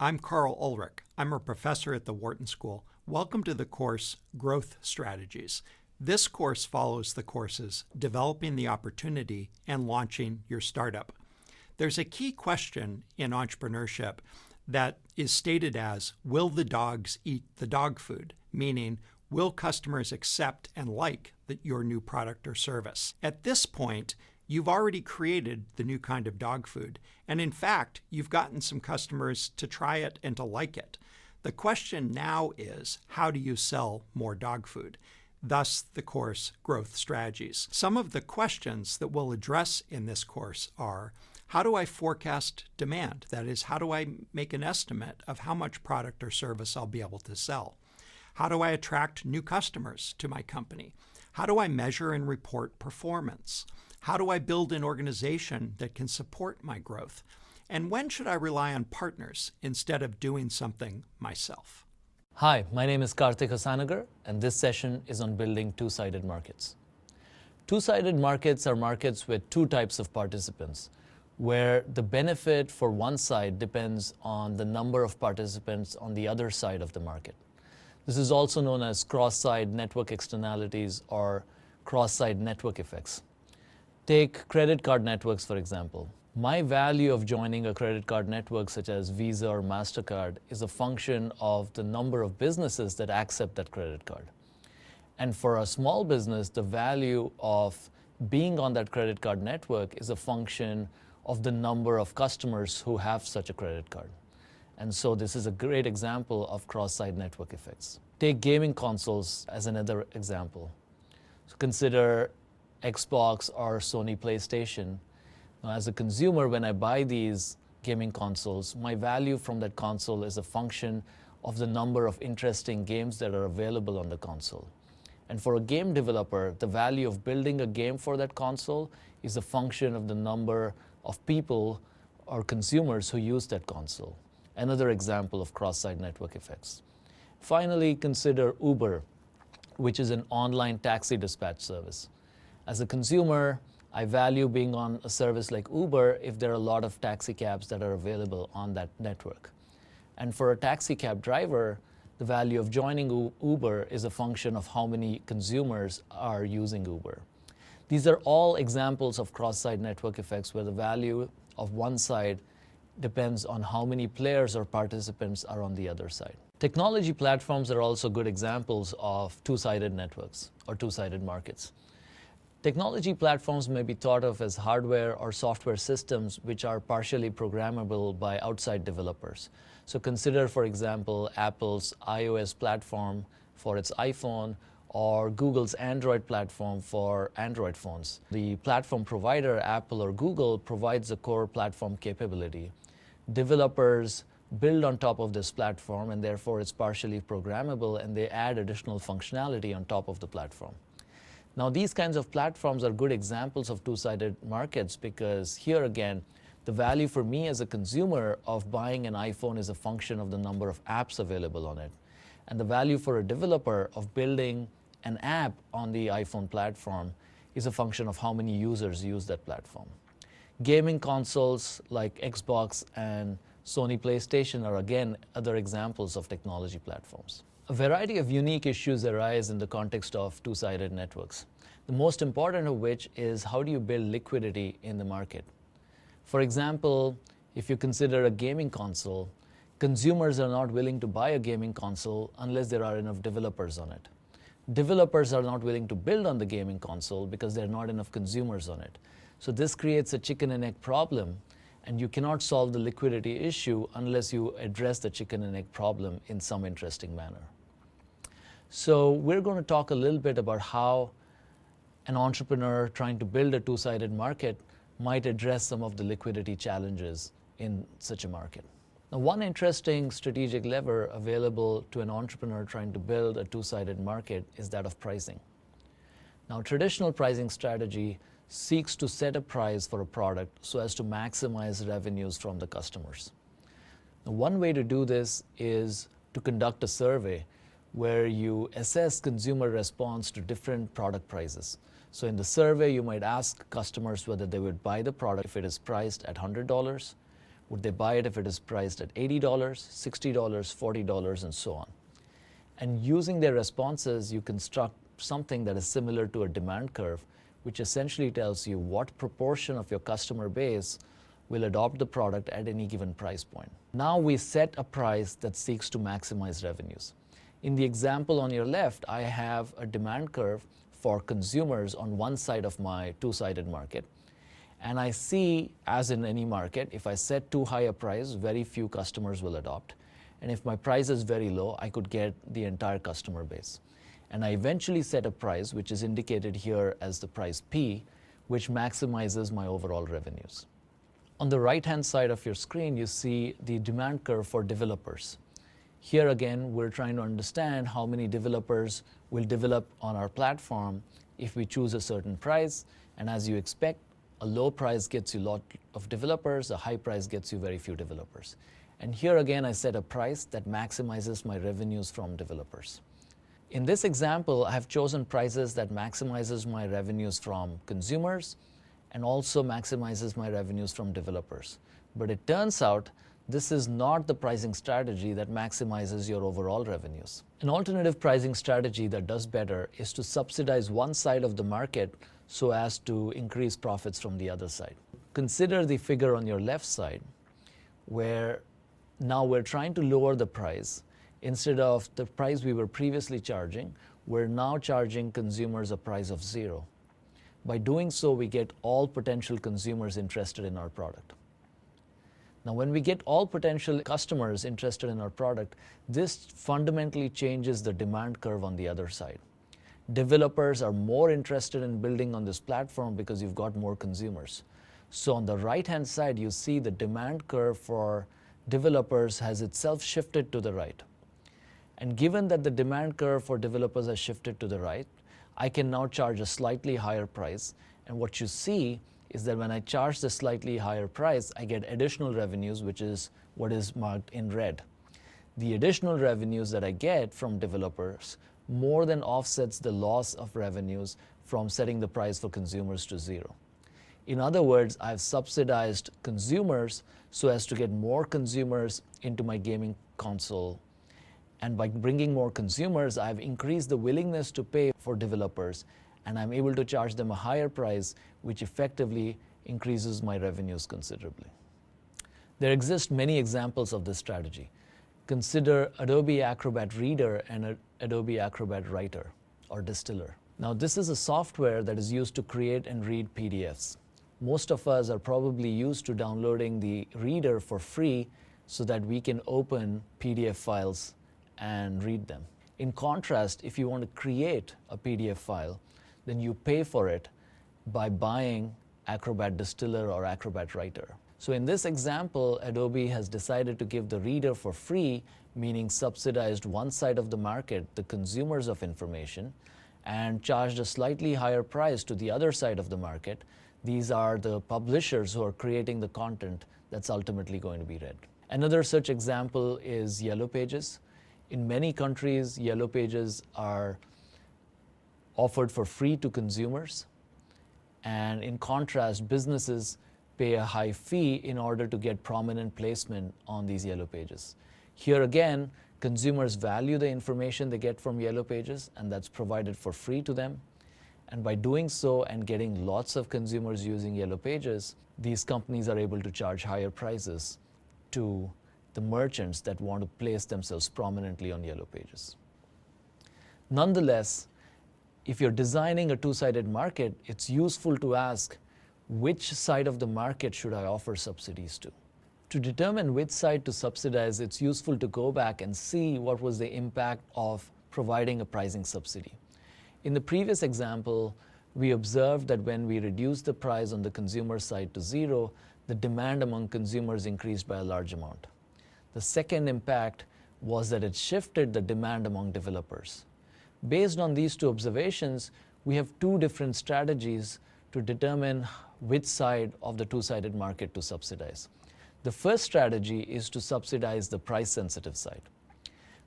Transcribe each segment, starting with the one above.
I'm Carl Ulrich. I'm a professor at the Wharton School. Welcome to the course Growth Strategies. This course follows the courses Developing the Opportunity and Launching Your Startup. There's a key question in entrepreneurship that is stated as, will the dogs eat the dog food? Meaning, will customers accept and like your new product or service? At this point, you've already created the new kind of dog food. And in fact, you've gotten some customers to try it and to like it. The question now is, how do you sell more dog food? Thus, the course Growth Strategies. Some of the questions that we'll address in this course are, how do I forecast demand? That is, how do I make an estimate of how much product or service I'll be able to sell? How do I attract new customers to my company? How do I measure and report performance? How do I build an organization that can support my growth? And when should I rely on partners instead of doing something myself? Hi, my name is Karthik Hasanagar, and this session is on building two-sided markets. Two-sided markets are markets with two types of participants, where the benefit for one side depends on the number of participants on the other side of the market. This is also known as cross-side network externalities or cross-side network effects. Take credit card networks, for example. My value of joining a credit card network such as Visa or MasterCard is a function of the number of businesses that accept that credit card. And for a small business, the value of being on that credit card network is a function of the number of customers who have such a credit card. And so this is a great example of cross-side network effects. Take gaming consoles as another example. So consider Xbox or Sony PlayStation. Now, as a consumer, when I buy these gaming consoles, my value from that console is a function of the number of interesting games that are available on the console. And for a game developer, the value of building a game for that console is a function of the number of people or consumers who use that console. Another example of cross-side network effects. Finally, consider Uber, which is an online taxi dispatch service. As a consumer, I value being on a service like Uber if there are a lot of taxi cabs that are available on that network. And for a taxi cab driver, the value of joining Uber is a function of how many consumers are using Uber. These are all examples of cross-side network effects where the value of one side depends on how many players or participants are on the other side. Technology platforms are also good examples of two-sided networks or two-sided markets. Technology platforms may be thought of as hardware or software systems which are partially programmable by outside developers. So consider, for example, Apple's iOS platform for its iPhone or Google's Android platform for Android phones. The platform provider, Apple or Google, provides the core platform capability. Developers build on top of this platform, and therefore it's partially programmable, and they add additional functionality on top of the platform. Now, these kinds of platforms are good examples of two-sided markets because here again, the value for me as a consumer of buying an iPhone is a function of the number of apps available on it. And the value for a developer of building an app on the iPhone platform is a function of how many users use that platform. Gaming consoles like Xbox and Sony PlayStation are again other examples of technology platforms. A variety of unique issues arise in the context of two-sided networks. The most important of which is how do you build liquidity in the market? For example, if you consider a gaming console, consumers are not willing to buy a gaming console unless there are enough developers on it. Developers are not willing to build on the gaming console because there are not enough consumers on it. So this creates a chicken and egg problem, and you cannot solve the liquidity issue unless you address the chicken and egg problem in some interesting manner. So we're going to talk a little bit about how an entrepreneur trying to build a two-sided market might address some of the liquidity challenges in such a market. Now, one interesting strategic lever available to an entrepreneur trying to build a two-sided market is that of pricing. Now, traditional pricing strategy seeks to set a price for a product so as to maximize revenues from the customers. Now, one way to do this is to conduct a survey where you assess consumer response to different product prices. So in the survey, you might ask customers whether they would buy the product if it is priced at $100, Would they buy it if it is priced at $80, $60, $40, and so on? And using their responses, you construct something that is similar to a demand curve, which essentially tells you what proportion of your customer base will adopt the product at any given price point. Now we set a price that seeks to maximize revenues. In the example on your left, I have a demand curve for consumers on one side of my two-sided market. And I see, as in any market, if I set too high a price, very few customers will adopt. And if my price is very low, I could get the entire customer base. And I eventually set a price, which is indicated here as the price P, which maximizes my overall revenues. On the right-hand side of your screen, you see the demand curve for developers. Here again, we're trying to understand how many developers will develop on our platform if we choose a certain price. And as you expect, a low price gets you a lot of developers, a high price gets you very few developers. And here again, I set a price that maximizes my revenues from developers. In this example, I have chosen prices that maximizes my revenues from consumers and also maximizes my revenues from developers. But it turns out this is not the pricing strategy that maximizes your overall revenues. An alternative pricing strategy that does better is to subsidize one side of the market so as to increase profits from the other side. Consider the figure on your left side, where now we're trying to lower the price. Instead of the price we were previously charging, we're now charging consumers a price of 0. By doing so, we get all potential consumers interested in our product. Now, when we get all potential customers interested in our product, this fundamentally changes the demand curve on the other side. Developers are more interested in building on this platform because you've got more consumers. So on the right-hand side, you see the demand curve for developers has itself shifted to the right. And given that the demand curve for developers has shifted to the right, I can now charge a slightly higher price. And what you see is that when I charge the slightly higher price, I get additional revenues, which is what is marked in red. The additional revenues that I get from developers more than offsets the loss of revenues from setting the price for consumers to 0. In other words, I've subsidized consumers so as to get more consumers into my gaming console. And by bringing more consumers, I've increased the willingness to pay for developers, and I'm able to charge them a higher price, which effectively increases my revenues considerably. There exist many examples of this strategy. Consider Adobe Acrobat Reader and Adobe Acrobat Writer or Distiller. Now, this is a software that is used to create and read PDFs. Most of us are probably used to downloading the reader for free so that we can open PDF files and read them. In contrast, if you want to create a PDF file, then you pay for it by buying Acrobat Distiller or Acrobat Writer. So in this example, Adobe has decided to give the reader for free, meaning subsidized one side of the market, the consumers of information, and charged a slightly higher price to the other side of the market. These are the publishers who are creating the content that's ultimately going to be read. Another such example is Yellow Pages. In many countries, Yellow Pages are offered for free to consumers. And in contrast, businesses pay a high fee in order to get prominent placement on these Yellow Pages. Here again, consumers value the information they get from Yellow Pages, and that's provided for free to them. And by doing so and getting lots of consumers using Yellow Pages, these companies are able to charge higher prices to the merchants that want to place themselves prominently on Yellow Pages. Nonetheless, if you're designing a two-sided market, it's useful to ask, which side of the market should I offer subsidies to? To determine which side to subsidize, it's useful to go back and see what was the impact of providing a pricing subsidy. In the previous example, we observed that when we reduced the price on the consumer side to 0, the demand among consumers increased by a large amount. The second impact was that it shifted the demand among developers. Based on these two observations, we have two different strategies to determine which side of the two-sided market to subsidize. The first strategy is to subsidize the price-sensitive side.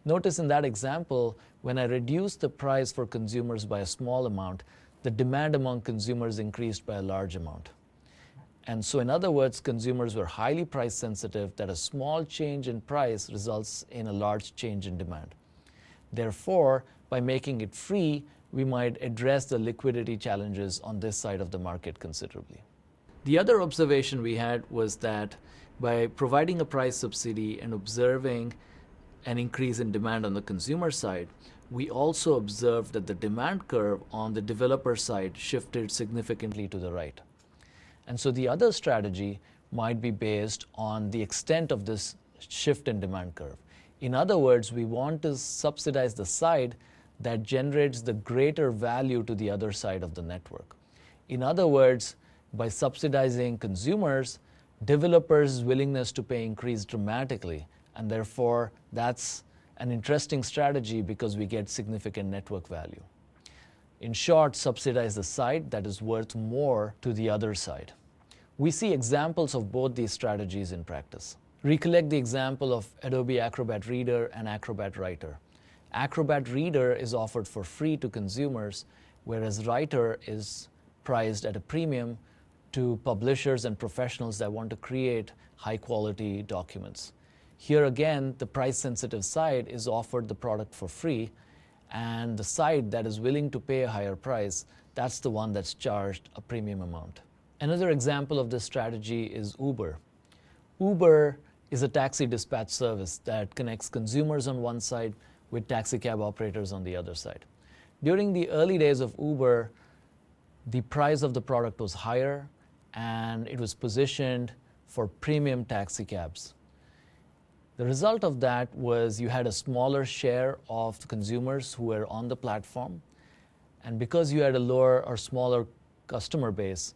Notice in that example, when I reduced the price for consumers by a small amount, the demand among consumers increased by a large amount. And so in other words, consumers were highly price sensitive that a small change in price results in a large change in demand. Therefore, by making it free, we might address the liquidity challenges on this side of the market considerably. The other observation we had was that by providing a price subsidy and observing an increase in demand on the consumer side, we also observed that the demand curve on the developer side shifted significantly to the right. And so the other strategy might be based on the extent of this shift in demand curve. In other words, we want to subsidize the side that generates the greater value to the other side of the network. In other words, by subsidizing consumers, developers' willingness to pay increased dramatically, and therefore that's an interesting strategy because we get significant network value. In short, subsidize the side that is worth more to the other side. We see examples of both these strategies in practice. Recollect the example of Adobe Acrobat Reader and Acrobat Writer. Acrobat Reader is offered for free to consumers, whereas Writer is priced at a premium to publishers and professionals that want to create high-quality documents. Here again, the price-sensitive side is offered the product for free, and the side that is willing to pay a higher price, that's the one that's charged a premium amount. Another example of this strategy is Uber. Uber is a taxi dispatch service that connects consumers on one side with taxi cab operators on the other side. During the early days of Uber, the price of the product was higher and it was positioned for premium taxi cabs. The result of that was you had a smaller share of the consumers who were on the platform, and because you had a lower or smaller customer base,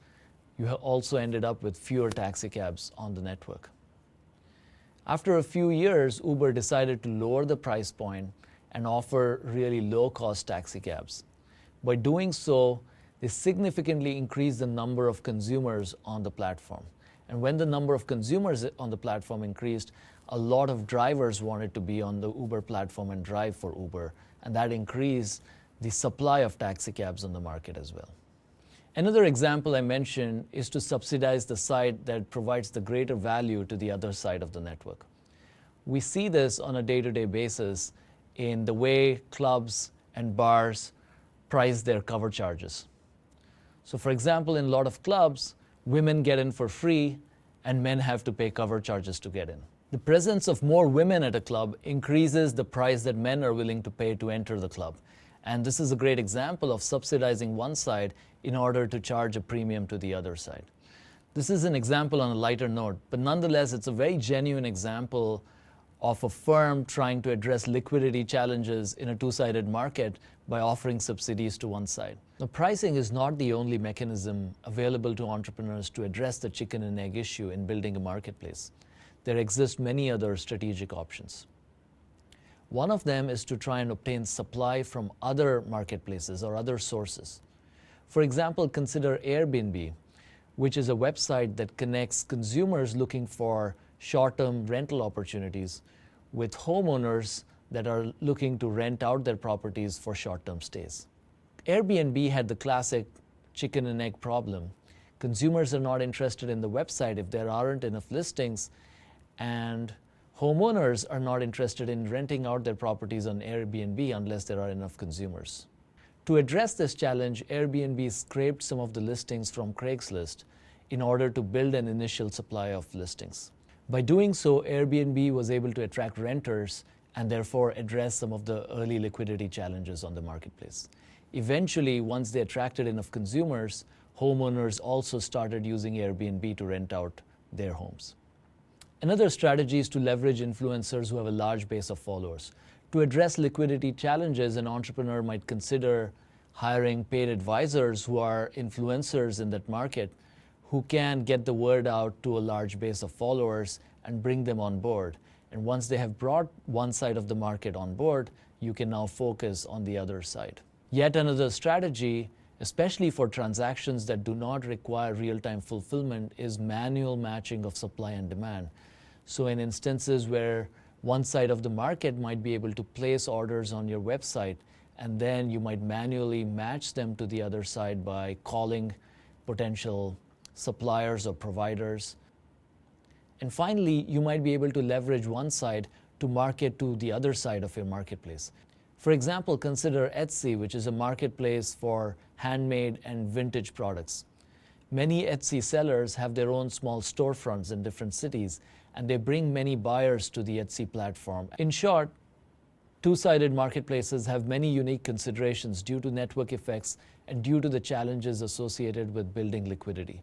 you also ended up with fewer taxi cabs on the network. After a few years, Uber decided to lower the price point and offer really low-cost taxi cabs. By doing so, they significantly increased the number of consumers on the platform. And when the number of consumers on the platform increased, a lot of drivers wanted to be on the Uber platform and drive for Uber, and that increased the supply of taxi cabs on the market as well. Another example I mentioned is to subsidize the side that provides the greater value to the other side of the network. We see this on a day-to-day basis in the way clubs and bars price their cover charges. So for example, in a lot of clubs, women get in for free and men have to pay cover charges to get in. The presence of more women at a club increases the price that men are willing to pay to enter the club. And this is a great example of subsidizing one side in order to charge a premium to the other side. This is an example on a lighter note, but nonetheless, it's a very genuine example of a firm trying to address liquidity challenges in a two-sided market by offering subsidies to one side. Now, pricing is not the only mechanism available to entrepreneurs to address the chicken and egg issue in building a marketplace. There exist many other strategic options. One of them is to try and obtain supply from other marketplaces or other sources. For example, consider Airbnb, which is a website that connects consumers looking for short-term rental opportunities with homeowners that are looking to rent out their properties for short-term stays. Airbnb had the classic chicken and egg problem. Consumers are not interested in the website if there aren't enough listings, and homeowners are not interested in renting out their properties on Airbnb unless there are enough consumers. To address this challenge, Airbnb scraped some of the listings from Craigslist in order to build an initial supply of listings. By doing so, Airbnb was able to attract renters and therefore address some of the early liquidity challenges on the marketplace. Eventually, once they attracted enough consumers, homeowners also started using Airbnb to rent out their homes. Another strategy is to leverage influencers who have a large base of followers. To address liquidity challenges, an entrepreneur might consider hiring paid advisors who are influencers in that market who can get the word out to a large base of followers and bring them on board. And once they have brought one side of the market on board, you can now focus on the other side. Yet another strategy, especially for transactions that do not require real-time fulfillment, is manual matching of supply and demand. So in instances where one side of the market might be able to place orders on your website, and then you might manually match them to the other side by calling potential suppliers, or providers. And finally, you might be able to leverage one side to market to the other side of your marketplace. For example, consider Etsy, which is a marketplace for handmade and vintage products. Many Etsy sellers have their own small storefronts in different cities, and they bring many buyers to the Etsy platform. In short, two-sided marketplaces have many unique considerations due to network effects and due to the challenges associated with building liquidity.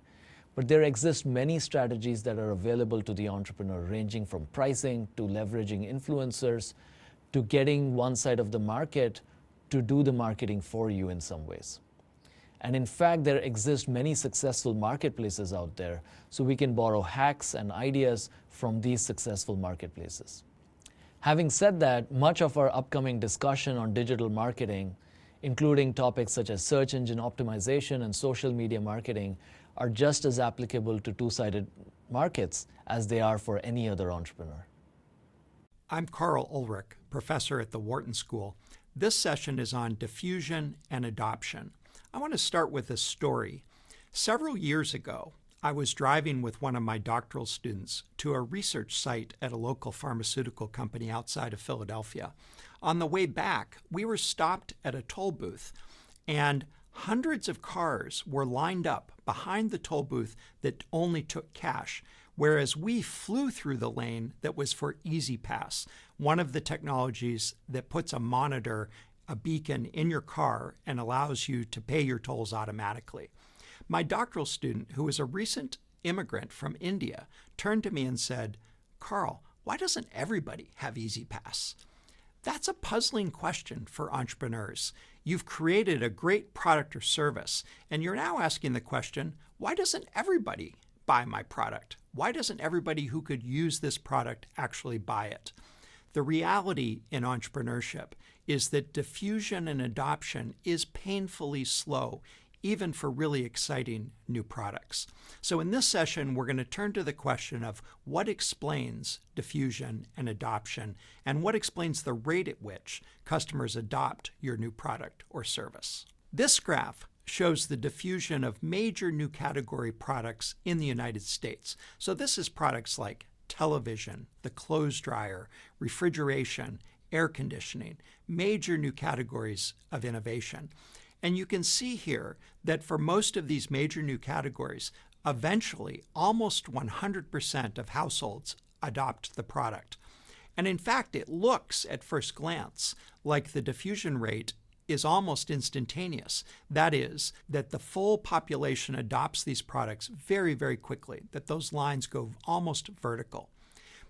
But there exist many strategies that are available to the entrepreneur, ranging from pricing to leveraging influencers to getting one side of the market to do the marketing for you in some ways. And in fact, there exist many successful marketplaces out there, so we can borrow hacks and ideas from these successful marketplaces. Having said that, much of our upcoming discussion on digital marketing, including topics such as search engine optimization and social media marketing, are just as applicable to two-sided markets as they are for any other entrepreneur. I'm Carl Ulrich, professor at the Wharton School. This session is on diffusion and adoption. I want to start with a story. Several years ago, I was driving with one of my doctoral students to a research site at a local pharmaceutical company outside of Philadelphia. On the way back, we were stopped at a toll booth, and hundreds of cars were lined up behind the toll booth that only took cash, whereas we flew through the lane that was for Easy Pass, one of the technologies that puts a monitor, a beacon in your car and allows you to pay your tolls automatically. My doctoral student, who was a recent immigrant from India, turned to me and said, "Carl, why doesn't everybody have Easy Pass?" That's a puzzling question for entrepreneurs. You've created a great product or service, and you're now asking the question, why doesn't everybody buy my product? Why doesn't everybody who could use this product actually buy it? The reality in entrepreneurship is that diffusion and adoption is painfully slow, even for really exciting new products. So in this session, we're going to turn to the question of what explains diffusion and adoption, and what explains the rate at which customers adopt your new product or service. This graph shows the diffusion of major new category products in the United States. So this is products like television, the clothes dryer, refrigeration, air conditioning, major new categories of innovation. And you can see here that for most of these major new categories, eventually almost 100% of households adopt the product. And in fact, it looks at first glance like the diffusion rate is almost instantaneous. That is, that the full population adopts these products very, very quickly, that those lines go almost vertical.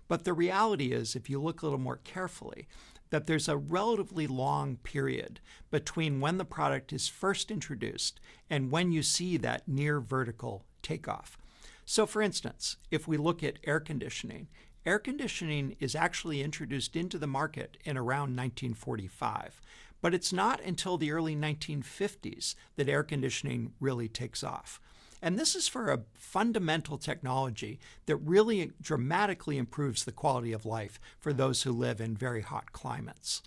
But the reality is, if you look a little more carefully, that there's a relatively long period between when the product is first introduced and when you see that near vertical takeoff. So for instance, if we look at air conditioning is actually introduced into the market in around 1945. But it's not until the early 1950s that air conditioning really takes off. And this is for a fundamental technology that really dramatically improves the quality of life for those who live in very hot climates.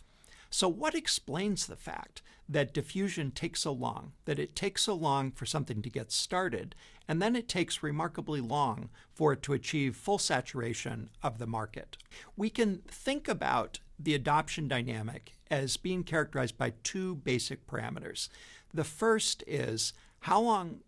So what explains the fact that diffusion takes so long, that it takes so long for something to get started, and then it takes remarkably long for it to achieve full saturation of the market? We can think about the adoption dynamic as being characterized by two basic parameters. The first is how long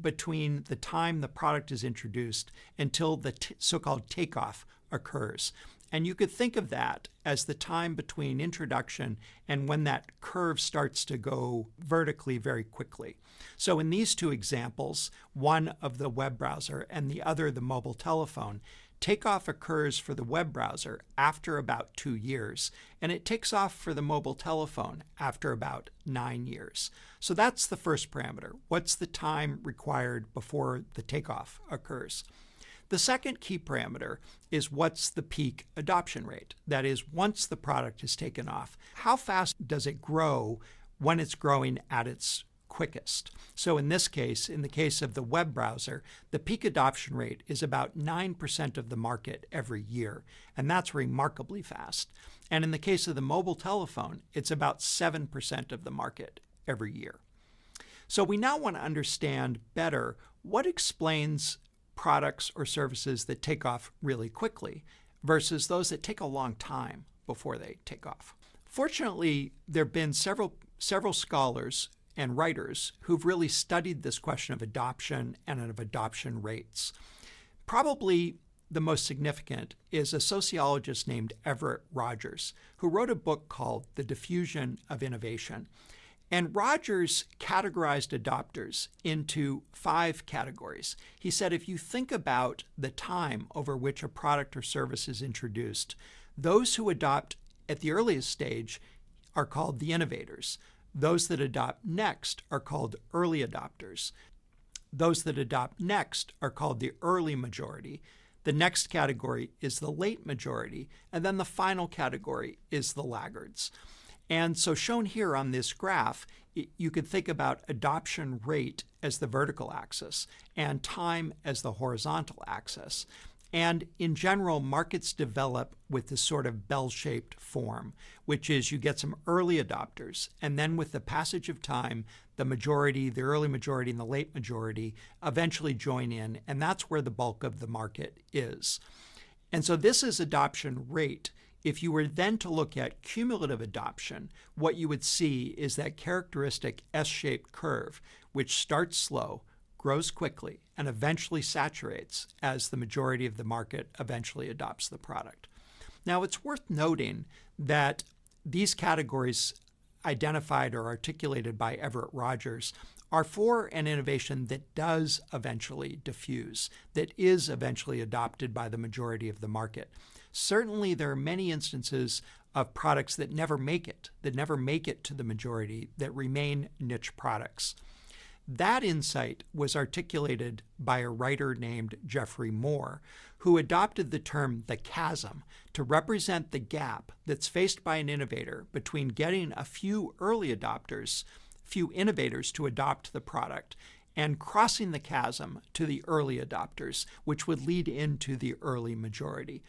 between the time the product is introduced until the so-called takeoff occurs. And you could think of that as the time between introduction and when that curve starts to go vertically very quickly. So in these two examples, one of the web browser and the other the mobile telephone, takeoff occurs for the web browser after about 2 years, and it takes off for the mobile telephone after about 9 years. So that's the first parameter. What's the time required before the takeoff occurs? The second key parameter is what's the peak adoption rate? That is, once the product is taken off, how fast does it grow when it's growing at its quickest? So in this case, in the case of the web browser, the peak adoption rate is about 9% of the market every year, and that's remarkably fast. And in the case of the mobile telephone, it's about 7% of the market every year. So we now want to understand better what explains products or services that take off really quickly versus those that take a long time before they take off? Fortunately, there have been several scholars and writers who've really studied this question of adoption and of adoption rates. Probably the most significant is a sociologist named Everett Rogers, who wrote a book called The Diffusion of Innovation. And Rogers categorized adopters into 5 categories. He said if you think about the time over which a product or service is introduced, those who adopt at the earliest stage are called the innovators. Those that adopt next are called early adopters. Those that adopt next are called the early majority. The next category is the late majority. And then the final category is the laggards. And so shown here on this graph, you could think about adoption rate as the vertical axis and time as the horizontal axis. And in general, markets develop with this sort of bell-shaped form, which is you get some early adopters, and then with the passage of time, the majority, the early majority, and the late majority eventually join in, and that's where the bulk of the market is. And so this is adoption rate. If you were then to look at cumulative adoption, what you would see is that characteristic S-shaped curve, which starts slow, grows quickly, and eventually saturates as the majority of the market eventually adopts the product. Now, it's worth noting that these categories identified or articulated by Everett Rogers are for an innovation that does eventually diffuse, that is eventually adopted by the majority of the market. Certainly, there are many instances of products that never make it to the majority, that remain niche products. That insight was articulated by a writer named Geoffrey Moore, who adopted the term the chasm to represent the gap that's faced by an innovator between getting a few early adopters, few innovators to adopt the product, and crossing the chasm to the early adopters, which would lead into the early majority.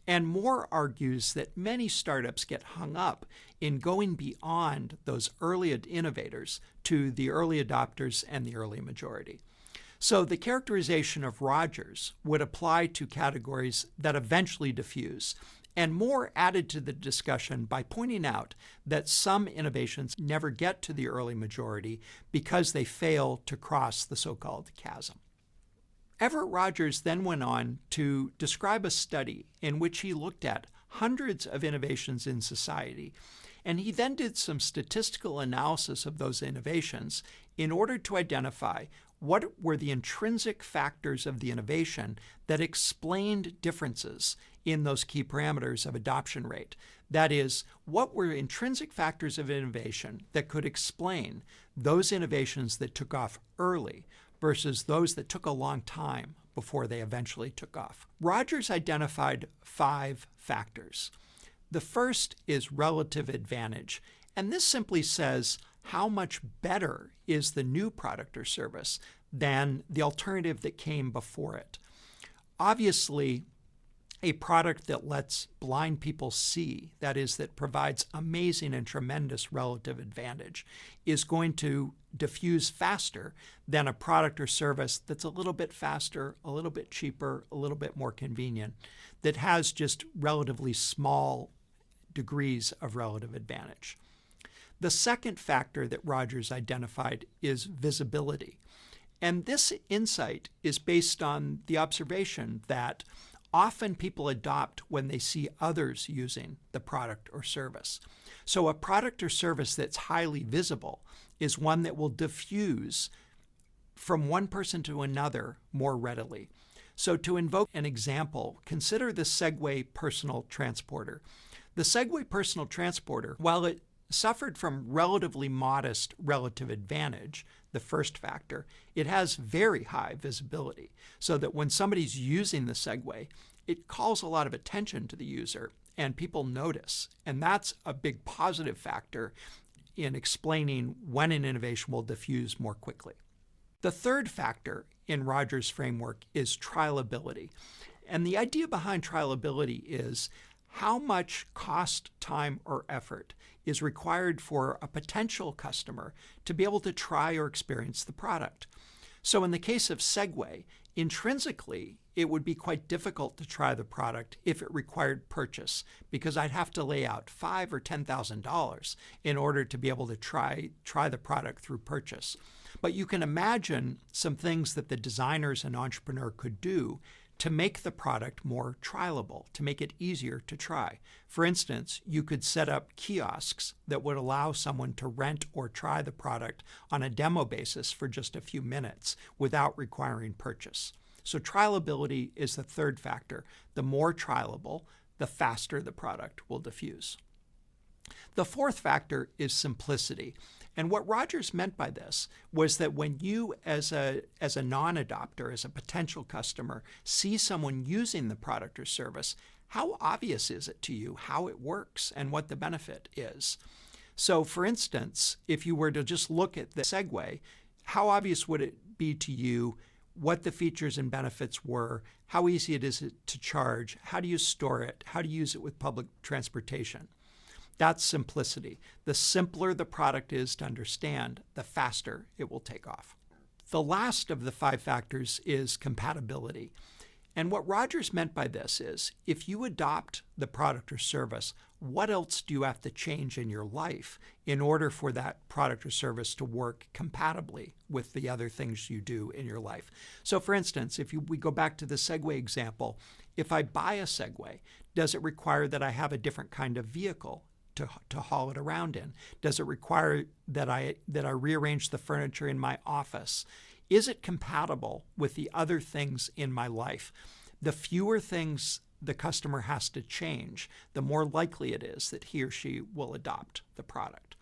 And Moore argues that many startups get hung up in going beyond those early innovators to the early adopters and the early majority. So the characterization of Rogers would apply to categories that eventually diffuse. And Moore added to the discussion by pointing out that some innovations never get to the early majority because they fail to cross the so-called chasm. Everett Rogers then went on to describe a study in which he looked at hundreds of innovations in society, and he then did some statistical analysis of those innovations in order to identify what were the intrinsic factors of the innovation that explained differences in those key parameters of adoption rate. That is, what were intrinsic factors of innovation that could explain those innovations that took off early versus those that took a long time before they eventually took off. Rogers identified 5 factors. The first is relative advantage, and this simply says how much better is the new product or service than the alternative that came before it. Obviously, a product that lets blind people see, that is, that provides amazing and tremendous relative advantage, is going to diffuse faster than a product or service that's a little bit faster, a little bit cheaper, a little bit more convenient, that has just relatively small degrees of relative advantage. The second factor that Rogers identified is visibility. And this insight is based on the observation that often people adopt when they see others using the product or service. So a product or service that's highly visible is one that will diffuse from one person to another more readily. So to invoke an example, consider the Segway personal transporter. The Segway personal transporter, while it suffered from relatively modest relative advantage, the first factor, it has very high visibility, so that when somebody's using the Segway, it calls a lot of attention to the user and people notice. And that's a big positive factor in explaining when an innovation will diffuse more quickly. The third factor in Rogers' framework is trialability. And the idea behind trialability is how much cost, time, or effort is required for a potential customer to be able to try or experience the product. So in the case of Segway, intrinsically, it would be quite difficult to try the product if it required purchase, because I'd have to lay out $5,000 or $10,000 in order to be able to try the product through purchase. But you can imagine some things that the designers and entrepreneur could do to make the product more trialable, to make it easier to try. For instance, you could set up kiosks that would allow someone to rent or try the product on a demo basis for just a few minutes without requiring purchase. So trialability is the third factor. The more trialable, the faster the product will diffuse. The fourth factor is simplicity. And what Rogers meant by this was that when you, as a non-adopter, as a potential customer, see someone using the product or service, how obvious is it to you how it works and what the benefit is? So, for instance, if you were to just look at the Segway, how obvious would it be to you what the features and benefits were, how easy it is to charge, how do you store it, how do you use it with public transportation? That's simplicity. The simpler the product is to understand, the faster it will take off. The last of the 5 factors is compatibility. And what Rogers meant by this is, if you adopt the product or service, what else do you have to change in your life in order for that product or service to work compatibly with the other things you do in your life? So for instance, we go back to the Segway example, if I buy a Segway, does it require that I have a different kind of vehicle to haul it around in? Does it require that I rearrange the furniture in my office? Is it compatible with the other things in my life? The fewer things the customer has to change, the more likely it is that he or she will adopt the product.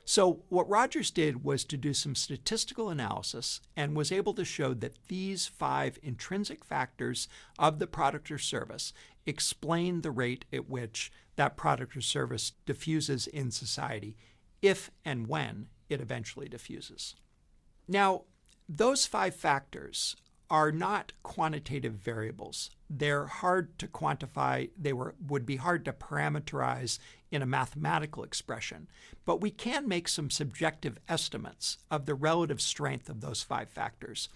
So what Rogers did was to do some statistical analysis and was able to show that these 5 intrinsic factors of the product or service explain the rate at which that product or service diffuses in society, if and when it eventually diffuses. Now, those 5 factors are not quantitative variables. They're hard to quantify. They would be hard to parameterize in a mathematical expression. But we can make some subjective estimates of the relative strength of those 5 factors.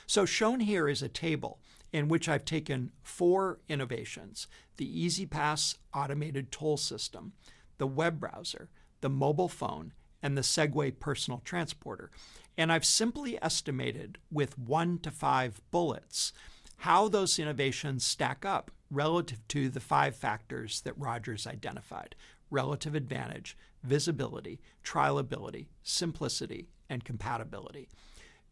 So shown here is a table in which I've taken 4 innovations: the EasyPass automated toll system, the web browser, the mobile phone, and the Segway personal transporter. And I've simply estimated with 1 to 5 bullets how those innovations stack up relative to the 5 factors that Rogers identified: relative advantage, visibility, trialability, simplicity, and compatibility.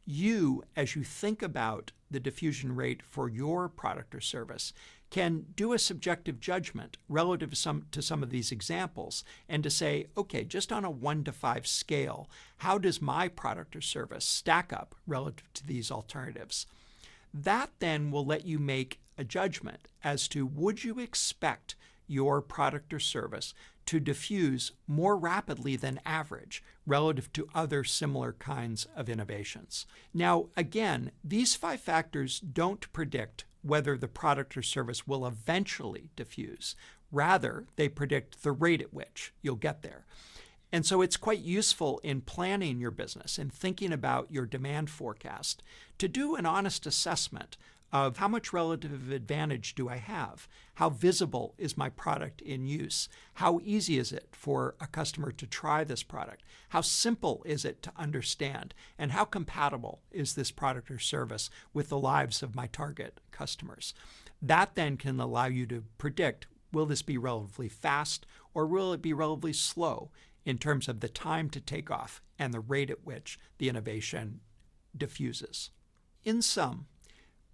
You, as you think about the diffusion rate for your product or service, can do a subjective judgment relative to some of these examples and to say, okay, just on a 1 to 5 scale, how does my product or service stack up relative to these alternatives? That then will let you make a judgment as to, would you expect your product or service to diffuse more rapidly than average relative to other similar kinds of innovations? Now, again, these 5 factors don't predict whether the product or service will eventually diffuse. Rather, they predict the rate at which you'll get there. And so it's quite useful in planning your business and thinking about your demand forecast to do an honest assessment of how much relative advantage do I have? How visible is my product in use? How easy is it for a customer to try this product? How simple is it to understand? And how compatible is this product or service with the lives of my target customers? That then can allow you to predict, will this be relatively fast or will it be relatively slow in terms of the time to take off and the rate at which the innovation diffuses? In sum,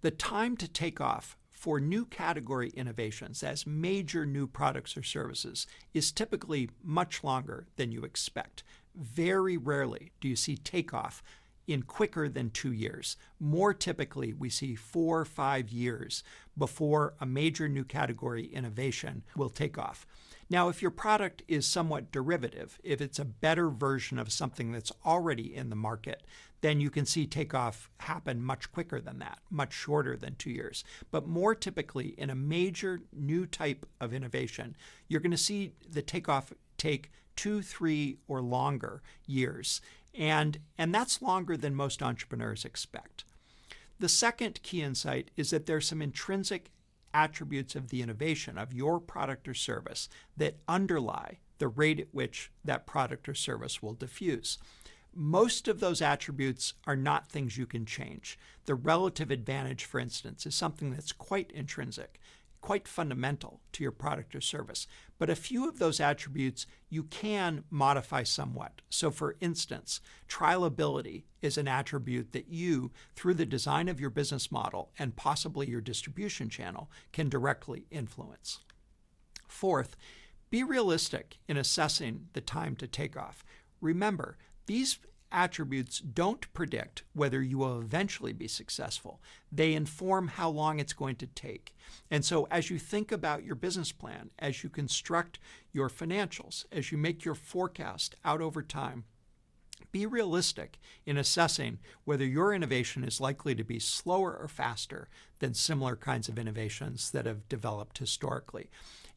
the time to take off for new category innovations as major new products or services is typically much longer than you expect. Very rarely do you see takeoff in quicker than 2 years. More typically, we see 4 or 5 years before a major new category innovation will take off. Now, if your product is somewhat derivative, if it's a better version of something that's already in the market, then you can see takeoff happen much quicker than that, much shorter than 2 years. But more typically, in a major new type of innovation, you're going to see the takeoff take 2, 3, or longer years. And that's longer than most entrepreneurs expect. The second key insight is that there's some intrinsic attributes of the innovation of your product or service that underlie the rate at which that product or service will diffuse. Most of those attributes are not things you can change. The relative advantage, for instance, is something that's quite intrinsic, quite fundamental to your product or service. But a few of those attributes you can modify somewhat. So for instance, trialability is an attribute that you, through the design of your business model and possibly your distribution channel, can directly influence. Fourth, be realistic in assessing the time to take off. Remember, these attributes don't predict whether you will eventually be successful. They inform how long it's going to take. And so as you think about your business plan, as you construct your financials, as you make your forecast out over time, be realistic in assessing whether your innovation is likely to be slower or faster than similar kinds of innovations that have developed historically.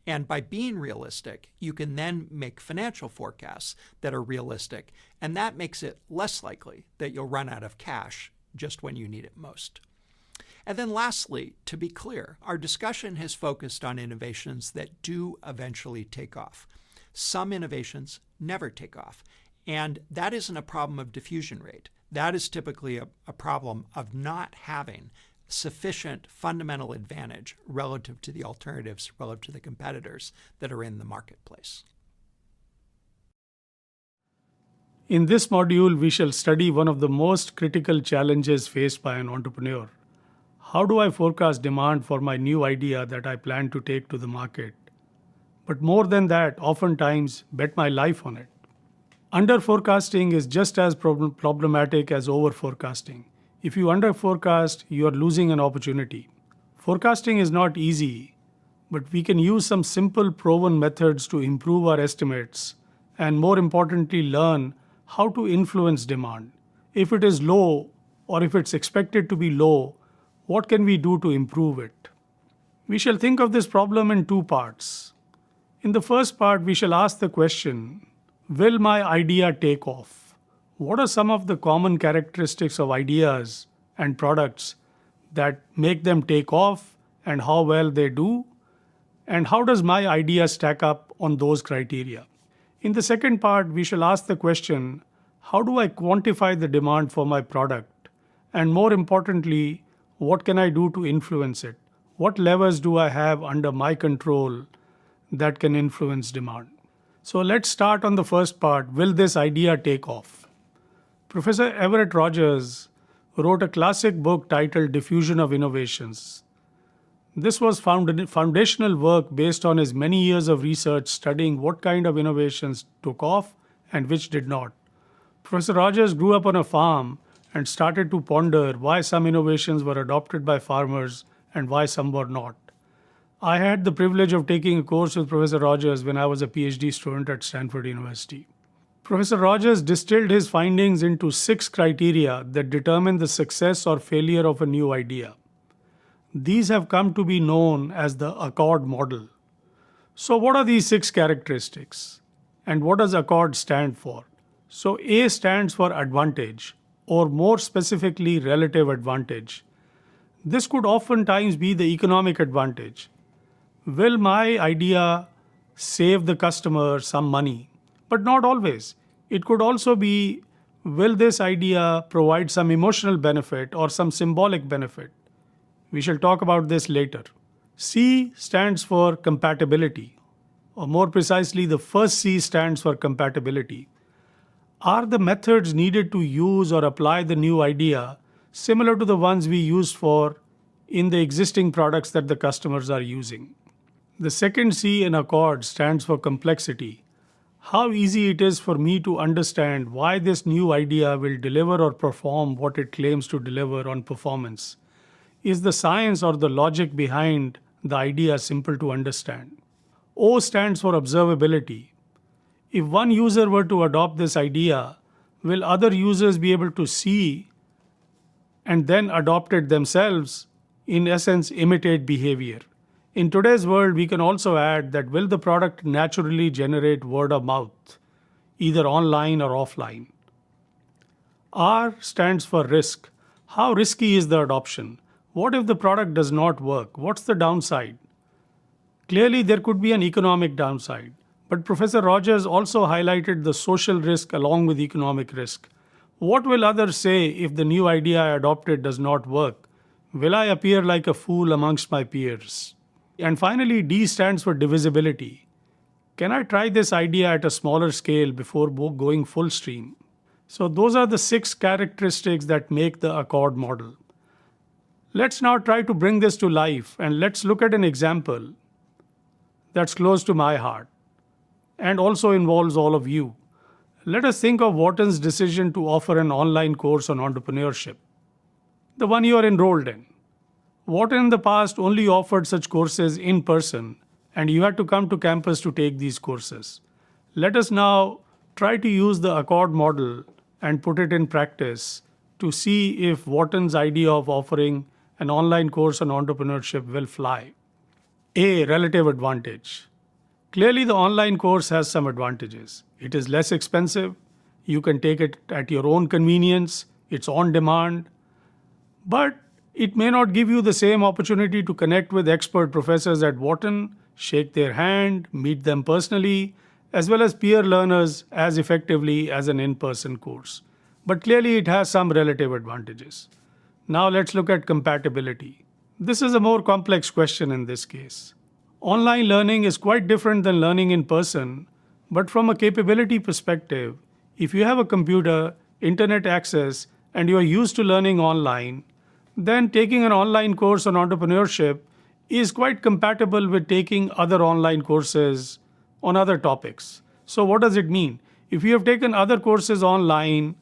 And by being realistic, you can then make financial forecasts that are realistic, and that makes it less likely that you'll run out of cash just when you need it most. And then lastly, to be clear, our discussion has focused on innovations that do eventually take off. Some innovations never take off, and that isn't a problem of diffusion rate. That is typically a problem of not having sufficient fundamental advantage relative to the alternatives, relative to the competitors that are in the marketplace. In this module, we shall study one of the most critical challenges faced by an entrepreneur. How do I forecast demand for my new idea that I plan to take to the market? But more than that, oftentimes bet my life on it. Under forecasting is just as problematic as over forecasting. If you under forecast, you are losing an opportunity. Forecasting is not easy, but we can use some simple proven methods to improve our estimates and, more importantly, learn how to influence demand. If it is low or if it's expected to be low, what can we do to improve it? We shall think of this problem in two parts. In the first part, we shall ask the question, will my idea take off? What are some of the common characteristics of ideas and products that make them take off and how well they do? And how does my idea stack up on those criteria? In the second part, we shall ask the question, how do I quantify the demand for my product? And more importantly, what can I do to influence it? What levers do I have under my control that can influence demand? So let's start on the first part, will this idea take off? Professor Everett Rogers wrote a classic book titled Diffusion of Innovations. This was foundational work based on his many years of research studying what kind of innovations took off and which did not. Professor Rogers grew up on a farm and started to ponder why some innovations were adopted by farmers and why some were not. I had the privilege of taking a course with Professor Rogers when I was a PhD student at Stanford University. Professor Rogers distilled his findings into 6 criteria that determine the success or failure of a new idea. These have come to be known as the Accord model. So what are these 6 characteristics? And what does Accord stand for? So A stands for advantage, or more specifically, relative advantage. This could oftentimes be the economic advantage. Will my idea save the customer some money? But not always. It could also be, will this idea provide some emotional benefit or some symbolic benefit? We shall talk about this later. C stands for compatibility, or more precisely, the first C stands for compatibility. Are the methods needed to use or apply the new idea similar to the ones we used in the existing products that the customers are using? The second C in Accord stands for complexity. How easy it is for me to understand why this new idea will deliver or perform what it claims to deliver on performance. Is the science or the logic behind the idea simple to understand? O stands for observability. If one user were to adopt this idea, will other users be able to see and then adopt it themselves, in essence, imitate behavior? In today's world, we can also add that will the product naturally generate word of mouth, either online or offline? R stands for risk. How risky is the adoption? What if the product does not work? What's the downside? Clearly, there could be an economic downside, but Professor Rogers also highlighted the social risk along with economic risk. What will others say if the new idea I adopted does not work? Will I appear like a fool amongst my peers? And finally, D stands for divisibility. Can I try this idea at a smaller scale before going full stream? So, those are the 6 characteristics that make the Accord model. Let's now try to bring this to life and let's look at an example that's close to my heart and also involves all of you. Let us think of Wharton's decision to offer an online course on entrepreneurship, the one you are enrolled in. Wharton in the past only offered such courses in person, and you had to come to campus to take these courses. Let us now try to use the Accord model and put it in practice to see if Wharton's idea of offering an online course on entrepreneurship will fly. A. Relative advantage. Clearly, the online course has some advantages. It is less expensive. You can take it at your own convenience. It's on demand. But it may not give you the same opportunity to connect with expert professors at Wharton, shake their hand, meet them personally, as well as peer learners as effectively as an in-person course. But clearly, it has some relative advantages. Now let's look at compatibility. This is a more complex question in this case. Online learning is quite different than learning in person, but from a capability perspective, if you have a computer, internet access, and you are used to learning online, then taking an online course on entrepreneurship is quite compatible with taking other online courses on other topics. So what does it mean? If you have taken other courses online,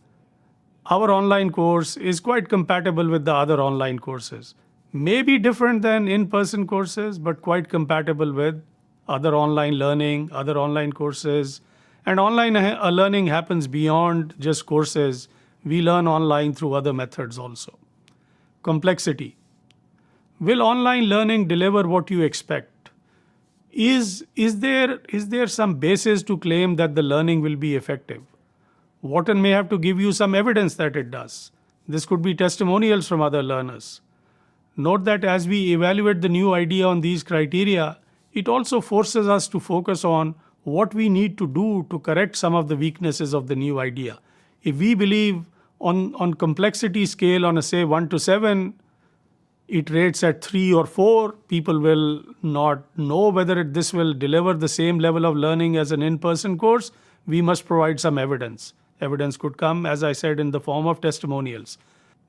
our online course is quite compatible with the other online courses. Maybe different than in-person courses, but quite compatible with other online learning, other online courses. And online learning happens beyond just courses. We learn online through other methods also. Complexity. Will online learning deliver what you expect? Is there some basis to claim that the learning will be effective? Wharton may have to give you some evidence that it does. This could be testimonials from other learners. Note that as we evaluate the new idea on these criteria, it also forces us to focus on what we need to do to correct some of the weaknesses of the new idea. If we believe on complexity scale on a say 1 to 7, it rates at 3 or 4, people will not know whether this will deliver the same level of learning as an in-person course. We must provide some evidence. Evidence could come, as I said, in the form of testimonials.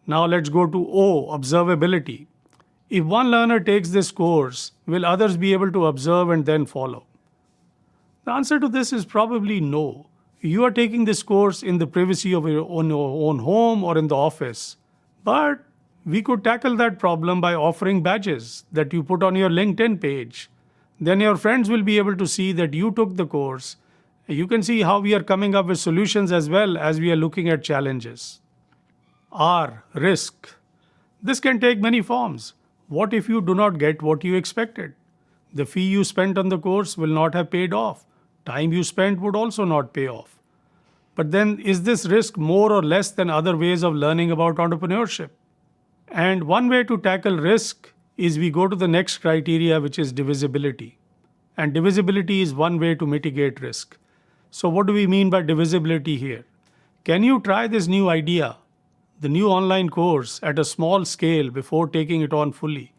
Now let's go to O, observability. If one learner takes this course, will others be able to observe and then follow? The answer to this is probably no. You are taking this course in the privacy of your own home or in the office. But we could tackle that problem by offering badges that you put on your LinkedIn page. Then your friends will be able to see that you took the course. You can see how we are coming up with solutions as well as we are looking at challenges. R, risk. This can take many forms. What if you do not get what you expected? The fee you spent on the course will not have paid off. Time you spent would also not pay off. But then, is this risk more or less than other ways of learning about entrepreneurship? And one way to tackle risk is we go to the next criteria, which is divisibility. And divisibility is one way to mitigate risk. So what do we mean by divisibility here? Can you try this new idea, the new online course, at a small scale before taking it on fully?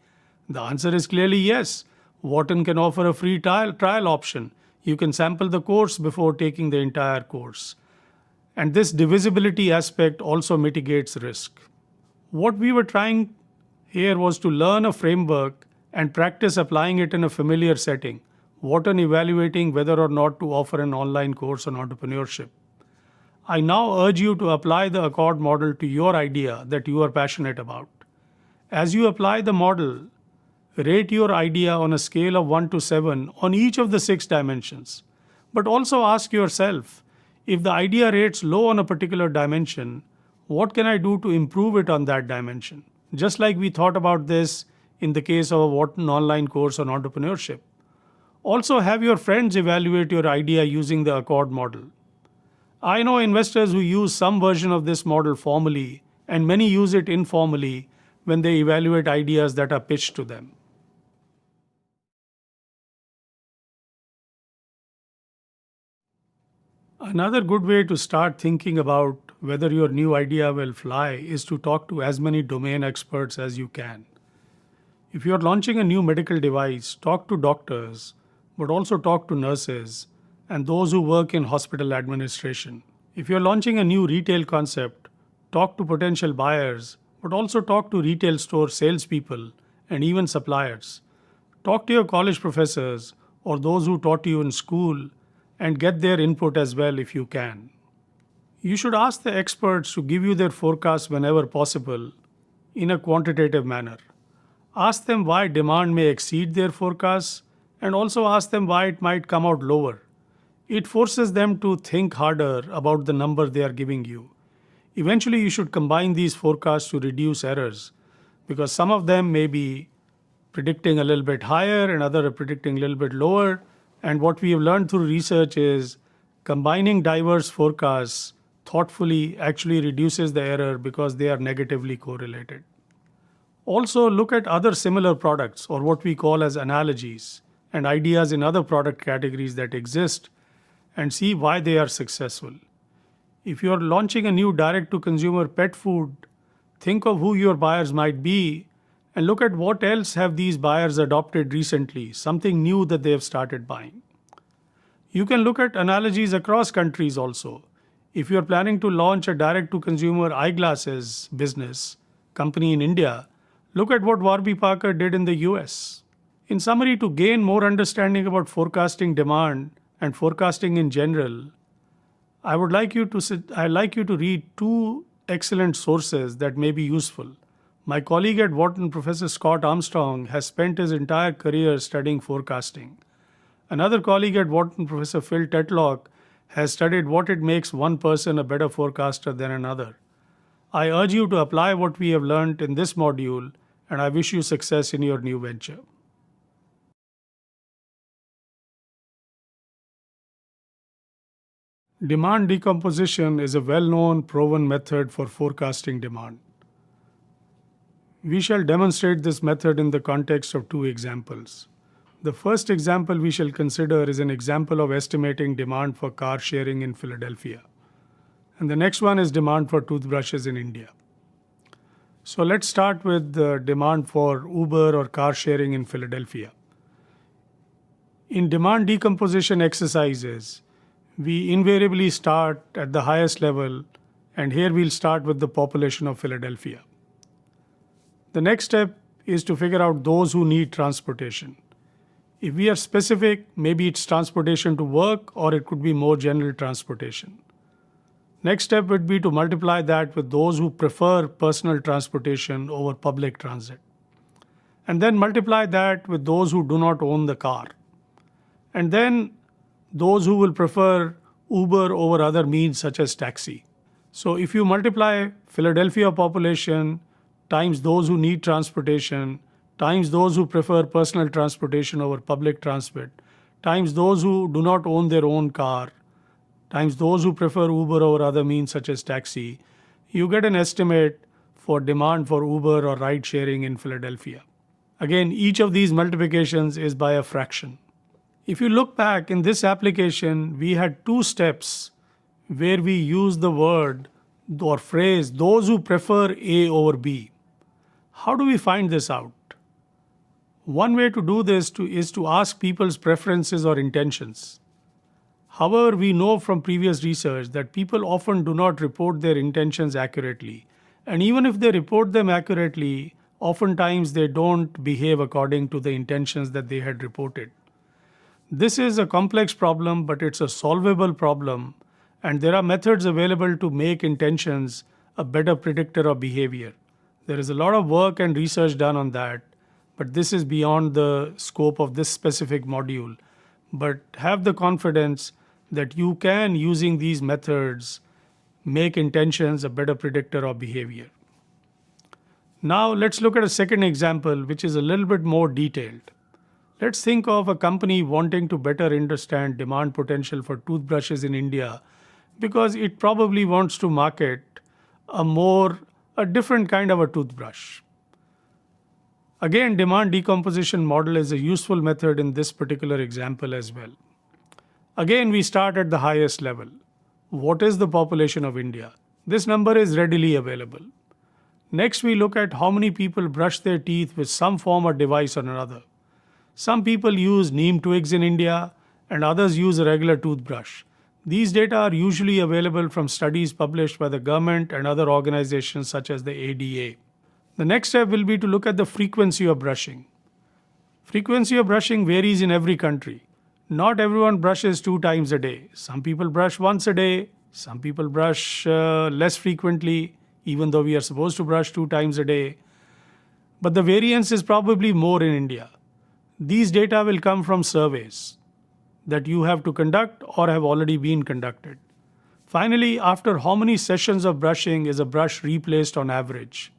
The answer is clearly yes. Wharton can offer a free trial option. You can sample the course before taking the entire course. And this divisibility aspect also mitigates risk. What we were trying here was to learn a framework and practice applying it in a familiar setting. Wharton evaluating whether or not to offer an online course on entrepreneurship. I now urge you to apply the Accord model to your idea that you are passionate about. As you apply the model, rate your idea on a scale of 1 to 7 on each of the 6 dimensions. But also ask yourself, if the idea rates low on a particular dimension, what can I do to improve it on that dimension? Just like we thought about this in the case of a Wharton online course on entrepreneurship. Also, have your friends evaluate your idea using the Accord model. I know investors who use some version of this model formally and many use it informally when they evaluate ideas that are pitched to them. Another good way to start thinking about whether your new idea will fly is to talk to as many domain experts as you can. If you're launching a new medical device, talk to doctors, but also talk to nurses and those who work in hospital administration. If you're launching a new retail concept, talk to potential buyers, but also talk to retail store salespeople and even suppliers. Talk to your college professors or those who taught you in school and get their input as well if you can. You should ask the experts to give you their forecasts whenever possible in a quantitative manner. Ask them why demand may exceed their forecasts and also ask them why it might come out lower. It forces them to think harder about the number they are giving you. Eventually, you should combine these forecasts to reduce errors because some of them may be predicting a little bit higher and others are predicting a little bit lower. And what we have learned through research is combining diverse forecasts thoughtfully actually reduces the error because they are negatively correlated. Also, look at other similar products or what we call as analogies and ideas in other product categories that exist and see why they are successful. If you are launching a new direct-to-consumer pet food, think of who your buyers might be and look at what else have these buyers adopted recently, something new that they have started buying. You can look at analogies across countries also. If you are planning to launch a direct-to-consumer eyeglasses business company in India, look at what Warby Parker did in the US. In summary, to gain more understanding about forecasting demand and forecasting in general, I'd like you to read two excellent sources that may be useful. My colleague at Wharton, Professor Scott Armstrong, has spent his entire career studying forecasting. Another colleague at Wharton, Professor Phil Tetlock, has studied what it makes one person a better forecaster than another. I urge you to apply what we have learned in this module, and I wish you success in your new venture. Demand decomposition is a well-known, proven method for forecasting demand. We shall demonstrate this method in the context of two examples. The first example we shall consider is an example of estimating demand for car sharing in Philadelphia. And the next one is demand for toothbrushes in India. So let's start with the demand for Uber or car sharing in Philadelphia. In demand decomposition exercises, we invariably start at the highest level, and here we'll start with the population of Philadelphia. The next step is to figure out those who need transportation. If we are specific, maybe it's transportation to work or it could be more general transportation. Next step would be to multiply that with those who prefer personal transportation over public transit. And then multiply that with those who do not own the car. And then those who will prefer Uber over other means such as taxi. So if you multiply Philadelphia population times those who need transportation, times those who prefer personal transportation over public transit, times those who do not own their own car, times those who prefer Uber over other means such as taxi, you get an estimate for demand for Uber or ride sharing in Philadelphia. Again, each of these multiplications is by a fraction. If you look back in this application, we had two steps where we use the word or phrase, those who prefer A over B. How do we find this out? One way to do this is to ask people's preferences or intentions. However, we know from previous research that people often do not report their intentions accurately. And even if they report them accurately, oftentimes they don't behave according to the intentions that they had reported. This is a complex problem, but it's a solvable problem, and there are methods available to make intentions a better predictor of behavior. There is a lot of work and research done on that, but this is beyond the scope of this specific module. But have the confidence that you can, using these methods, make intentions a better predictor of behavior. Now let's look at a second example, which is a little bit more detailed. Let's think of a company wanting to better understand demand potential for toothbrushes in India because it probably wants to market a more a different kind of a toothbrush. Again, demand decomposition model is a useful method in this particular example as well. Again, we start at the highest level. What is the population of India? This number is readily available. Next, we look at how many people brush their teeth with some form or device or another. Some people use neem twigs in India and others use a regular toothbrush. These data are usually available from studies published by the government and other organizations such as the ADA. The next step will be to look at the frequency of brushing. Frequency of brushing varies in every country. Not everyone brushes 2 times a day. Some people brush once a day. Some people brush less frequently, even though we are supposed to brush 2 times a day. But the variance is probably more in India. These data will come from surveys that you have to conduct or have already been conducted. Finally, after how many sessions of brushing is a brush replaced on average?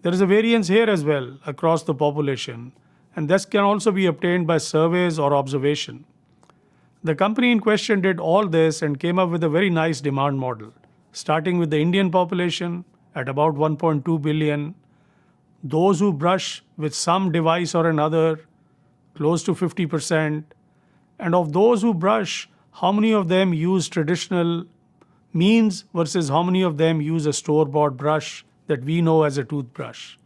There is a variance here as well across the population, and this can also be obtained by surveys or observation. The company in question did all this and came up with a very nice demand model, starting with the Indian population at about 1.2 billion, those who brush with some device or another, close to 50%, and of those who brush, how many of them use traditional means versus how many of them use a store-bought brush that we know as a toothbrush.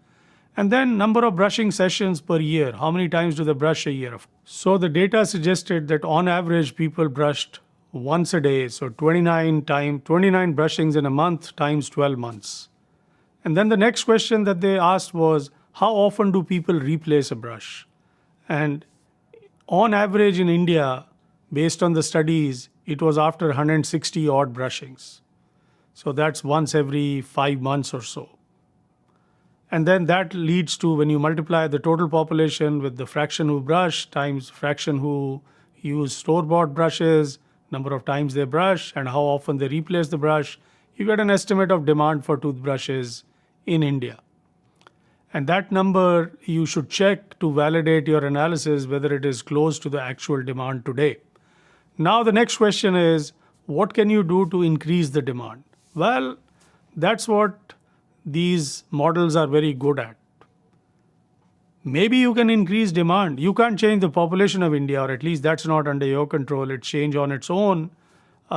And then number of brushing sessions per year. How many times do they brush a year? So the data suggested that on average people brushed once a day. So 29 brushings in a month times 12 months. And then the next question that they asked was, how often do people replace a brush? And on average in India, based on the studies, it was after 160 odd brushings. So that's once every 5 months or so. And then that leads to, when you multiply the total population with the fraction who brush times fraction who use store-bought brushes, number of times they brush, and how often they replace the brush, you get an estimate of demand for toothbrushes in India. And that number you should check to validate your analysis whether it is close to the actual demand today. Now the next question is, what can you do to increase the demand? Well, that's what these models are very good at. Maybe you can increase demand. You can't change the population of India, or at least that's not under your control. It's change on its own.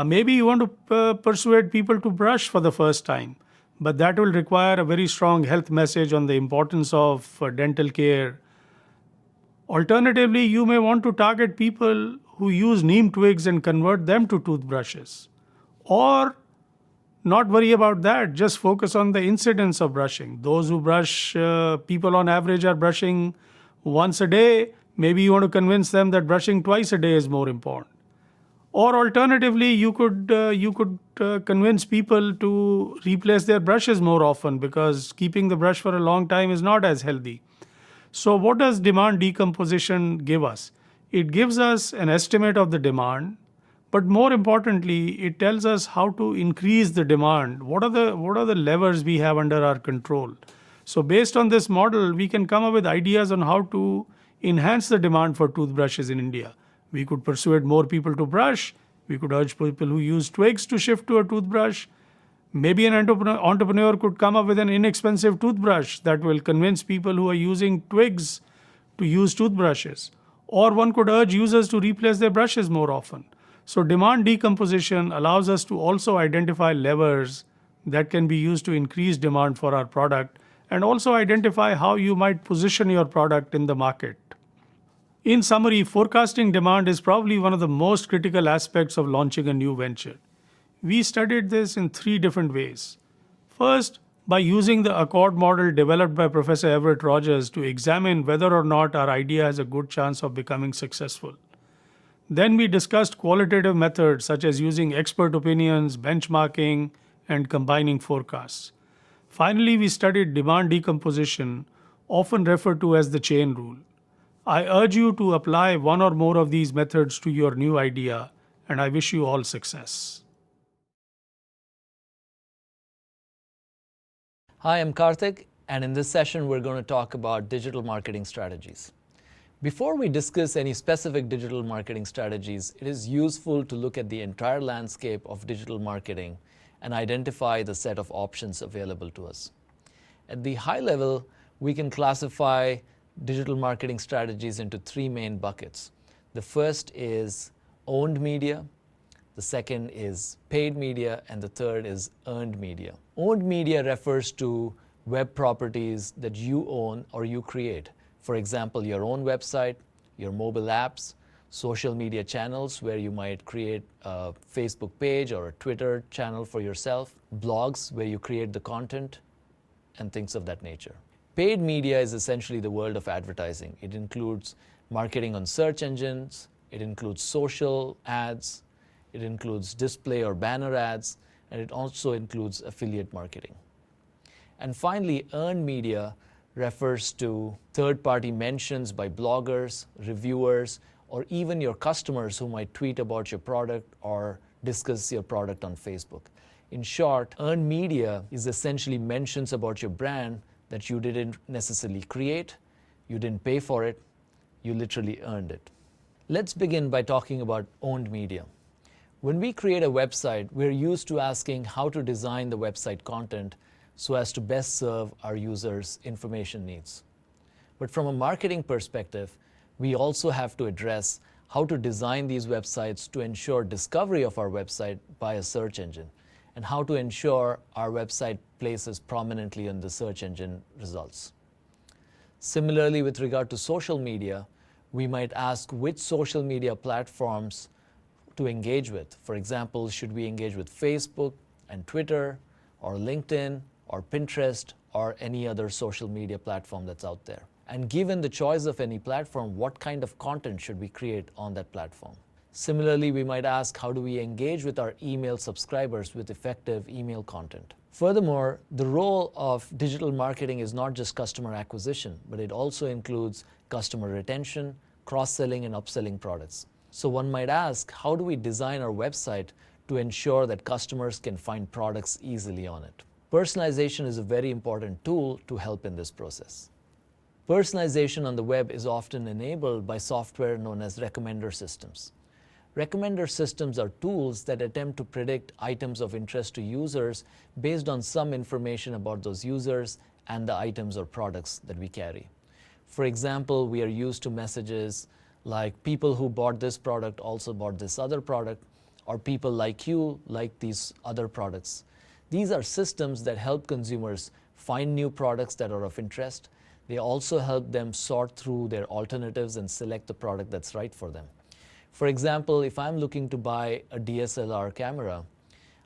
Maybe you want to persuade people to brush for the first time, but that will require a very strong health message on the importance of dental care. Alternatively, you may want to target people who use neem twigs and convert them to toothbrushes. Or not worry about that, just focus on the incidence of brushing. Those who brush, people on average are brushing once a day. Maybe you want to convince them that brushing twice a day is more important. Or alternatively, you could convince people to replace their brushes more often, because keeping the brush for a long time is not as healthy. So what does demand decomposition give us? It gives us an estimate of the demand, but more importantly, it tells us how to increase the demand. What are the levers we have under our control? So based on this model, we can come up with ideas on how to enhance the demand for toothbrushes in India. We could persuade more people to brush. We could urge people who use twigs to shift to a toothbrush. Maybe an entrepreneur could come up with an inexpensive toothbrush that will convince people who are using twigs to use toothbrushes. Or one could urge users to replace their brushes more often. So demand decomposition allows us to also identify levers that can be used to increase demand for our product, and also identify how you might position your product in the market. In summary, forecasting demand is probably one of the most critical aspects of launching a new venture. We studied this in 3 different ways. First, by using the Accord model developed by Professor Everett Rogers to examine whether or not our idea has a good chance of becoming successful. Then we discussed qualitative methods such as using expert opinions, benchmarking, and combining forecasts. Finally, we studied demand decomposition, often referred to as the chain rule. I urge you to apply one or more of these methods to your new idea, and I wish you all success. Hi, I'm Karthik, and in this session we're going to talk about digital marketing strategies. Before we discuss any specific digital marketing strategies, it is useful to look at the entire landscape of digital marketing and identify the set of options available to us. At the high level, we can classify digital marketing strategies into three main buckets. The first is owned media, the second is paid media, and the third is earned media. Owned media refers to web properties that you own or you create. For example, your own website, your mobile apps, social media channels where you might create a Facebook page or a Twitter channel for yourself, blogs where you create the content, and things of that nature. Paid media is essentially the world of advertising. It includes marketing on search engines, it includes social ads, it includes display or banner ads, and it also includes affiliate marketing. And finally, earned media refers to third-party mentions by bloggers, reviewers, or even your customers who might tweet about your product or discuss your product on Facebook. In short, earned media is essentially mentions about your brand that you didn't necessarily create, you didn't pay for it, you literally earned it. Let's begin by talking about owned media. When we create a website, we're used to asking how to design the website content so as to best serve our users' information needs. But from a marketing perspective, we also have to address how to design these websites to ensure discovery of our website by a search engine, and how to ensure our website places prominently in the search engine results. Similarly, with regard to social media, we might ask which social media platforms to engage with. For example, should we engage with Facebook and Twitter, or LinkedIn, or Pinterest, or any other social media platform that's out there? And given the choice of any platform, what kind of content should we create on that platform? Similarly, we might ask, how do we engage with our email subscribers with effective email content? Furthermore, the role of digital marketing is not just customer acquisition, but it also includes customer retention, cross-selling, and upselling products. So one might ask, how do we design our website to ensure that customers can find products easily on it? Personalization is a very important tool to help in this process. Personalization on the web is often enabled by software known as recommender systems. Recommender systems are tools that attempt to predict items of interest to users based on some information about those users and the items or products that we carry. For example, we are used to messages like people who bought this product also bought this other product, or people like you like these other products. These are systems that help consumers find new products that are of interest. They also help them sort through their alternatives and select the product that's right for them. For example, if I'm looking to buy a DSLR camera,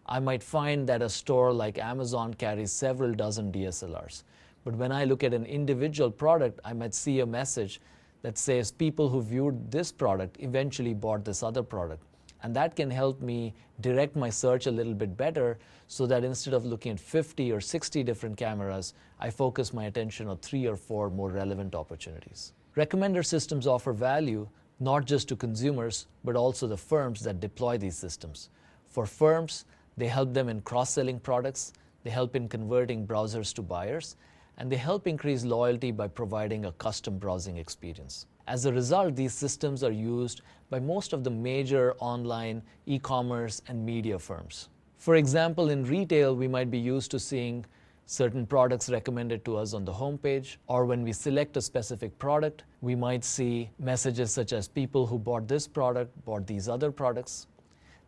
I might find that a store like Amazon carries several dozen DSLRs. But when I look at an individual product, I might see a message that says people who viewed this product eventually bought this other product. And that can help me direct my search a little bit better so that instead of looking at 50 or 60 different cameras, I focus my attention on 3 or 4 more relevant opportunities. Recommender systems offer value not just to consumers, but also the firms that deploy these systems. For firms, they help them in cross-selling products, they help in converting browsers to buyers, and they help increase loyalty by providing a custom browsing experience. As a result, these systems are used by most of the major online e-commerce and media firms. For example, in retail, we might be used to seeing certain products recommended to us on the homepage, or when we select a specific product, we might see messages such as people who bought this product bought these other products.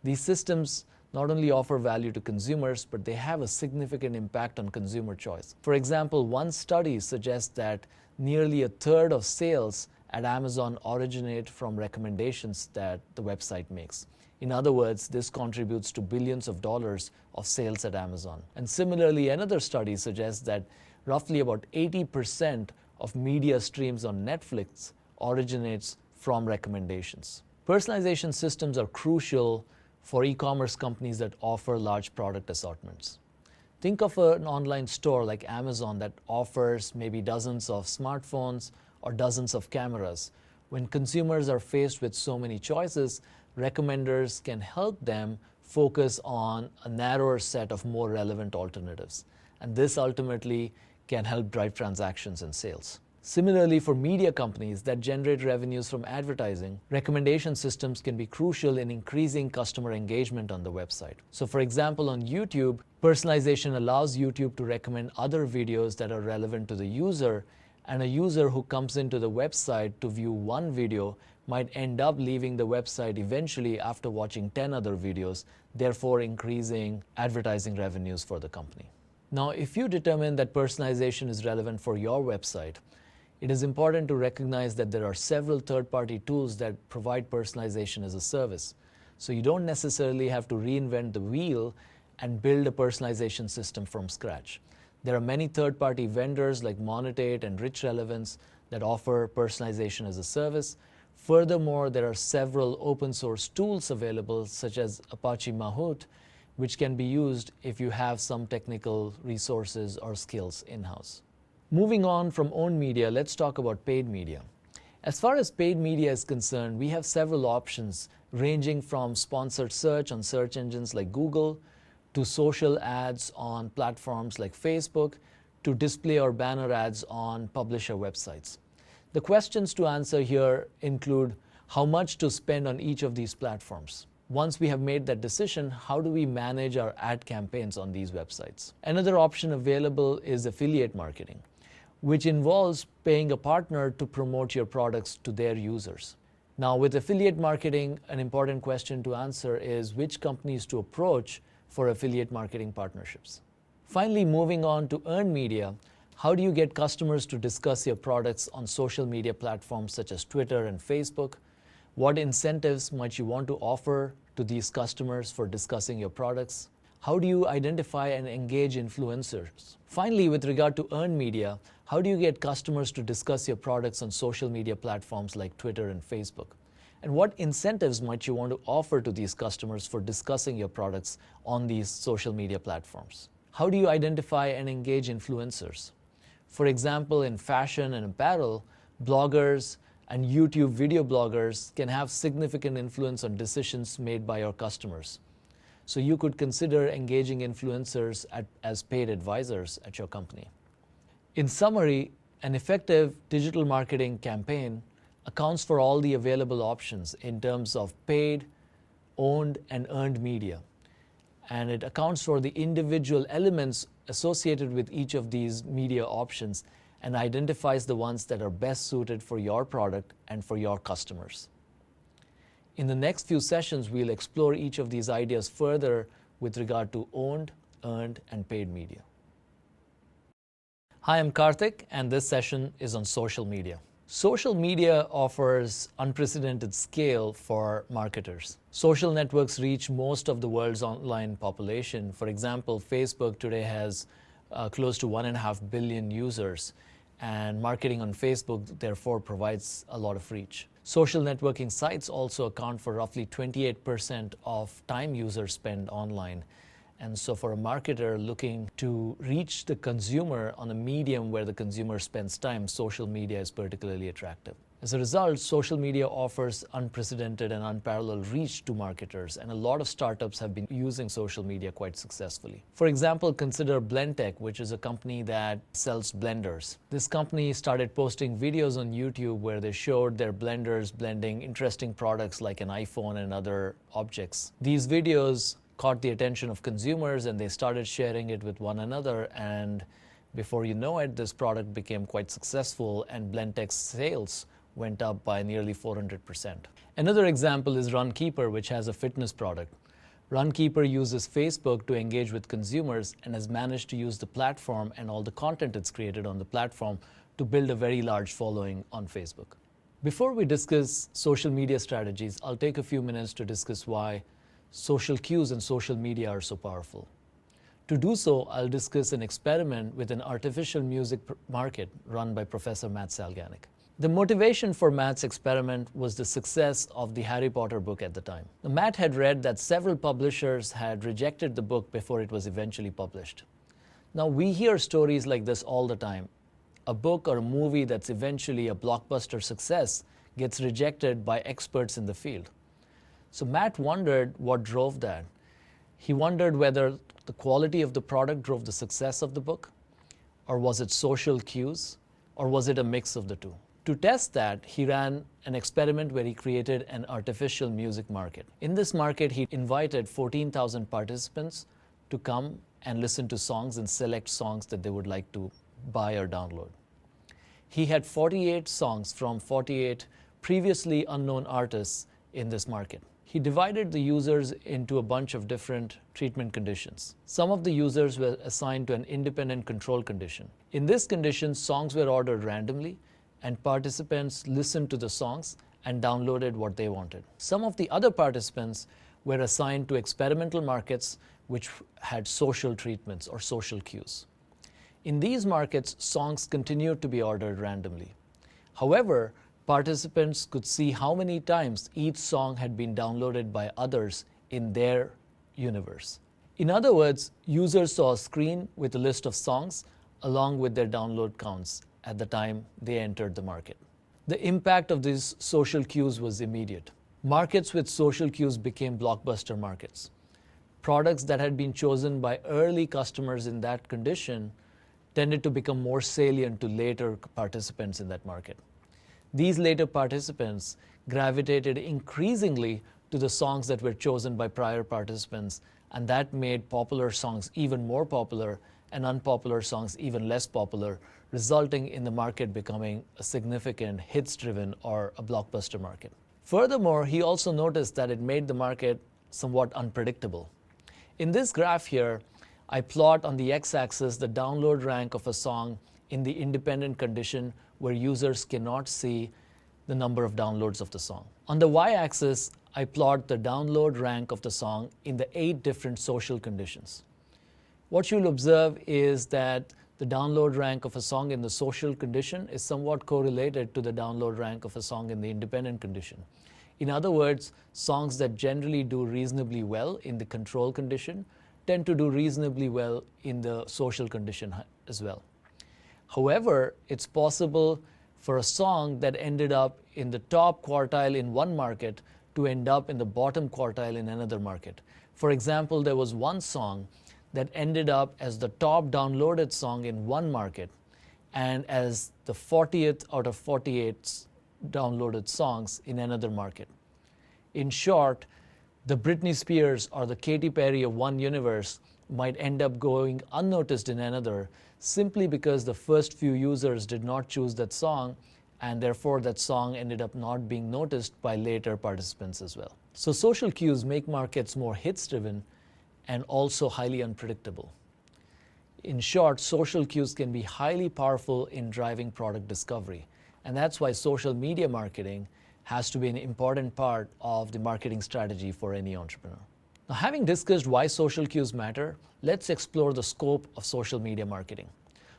These systems not only offer value to consumers, but they have a significant impact on consumer choice. For example, one study suggests that nearly a third of sales at Amazon originate from recommendations that the website makes. In other words, this contributes to billions of dollars of sales at Amazon. And similarly, another study suggests that roughly about 80% of media streams on Netflix originates from recommendations. Personalization systems are crucial for e-commerce companies that offer large product assortments. Think of an online store like Amazon that offers maybe dozens of smartphones or dozens of cameras. When consumers are faced with so many choices, recommenders can help them focus on a narrower set of more relevant alternatives. And this ultimately can help drive transactions and sales. Similarly, for media companies that generate revenues from advertising, recommendation systems can be crucial in increasing customer engagement on the website. So for example, on YouTube, personalization allows YouTube to recommend other videos that are relevant to the user, and a user who comes into the website to view one video might end up leaving the website eventually after watching 10 other videos, therefore increasing advertising revenues for the company. Now, if you determine that personalization is relevant for your website, it is important to recognize that there are several third-party tools that provide personalization as a service. So you don't necessarily have to reinvent the wheel and build a personalization system from scratch. There are many third-party vendors like Monetate and Rich Relevance that offer personalization as a service. Furthermore, there are several open source tools available, such as Apache Mahout, which can be used if you have some technical resources or skills in-house. Moving on from owned media, let's talk about paid media. As far as paid media is concerned, we have several options ranging from sponsored search on search engines like Google, to social ads on platforms like Facebook, to display or banner ads on publisher websites. The questions to answer here include how much to spend on each of these platforms. Once we have made that decision, how do we manage our ad campaigns on these websites? Another option available is affiliate marketing, which involves paying a partner to promote your products to their users. Now, with affiliate marketing, an important question to answer is which companies to approach for affiliate marketing partnerships. Finally, moving on to earned media, how do you get customers to discuss your products on social media platforms such as Twitter and Facebook? What incentives might you want to offer to these customers for discussing your products? How do you identify and engage influencers? Finally, with regard to earned media, how do you get customers to discuss your products on social media platforms like Twitter and Facebook? And what incentives might you want to offer to these customers for discussing your products on these social media platforms? How do you identify and engage influencers? For example, in fashion and apparel, bloggers and YouTube video bloggers can have significant influence on decisions made by your customers. So you could consider engaging influencers as paid advisors at your company. In summary, an effective digital marketing campaign accounts for all the available options in terms of paid, owned, and earned media. And it accounts for the individual elements associated with each of these media options and identifies the ones that are best suited for your product and for your customers. In the next few sessions, we'll explore each of these ideas further with regard to owned, earned, and paid media. Hi, I'm Karthik, and this session is on social media. Social media offers unprecedented scale for marketers. Social networks reach most of the world's online population. For example, Facebook today has close to 1.5 billion users, and marketing on Facebook therefore provides a lot of reach. Social networking sites also account for roughly 28% of time users spend online. And so for a marketer looking to reach the consumer on a medium where the consumer spends time, social media is particularly attractive. As a result, social media offers unprecedented and unparalleled reach to marketers, and a lot of startups have been using social media quite successfully. For example, consider Blendtec, which is a company that sells blenders. This company started posting videos on YouTube where they showed their blenders blending interesting products like an iPhone and other objects. These videos caught the attention of consumers, and they started sharing it with one another, and before you know it, this product became quite successful, and Blendtec's sales went up by nearly 400%. Another example is Runkeeper, which has a fitness product. Runkeeper uses Facebook to engage with consumers and has managed to use the platform and all the content it's created on the platform to build a very large following on Facebook. Before we discuss social media strategies, I'll take a few minutes to discuss why social cues and social media are so powerful. To do so, I'll discuss an experiment with an artificial music market run by Professor Matt Salganic. The motivation for Matt's experiment was the success of the Harry Potter book at the time. Now, Matt had read that several publishers had rejected the book before it was eventually published. Now, we hear stories like this all the time. A book or a movie that's eventually a blockbuster success gets rejected by experts in the field. So Matt wondered what drove that. He wondered whether the quality of the product drove the success of the book, or was it social cues, Or was it a mix of the two? To test that, he ran an experiment where he created an artificial music market. In this market, he invited 14,000 participants to come and listen to songs and select songs that they would like to buy or download. He had 48 songs from 48 previously unknown artists in this market. He divided the users into a bunch of different treatment conditions. Some of the users were assigned to an independent control condition. In this condition, songs were ordered randomly, and participants listened to the songs and downloaded what they wanted. Some of the other participants were assigned to experimental markets which had social treatments or social cues. In these markets, songs continued to be ordered randomly. However, participants could see how many times each song had been downloaded by others in their universe. In other words, users saw a screen with a list of songs along with their download counts at the time they entered the market. The impact of these social cues was immediate. Markets with social cues became blockbuster markets. Products that had been chosen by early customers in that condition tended to become more salient to later participants in that market. These later participants gravitated increasingly to the songs that were chosen by prior participants, and that made popular songs even more popular and unpopular songs even less popular, resulting in the market becoming a significant hits-driven or a blockbuster market. Furthermore, he also noticed that it made the market somewhat unpredictable. In this graph here, I plot on the x-axis the download rank of a song in the independent condition where users cannot see the number of downloads of the song. On the y-axis, I plot the download rank of the song in the 8 different social conditions. What you'll observe is that the download rank of a song in the social condition is somewhat correlated to the download rank of a song in the independent condition. In other words, songs that generally do reasonably well in the control condition tend to do reasonably well in the social condition as well. However, it's possible for a song that ended up in the top quartile in one market to end up in the bottom quartile in another market. For example, there was one song that ended up as the top downloaded song in one market and as the 40th out of 48 downloaded songs in another market. In short, the Britney Spears or the Katy Perry of one universe might end up going unnoticed in another simply because the first few users did not choose that song, and therefore that song ended up not being noticed by later participants as well. So social cues make markets more hits-driven and also highly unpredictable. In short, social cues can be highly powerful in driving product discovery, and that's why social media marketing has to be an important part of the marketing strategy for any entrepreneur. Now, having discussed why social cues matter, let's explore the scope of social media marketing.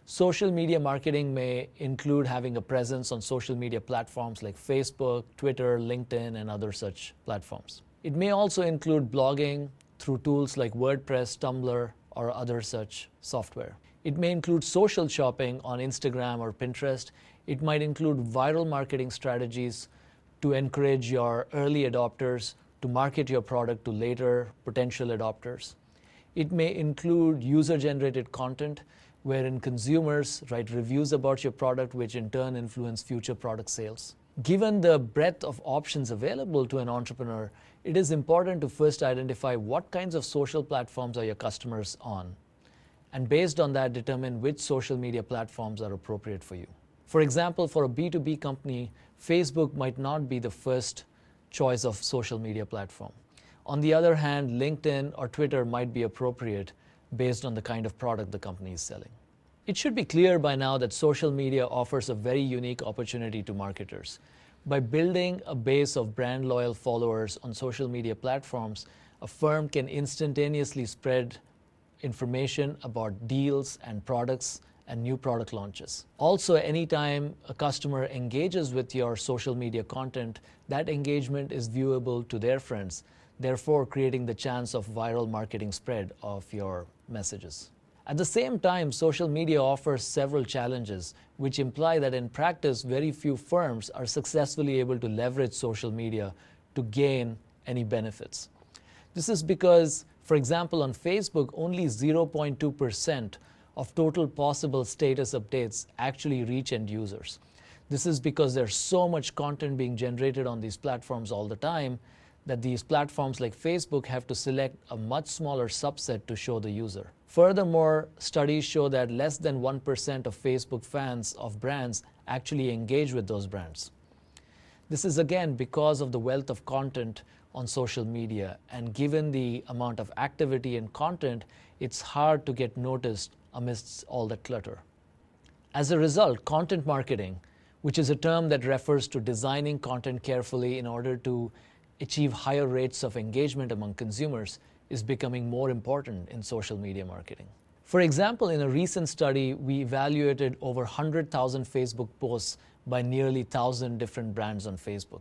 Social media marketing may include having a presence on social media platforms like Facebook, Twitter, LinkedIn, and other such platforms. It may also include blogging through tools like WordPress, Tumblr, or other such software. It may include social shopping on Instagram or Pinterest. It might include viral marketing strategies to encourage your early adopters to market your product to later potential adopters. It may include user-generated content wherein consumers write reviews about your product, which in turn influence future product sales. Given the breadth of options available to an entrepreneur, it is important to first identify what kinds of social platforms are your customers on, and based on that, determine which social media platforms are appropriate for you. For example, for a B2B company, Facebook might not be the first choice of social media platform. On the other hand, LinkedIn or Twitter might be appropriate based on the kind of product the company is selling. It should be clear by now that social media offers a very unique opportunity to marketers. By building a base of brand loyal followers on social media platforms, a firm can instantaneously spread information about deals and products and new product launches. Also, anytime a customer engages with your social media content, that engagement is viewable to their friends, therefore creating the chance of viral marketing spread of your messages. At the same time, social media offers several challenges, which imply that in practice, very few firms are successfully able to leverage social media to gain any benefits. This is because, for example, on Facebook, only 0.2% of total possible status updates actually reach end users. This is because there's so much content being generated on these platforms all the time that these platforms like Facebook have to select a much smaller subset to show the user. Furthermore, studies show that less than 1% of Facebook fans of brands actually engage with those brands. This is again because of the wealth of content on social media, and given the amount of activity and content, it's hard to get noticed amidst all that clutter. As a result, content marketing, which is a term that refers to designing content carefully in order to achieve higher rates of engagement among consumers, is becoming more important in social media marketing. For example, in a recent study, we evaluated over 100,000 Facebook posts by nearly 1,000 different brands on Facebook.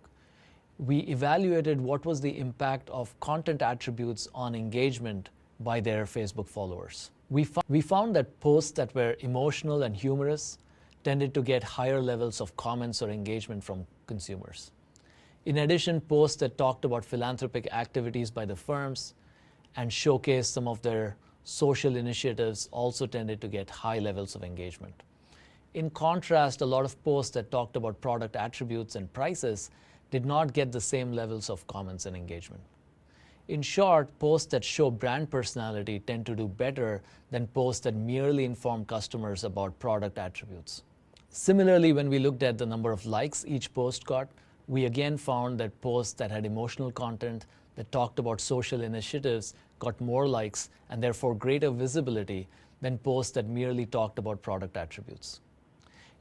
We evaluated what was the impact of content attributes on engagement by their Facebook followers. We found that posts that were emotional and humorous tended to get higher levels of comments or engagement from consumers. In addition, posts that talked about philanthropic activities by the firms and showcased some of their social initiatives also tended to get high levels of engagement. In contrast, a lot of posts that talked about product attributes and prices did not get the same levels of comments and engagement. In short, posts that show brand personality tend to do better than posts that merely inform customers about product attributes. Similarly, when we looked at the number of likes each post got, we again found that posts that had emotional content, that talked about social initiatives, got more likes and therefore greater visibility than posts that merely talked about product attributes.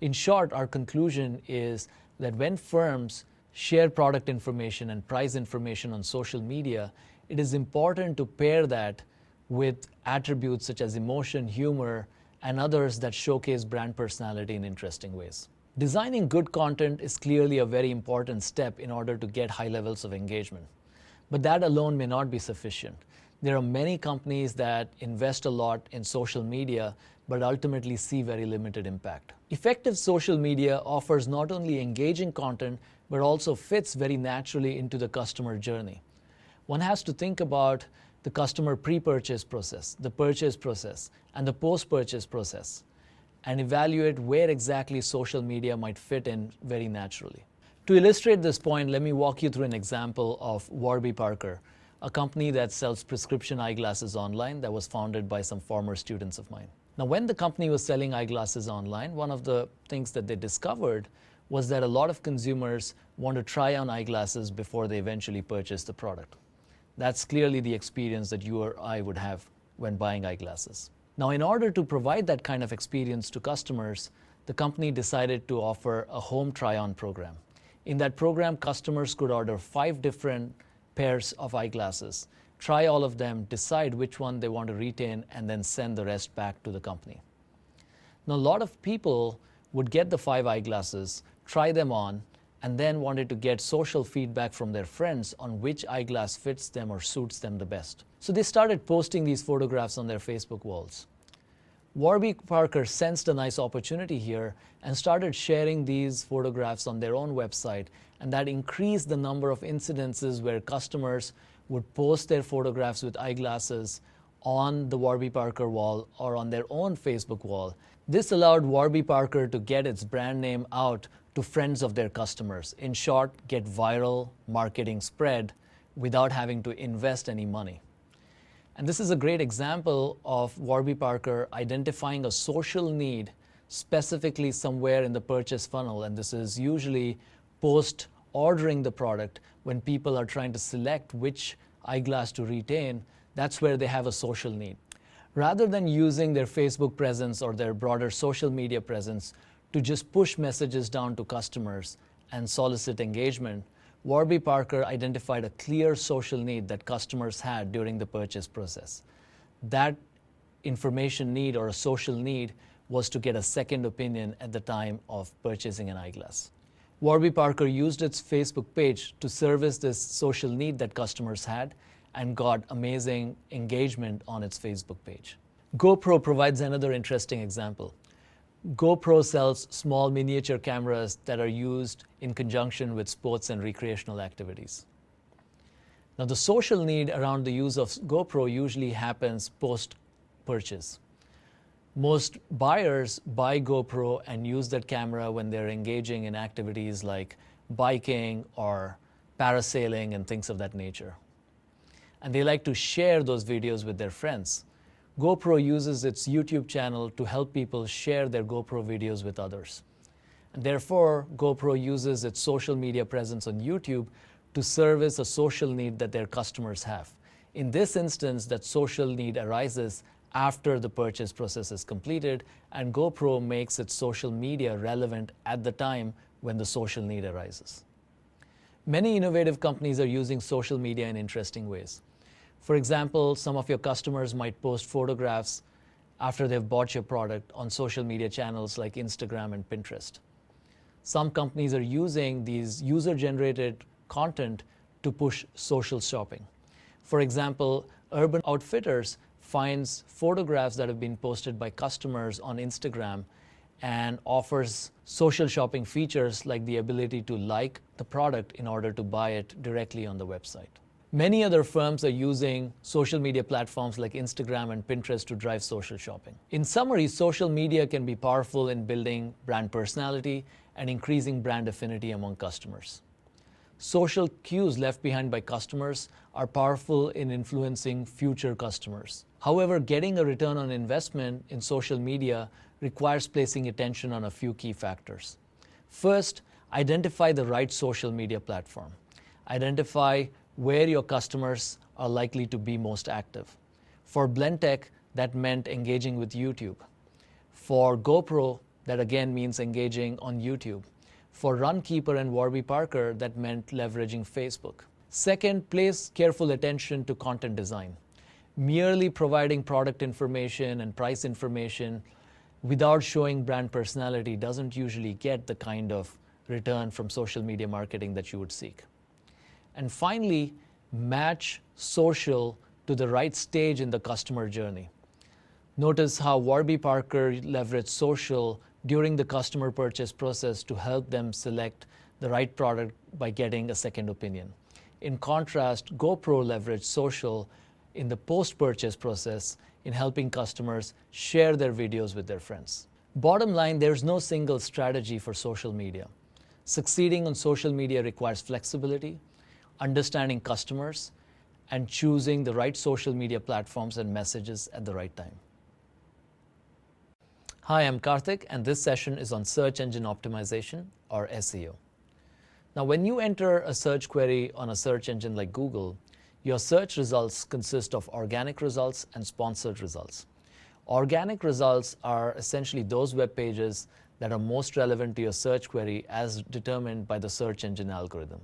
In short, our conclusion is that when firms share product information and price information on social media, it is important to pair that with attributes such as emotion, humor, and others that showcase brand personality in interesting ways. Designing good content is clearly a very important step in order to get high levels of engagement. But that alone may not be sufficient. There are many companies that invest a lot in social media but ultimately see very limited impact. Effective social media offers not only engaging content but also fits very naturally into the customer journey. One has to think about the customer pre-purchase process, the purchase process, and the post-purchase process, and evaluate where exactly social media might fit in very naturally. To illustrate this point, let me walk you through an example of Warby Parker, a company that sells prescription eyeglasses online that was founded by some former students of mine. Now, when the company was selling eyeglasses online, one of the things that they discovered was that a lot of consumers want to try on eyeglasses before they eventually purchase the product. That's clearly the experience that you or I would have when buying eyeglasses. Now, in order to provide that kind of experience to customers, the company decided to offer a home try-on program. In that program, customers could order 5 different pairs of eyeglasses, try all of them, decide which one they want to retain, and then send the rest back to the company. Now, a lot of people would get the 5 eyeglasses, try them on, and then wanted to get social feedback from their friends on which eyeglass fits them or suits them the best. So they started posting these photographs on their Facebook walls. Warby Parker sensed a nice opportunity here and started sharing these photographs on their own website, and that increased the number of incidences where customers would post their photographs with eyeglasses on the Warby Parker wall or on their own Facebook wall. This allowed Warby Parker to get its brand name out to friends of their customers. In short, get viral marketing spread without having to invest any money. And this is a great example of Warby Parker identifying a social need specifically somewhere in the purchase funnel, and this is usually post ordering the product when people are trying to select which eyeglass to retain. That's where they have a social need. Rather than using their Facebook presence or their broader social media presence to just push messages down to customers and solicit engagement, Warby Parker identified a clear social need that customers had during the purchase process. That information need or a social need was to get a second opinion at the time of purchasing an eyeglass. Warby Parker used its Facebook page to service this social need that customers had and got amazing engagement on its Facebook page. GoPro provides another interesting example. GoPro sells small miniature cameras that are used in conjunction with sports and recreational activities. Now, the social need around the use of GoPro usually happens post-purchase. Most buyers buy GoPro and use that camera when they're engaging in activities like biking or parasailing and things of that nature. And they like to share those videos with their friends. GoPro uses its YouTube channel to help people share their GoPro videos with others. And therefore, GoPro uses its social media presence on YouTube to service a social need that their customers have. In this instance, that social need arises after the purchase process is completed, and GoPro makes its social media relevant at the time when the social need arises. Many innovative companies are using social media in interesting ways. For example, some of your customers might post photographs after they've bought your product on social media channels like Instagram and Pinterest. Some companies are using these user-generated content to push social shopping. For example, Urban Outfitters finds photographs that have been posted by customers on Instagram and offers social shopping features like the ability to like the product in order to buy it directly on the website. Many other firms are using social media platforms like Instagram and Pinterest to drive social shopping. In summary, social media can be powerful in building brand personality and increasing brand affinity among customers. Social cues left behind by customers are powerful in influencing future customers. However, getting a return on investment in social media requires placing attention on a few key factors. First, identify the right social media platform. Identify where your customers are likely to be most active. For Blendtec, that meant engaging with YouTube. For GoPro, that again means engaging on YouTube. For Runkeeper and Warby Parker, that meant leveraging Facebook. Second, place careful attention to content design. Merely providing product information and price information without showing brand personality doesn't usually get the kind of return from social media marketing that you would seek. And finally, match social to the right stage in the customer journey. Notice how Warby Parker leveraged social during the customer purchase process to help them select the right product by getting a second opinion. In contrast, GoPro leveraged social in the post-purchase process in helping customers share their videos with their friends. Bottom line, there's no single strategy for social media. Succeeding on social media requires flexibility, understanding customers, and choosing the right social media platforms and messages at the right time. Hi, I'm Karthik, and this session is on search engine optimization, or SEO. Now, when you enter a search query on a search engine like Google, your search results consist of organic results and sponsored results. Organic results are essentially those web pages that are most relevant to your search query as determined by the search engine algorithm.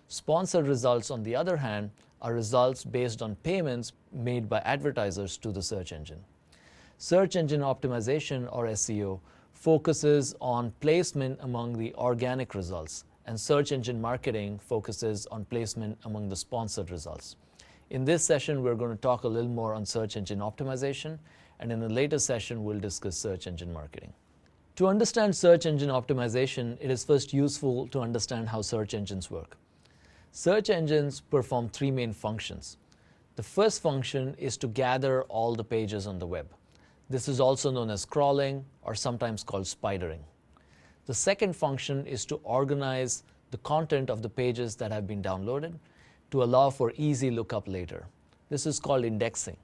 Sponsored results, on the other hand, are results based on payments made by advertisers to the search engine. Search engine optimization, or SEO, focuses on placement among the organic results, and search engine marketing focuses on placement among the sponsored results. In this session, we're going to talk a little more on search engine optimization, and in a later session, we'll discuss search engine marketing. To understand search engine optimization, it is first useful to understand how search engines work. Search engines perform three main functions. The first function is to gather all the pages on the web. This is also known as crawling, or sometimes called spidering. The second function is to organize the content of the pages that have been downloaded to allow for easy lookup later. This is called indexing.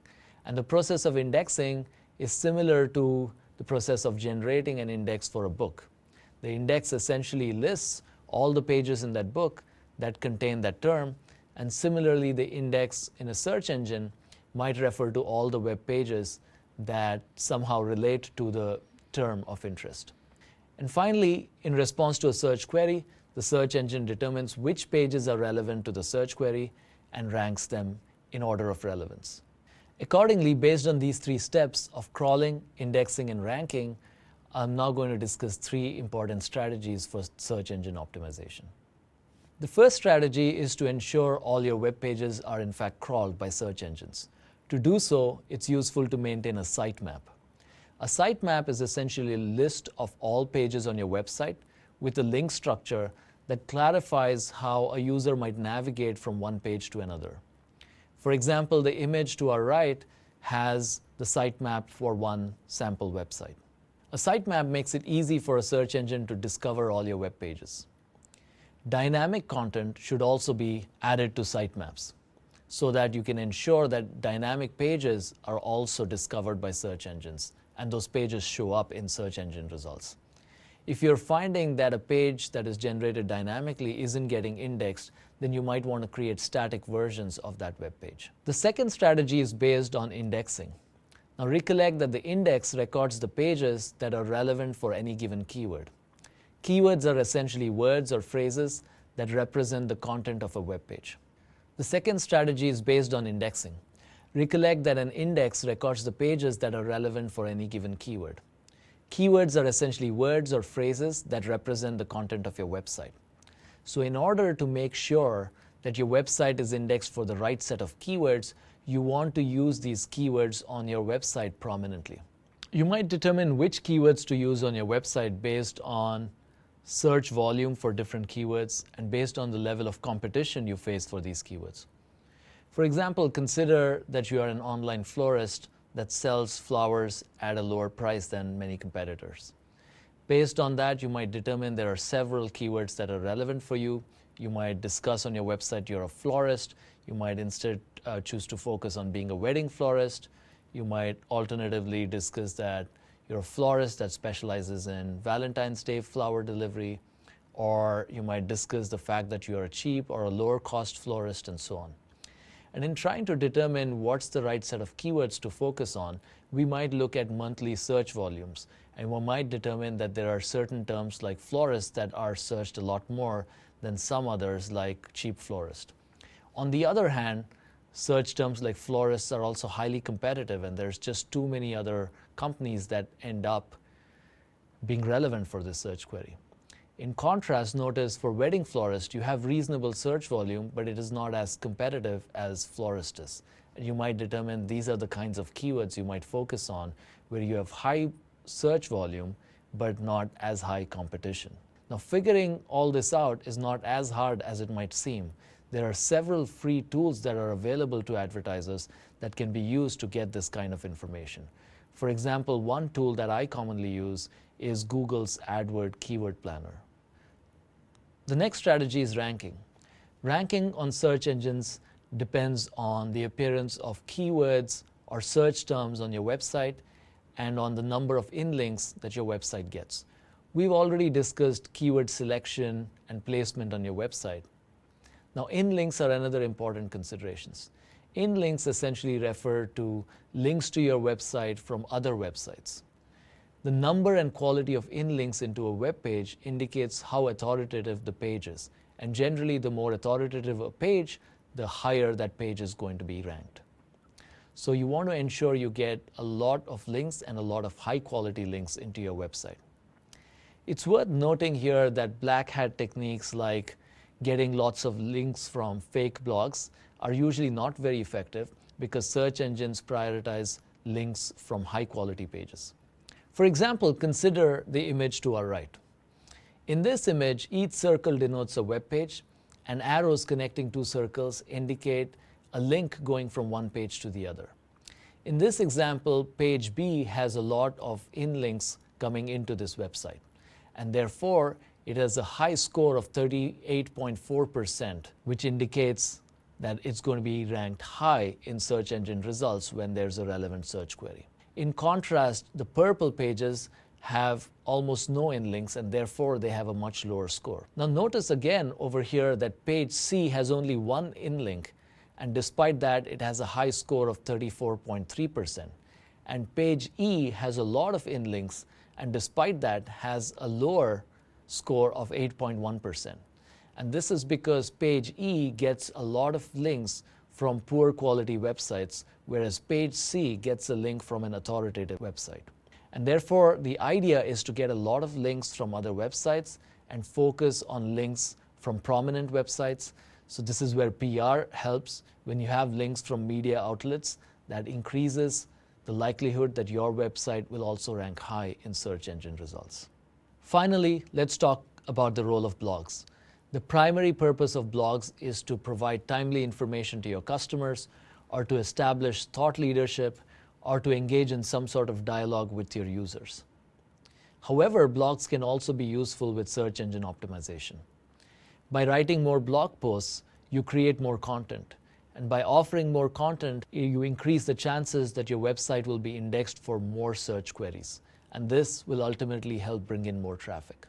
And the process of indexing is similar to the process of generating an index for a book. The index essentially lists all the pages in that book that contain that term, and similarly, the index in a search engine might refer to all the web pages that somehow relate to the term of interest. And finally, in response to a search query, the search engine determines which pages are relevant to the search query and ranks them in order of relevance. Accordingly, based on these three steps of crawling, indexing, and ranking, I'm now going to discuss three important strategies for search engine optimization. The first strategy is to ensure all your web pages are in fact crawled by search engines. To do so, it's useful to maintain a sitemap. A sitemap is essentially a list of all pages on your website with a link structure that clarifies how a user might navigate from one page to another. For example, the image to our right has the sitemap for one sample website. A sitemap makes it easy for a search engine to discover all your web pages. Dynamic content should also be added to sitemaps so that you can ensure that dynamic pages are also discovered by search engines and those pages show up in search engine results. If you're finding that a page that is generated dynamically isn't getting indexed, then you might want to create static versions of that web page. The second strategy is based on indexing. Now recollect that the index records the pages that are relevant for any given keyword. Keywords are essentially words or phrases that represent the content of a web page. The second strategy is based on indexing. Recollect that an index records the pages that are relevant for any given keyword. Keywords are essentially words or phrases that represent the content of your website. So in order to make sure that your website is indexed for the right set of keywords, you want to use these keywords on your website prominently. You might determine which keywords to use on your website based on search volume for different keywords and based on the level of competition you face for these keywords. For example, consider that you are an online florist that sells flowers at a lower price than many competitors. Based on that, you might determine there are several keywords that are relevant for you. You might discuss on your website you're a florist. You might instead choose to focus on being a wedding florist. You might alternatively discuss that you're a florist that specializes in Valentine's Day flower delivery, or you might discuss the fact that you're a cheap or a lower cost florist and so on. And in trying to determine what's the right set of keywords to focus on, we might look at monthly search volumes, and we might determine that there are certain terms like florist that are searched a lot more than some others like cheap florist. On the other hand, search terms like florists are also highly competitive, and there's just too many other companies that end up being relevant for this search query. In contrast, notice for wedding florist, you have reasonable search volume, but it is not as competitive as florist is. And you might determine these are the kinds of keywords you might focus on where you have high search volume, but not as high competition. Now, figuring all this out is not as hard as it might seem. There are several free tools that are available to advertisers that can be used to get this kind of information. For example, one tool that I commonly use is Google's AdWord Keyword Planner. The next strategy is ranking. Ranking on search engines depends on the appearance of keywords or search terms on your website and on the number of inlinks that your website gets. We've already discussed keyword selection and placement on your website. Now, inlinks are another important considerations. Inlinks essentially refer to links to your website from other websites. The number and quality of inlinks into a web page indicates how authoritative the page is. And generally, the more authoritative a page, the higher that page is going to be ranked. So you want to ensure you get a lot of links and a lot of high quality links into your website. It's worth noting here that black hat techniques like getting lots of links from fake blogs are usually not very effective because search engines prioritize links from high quality pages. For example, consider the image to our right. In this image, each circle denotes a web page, and arrows connecting two circles indicate a link going from one page to the other. In this example, page B has a lot of inlinks coming into this website, and therefore it has a high score of 38.4%, which indicates that it's going to be ranked high in search engine results when there's a relevant search query. In contrast, the purple pages have almost no inlinks, and therefore they have a much lower score. Now notice again over here that page C has only one inlink, and despite that it has a high score of 34.3%. And page E has a lot of inlinks, and despite that has a lower score of 8.1%. And this is because page E gets a lot of links from poor quality websites, whereas page C gets a link from an authoritative website. And therefore, the idea is to get a lot of links from other websites and focus on links from prominent websites. So this is where PR helps. When you have links from media outlets, that increases the likelihood that your website will also rank high in search engine results. Finally, let's talk about the role of blogs. The primary purpose of blogs is to provide timely information to your customers or to establish thought leadership or to engage in some sort of dialogue with your users. However, blogs can also be useful with search engine optimization. By writing more blog posts, you create more content. And by offering more content, you increase the chances that your website will be indexed for more search queries. And this will ultimately help bring in more traffic.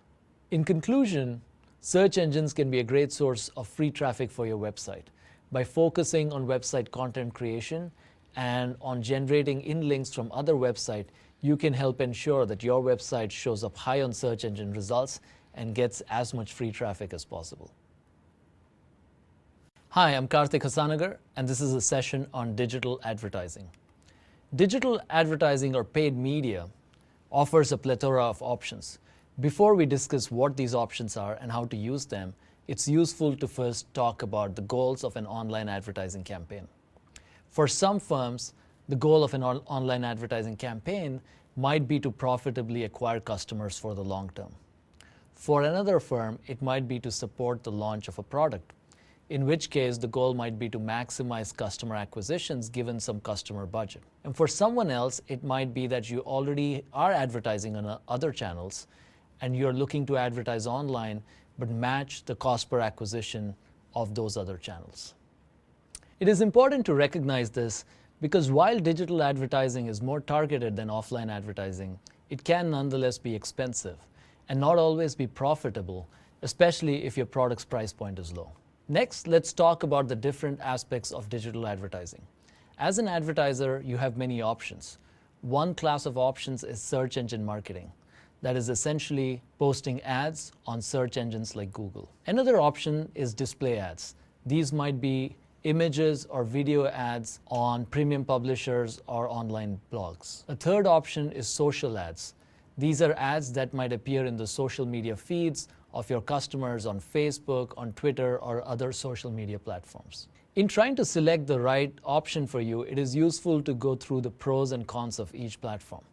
In conclusion, search engines can be a great source of free traffic for your website. By focusing on website content creation and on generating in-links from other websites, you can help ensure that your website shows up high on search engine results and gets as much free traffic as possible. Hi, I'm Karthik Hasanagar, and this is a session on digital advertising. Digital advertising or paid media offers a plethora of options. Before we discuss what these options are and how to use them, it's useful to first talk about the goals of an online advertising campaign. For some firms, the goal of an online advertising campaign might be to profitably acquire customers for the long term. For another firm, it might be to support the launch of a product, in which case the goal might be to maximize customer acquisitions given some customer budget. And for someone else, it might be that you already are advertising on other channels and you're looking to advertise online but match the cost per acquisition of those other channels. It is important to recognize this because while digital advertising is more targeted than offline advertising, it can nonetheless be expensive and not always be profitable, especially if your product's price point is low. Next, let's talk about the different aspects of digital advertising. As an advertiser, you have many options. One class of options is search engine marketing. That is essentially posting ads on search engines like Google. Another option is display ads. These might be images or video ads on premium publishers or online blogs. A third option is social ads. These are ads that might appear in the social media feeds of your customers on Facebook, on Twitter, or other social media platforms. In trying to select the right option for you, it is useful to go through the pros and cons of each platform.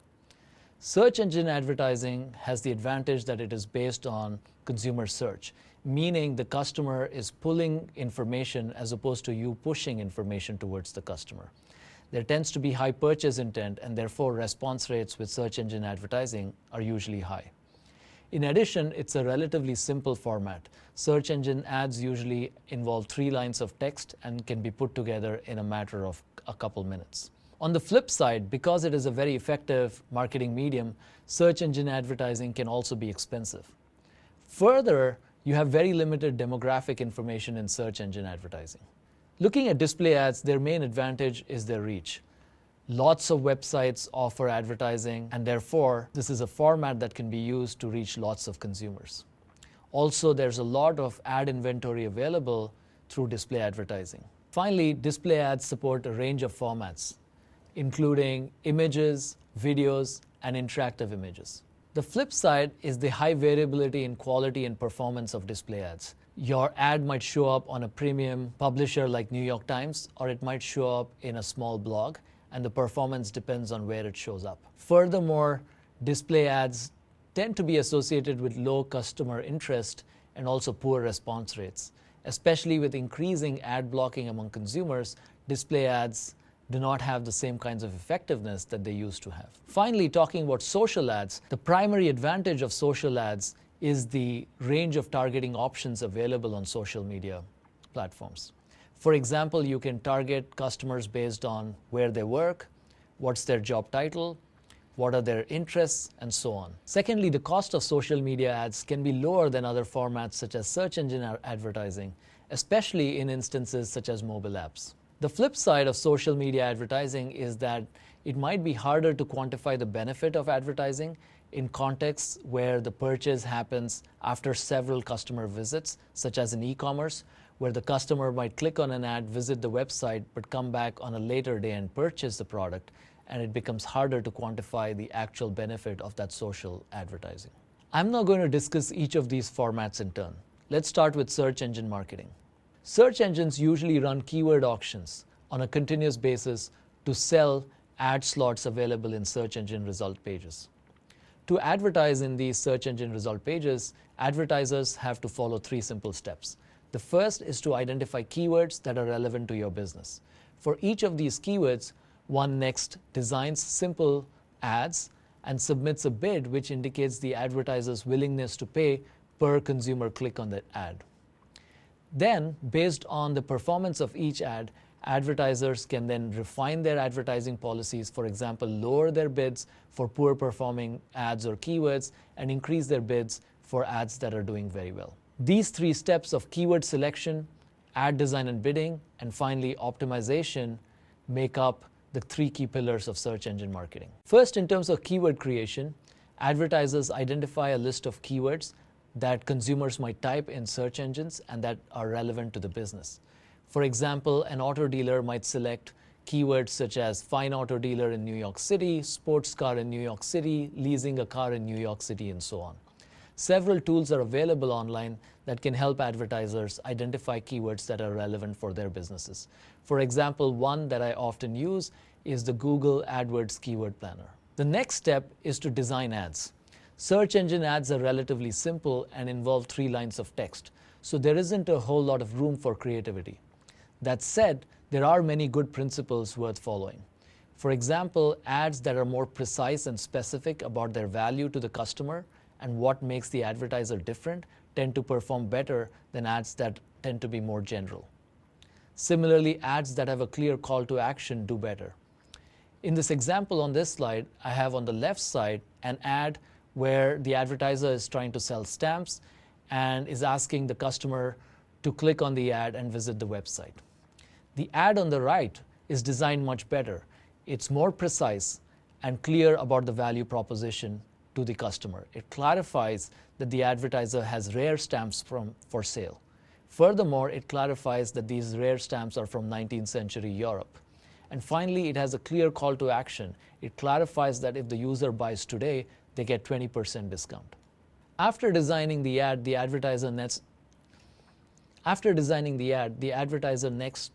Search engine advertising has the advantage that it is based on consumer search, meaning the customer is pulling information as opposed to you pushing information towards the customer. There tends to be high purchase intent, and therefore response rates with search engine advertising are usually high. In addition, it's a relatively simple format. Search engine ads usually involve 3 lines of text and can be put together in a matter of a couple minutes. On the flip side, because it is a very effective marketing medium, search engine advertising can also be expensive. Further, you have very limited demographic information in search engine advertising. Looking at display ads, their main advantage is their reach. Lots of websites offer advertising, and therefore, this is a format that can be used to reach lots of consumers. Also, there's a lot of ad inventory available through display advertising. Finally, display ads support a range of formats, including images, videos, and interactive images. The flip side is the high variability in quality and performance of display ads. Your ad might show up on a premium publisher like New York Times, or it might show up in a small blog, and the performance depends on where it shows up. Furthermore, display ads tend to be associated with low customer interest and also poor response rates. Especially with increasing ad blocking among consumers, display ads do not have the same kinds of effectiveness that they used to have. Finally, talking about social ads, the primary advantage of social ads is the range of targeting options available on social media platforms. For example, you can target customers based on where they work, what's their job title, what are their interests, and so on. Secondly, the cost of social media ads can be lower than other formats such as search engine advertising, especially in instances such as mobile apps. The flip side of social media advertising is that it might be harder to quantify the benefit of advertising in contexts where the purchase happens after several customer visits, such as in e-commerce, where the customer might click on an ad, visit the website, but come back on a later day and purchase the product, and it becomes harder to quantify the actual benefit of that social advertising. I'm now going to discuss each of these formats in turn. Let's start with search engine marketing. Search engines usually run keyword auctions on a continuous basis to sell ad slots available in search engine result pages. To advertise in these search engine result pages, advertisers have to follow 3 simple steps. The first is to identify keywords that are relevant to your business. For each of these keywords, One next designs simple ads and submits a bid which indicates the advertiser's willingness to pay per consumer click on the ad. Then, based on the performance of each ad, advertisers can then refine their advertising policies, for example, lower their bids for poor performing ads or keywords and increase their bids for ads that are doing very well. These three steps of keyword selection, ad design and bidding, and finally optimization make up the three key pillars of search engine marketing. First, in terms of keyword creation, advertisers identify a list of keywords that consumers might type in search engines and that are relevant to the business. For example, an auto dealer might select keywords such as fine auto dealer in New York City, sports car in New York City, leasing a car in New York City, and so on. Several tools are available online that can help advertisers identify keywords that are relevant for their businesses. For example, one that I often use is the Google AdWords Keyword Planner. The next step is to design ads. Search engine ads are relatively simple and involve 3 lines of text, so there isn't a whole lot of room for creativity. That said, there are many good principles worth following. For example, ads that are more precise and specific about their value to the customer and what makes the advertiser different tend to perform better than ads that tend to be more general. Similarly, ads that have a clear call to action do better. In this example on this slide, I have on the left side an ad where the advertiser is trying to sell stamps and is asking the customer to click on the ad and visit the website. The ad on the right is designed much better. It's more precise and clear about the value proposition to the customer. It clarifies that the advertiser has rare stamps for sale. Furthermore, it clarifies that these rare stamps are from 19th century Europe. And finally, it has a clear call to action. It clarifies that if the user buys today, they get 20% discount. After designing the ad, the advertiser next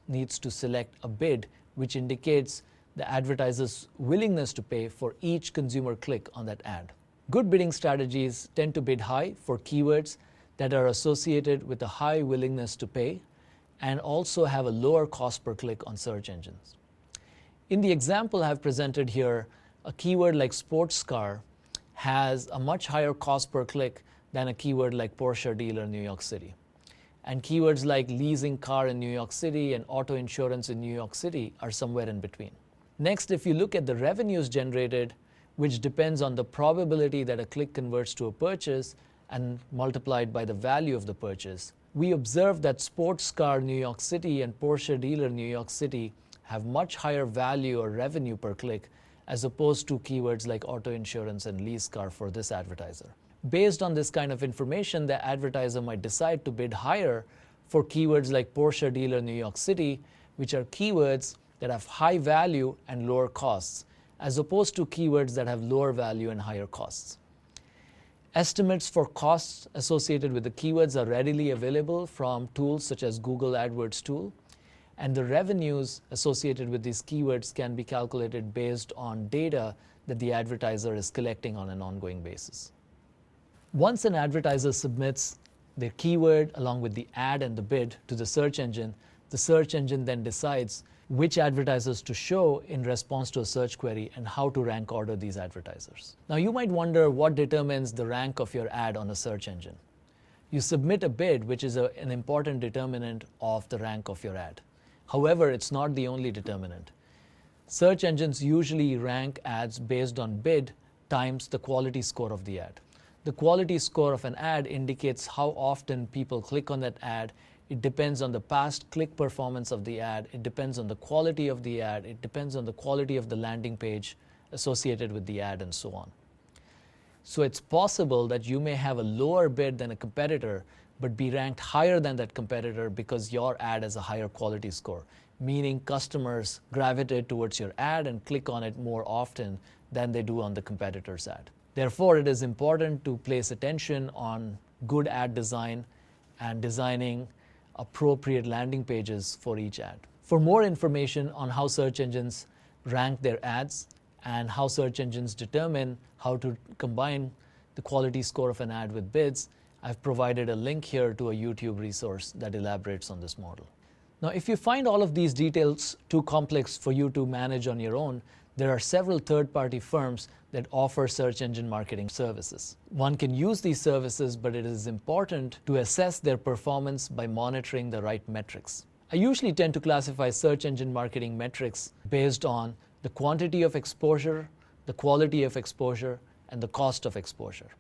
needs to select a bid which indicates the advertiser's willingness to pay for each consumer click on that ad. Good bidding strategies tend to bid high for keywords that are associated with a high willingness to pay and also have a lower cost per click on search engines. In the example I've presented here, a keyword like sports car has a much higher cost per click than a keyword like Porsche dealer New York City. And keywords like leasing car in New York City and auto insurance in New York City are somewhere in between. Next, if you look at the revenues generated, which depends on the probability that a click converts to a purchase and multiplied by the value of the purchase, we observe that sports car New York City and Porsche dealer New York City have much higher value or revenue per click as opposed to keywords like auto insurance and lease car for this advertiser. Based on this kind of information, the advertiser might decide to bid higher for keywords like Porsche dealer New York City, which are keywords that have high value and lower costs, as opposed to keywords that have lower value and higher costs. Estimates for costs associated with the keywords are readily available from tools such as Google AdWords tool, and the revenues associated with these keywords can be calculated based on data that the advertiser is collecting on an ongoing basis. Once an advertiser submits their keyword along with the ad and the bid to the search engine then decides which advertisers to show in response to a search query and how to rank order these advertisers. Now you might wonder what determines the rank of your ad on a search engine. You submit a bid, which is an important determinant of the rank of your ad. However, it's not the only determinant. Search engines usually rank ads based on bid times the quality score of the ad. The quality score of an ad indicates how often people click on that ad. It depends on the past click performance of the ad. It depends on the quality of the ad. It depends on the quality of the landing page associated with the ad and so on. So it's possible that you may have a lower bid than a competitor, but be ranked higher than that competitor because your ad has a higher quality score, meaning customers gravitate towards your ad and click on it more often than they do on the competitor's ad. Therefore, it is important to place attention on good ad design and designing appropriate landing pages for each ad. For more information on how search engines rank their ads and how search engines determine how to combine the quality score of an ad with bids, I've provided a link here to a YouTube resource that elaborates on this model. Now, if you find all of these details too complex for you to manage on your own, there are several third-party firms that offer search engine marketing services. One can use these services, but it is important to assess their performance by monitoring the right metrics. I usually tend to classify search engine marketing metrics based on the quantity of exposure, the quality of exposure, and the cost of exposure.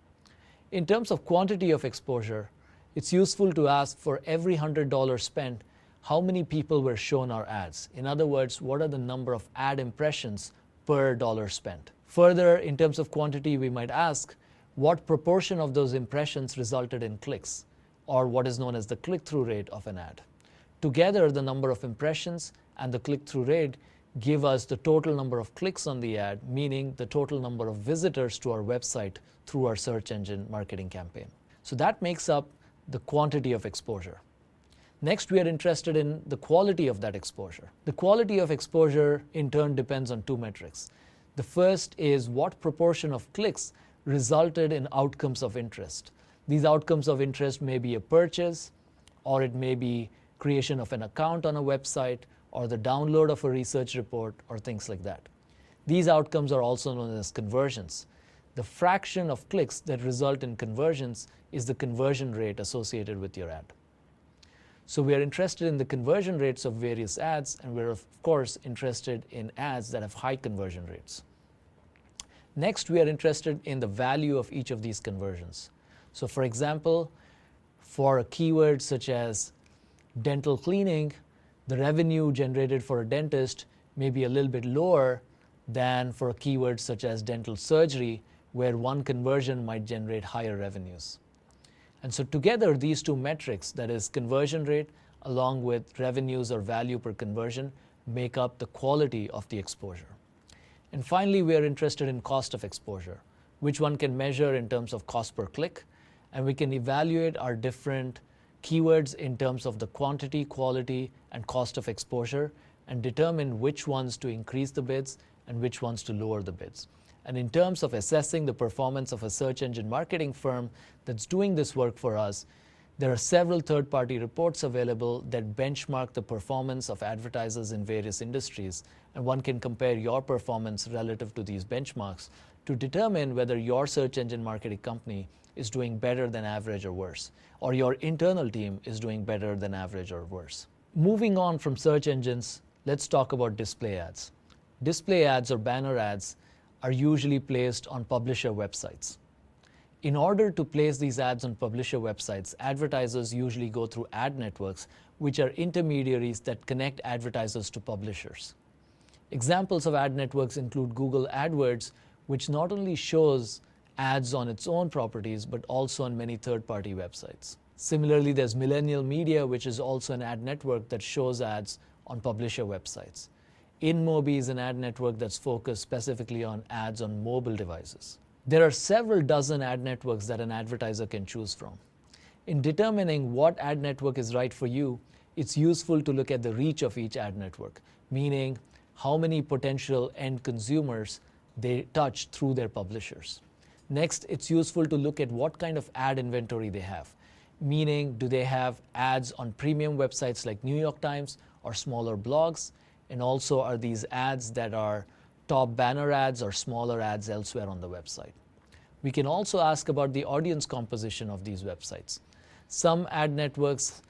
In terms of quantity of exposure, it's useful to ask for every $100 spent, how many people were shown our ads? In other words, what are the number of ad impressions per dollar spent? Further, in terms of quantity, we might ask what proportion of those impressions resulted in clicks, or what is known as the click-through rate of an ad. Together, the number of impressions and the click-through rate give us the total number of clicks on the ad, meaning the total number of visitors to our website through our search engine marketing campaign. So that makes up the quantity of exposure. Next, we are interested in the quality of that exposure. The quality of exposure, in turn, depends on two metrics. The first is what proportion of clicks resulted in outcomes of interest. These outcomes of interest may be a purchase, or it may be creation of an account on a website, or the download of a research report, or things like that. These outcomes are also known as conversions. The fraction of clicks that result in conversions is the conversion rate associated with your ad. So we are interested in the conversion rates of various ads, and we're of course interested in ads that have high conversion rates. Next, we are interested in the value of each of these conversions. So for example, for a keyword such as dental cleaning, the revenue generated for a dentist may be a little bit lower than for a keyword such as dental surgery, where one conversion might generate higher revenues. And so together, these two metrics, that is conversion rate along with revenues or value per conversion, make up the quality of the exposure. And finally, we are interested in cost of exposure, which one can measure in terms of cost per click, and we can evaluate our different keywords in terms of the quantity, quality, and cost of exposure, and determine which ones to increase the bids and which ones to lower the bids. And in terms of assessing the performance of a search engine marketing firm that's doing this work for us, there are several third-party reports available that benchmark the performance of advertisers in various industries, and one can compare your performance relative to these benchmarks to determine whether your search engine marketing company is doing better than average or worse, or your internal team is doing better than average or worse. Moving on from search engines, let's talk about display ads. Display ads or banner ads are usually placed on publisher websites. In order to place these ads on publisher websites, advertisers usually go through ad networks, which are intermediaries that connect advertisers to publishers. Examples of ad networks include Google AdWords, which not only shows ads on its own properties, but also on many third-party websites. Similarly, there's Millennial Media, which is also an ad network that shows ads on publisher websites. InMobi is an ad network that's focused specifically on ads on mobile devices. There are several dozen ad networks that an advertiser can choose from. In determining what ad network is right for you, it's useful to look at the reach of each ad network, meaning how many potential end consumers they touch through their publishers. Next, it's useful to look at what kind of ad inventory they have, meaning do they have ads on premium websites like New York Times or smaller blogs, and also are these ads that are top banner ads or smaller ads elsewhere on the website. We can also ask about the audience composition of these websites. Some ad networks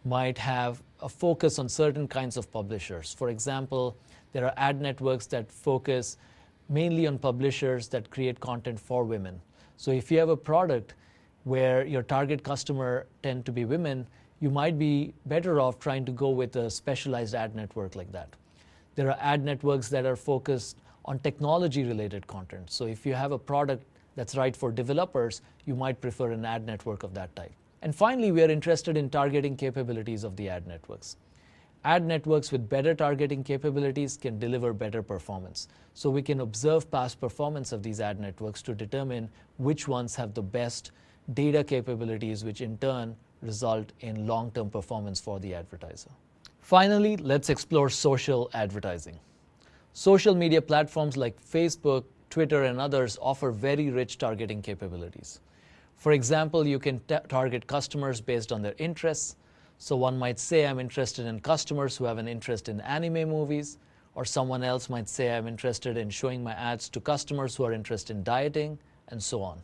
might have a focus on certain kinds of publishers. For example, there are ad networks that focus mainly on publishers that create content for women. So if you have a product where your target customer tend to be women, you might be better off trying to go with a specialized ad network like that. There are ad networks that are focused on technology-related content. So if you have a product that's right for developers, you might prefer an ad network of that type. And finally, we are interested in targeting capabilities of the ad networks. Ad networks with better targeting capabilities can deliver better performance. So we can observe past performance of these ad networks to determine which ones have the best data capabilities, which in turn result in long-term performance for the advertiser. Finally, let's explore social advertising. Social media platforms like Facebook, Twitter, and others offer very rich targeting capabilities. For example, you can target customers based on their interests. So one might say I'm interested in customers who have an interest in anime movies, or someone else might say I'm interested in showing my ads to customers who are interested in dieting, and so on.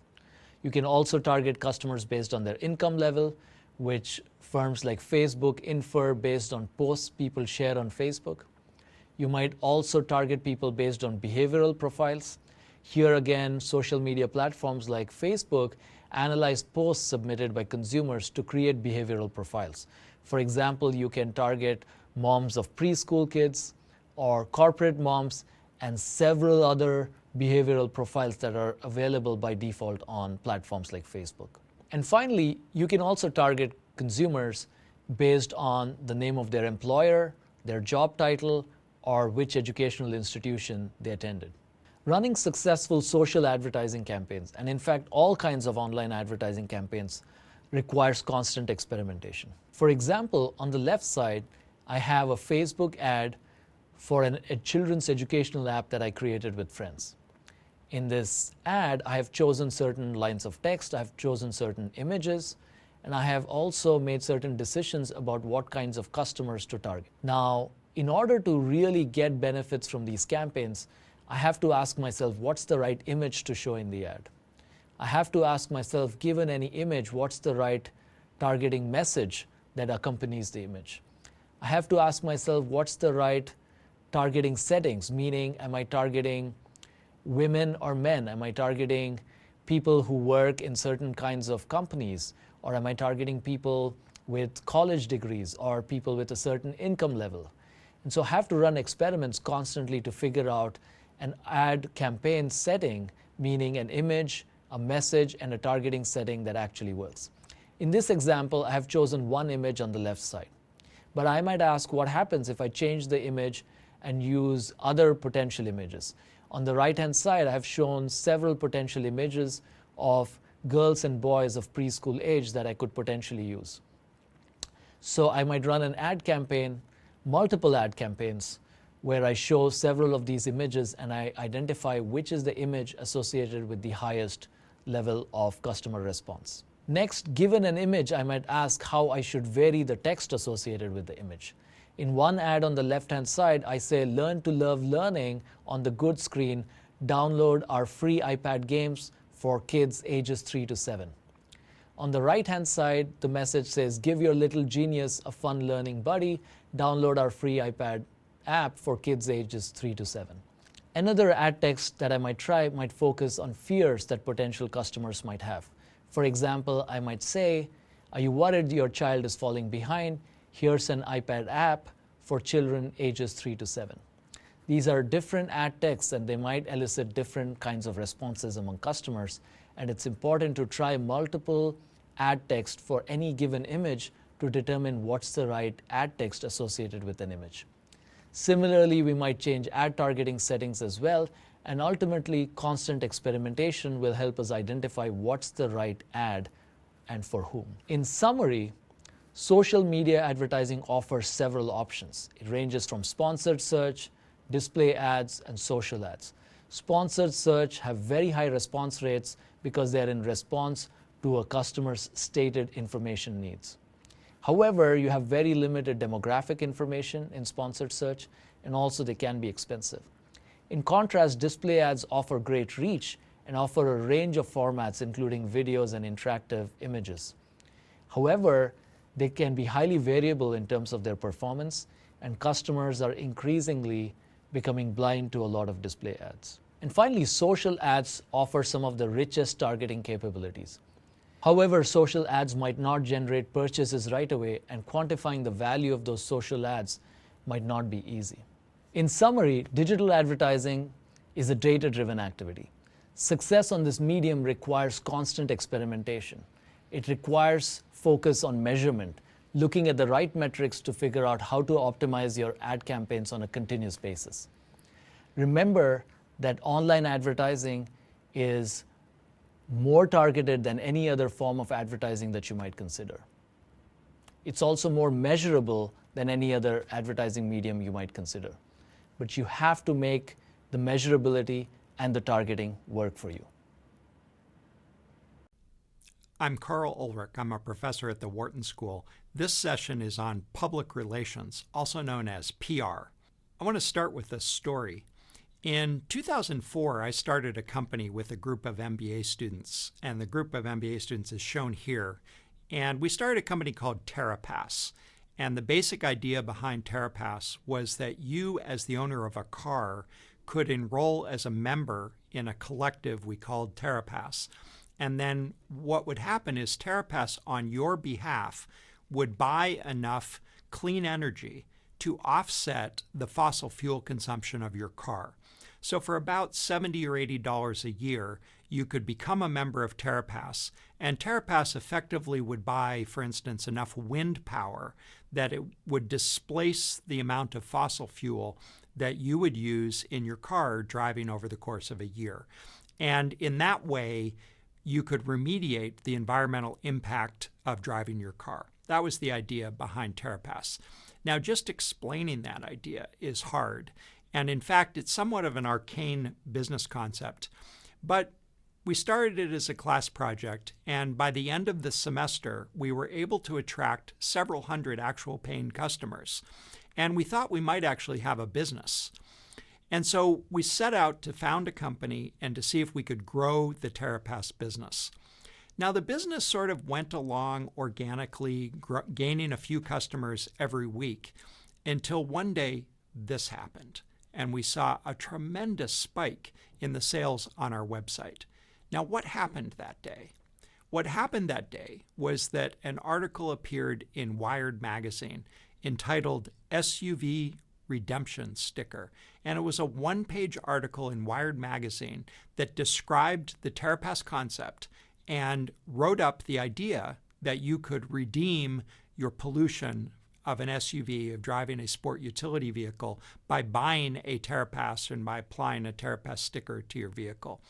You can also target customers based on their income level, which firms like Facebook infer based on posts people share on Facebook. You might also target people based on behavioral profiles. Here again, social media platforms like Facebook analyze posts submitted by consumers to create behavioral profiles. For example, you can target moms of preschool kids or corporate moms and several other behavioral profiles that are available by default on platforms like Facebook. And finally, you can also target consumers based on the name of their employer, their job title, or which educational institution they attended. Running successful social advertising campaigns, and in fact all kinds of online advertising campaigns, requires constant experimentation. For example, on the left side, I have a Facebook ad for a children's educational app that I created with friends. In this ad, I have chosen certain lines of text, I have chosen certain images, and I have also made certain decisions about what kinds of customers to target. Now, in order to really get benefits from these campaigns, I have to ask myself, what's the right image to show in the ad? I have to ask myself, given any image, what's the right targeting message that accompanies the image? I have to ask myself, what's the right targeting settings? Meaning, am I targeting women or men? Am I targeting people who work in certain kinds of companies? Or am I targeting people with college degrees or people with a certain income level? And so I have to run experiments constantly to figure out an ad campaign setting, meaning an image, a message, and a targeting setting that actually works. In this example, I have chosen one image on the left side. But I might ask, what happens if I change the image and use other potential images? On the right-hand side, I have shown several potential images of girls and boys of preschool age that I could potentially use. So I might run an ad campaign, multiple ad campaigns, where I show several of these images and I identify which is the image associated with the highest level of customer response. Next, given an image, I might ask how I should vary the text associated with the image. In one ad on the left-hand side, I say, learn to love learning on the good screen, download our free iPad games for kids ages 3 to 7. On the right-hand side, the message says, give your little genius a fun learning buddy, download our free iPad app for kids ages 3 to 7. Another ad text that I might try might focus on fears that potential customers might have. For example, I might say, are you worried your child is falling behind? Here's an iPad app for children ages 3 to 7. These are different ad texts and they might elicit different kinds of responses among customers. And it's important to try multiple ad text for any given image to determine what's the right ad text associated with an image. Similarly, we might change ad targeting settings as well, and ultimately, constant experimentation will help us identify what's the right ad and for whom. In summary, social media advertising offers several options. It ranges from sponsored search, display ads, and social ads. Sponsored search have very high response rates because they're in response to a customer's stated information needs. However, you have very limited demographic information in sponsored search, and also they can be expensive. In contrast, display ads offer great reach and offer a range of formats, including videos and interactive images. However, they can be highly variable in terms of their performance, and customers are increasingly becoming blind to a lot of display ads. And finally, social ads offer some of the richest targeting capabilities. However, social ads might not generate purchases right away, and quantifying the value of those social ads might not be easy. In summary, digital advertising is a data-driven activity. Success on this medium requires constant experimentation. It requires focus on measurement, looking at the right metrics to figure out how to optimize your ad campaigns on a continuous basis. Remember that online advertising is more targeted than any other form of advertising that you might consider. It's also more measurable than any other advertising medium you might consider. But you have to make the measurability and the targeting work for you. I'm Carl Ulrich. I'm a professor at the Wharton School. This session is on public relations, also known as PR. I want to start with a story. In 2004, I started a company with a group of MBA students, and the group of MBA students is shown here. And we started a company called TerraPass. And the basic idea behind TerraPass was that you, as the owner of a car, could enroll as a member in a collective we called TerraPass. And then what would happen is TerraPass, on your behalf, would buy enough clean energy to offset the fossil fuel consumption of your car. So for about $70 or $80 a year, you could become a member of TerraPass, and TerraPass effectively would buy, for instance, enough wind power that it would displace the amount of fossil fuel that you would use in your car driving over the course of a year. And in that way, you could remediate the environmental impact of driving your car. That was the idea behind TerraPass. Now, just explaining that idea is hard. And in fact, it's somewhat of an arcane business concept. But we started it as a class project, and by the end of the semester, we were able to attract several hundred actual paying customers. And we thought we might actually have a business. And so we set out to found a company and to see if we could grow the TerraPass business. Now, the business sort of went along organically, gaining a few customers every week, until one day this happened, and we saw a tremendous spike in the sales on our website. Now, what happened that day? What happened that day was that an article appeared in Wired magazine entitled SUV Redemption Sticker. And it was a one-page article in Wired magazine that described the TerraPass concept and wrote up the idea that you could redeem your pollution of an SUV, of driving a sport utility vehicle, by buying a TerraPass and by applying a TerraPass sticker to your vehicle.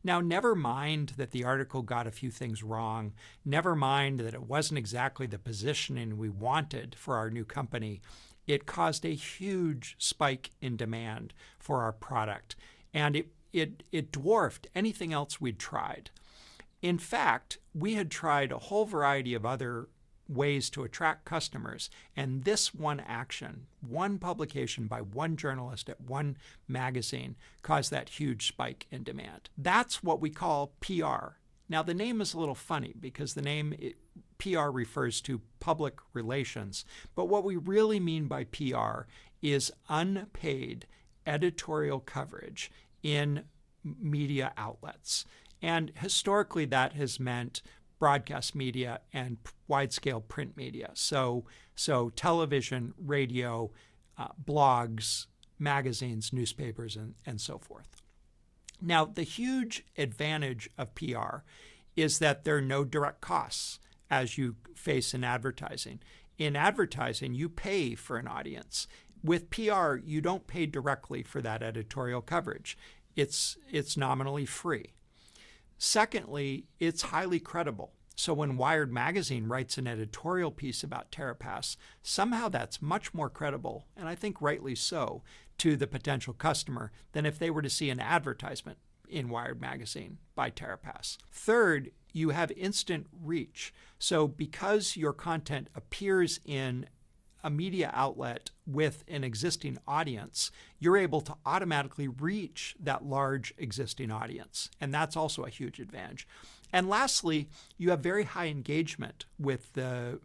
Now, never mind that the article got a few things wrong. Never mind that it wasn't exactly the positioning we wanted for our new company. It caused a huge spike in demand for our product, and it dwarfed anything else we'd tried. In fact, we had tried a whole variety of other ways to attract customers, and this one action, one publication by one journalist at one magazine, caused that huge spike in demand. That's what we call PR. Now, the name is a little funny because the name PR refers to public relations, but what we really mean by PR is unpaid editorial coverage in media outlets. And historically, that has meant broadcast media and wide-scale print media. So television, radio, blogs, magazines, newspapers, and so forth. Now, the huge advantage of PR is that there are no direct costs as you face in advertising. In advertising, you pay for an audience. With PR, you don't pay directly for that editorial coverage. It's nominally free. Secondly, it's highly credible. So when Wired magazine writes an editorial piece about TerraPass, somehow that's much more credible, and I think rightly so, to the potential customer than if they were to see an advertisement in Wired magazine by TerraPass. Third, you have instant reach. So because your content appears in a media outlet with an existing audience, you're able to automatically reach that large existing audience. And that's also a huge advantage. And lastly, you have very high engagement with the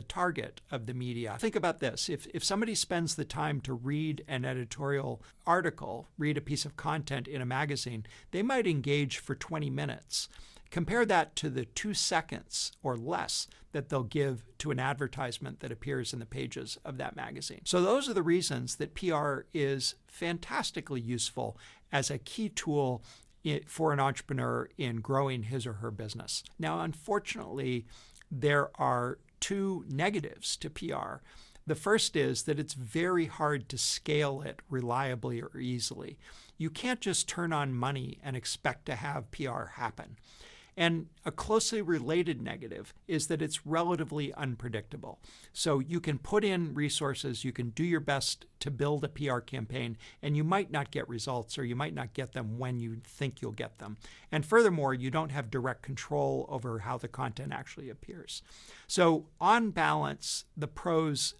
target of the media. Think about this. If somebody spends the time to read an editorial article, read a piece of content in a magazine, they might engage for 20 minutes. Compare that to the 2 seconds or less that they'll give to an advertisement that appears in the pages of that magazine. So those are the reasons that PR is fantastically useful as a key tool for an entrepreneur in growing his or her business. Now, unfortunately, there are two negatives to PR. The first is that it's very hard to scale it reliably or easily. You can't just turn on money and expect to have PR happen. And a closely related negative is that it's relatively unpredictable. So you can put in resources, you can do your best to build a PR campaign, and you might not get results, or you might not get them when you think you'll get them. And furthermore, you don't have direct control over how the content actually appears. So on balance, the pros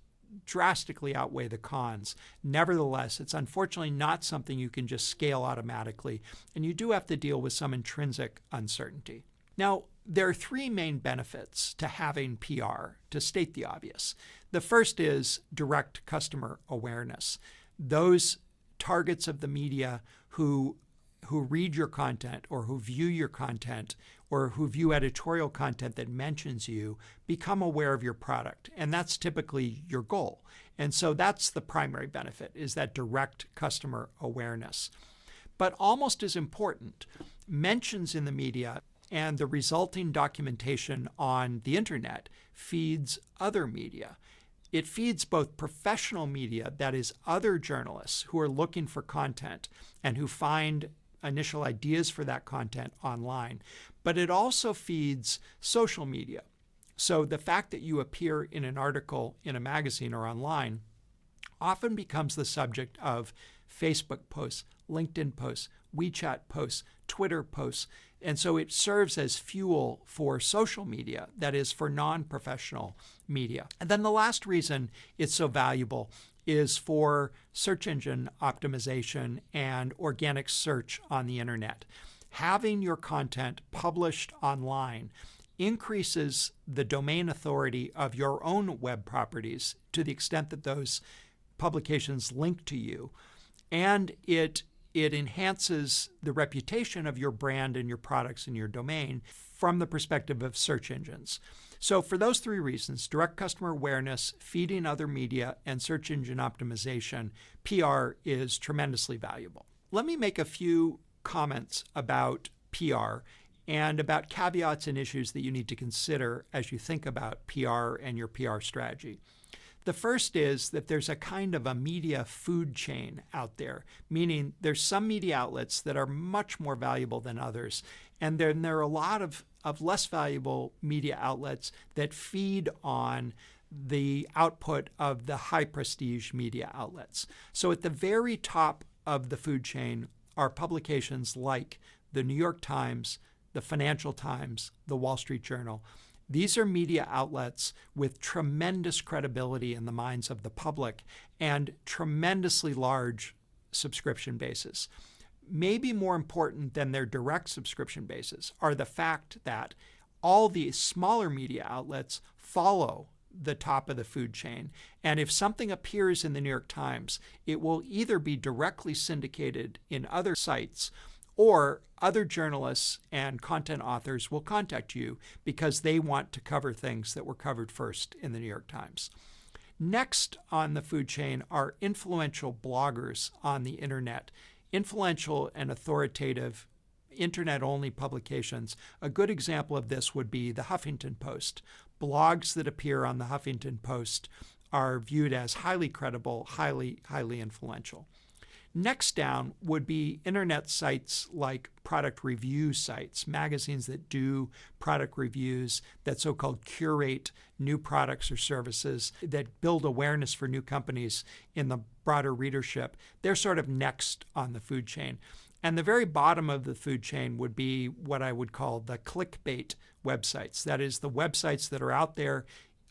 drastically outweigh the cons. Nevertheless, it's unfortunately not something you can just scale automatically, and you do have to deal with some intrinsic uncertainty. Now, there are three main benefits to having PR, to state the obvious. The first is direct customer awareness. Those targets of the media who read your content, or who view your content, or who view editorial content that mentions you, become aware of your product. And that's typically your goal. And so that's the primary benefit, is that direct customer awareness. But almost as important, mentions in the media and the resulting documentation on the internet feeds other media. It feeds both professional media, that is, other journalists who are looking for content and who find initial ideas for that content online, but it also feeds social media. So the fact that you appear in an article in a magazine or online often becomes the subject of Facebook posts, LinkedIn posts, WeChat posts, Twitter posts, and so it serves as fuel for social media, that is, for non-professional media. And then the last reason it's so valuable is for search engine optimization and organic search on the internet. Having your content published online increases the domain authority of your own web properties to the extent that those publications link to you, and it enhances the reputation of your brand and your products and your domain from the perspective of search engines. So for those three reasons, direct customer awareness, feeding other media, and search engine optimization, PR is tremendously valuable. Let me make a few comments about PR and about caveats and issues that you need to consider as you think about PR and your PR strategy. The first is that there's a kind of a media food chain out there, meaning there's some media outlets that are much more valuable than others, and then there are a lot of less valuable media outlets that feed on the output of the high prestige media outlets. So at the very top of the food chain are publications like the New York Times, the Financial Times, the Wall Street Journal. These are media outlets with tremendous credibility in the minds of the public and tremendously large subscription bases. Maybe more important than their direct subscription bases are the fact that all the smaller media outlets follow the top of the food chain. And if something appears in the New York Times, it will either be directly syndicated in other sites, or other journalists and content authors will contact you because they want to cover things that were covered first in the New York Times. Next on the food chain are influential bloggers on the internet, influential and authoritative internet-only publications. A good example of this would be the Huffington Post. Blogs that appear on the Huffington Post are viewed as highly credible, highly influential. Next down would be internet sites like product review sites, magazines that do product reviews, that so-called curate new products or services, that build awareness for new companies in the broader readership. They're sort of next on the food chain. And the very bottom of the food chain would be what I would call the clickbait websites. That is, the websites that are out there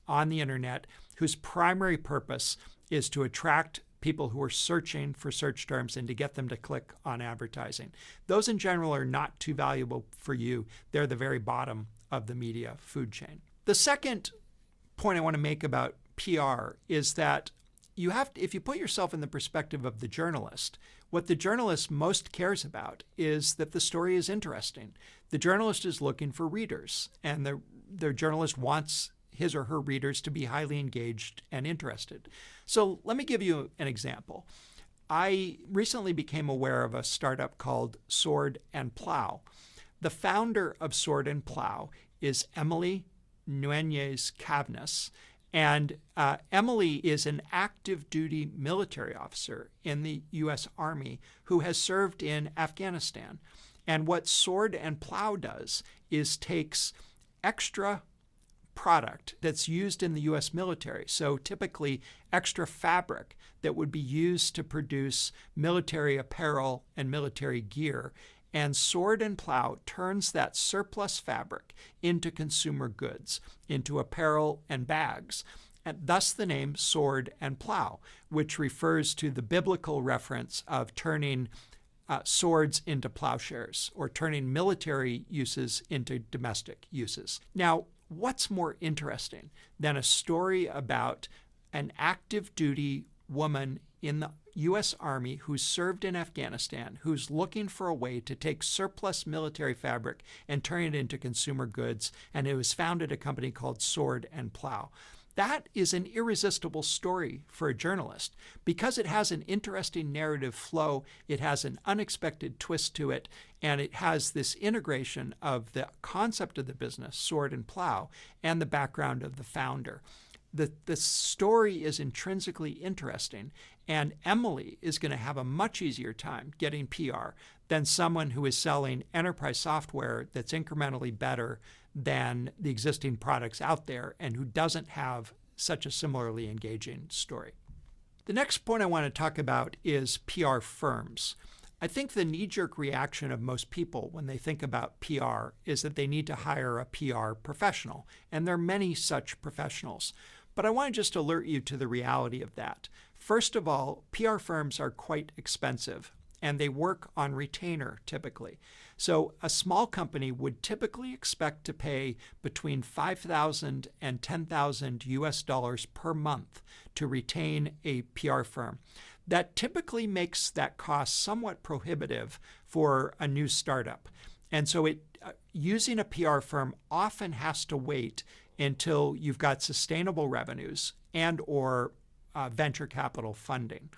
on the internet whose primary purpose is to attract people who are searching for search terms and to get them to click on advertising. Those in general are not too valuable for you. They're the very bottom of the media food chain. The second point I want to make about PR is that you have to, if you put yourself in the perspective of the journalist, what the journalist most cares about is that the story is interesting. The journalist is looking for readers, and the journalist wants his or her readers to be highly engaged and interested. So let me give you an example. I recently became aware of a startup called Sword and Plow. The founder of Sword and Plow is Emily Nueñez Cavnas, and Emily is an active duty military officer in the U.S. Army who has served in Afghanistan. And what Sword and Plow does is takes extra product that's used in the U.S. military, so typically extra fabric that would be used to produce military apparel and military gear, and Sword and Plow turns that surplus fabric into consumer goods, into apparel and bags, and thus the name Sword and Plow, which refers to the biblical reference of turning swords into plowshares, or turning military uses into domestic uses. Now, what's more interesting than a story about an active duty woman in the U.S. Army who served in Afghanistan, who's looking for a way to take surplus military fabric and turn it into consumer goods, and who has founded a company called Sword and Plow? That is an irresistible story for a journalist because it has an interesting narrative flow, it has an unexpected twist to it, and it has this integration of the concept of the business, Sword and Plow, and the background of the founder. The story is intrinsically interesting, and Emily is going to have a much easier time getting PR than someone who is selling enterprise software that's incrementally better than the existing products out there and who doesn't have such a similarly engaging story. The next point I want to talk about is PR firms. I think the knee-jerk reaction of most people when they think about PR is that they need to hire a PR professional, and there are many such professionals. But I want to just alert you to the reality of that. First of all, PR firms are quite expensive, and they work on retainer typically. So a small company would typically expect to pay between $5,000 and $10,000 US per month to retain a PR firm. That typically makes that cost somewhat prohibitive for a new startup. And so using a PR firm often has to wait until you've got sustainable revenues and or venture capital funding.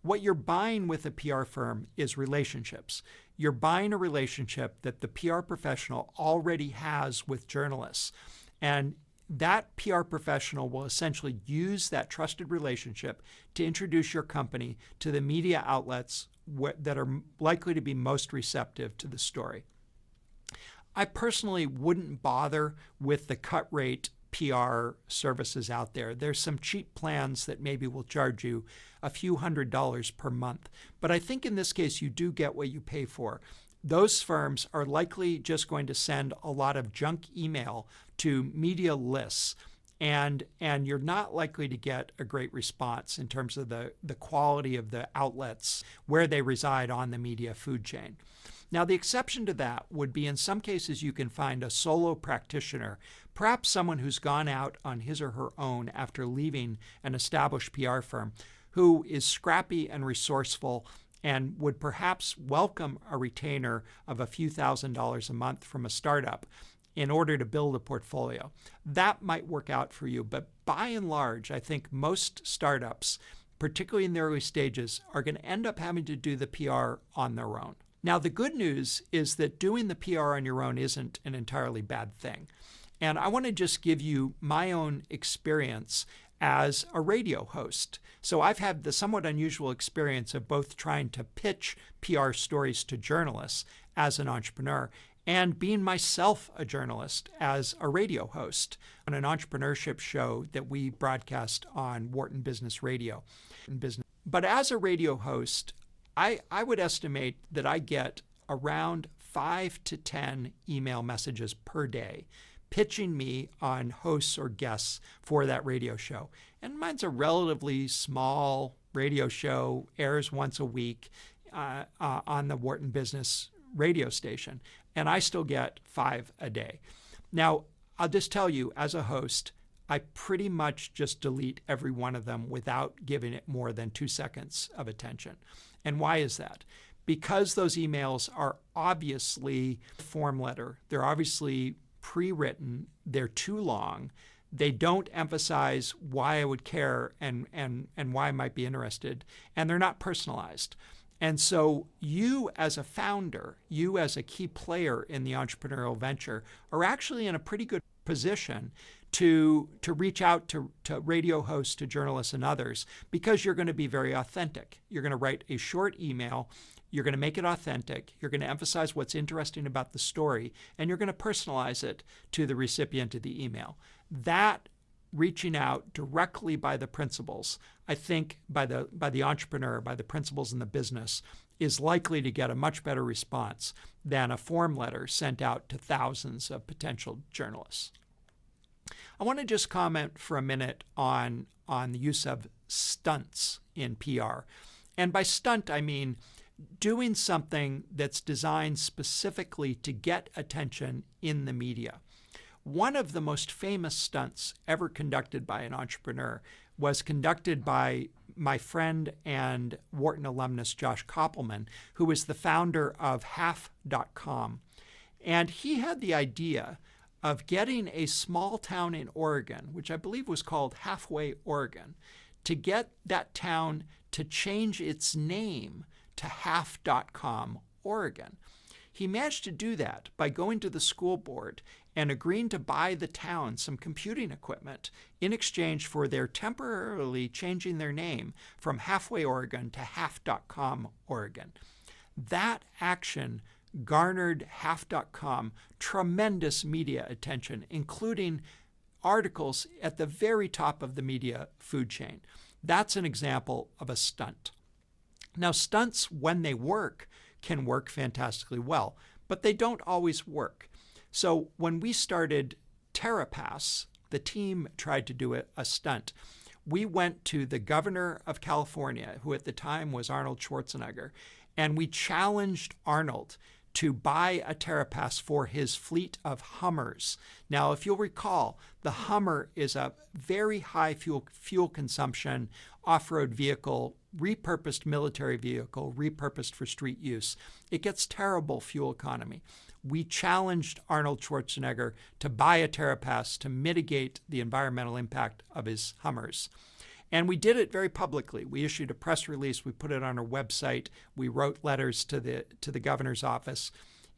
What you're buying with a PR firm is relationships. You're buying a relationship that the PR professional already has with journalists. And that PR professional will essentially use that trusted relationship to introduce your company to the media outlets that are likely to be most receptive to the story. I personally wouldn't bother with the cut rate PR services out there. There's some cheap plans that maybe will charge you a few $100s per month. But I think in this case, you do get what you pay for. Those firms are likely just going to send a lot of junk email to media lists, and you're not likely to get a great response in terms of the quality of the outlets where they reside on the media food chain. Now, the exception to that would be in some cases you can find a solo practitioner, perhaps someone who's gone out on his or her own after leaving an established PR firm, who is scrappy and resourceful and would perhaps welcome a retainer of a few $1,000s a month from a startup in order to build a portfolio. That might work out for you, but by and large, I think most startups, particularly in the early stages, are going to end up having to do the PR on their own. Now, the good news is that doing the PR on your own isn't an entirely bad thing. And I want to just give you my own experience as a radio host. So I've had the somewhat unusual experience of both trying to pitch PR stories to journalists as an entrepreneur and being myself a journalist as a radio host on an entrepreneurship show that we broadcast on Wharton Business Radio. But as a radio host, I would estimate that I get around 5 to 10 email messages per day pitching me on hosts or guests for that radio show. And mine's a relatively small radio show, airs once a week on the Wharton Business radio station, and I still get 5 a day. Now, I'll just tell you, as a host, I pretty much just delete every one of them without giving it more than 2 seconds of attention. And why is that? Because those emails are obviously form letter. They're obviously pre-written. They're too long. They don't emphasize why I would care and why I might be interested. And they're not personalized. And so you as a founder, you as a key player in the entrepreneurial venture are actually in a pretty good position to reach out to radio hosts, to journalists and others, because you're going to be very authentic. You're going to write a short email. You're going to make it authentic. You're going to emphasize what's interesting about the story, and you're going to personalize it to the recipient of the email. That reaching out directly by the principals, I think by the entrepreneur, by the principals in the business, is likely to get a much better response than a form letter sent out to thousands of potential journalists. I want to just comment for a minute on the use of stunts in PR. And by stunt, I mean doing something that's designed specifically to get attention in the media. One of the most famous stunts ever conducted by an entrepreneur was conducted by my friend and Wharton alumnus Josh Koppelman, who was the founder of half.com. And he had the idea of getting a small town in Oregon, which I believe was called Halfway, Oregon, to get that town to change its name to half.com, Oregon. He managed to do that by going to the school board and agreeing to buy the town some computing equipment in exchange for their temporarily changing their name from Halfway, Oregon to half.com, Oregon. That action garnered half.com tremendous media attention, including articles at the very top of the media food chain. That's an example of a stunt. Now, stunts, when they work, can work fantastically well, but they don't always work. So when we started TerraPass, the team tried to do a stunt. We went to the governor of California, who at the time was Arnold Schwarzenegger, and we challenged Arnold to buy a TerraPass for his fleet of Hummers. Now, if you'll recall, the Hummer is a very high fuel consumption off-road vehicle, repurposed military vehicle, repurposed for street use. It gets terrible fuel economy. We challenged Arnold Schwarzenegger to buy a TerraPass to mitigate the environmental impact of his Hummers. And we did it very publicly. We issued a press release. We put it on our website. We wrote letters to the governor's office.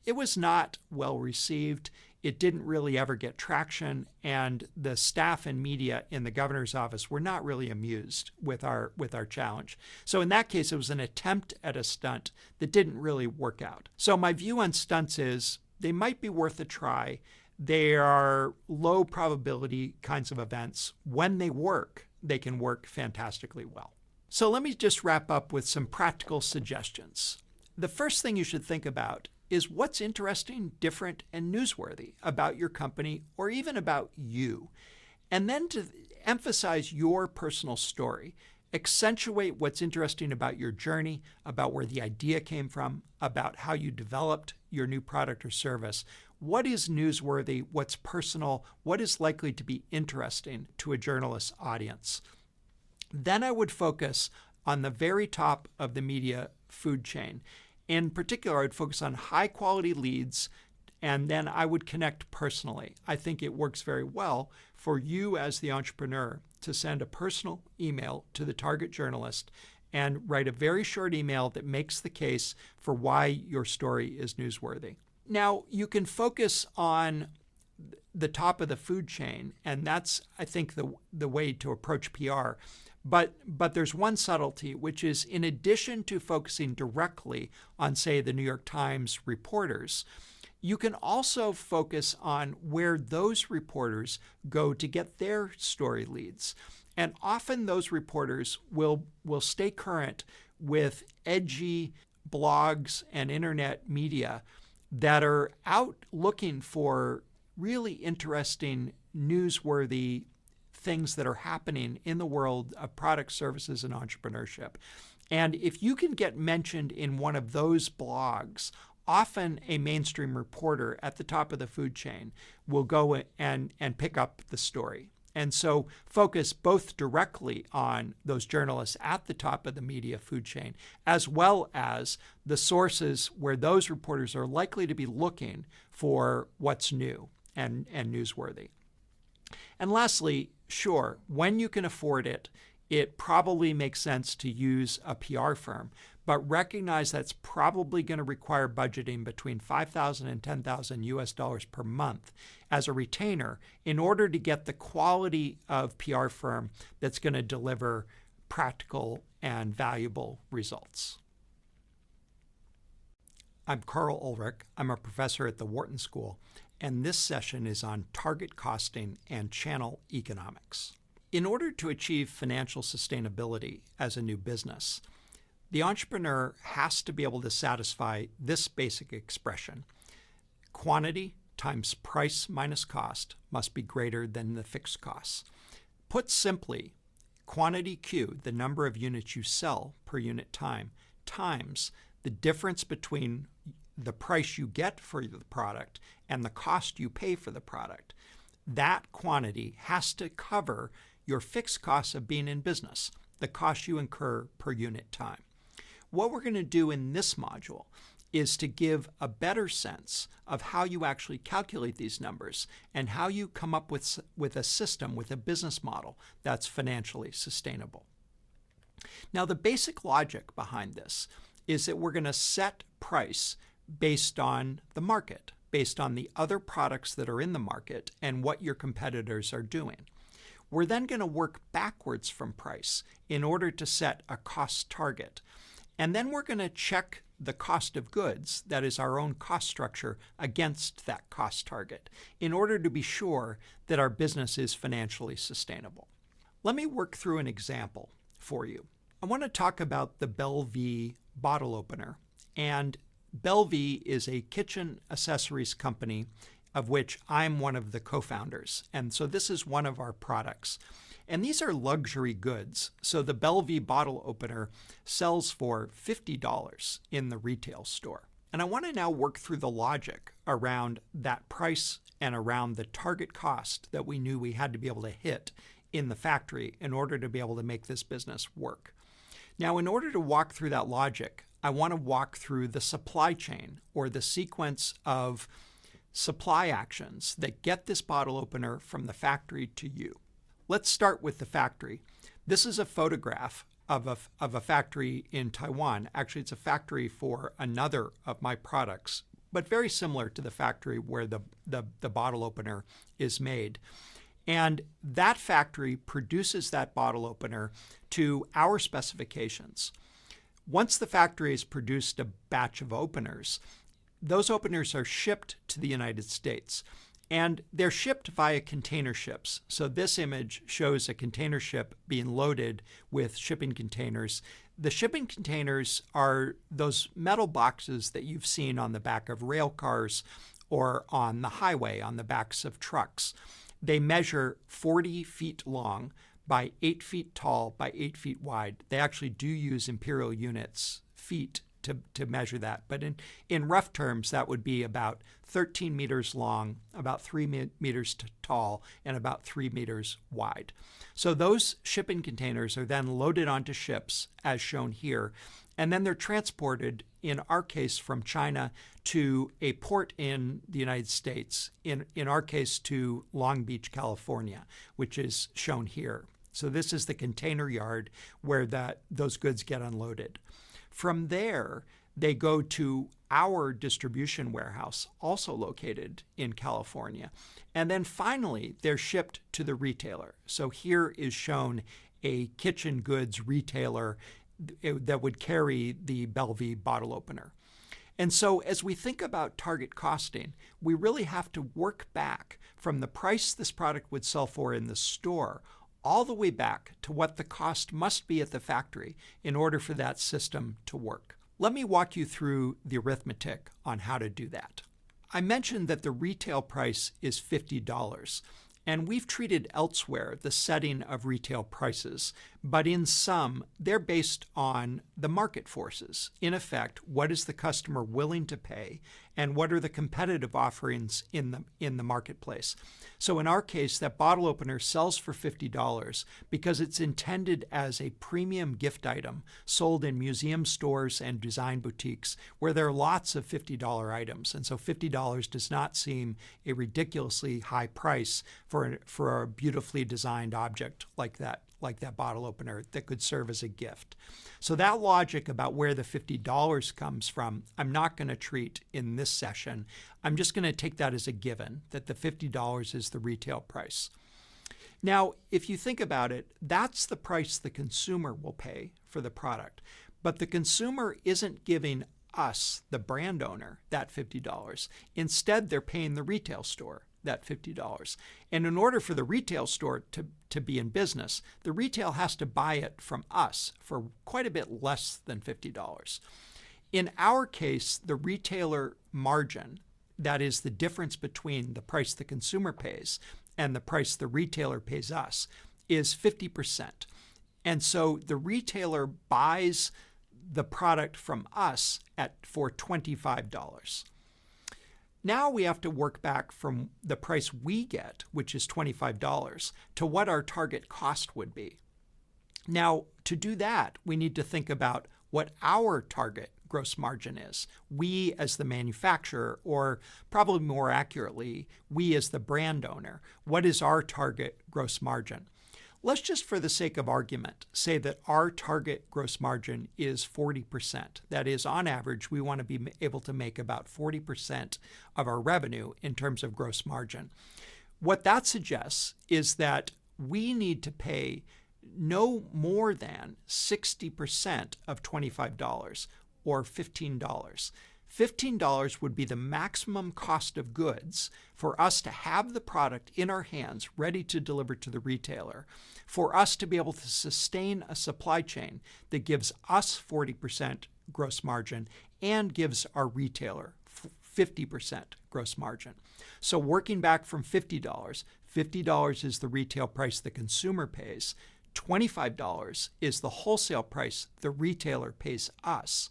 It was not well received. It didn't really ever get traction, and the staff and media in the governor's office were not really amused with our challenge. So in that case, it was an attempt at a stunt that didn't really work out. So my view on stunts is they might be worth a try. They are low probability kinds of events. When they work, they can work fantastically well. So let me just wrap up with some practical suggestions. The first thing you should think about is what's interesting, different, and newsworthy about your company or even about you. And then to emphasize your personal story. Accentuate what's interesting about your journey, about where the idea came from, about how you developed your new product or service. What is newsworthy? What's personal? What is likely to be interesting to a journalist's audience? Then I would focus on the very top of the media food chain. In particular, I'd focus on high-quality leads, and then I would connect personally. I think it works very well for you as the entrepreneur to send a personal email to the target journalist and write a very short email that makes the case for why your story is newsworthy. Now, you can focus on the top of the food chain, and that's, I think, the way to approach PR. But there's one subtlety, which is in addition to focusing directly on, say, the New York Times reporters, you can also focus on where those reporters go to get their story leads. And often those reporters will stay current with edgy blogs and internet media that are out looking for really interesting, newsworthy things that are happening in the world of products, services, and entrepreneurship. And if you can get mentioned in one of those blogs, often a mainstream reporter at the top of the food chain will go and pick up the story. And so focus both directly on those journalists at the top of the media food chain, as well as the sources where those reporters are likely to be looking for what's new and newsworthy. And lastly, sure, when you can afford it, it probably makes sense to use a PR firm, but recognize that's probably going to require budgeting between $5,000 and $10,000 US per month as a retainer in order to get the quality of PR firm that's going to deliver practical and valuable results. I'm Carl Ulrich. I'm a professor at the Wharton School, and this session is on target costing and channel economics. In order to achieve financial sustainability as a new business, the entrepreneur has to be able to satisfy this basic expression: quantity times price minus cost must be greater than the fixed costs. Put simply, quantity Q, the number of units you sell per unit time, times the difference between the price you get for the product and the cost you pay for the product. That quantity has to cover your fixed costs of being in business, the cost you incur per unit time. What we're going to do in this module is to give a better sense of how you actually calculate these numbers and how you come up with a system, with a business model that's financially sustainable. Now, the basic logic behind this is that we're going to set price based on the market, based on the other products that are in the market and what your competitors are doing. We're then going to work backwards from price in order to set a cost target. And then we're going to check the cost of goods, that is our own cost structure, against that cost target in order to be sure that our business is financially sustainable. Let me work through an example for you. I want to talk about the Belle-V bottle opener. And Belle-V is a kitchen accessories company of which I'm one of the co-founders. And so this is one of our products. And these are luxury goods. So the Belle-V bottle opener sells for $50 in the retail store. And I want to now work through the logic around that price and around the target cost that we knew we had to be able to hit in the factory in order to be able to make this business work. Now, in order to walk through that logic, I want to walk through the supply chain, or the sequence of supply actions that get this bottle opener from the factory to you. Let's start with the factory. This is a photograph of a factory in Taiwan. Actually, it's a factory for another of my products, but very similar to the factory where the bottle opener is made. And that factory produces that bottle opener to our specifications. Once the factory has produced a batch of openers, those openers are shipped to the United States. And they're shipped via container ships. So this image shows a container ship being loaded with shipping containers. The shipping containers are those metal boxes that you've seen on the back of rail cars or on the highway, on the backs of trucks. They measure 40 feet long by 8 feet tall by 8 feet wide. They actually do use imperial units, feet, to measure that. But in rough terms, that would be about 13 meters long, about 3 meters tall, and about 3 meters wide. So those shipping containers are then loaded onto ships, as shown here, and then they're transported, in our case, from China to a port in the United States, in our case, to Long Beach, California, which is shown here. So this is the container yard where those goods get unloaded. From there, they go to our distribution warehouse, also located in California. And then finally, they're shipped to the retailer. So here is shown a kitchen goods retailer that would carry the Belle-V bottle opener. And so as we think about target costing, we really have to work back from the price this product would sell for in the store all the way back to what the cost must be at the factory in order for that system to work. Let me walk you through the arithmetic on how to do that. I mentioned that the retail price is $50, and we've treated elsewhere the setting of retail prices, but in sum, they're based on the market forces. In effect, what is the customer willing to pay, and what are the competitive offerings in the marketplace? So in our case, that bottle opener sells for $50 because it's intended as a premium gift item sold in museum stores and design boutiques where there are lots of $50 items. And so $50 does not seem a ridiculously high price for a beautifully designed object like that bottle opener that could serve as a gift. So that logic about where the $50 comes from, I'm not going to treat in this session. I'm just going to take that as a given, that the $50 is the retail price. Now, if you think about it, that's the price the consumer will pay for the product. But the consumer isn't giving us, the brand owner, that $50. Instead, they're paying the retail store that $50. And in order for the retail store to be in business, the retail has to buy it from us for quite a bit less than $50. In our case, the retailer margin, that is the difference between the price the consumer pays and the price the retailer pays us, is 50%. And so the retailer buys the product from us for $25. Now we have to work back from the price we get, which is $25, to what our target cost would be. Now, to do that, we need to think about what our target gross margin is. We as the manufacturer, or probably more accurately, we as the brand owner. What is our target gross margin? Let's just, for the sake of argument, say that our target gross margin is 40%. That is, on average, we want to be able to make about 40% of our revenue in terms of gross margin. What that suggests is that we need to pay no more than 60% of $25, or $15. $15 would be the maximum cost of goods for us to have the product in our hands ready to deliver to the retailer, for us to be able to sustain a supply chain that gives us 40% gross margin and gives our retailer 50% gross margin. So working back from $50, $50 is the retail price the consumer pays, $25 is the wholesale price the retailer pays us.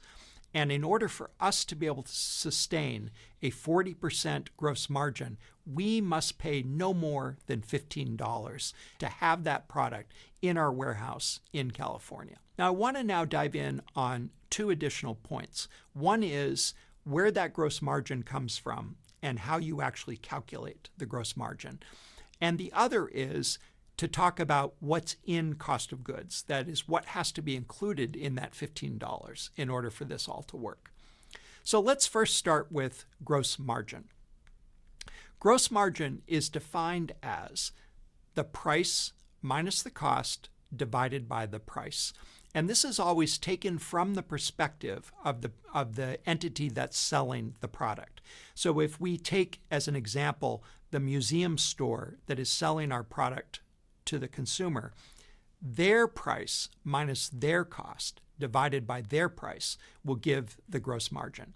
And in order for us to be able to sustain a 40% gross margin, we must pay no more than $15 to have that product in our warehouse in California. Now, I want to now dive in on two additional points. One is where that gross margin comes from and how you actually calculate the gross margin. And the other is to talk about what's in cost of goods. That is, what has to be included in that $15 in order for this all to work. So let's first start with gross margin. Gross margin is defined as the price minus the cost divided by the price. And this is always taken from the perspective of the entity that's selling the product. So if we take as an example the museum store that is selling our product to the consumer, their price minus their cost divided by their price will give the gross margin.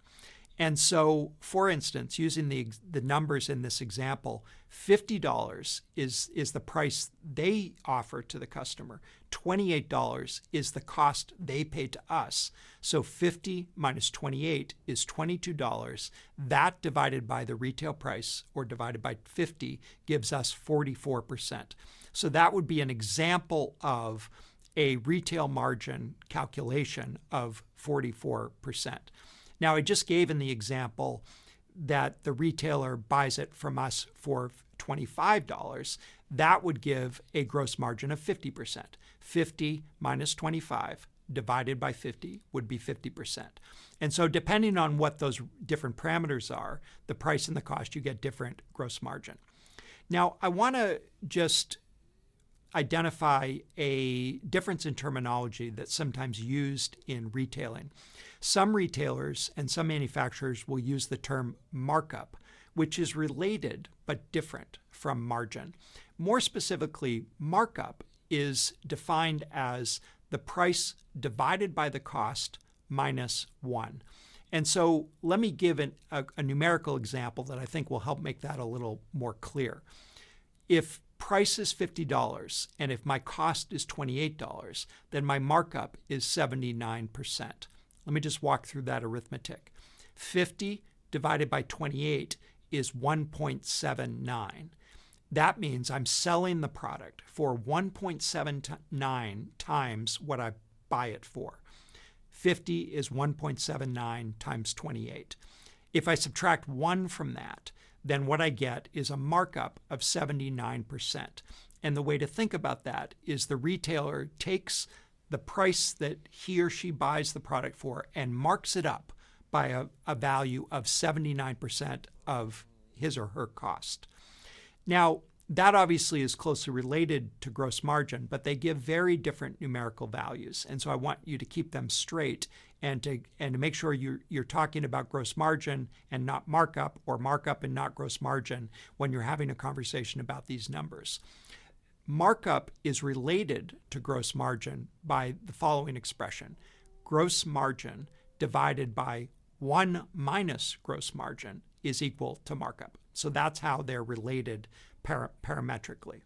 And so, for instance, using the numbers in this example, $50 is the price they offer to the customer. $28 is the cost they pay to us. So 50 minus 28 is $22. That divided by the retail price, or divided by 50, gives us 44%. So that would be an example of a retail margin calculation of 44%. Now, I just gave in the example that the retailer buys it from us for $25. That would give a gross margin of 50%. 50 minus 25 divided by 50 would be 50%. And so depending on what those different parameters are, the price and the cost, you get different gross margin. Now, I want to just identify a difference in terminology that's sometimes used in retailing. Some retailers and some manufacturers will use the term markup, which is related but different from margin. More specifically, markup is defined as the price divided by the cost minus 1. And so let me give a numerical example that I think will help make that a little more clear. If price is $50 and if my cost is $28, then my markup is 79%. Let me just walk through that arithmetic. 50 divided by 28 is 1.79. That means I'm selling the product for 1.79 times what I buy it for. 50 is 1.79 times 28. If I subtract 1 from that, then what I get is a markup of 79%. And the way to think about that is the retailer takes the price that he or she buys the product for and marks it up by a value of 79% of his or her cost. Now, that obviously is closely related to gross margin, but they give very different numerical values. And so I want you to keep them straight and to make sure you're talking about gross margin and not markup, or markup and not gross margin when you're having a conversation about these numbers. Markup is related to gross margin by the following expression: gross margin divided by 1 minus gross margin is equal to markup. So that's how they're related parametrically.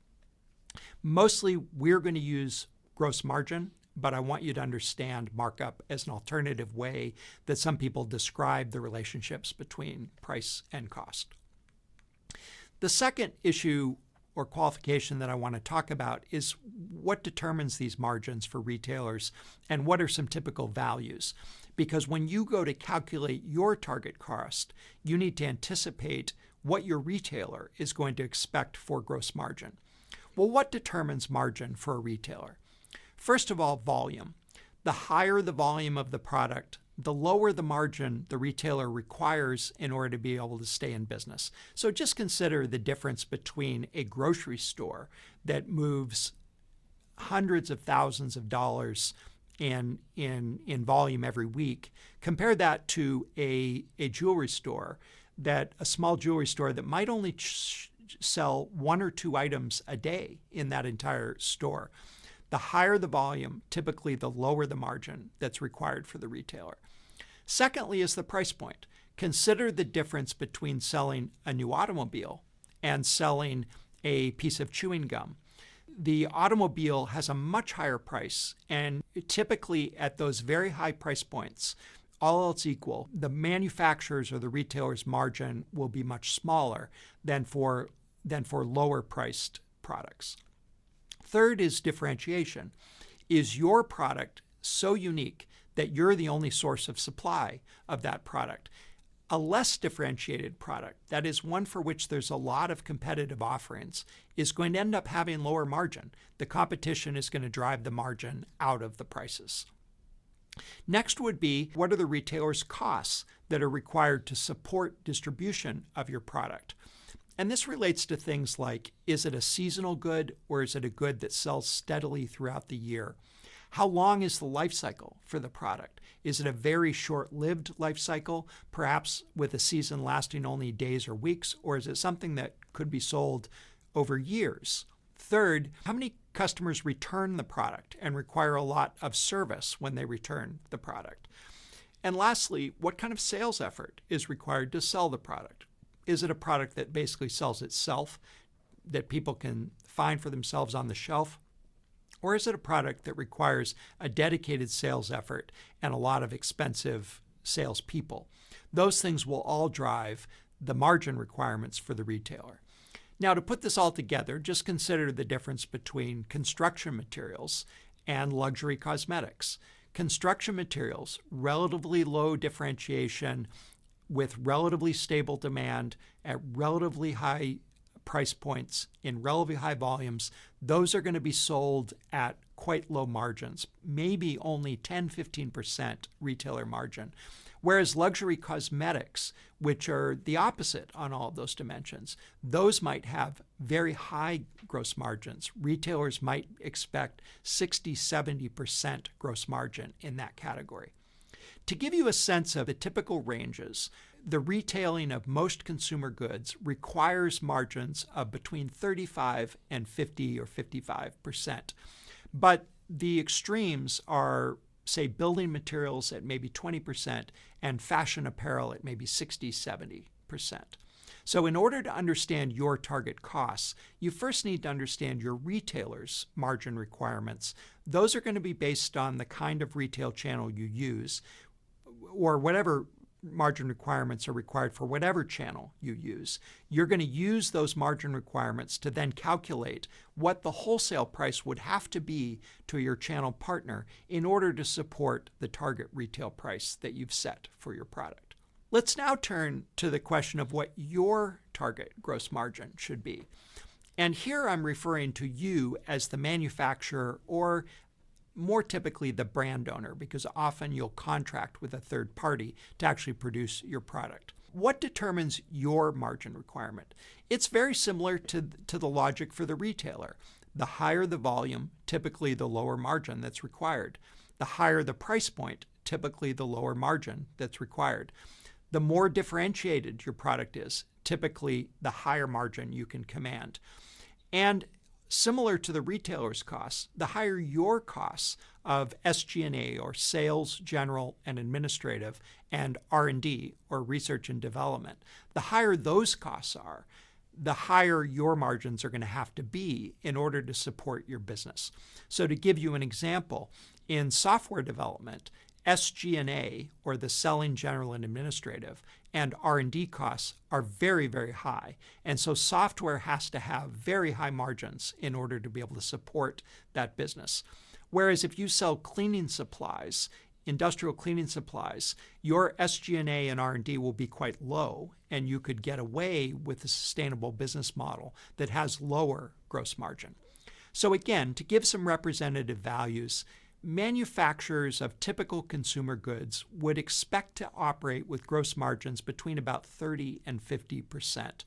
Mostly we're going to use gross margin, but I want you to understand markup as an alternative way that some people describe the relationships between price and cost. The second issue or qualification that I want to talk about is what determines these margins for retailers and what are some typical values. Because when you go to calculate your target cost, you need to anticipate what your retailer is going to expect for gross margin. Well, what determines margin for a retailer? First of all, volume. The higher the volume of the product, the lower the margin the retailer requires in order to be able to stay in business. So just consider the difference between a grocery store that moves hundreds of thousands of dollars in volume every week. Compare that to a jewelry store, a small jewelry store that might only sell 1 or 2 items a day in that entire store. The higher the volume, typically the lower the margin that's required for the retailer. Secondly is the price point. Consider the difference between selling a new automobile and selling a piece of chewing gum. The automobile has a much higher price, and typically at those very high price points, all else equal, the manufacturer's or the retailer's margin will be much smaller than for lower priced products. Third is differentiation. Is your product so unique that you're the only source of supply of that product? A less differentiated product, that is one for which there's a lot of competitive offerings, is going to end up having lower margin. The competition is going to drive the margin out of the prices. Next would be, what are the retailer's costs that are required to support distribution of your product? And this relates to things like, is it a seasonal good or is it a good that sells steadily throughout the year? How long is the life cycle for the product? Is it a very short-lived life cycle, perhaps with a season lasting only days or weeks, or is it something that could be sold over years? Third, how many customers return the product and require a lot of service when they return the product? And lastly, what kind of sales effort is required to sell the product? Is it a product that basically sells itself, that people can find for themselves on the shelf? Or is it a product that requires a dedicated sales effort and a lot of expensive salespeople? Those things will all drive the margin requirements for the retailer. Now, to put this all together, just consider the difference between construction materials and luxury cosmetics. Construction materials, relatively low differentiation, with relatively stable demand at relatively high price points in relatively high volumes, those are going to be sold at quite low margins, maybe only 10-15% retailer margin. Whereas luxury cosmetics, which are the opposite on all of those dimensions, those might have very high gross margins. Retailers might expect 60-70% gross margin in that category. To give you a sense of the typical ranges, the retailing of most consumer goods requires margins of between 35 and 50 or 55%. But the extremes are, say, building materials at maybe 20% and fashion apparel at maybe 60-70%. So in order to understand your target costs, you first need to understand your retailer's margin requirements. Those are going to be based on the kind of retail channel you use, or whatever margin requirements are required for whatever channel you use. You're going to use those margin requirements to then calculate what the wholesale price would have to be to your channel partner in order to support the target retail price that you've set for your product. Let's now turn to the question of what your target gross margin should be. And here I'm referring to you as the manufacturer, or more typically the brand owner, because often you'll contract with a third party to actually produce your product. What determines your margin requirement? It's very similar to the logic for the retailer. The higher the volume, typically the lower margin that's required. The higher the price point, typically the lower margin that's required. The more differentiated your product is, typically the higher margin you can command. And similar to the retailer's costs, the higher your costs of SG&A, or sales, general, and administrative, and R&D, or research and development, the higher those costs are, the higher your margins are going to have to be in order to support your business. So to give you an example, in software development, SG&A, or the selling, general, and administrative, and R&D costs are very, very high. And so software has to have very high margins in order to be able to support that business. Whereas if you sell cleaning supplies, industrial cleaning supplies, your SG&A and R&D will be quite low, and you could get away with a sustainable business model that has lower gross margin. So again, to give some representative values, manufacturers of typical consumer goods would expect to operate with gross margins between about 30 and 50%.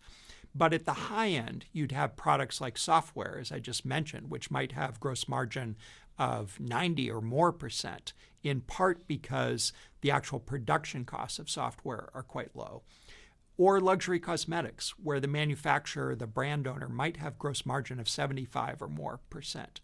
But at the high end, you'd have products like software, as I just mentioned, which might have gross margin of 90 or more percent, in part because the actual production costs of software are quite low. Or luxury cosmetics, where the manufacturer, the brand owner, might have gross margin of 75 or more percent.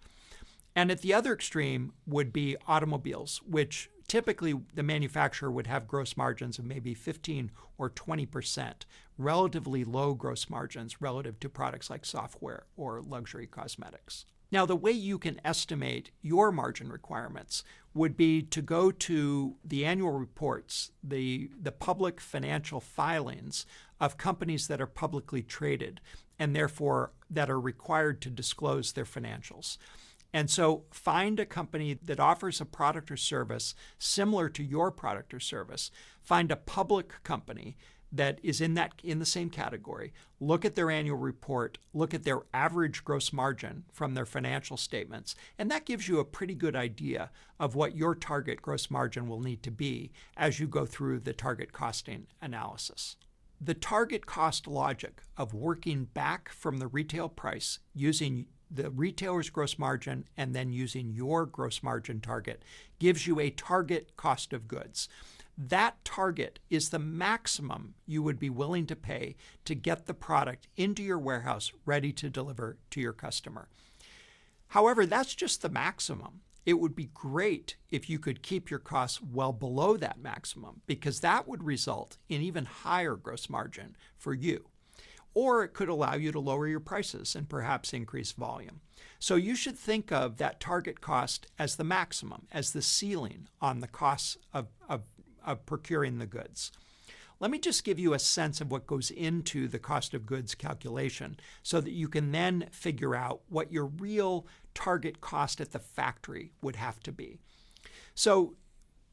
And at the other extreme would be automobiles, which typically the manufacturer would have gross margins of maybe 15 or 20%, relatively low gross margins relative to products like software or luxury cosmetics. Now, the way you can estimate your margin requirements would be to go to the annual reports, the public financial filings of companies that are publicly traded and therefore that are required to disclose their financials. And so find a company that offers a product or service similar to your product or service. Find a public company that is in the same category. Look at their annual report, look at their average gross margin from their financial statements, and that gives you a pretty good idea of what your target gross margin will need to be as you go through the target costing analysis. The target cost logic of working back from the retail price using the retailer's gross margin and then using your gross margin target gives you a target cost of goods. That target is the maximum you would be willing to pay to get the product into your warehouse ready to deliver to your customer. However, that's just the maximum. It would be great if you could keep your costs well below that maximum, because that would result in even higher gross margin for you. Or it could allow you to lower your prices and perhaps increase volume. So you should think of that target cost as the maximum, as the ceiling on the costs of procuring the goods. Let me just give you a sense of what goes into the cost of goods calculation so that you can then figure out what your real target cost at the factory would have to be. So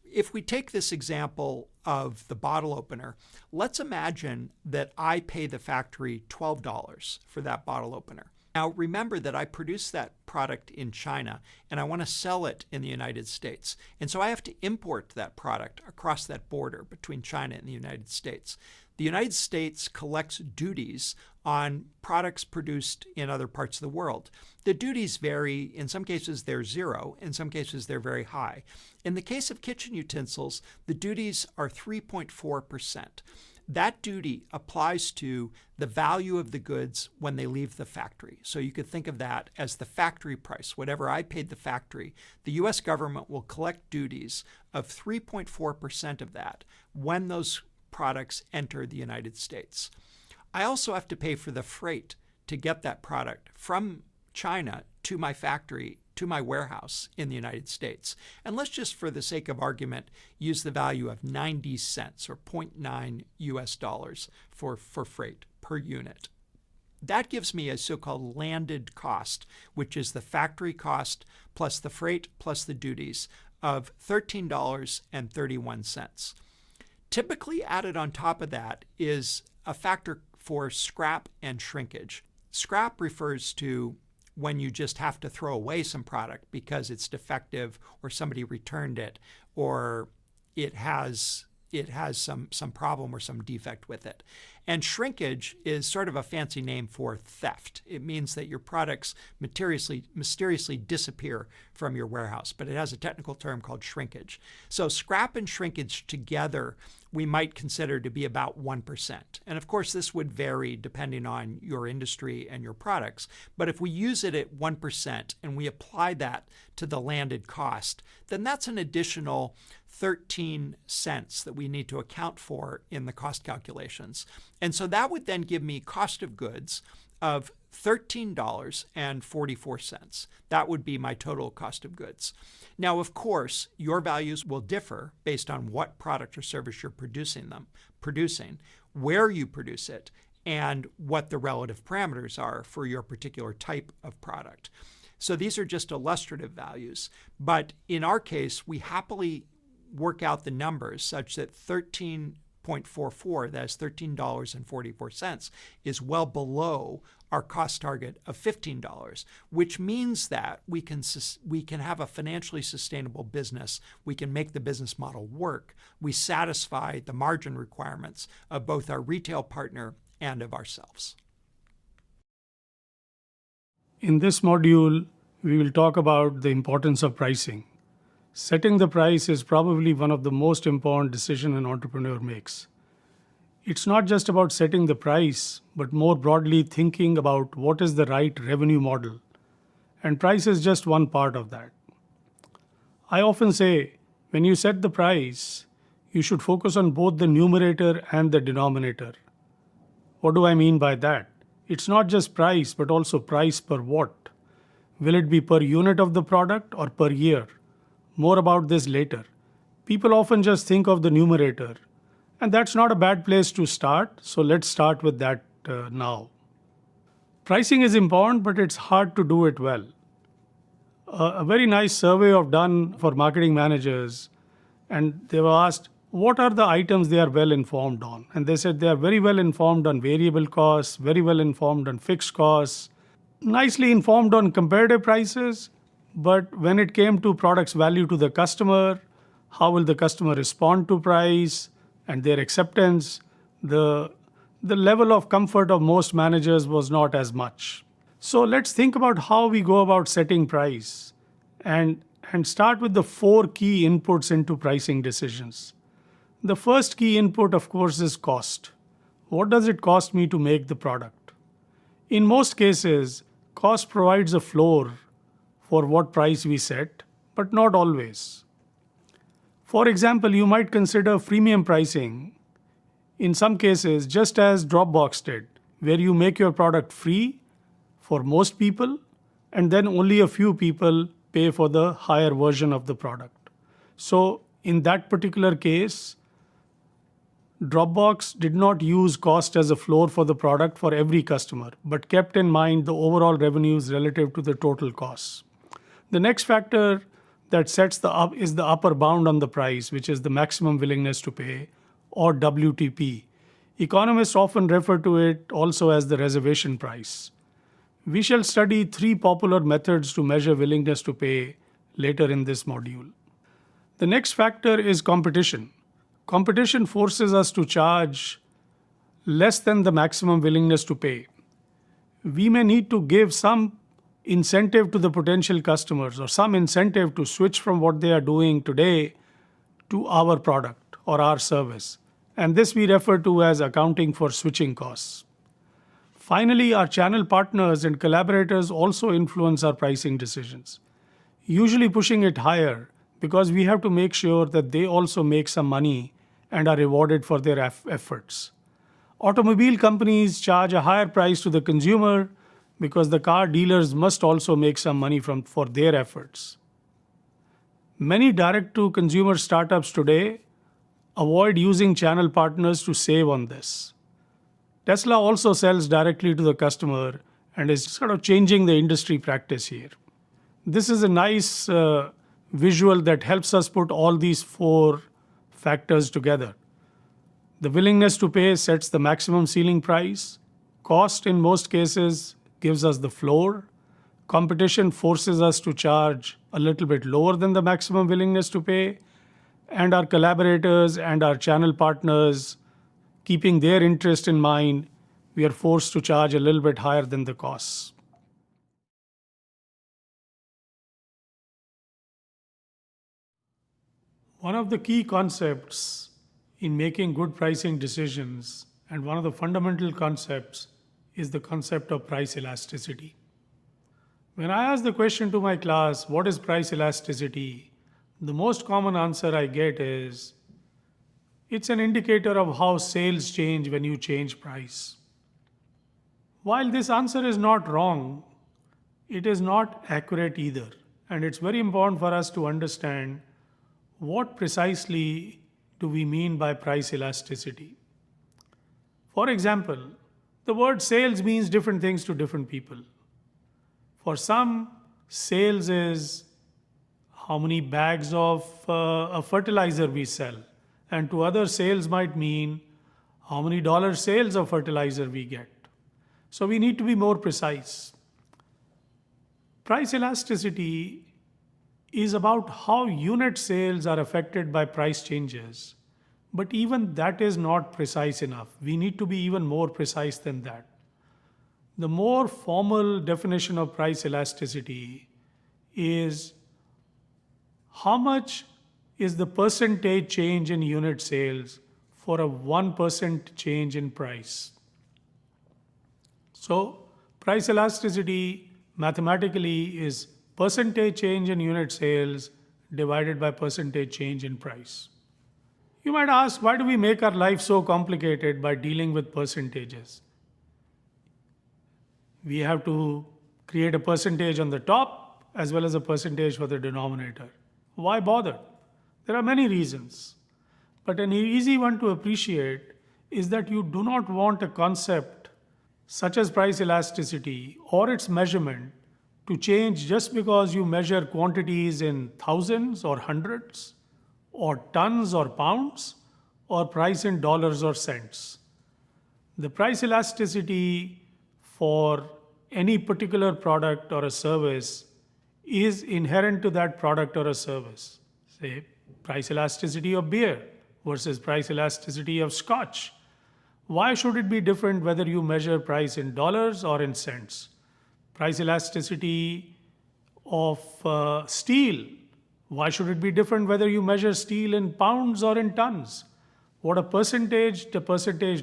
if we take this example of the bottle opener, let's imagine that I pay the factory $12 for that bottle opener. Now, remember that I produce that product in China and I want to sell it in the United States. And so I have to import that product across that border between China and the United States. The United States collects duties on products produced in other parts of the world. The duties vary. In some cases, they're zero. In some cases, they're very high. In the case of kitchen utensils, the duties are 3.4%. That duty applies to the value of the goods when they leave the factory. So you could think of that as the factory price. Whatever I paid the factory, the U.S. government will collect duties of 3.4% of that when those products enter the United States. I also have to pay for the freight to get that product from China to my factory, to my warehouse in the United States. And let's just, for the sake of argument, use the value of 90 cents or 0.9 US dollars for freight per unit. That gives me a so-called landed cost, which is the factory cost plus the freight plus the duties of $13.31. Typically added on top of that is a factor for scrap and shrinkage. Scrap refers to when you just have to throw away some product because it's defective or somebody returned it or it has some problem or some defect with it. And shrinkage is sort of a fancy name for theft. It means that your products mysteriously disappear from your warehouse, but it has a technical term called shrinkage. So scrap and shrinkage together we might consider to be about 1%. And of course, this would vary depending on your industry and your products. But if we use it at 1% and we apply that to the landed cost, then that's an additional 13 cents that we need to account for in the cost calculations. And so that would then give me cost of goods of $13.44. That would be my total cost of goods. Now, of course, your values will differ based on what product or service you're producing, where you produce it, and what the relative parameters are for your particular type of product. So these are just illustrative values. But in our case, we happily work out the numbers such that 13.44, that's $13.44, is well below our cost target of $15, which means that we can have a financially sustainable business. We can make the business model work. We satisfy the margin requirements of both our retail partner and of ourselves. In this module, we will talk about the importance of pricing. Setting the price is probably one of the most important decisions an entrepreneur makes. It's not just about setting the price, but more broadly thinking about what is the right revenue model. And price is just one part of that. I often say, when you set the price, you should focus on both the numerator and the denominator. What do I mean by that? It's not just price, but also price per what. Will it be per unit of the product or per year? More about this later. People often just think of the numerator. And that's not a bad place to start, so let's start with that now. Pricing is important, but it's hard to do it well. A very nice survey done for marketing managers, and they were asked, what are the items they are well informed on? And they said they are very well informed on variable costs, very well informed on fixed costs, nicely informed on comparative prices, but when it came to product's value to the customer, how will the customer respond to price, and their acceptance, the level of comfort of most managers was not as much. So let's think about how we go about setting price and start with the 4 key inputs into pricing decisions. The first key input, of course, is cost. What does it cost me to make the product? In most cases, cost provides a floor for what price we set, but not always. For example, you might consider freemium pricing in some cases just as Dropbox did, where you make your product free for most people and then only a few people pay for the higher version of the product. So in that particular case, Dropbox did not use cost as a floor for the product for every customer, but kept in mind the overall revenues relative to the total costs. The next factor that sets is the upper bound on the price, which is the maximum willingness to pay, or WTP. Economists often refer to it also as the reservation price. We shall study 3 popular methods to measure willingness to pay later in this module. The next factor is competition. Competition forces us to charge less than the maximum willingness to pay. We may need to give some incentive to the potential customers or some incentive to switch from what they are doing today to our product or our service. And this we refer to as accounting for switching costs. Finally, our channel partners and collaborators also influence our pricing decisions, usually pushing it higher because we have to make sure that they also make some money and are rewarded for their efforts. Automobile companies charge a higher price to the consumer because the car dealers must also make some money for their efforts. Many direct-to-consumer startups today avoid using channel partners to save on this. Tesla also sells directly to the customer and is sort of changing the industry practice here. This is a nice visual that helps us put all these 4 factors together. The willingness to pay sets the maximum ceiling price. Cost, in most cases, gives us the floor. Competition forces us to charge a little bit lower than the maximum willingness to pay. And our collaborators and our channel partners Keeping their interest in mind, we are forced to charge a little bit higher than the costs. One of the key concepts in making good pricing decisions, and one of the fundamental concepts, is the concept of price elasticity. When I ask the question to my class, what is price elasticity? The most common answer I get is, it's an indicator of how sales change when you change price. While this answer is not wrong, it is not accurate either. And it's very important for us to understand what precisely do we mean by price elasticity. For example, the word sales means different things to different people. For some, sales is how many bags of a fertilizer we sell. And to others, sales might mean how many dollar sales of fertilizer we get. So we need to be more precise. Price elasticity is about how unit sales are affected by price changes. But even that is not precise enough. We need to be even more precise than that. The more formal definition of price elasticity is how much is the percentage change in unit sales for a 1% change in price. So, price elasticity mathematically is percentage change in unit sales divided by percentage change in price. You might ask, why do we make our life so complicated by dealing with percentages? We have to create a percentage on the top as well as a percentage for the denominator. Why bother? There are many reasons. But an easy one to appreciate is that you do not want a concept such as price elasticity or its measurement to change just because you measure quantities in thousands or hundreds or tons or pounds or price in dollars or cents. The price elasticity for any particular product or a service is inherent to that product or a service. Say, price elasticity of beer versus price elasticity of scotch. Why should it be different whether you measure price in dollars or in cents? Price elasticity of steel. Why should it be different whether you measure steel in pounds or in tons? What the percentage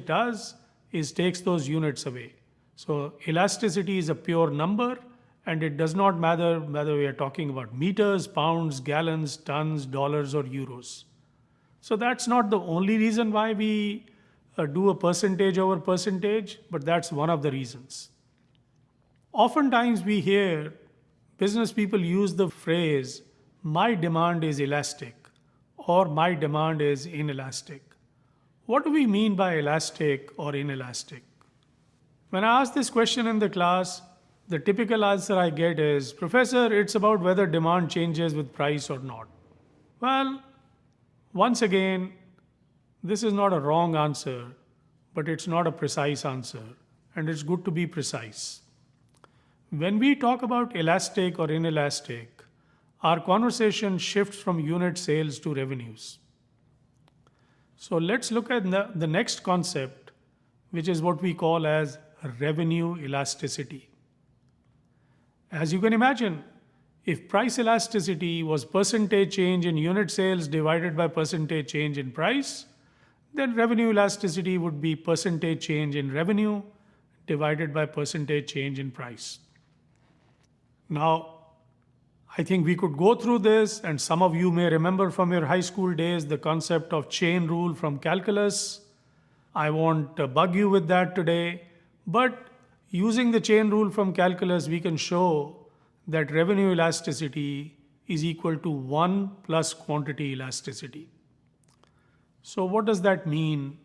does is takes those units away. So elasticity is a pure number, and it does not matter whether we are talking about meters, pounds, gallons, tons, dollars, or euros. So that's not the only reason why we do a percentage over percentage, but that's one of the reasons. Oftentimes we hear business people use the phrase, my demand is elastic, or my demand is inelastic. What do we mean by elastic or inelastic? When I ask this question in the class, the typical answer I get is, Professor, it's about whether demand changes with price or not. Well, once again, this is not a wrong answer, but it's not a precise answer, and it's good to be precise. When we talk about elastic or inelastic, our conversation shifts from unit sales to revenues. So let's look at the next concept, which is what we call as revenue elasticity. As you can imagine, if price elasticity was percentage change in unit sales divided by percentage change in price, then revenue elasticity would be percentage change in revenue divided by percentage change in price. Now, I think we could go through this, and some of you may remember from your high school days the concept of chain rule from calculus. I won't bug you with that today, but using the chain rule from calculus, we can show that revenue elasticity is equal to 1 plus quantity elasticity. So what does that mean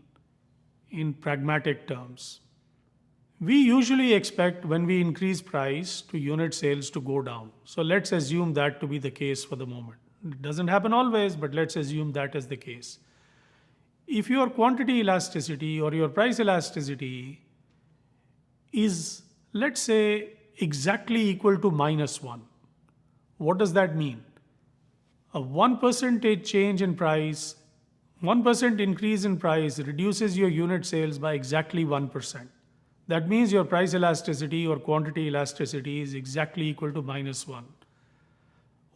in pragmatic terms? We usually expect when we increase price to unit sales to go down. So let's assume that to be the case for the moment. It doesn't happen always, but let's assume that is the case. If your quantity elasticity or your price elasticity is, let's say, exactly equal to -1, what does that mean? A 1% change in price 1% increase in price reduces your unit sales by exactly 1%. That means your price elasticity or quantity elasticity is exactly equal to -1.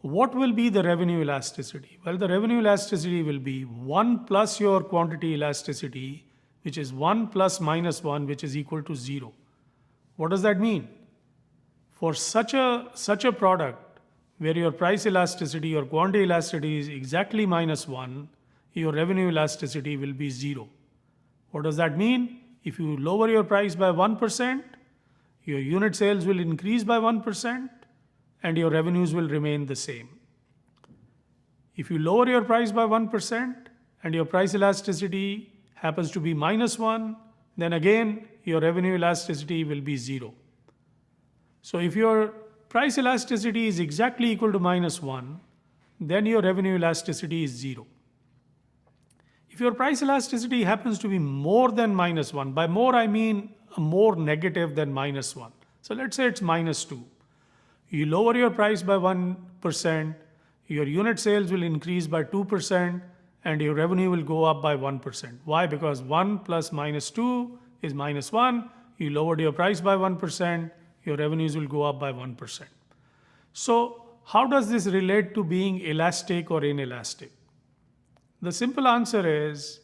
What will be the revenue elasticity? Well, the revenue elasticity will be 1 plus your quantity elasticity, which is 1 plus -1, which is equal to 0. What does that mean? For such a product where your price elasticity or quantity elasticity is exactly -1, your revenue elasticity will be 0. What does that mean? If you lower your price by 1%, your unit sales will increase by 1% and your revenues will remain the same. If you lower your price by 1% and your price elasticity happens to be -1, then again your revenue elasticity will be 0. So if your price elasticity is exactly equal to -1, then your revenue elasticity is 0. If your price elasticity happens to be more than -1, by more I mean more negative than -1. So let's say it's -2. You lower your price by 1%, your unit sales will increase by 2%, and your revenue will go up by 1%. Why? Because 1 plus -2 is -1. You lowered your price by 1%, your revenues will go up by 1%. So, how does this relate to being elastic or inelastic? The simple answer is,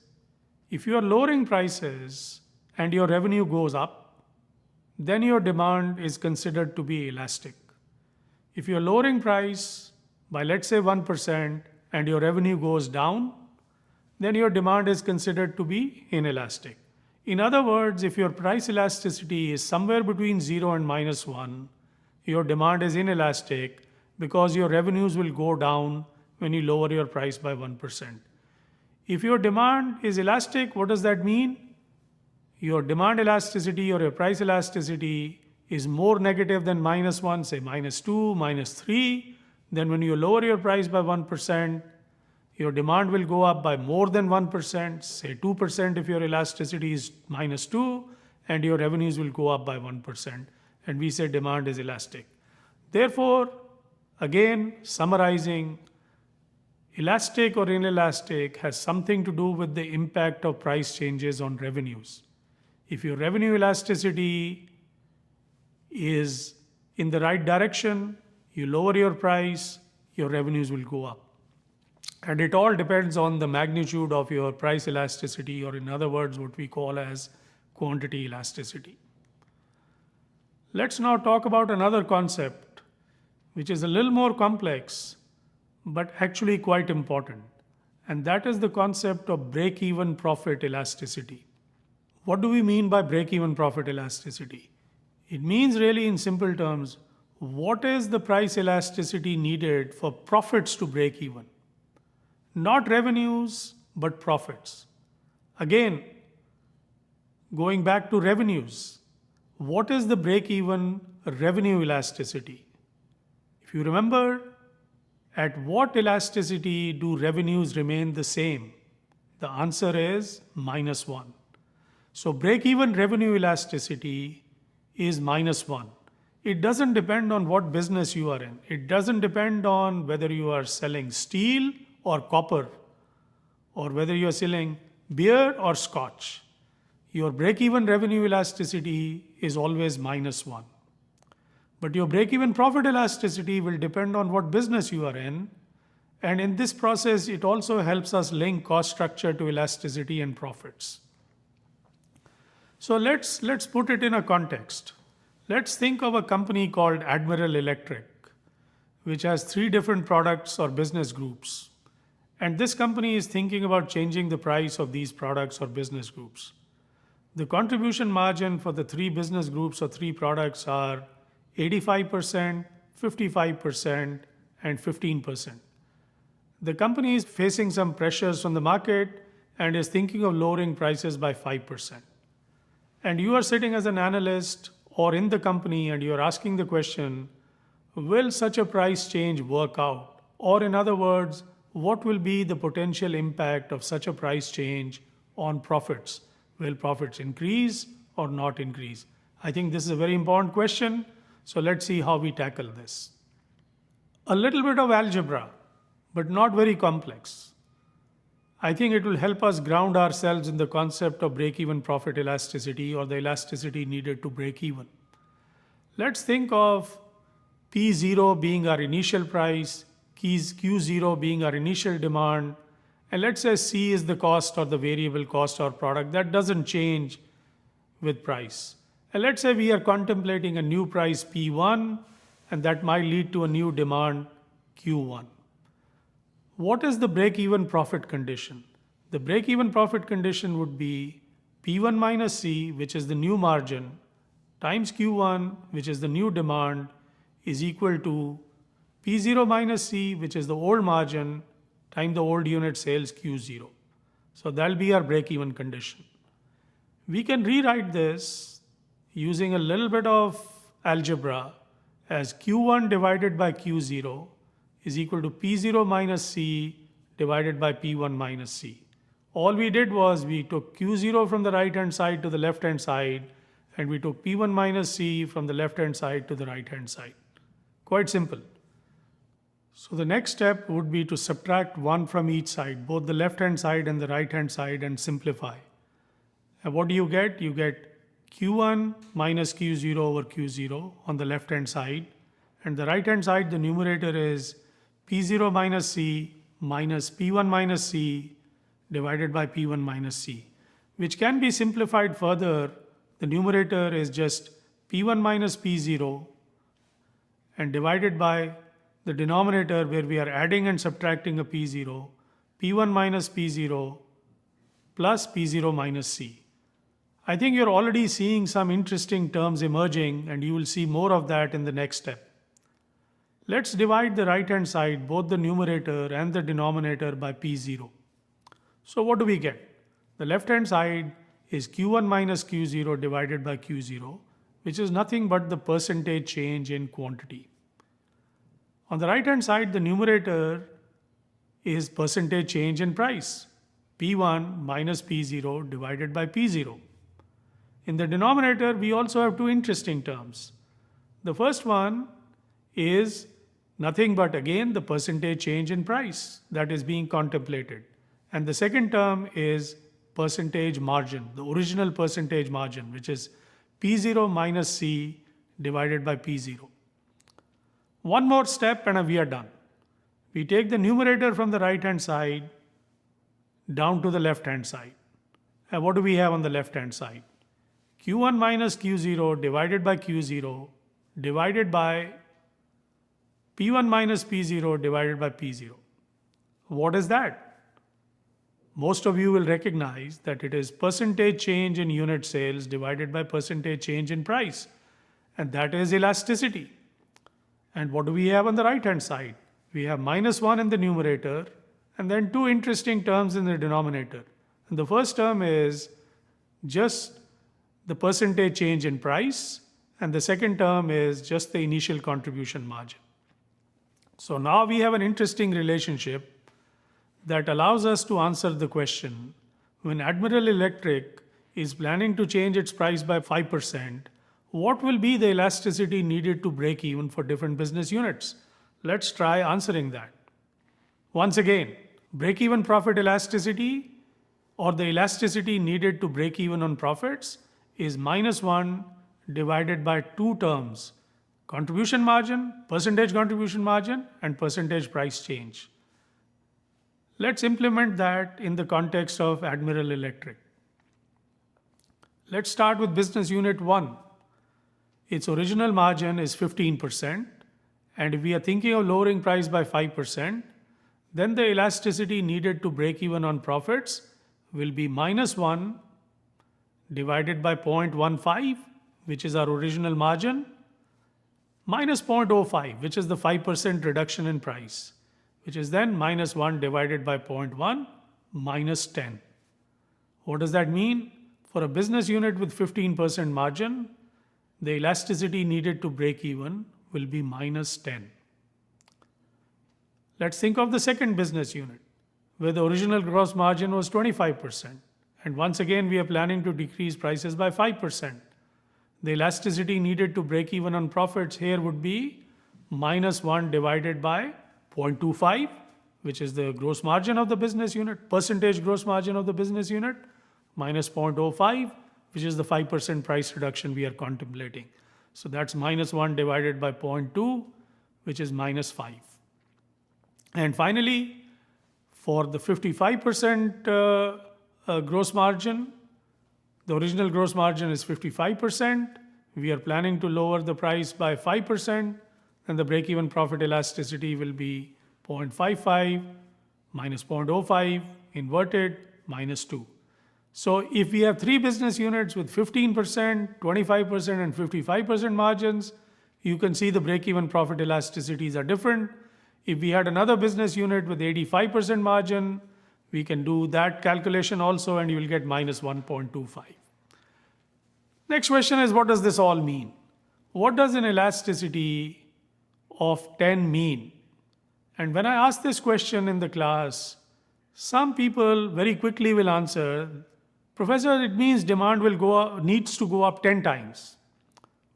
if you are lowering prices and your revenue goes up, then your demand is considered to be elastic. If you're lowering price by, let's say, 1% and your revenue goes down, then your demand is considered to be inelastic. In other words, if your price elasticity is somewhere between 0 and -1, your demand is inelastic because your revenues will go down when you lower your price by 1%. If your demand is elastic, what does that mean? Your demand elasticity or your price elasticity is more negative than -1, say -2, -3, then when you lower your price by 1%, your demand will go up by more than 1%, say 2% if your elasticity is -2, and your revenues will go up by 1%. And we say demand is elastic. Therefore, again, summarizing, elastic or inelastic has something to do with the impact of price changes on revenues. If your revenue elasticity is in the right direction, you lower your price, your revenues will go up. And it all depends on the magnitude of your price elasticity, or in other words, what we call as quantity elasticity. Let's now talk about another concept, which is a little more complex, but actually quite important. And that is the concept of break-even profit elasticity. What do we mean by break-even profit elasticity? It means, really in simple terms, what is the price elasticity needed for profits to break even? Not revenues, but profits. Again, going back to revenues, what is the break-even revenue elasticity? If you remember, at what elasticity do revenues remain the same? The answer is -1. So break-even revenue elasticity is -1. It doesn't depend on what business you are in. It doesn't depend on whether you are selling steel or copper, or whether you are selling beer or scotch. Your break-even revenue elasticity is always -1. But your break-even profit elasticity will depend on what business you are in. And in this process, it also helps us link cost structure to elasticity and profits. So let's put it in a context. Let's think of a company called Admiral Electric, which has 3 different products or business groups. And this company is thinking about changing the price of these products or business groups. The contribution margin for the 3 business groups or 3 products are 85%, 55%, and 15%. The company is facing some pressures from the market and is thinking of lowering prices by 5%. And you are sitting as an analyst or in the company and you are asking the question, will such a price change work out? Or in other words, what will be the potential impact of such a price change on profits? Will profits increase or not increase? I think this is a very important question. So let's see how we tackle this. A little bit of algebra, but not very complex. I think it will help us ground ourselves in the concept of break-even profit elasticity, or the elasticity needed to break even. Let's think of P0 being our initial price, Q0 being our initial demand, and let's say C is the cost or the variable cost or product that doesn't change with price. And let's say we are contemplating a new price P1, and that might lead to a new demand Q1. What is the break-even profit condition? The break-even profit condition would be P1 minus C, which is the new margin, times Q1, which is the new demand, is equal to P0 minus C, which is the old margin, times the old unit sales Q0. So that'll be our break-even condition. We can rewrite this using a little bit of algebra as Q1 divided by Q0 is equal to P0 minus C divided by P1 minus C. All we did was we took Q0 from the right hand side to the left hand side, and we took P1 minus C from the left hand side to the right hand side. Quite simple. So the next step would be to subtract 1 from each side, both the left hand side and the right hand side, and simplify. And what do you get? You get Q1 minus Q0 over Q0 on the left hand side, and the right hand side, the numerator is P0 minus C minus P1 minus C divided by P1 minus C, which can be simplified further. The numerator is just P1 minus P0 and divided by the denominator where we are adding and subtracting a P0, P1 minus P0 plus P0 minus C. I think you're already seeing some interesting terms emerging, and you will see more of that in the next step. Let's divide the right hand side, both the numerator and the denominator, by P0. So what do we get? The left hand side is Q1 minus Q0 divided by Q0, which is nothing but the percentage change in quantity. On the right hand side, the numerator is percentage change in price, P1 minus P0 divided by P0. In the denominator, we also have two interesting terms. The first one is nothing but, again, the percentage change in price that is being contemplated. And the second term is percentage margin, the original percentage margin, which is P0 minus C divided by P0. One more step and we are done. We take the numerator from the right hand side down to the left hand side. And what do we have on the left hand side? Q1 minus Q0 divided by Q0 divided by P1 minus P0 divided by P0. What is that? Most of you will recognize that it is percentage change in unit sales divided by percentage change in price. And that is elasticity. And what do we have on the right hand side? We have minus 1 in the numerator and then two interesting terms in the denominator. And the first term is just the percentage change in price, and the second term is just the initial contribution margin. So now we have an interesting relationship that allows us to answer the question, when Admiral Electric is planning to change its price by 5%, what will be the elasticity needed to break even for different business units? Let's try answering that. Once again, break-even profit elasticity, or the elasticity needed to break even on profits, is minus 1 divided by two terms, contribution margin, percentage contribution margin, and percentage price change. Let's implement that in the context of Admiral Electric. Let's start with business unit 1. Its original margin is 15%, and if we are thinking of lowering price by 5%, then the elasticity needed to break even on profits will be minus 1 divided by 0.15, which is our original margin, minus 0.05, which is the 5% reduction in price, which is then minus 1 divided by 0.1, minus 10. What does that mean? For a business unit with 15% margin, the elasticity needed to break even will be minus 10. Let's think of the second business unit, where the original gross margin was 25%. And once again, we are planning to decrease prices by 5%. The elasticity needed to break even on profits here would be minus 1 divided by 0.25, which is the gross margin of the business unit, percentage gross margin of the business unit, minus 0.05, which is the 5% price reduction we are contemplating. So that's minus 1 divided by 0.2, which is minus 5. And finally, for the 55% gross margin, the original gross margin is 55%. We are planning to lower the price by 5%, and the break-even profit elasticity will be 0.55 minus 0.05 inverted minus 2. So if we have three business units with 15%, 25%, and 55% margins, you can see the break-even profit elasticities are different. If we had another business unit with 85% margin, we can do that calculation also, and you will get minus 1.25. Next question is, what does this all mean? What does an elasticity of 10 mean? And when I ask this question in the class, some people very quickly will answer, Professor, it means demand will needs to go up 10 times.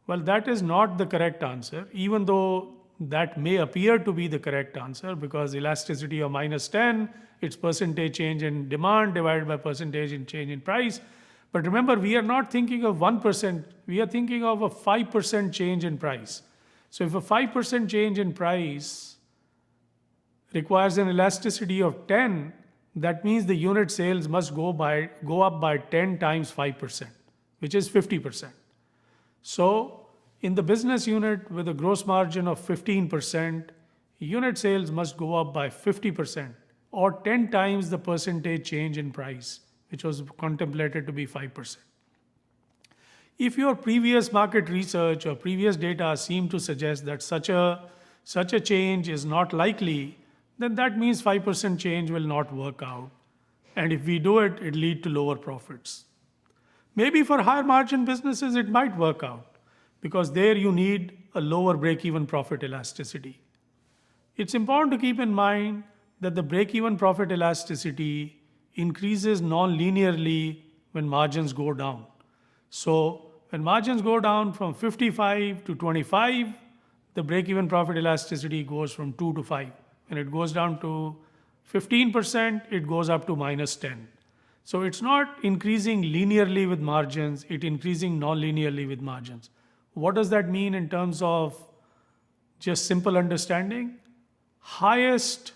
Well, that is not the correct answer, even though that may appear to be the correct answer, because elasticity of minus 10, it's percentage change in demand divided by percentage in change in price. But remember, we are not thinking of 1%, we are thinking of a 5% change in price. So if a 5% change in price requires an elasticity of 10, that means the unit sales must go up by 10 times 5%, which is 50%. So in the business unit with a gross margin of 15%, unit sales must go up by 50%, or 10 times the percentage change in price, which was contemplated to be 5%. If your previous market research or previous data seem to suggest that such a change is not likely, then that means 5% change will not work out. And if we do it, it lead to lower profits. Maybe for higher margin businesses, it might work out, because there you need a lower break-even profit elasticity. It's important to keep in mind that the break-even profit elasticity increases non-linearly when margins go down. So when margins go down from 55 to 25, the break-even profit elasticity goes from 2 to 5. When it goes down to 15%, it goes up to minus 10. So it's not increasing linearly with margins, it's increasing non-linearly with margins. What does that mean in terms of just simple understanding? Highest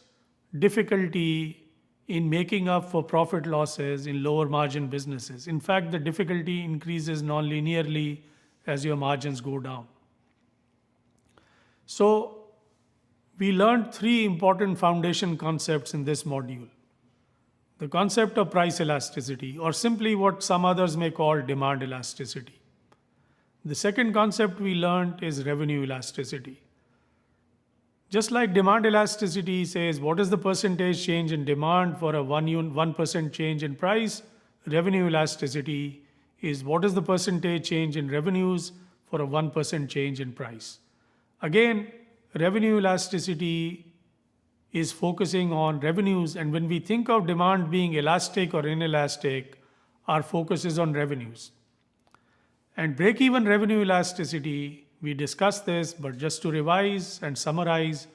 difficulty in making up for profit losses in lower margin businesses. In fact, the difficulty increases non-linearly as your margins go down. So we learned three important foundation concepts in this module. The concept of price elasticity, or simply what some others may call demand elasticity. The second concept we learned is revenue elasticity. Just like demand elasticity says what is the percentage change in demand for a 1% change in price, revenue elasticity is what is the percentage change in revenues for a 1% change in price. Again, revenue elasticity is focusing on revenues, and when we think of demand being elastic or inelastic, our focus is on revenues. And break-even revenue elasticity, we discussed this, but just to revise and summarize,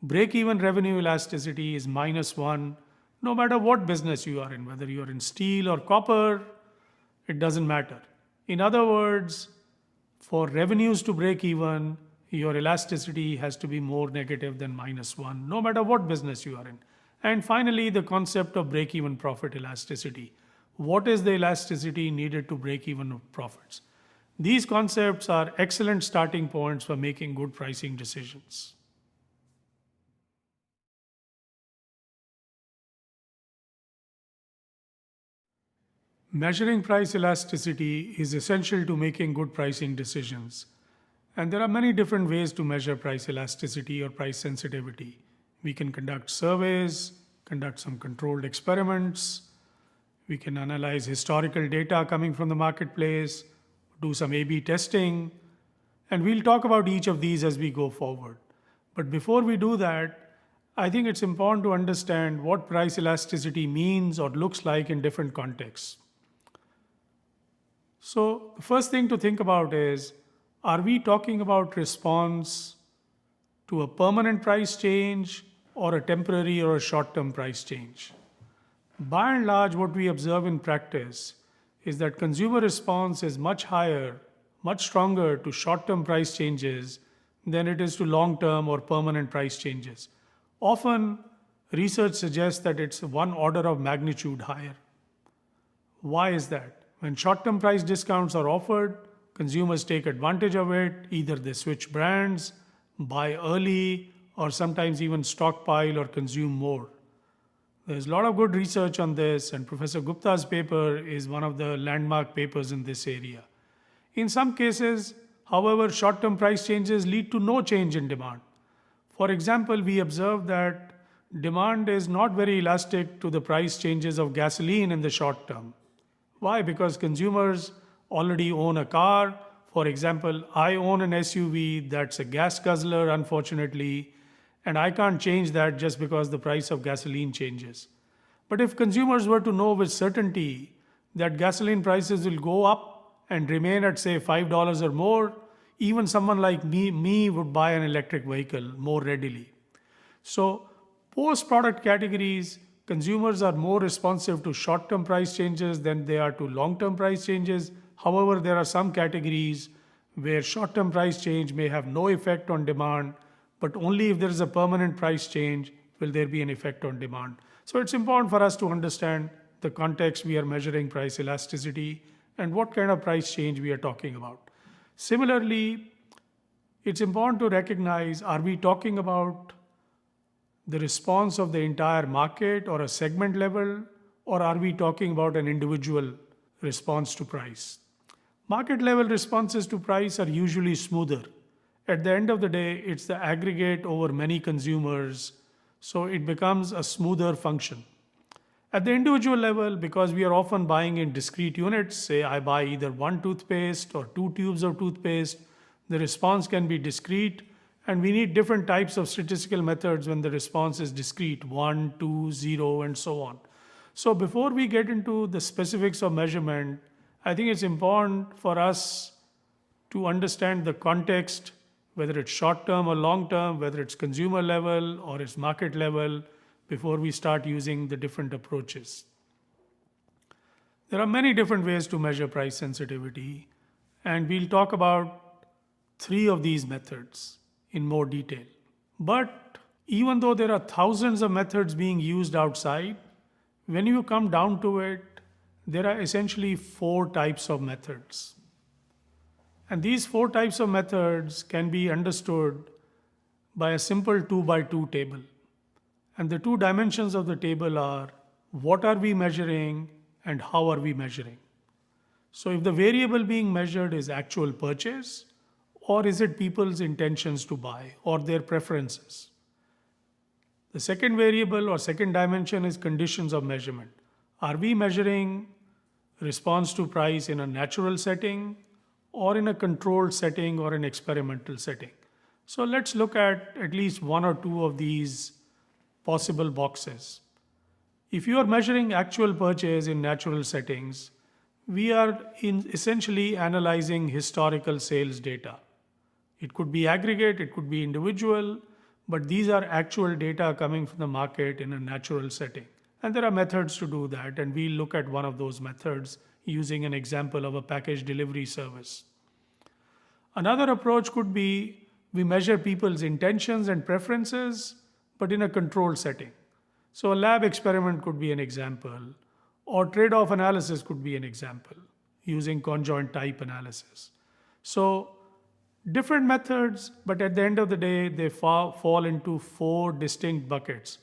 break-even revenue elasticity is -1, no matter what business you are in, whether you're in steel or copper, it doesn't matter. In other words, for revenues to break even, your elasticity has to be more negative than -1, no matter what business you are in. And finally, the concept of break-even profit elasticity. What is the elasticity needed to break even profits? These concepts are excellent starting points for making good pricing decisions. Measuring price elasticity is essential to making good pricing decisions. And there are many different ways to measure price elasticity or price sensitivity. We can conduct surveys, conduct some controlled experiments. We can analyze historical data coming from the marketplace, do some A/B testing, and we'll talk about each of these as we go forward. But before we do that, I think it's important to understand what price elasticity means or looks like in different contexts. So the first thing to think about is, are we talking about response to a permanent price change or a temporary or a short-term price change. By and large, what we observe in practice is that consumer response is much higher, much stronger to short-term price changes than it is to long-term or permanent price changes. Often, research suggests that it's one order of magnitude higher. Why is that? When short-term price discounts are offered, consumers take advantage of it. Either they switch brands, buy early, or sometimes even stockpile or consume more. There's a lot of good research on this, and Professor Gupta's paper is one of the landmark papers in this area. In some cases, however, short-term price changes lead to no change in demand. For example, we observed that demand is not very elastic to the price changes of gasoline in the short term. Why? Because consumers already own a car. For example, I own an SUV that's a gas guzzler, unfortunately, and I can't change that just because the price of gasoline changes. But if consumers were to know with certainty that gasoline prices will go up and remain at, say, $5 or more, even someone like me would buy an electric vehicle more readily. So, post-product categories, consumers are more responsive to short-term price changes than they are to long-term price changes. However, there are some categories where short-term price change may have no effect on demand, but only if there is a permanent price change will there be an effect on demand. So it's important for us to understand the context we are measuring price elasticity and what kind of price change we are talking about. Similarly, it's important to recognize, are we talking about the response of the entire market or a segment level, or are we talking about an individual response to price? Market level responses to price are usually smoother. At the end of the day, it's the aggregate over many consumers, so it becomes a smoother function. At the individual level, because we are often buying in discrete units, say I buy either one toothpaste or two tubes of toothpaste, the response can be discrete, and we need different types of statistical methods when the response is discrete, 1, 2, 0, and so on. So before we get into the specifics of measurement, I think it's important for us to understand the context, whether it's short-term or long-term, whether it's consumer level or it's market level, before we start using the different approaches. There are many different ways to measure price sensitivity, and we'll talk about 3 of these methods in more detail. But even though there are thousands of methods being used outside, when you come down to it, there are essentially 4 types of methods. And these 4 types of methods can be understood by a simple 2x2 table. And the 2 dimensions of the table are what are we measuring and how are we measuring. So if the variable being measured is actual purchase, or is it people's intentions to buy or their preferences? The second variable or second dimension is conditions of measurement. Are we measuring response to price in a natural setting or in a controlled setting or an experimental setting? So let's look at least 1 or 2 of these possible boxes. If you are measuring actual purchase in natural settings, we are essentially analyzing historical sales data. It could be aggregate, it could be individual, but these are actual data coming from the market in a natural setting. And there are methods to do that, and we'll look at one of those methods using an example of a package delivery service. Another approach could be we measure people's intentions and preferences, but in a controlled setting. So a lab experiment could be an example, or trade-off analysis could be an example, using conjoint type analysis. So different methods, but at the end of the day, they fall into 4 distinct buckets.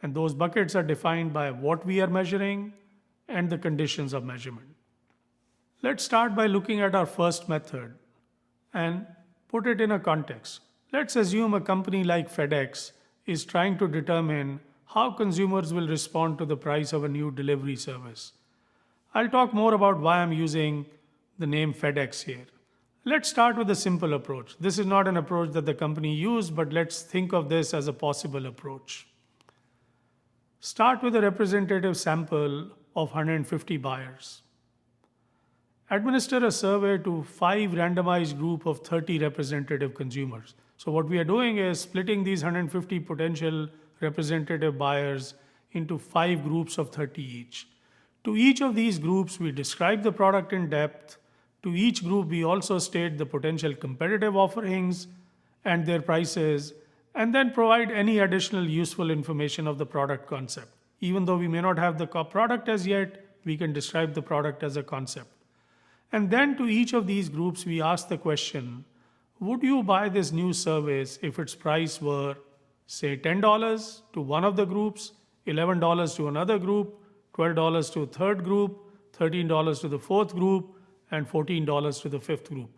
And those buckets are defined by what we are measuring and the conditions of measurement. Let's start by looking at our first method and put it in a context. Let's assume a company like FedEx is trying to determine how consumers will respond to the price of a new delivery service. I'll talk more about why I'm using the name FedEx here. Let's start with a simple approach. This is not an approach that the company used, but let's think of this as a possible approach. Start with a representative sample of 150 buyers. Administer a survey to 5 randomized group of 30 representative consumers. So what we are doing is splitting these 150 potential representative buyers into 5 groups of 30 each. To each of these groups, we describe the product in depth. To each group, we also state the potential competitive offerings and their prices, and then provide any additional useful information of the product concept. Even though we may not have the product as yet, we can describe the product as a concept. And then to each of these groups, we ask the question, would you buy this new service if its price were, say, $10 to one of the groups, $11 to another group, $12 to a third group, $13 to the fourth group, and $14 to the fifth group?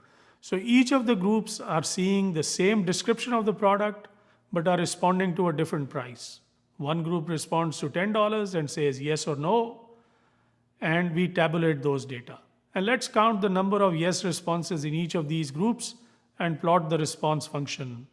So each of the groups are seeing the same description of the product, but are responding to a different price. One group responds to $10 and says yes or no, and we tabulate those data. And let's count the number of yes responses in each of these groups and plot the response function,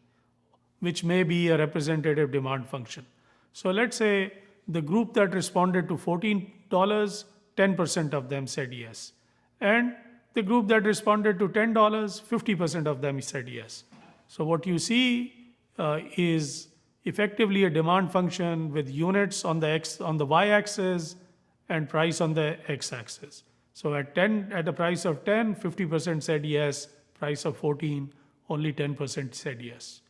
which may be a representative demand function. So let's say the group that responded to $14, 10% of them said yes. And the group that responded to $10, 50% of them said yes. So what you see is effectively a demand function with units on the y-axis and price on the x-axis. So at a price of 10, 50% said yes. Price of 14, only 10% said yes.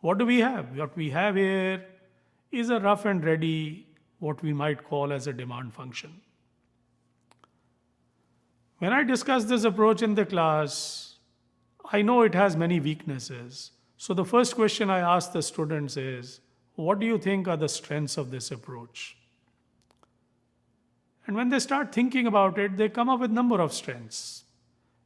What do we have? What we have here is a rough and ready, what we might call as a demand function. When I discuss this approach in the class, I know it has many weaknesses. So the first question I ask the students is, what do you think are the strengths of this approach? And when they start thinking about it, they come up with a number of strengths.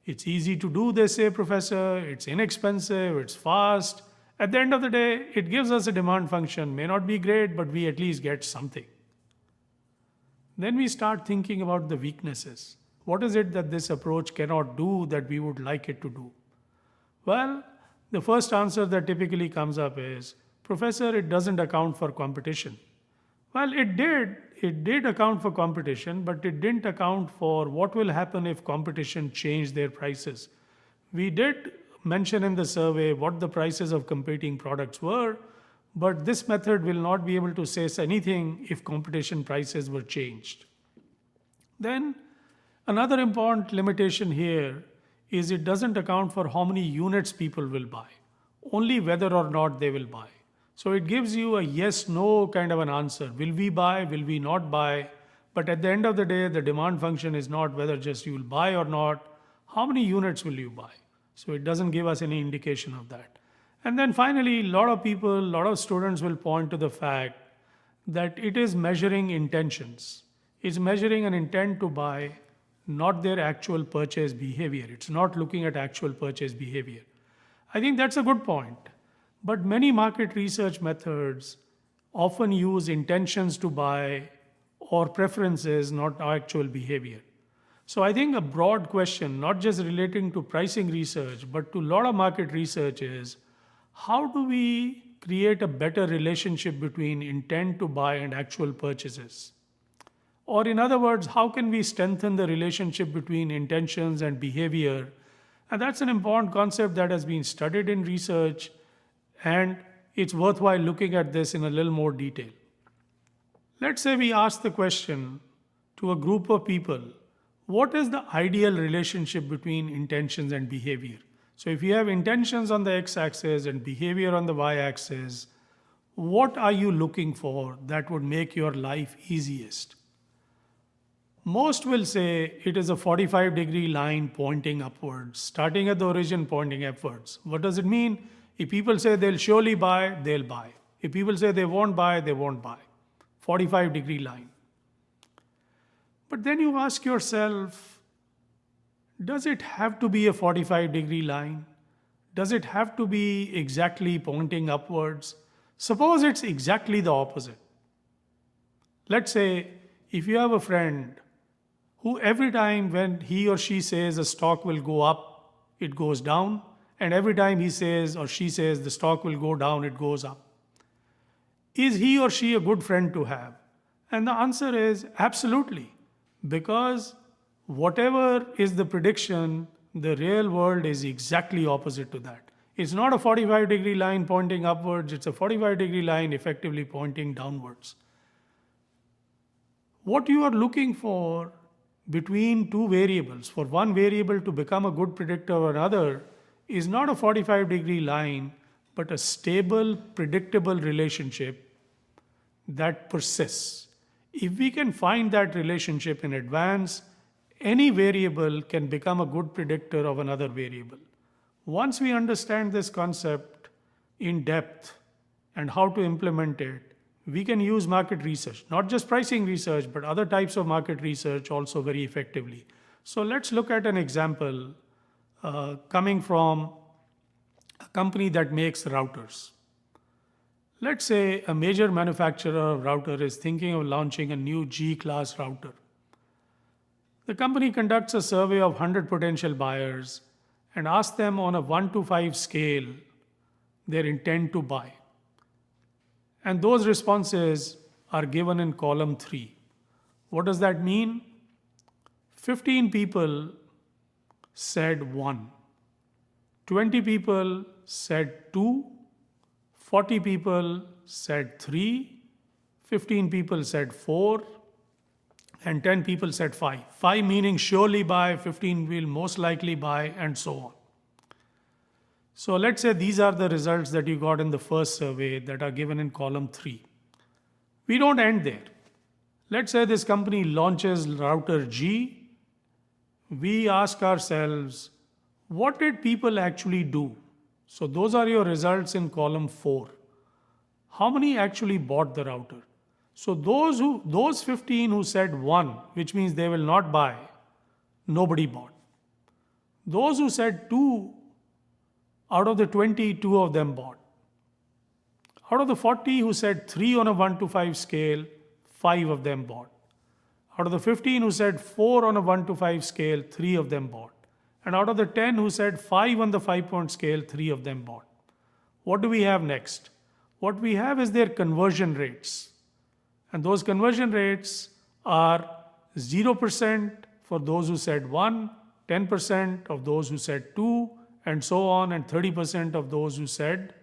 It's easy to do, they say, Professor. It's inexpensive. It's fast. At the end of the day, it gives us a demand function. May not be great, but we at least get something. Then we start thinking about the weaknesses. What is it that this approach cannot do that we would like it to do? Well, the first answer that typically comes up is, Professor, it doesn't account for competition. Well, it did account for competition, but it didn't account for what will happen if competition changed their prices. We did mention in the survey what the prices of competing products were, but this method will not be able to say anything if competition prices were changed. Then, another important limitation here is it doesn't account for how many units people will buy, only whether or not they will buy. So it gives you a yes-no kind of an answer. Will we buy? Will we not buy? But at the end of the day, the demand function is not whether just you will buy or not. How many units will you buy? So it doesn't give us any indication of that. And then finally, a lot of students will point to the fact that it is measuring intentions. It's measuring an intent to buy, not their actual purchase behavior. It's not looking at actual purchase behavior. I think that's a good point. But many market research methods often use intentions to buy or preferences, not actual behavior. So I think a broad question, not just relating to pricing research, but to a lot of market research is, how do we create a better relationship between intent to buy and actual purchases? Or in other words, how can we strengthen the relationship between intentions and behavior? And that's an important concept that has been studied in research, and it's worthwhile looking at this in a little more detail. Let's say we ask the question to a group of people, what is the ideal relationship between intentions and behavior? So if you have intentions on the x-axis and behavior on the y-axis, what are you looking for that would make your life easiest? Most will say it is a 45-degree line pointing upwards, starting at the origin, pointing upwards. What does it mean? If people say they'll surely buy, they'll buy. If people say they won't buy, they won't buy. 45-degree line. But then you ask yourself, does it have to be a 45-degree line? Does it have to be exactly pointing upwards? Suppose it's exactly the opposite. Let's say if you have a friend who every time when he or she says a stock will go up, it goes down, and every time he says or she says the stock will go down, it goes up. Is he or she a good friend to have? And the answer is absolutely. Because whatever is the prediction, the real world is exactly opposite to that. It's not a 45-degree line pointing upwards, it's a 45-degree line effectively pointing downwards. What you are looking for between two variables, for one variable to become a good predictor or another, is not a 45-degree line, but a stable, predictable relationship that persists. If we can find that relationship in advance, any variable can become a good predictor of another variable. Once we understand this concept in depth and how to implement it, we can use market research, not just pricing research, but other types of market research also very effectively. So let's look at an example coming from a company that makes routers. Let's say a major manufacturer of router is thinking of launching a new G-class router. The company conducts a survey of 100 potential buyers and asks them on a 1 to 5 scale their intent to buy. And those responses are given in column 3. What does that mean? 15 people said 1, 20 people said 2, 40 people said 3, 15 people said 4, and 10 people said 5. 5 meaning surely buy, 15 will most likely buy, and so on. So let's say these are the results that you got in the first survey that are given in column 3. We don't end there. Let's say this company launches router G. We ask ourselves, what did people actually do? So those are your results in column 4. How many actually bought the router? So those 15 who said 1, which means they will not buy, nobody bought. Those who said 2, out of the 20, 2 of them bought. Out of the 40 who said 3 on a 1 to 5 scale, 5 of them bought. Out of the 15 who said 4 on a 1 to 5 scale, 3 of them bought. And out of the 10 who said 5 on the 5-point scale, 3 of them bought. What do we have next? What we have is their conversion rates. And those conversion rates are 0% for those who said 1, 10% of those who said 2, and so on, and 30% of those who said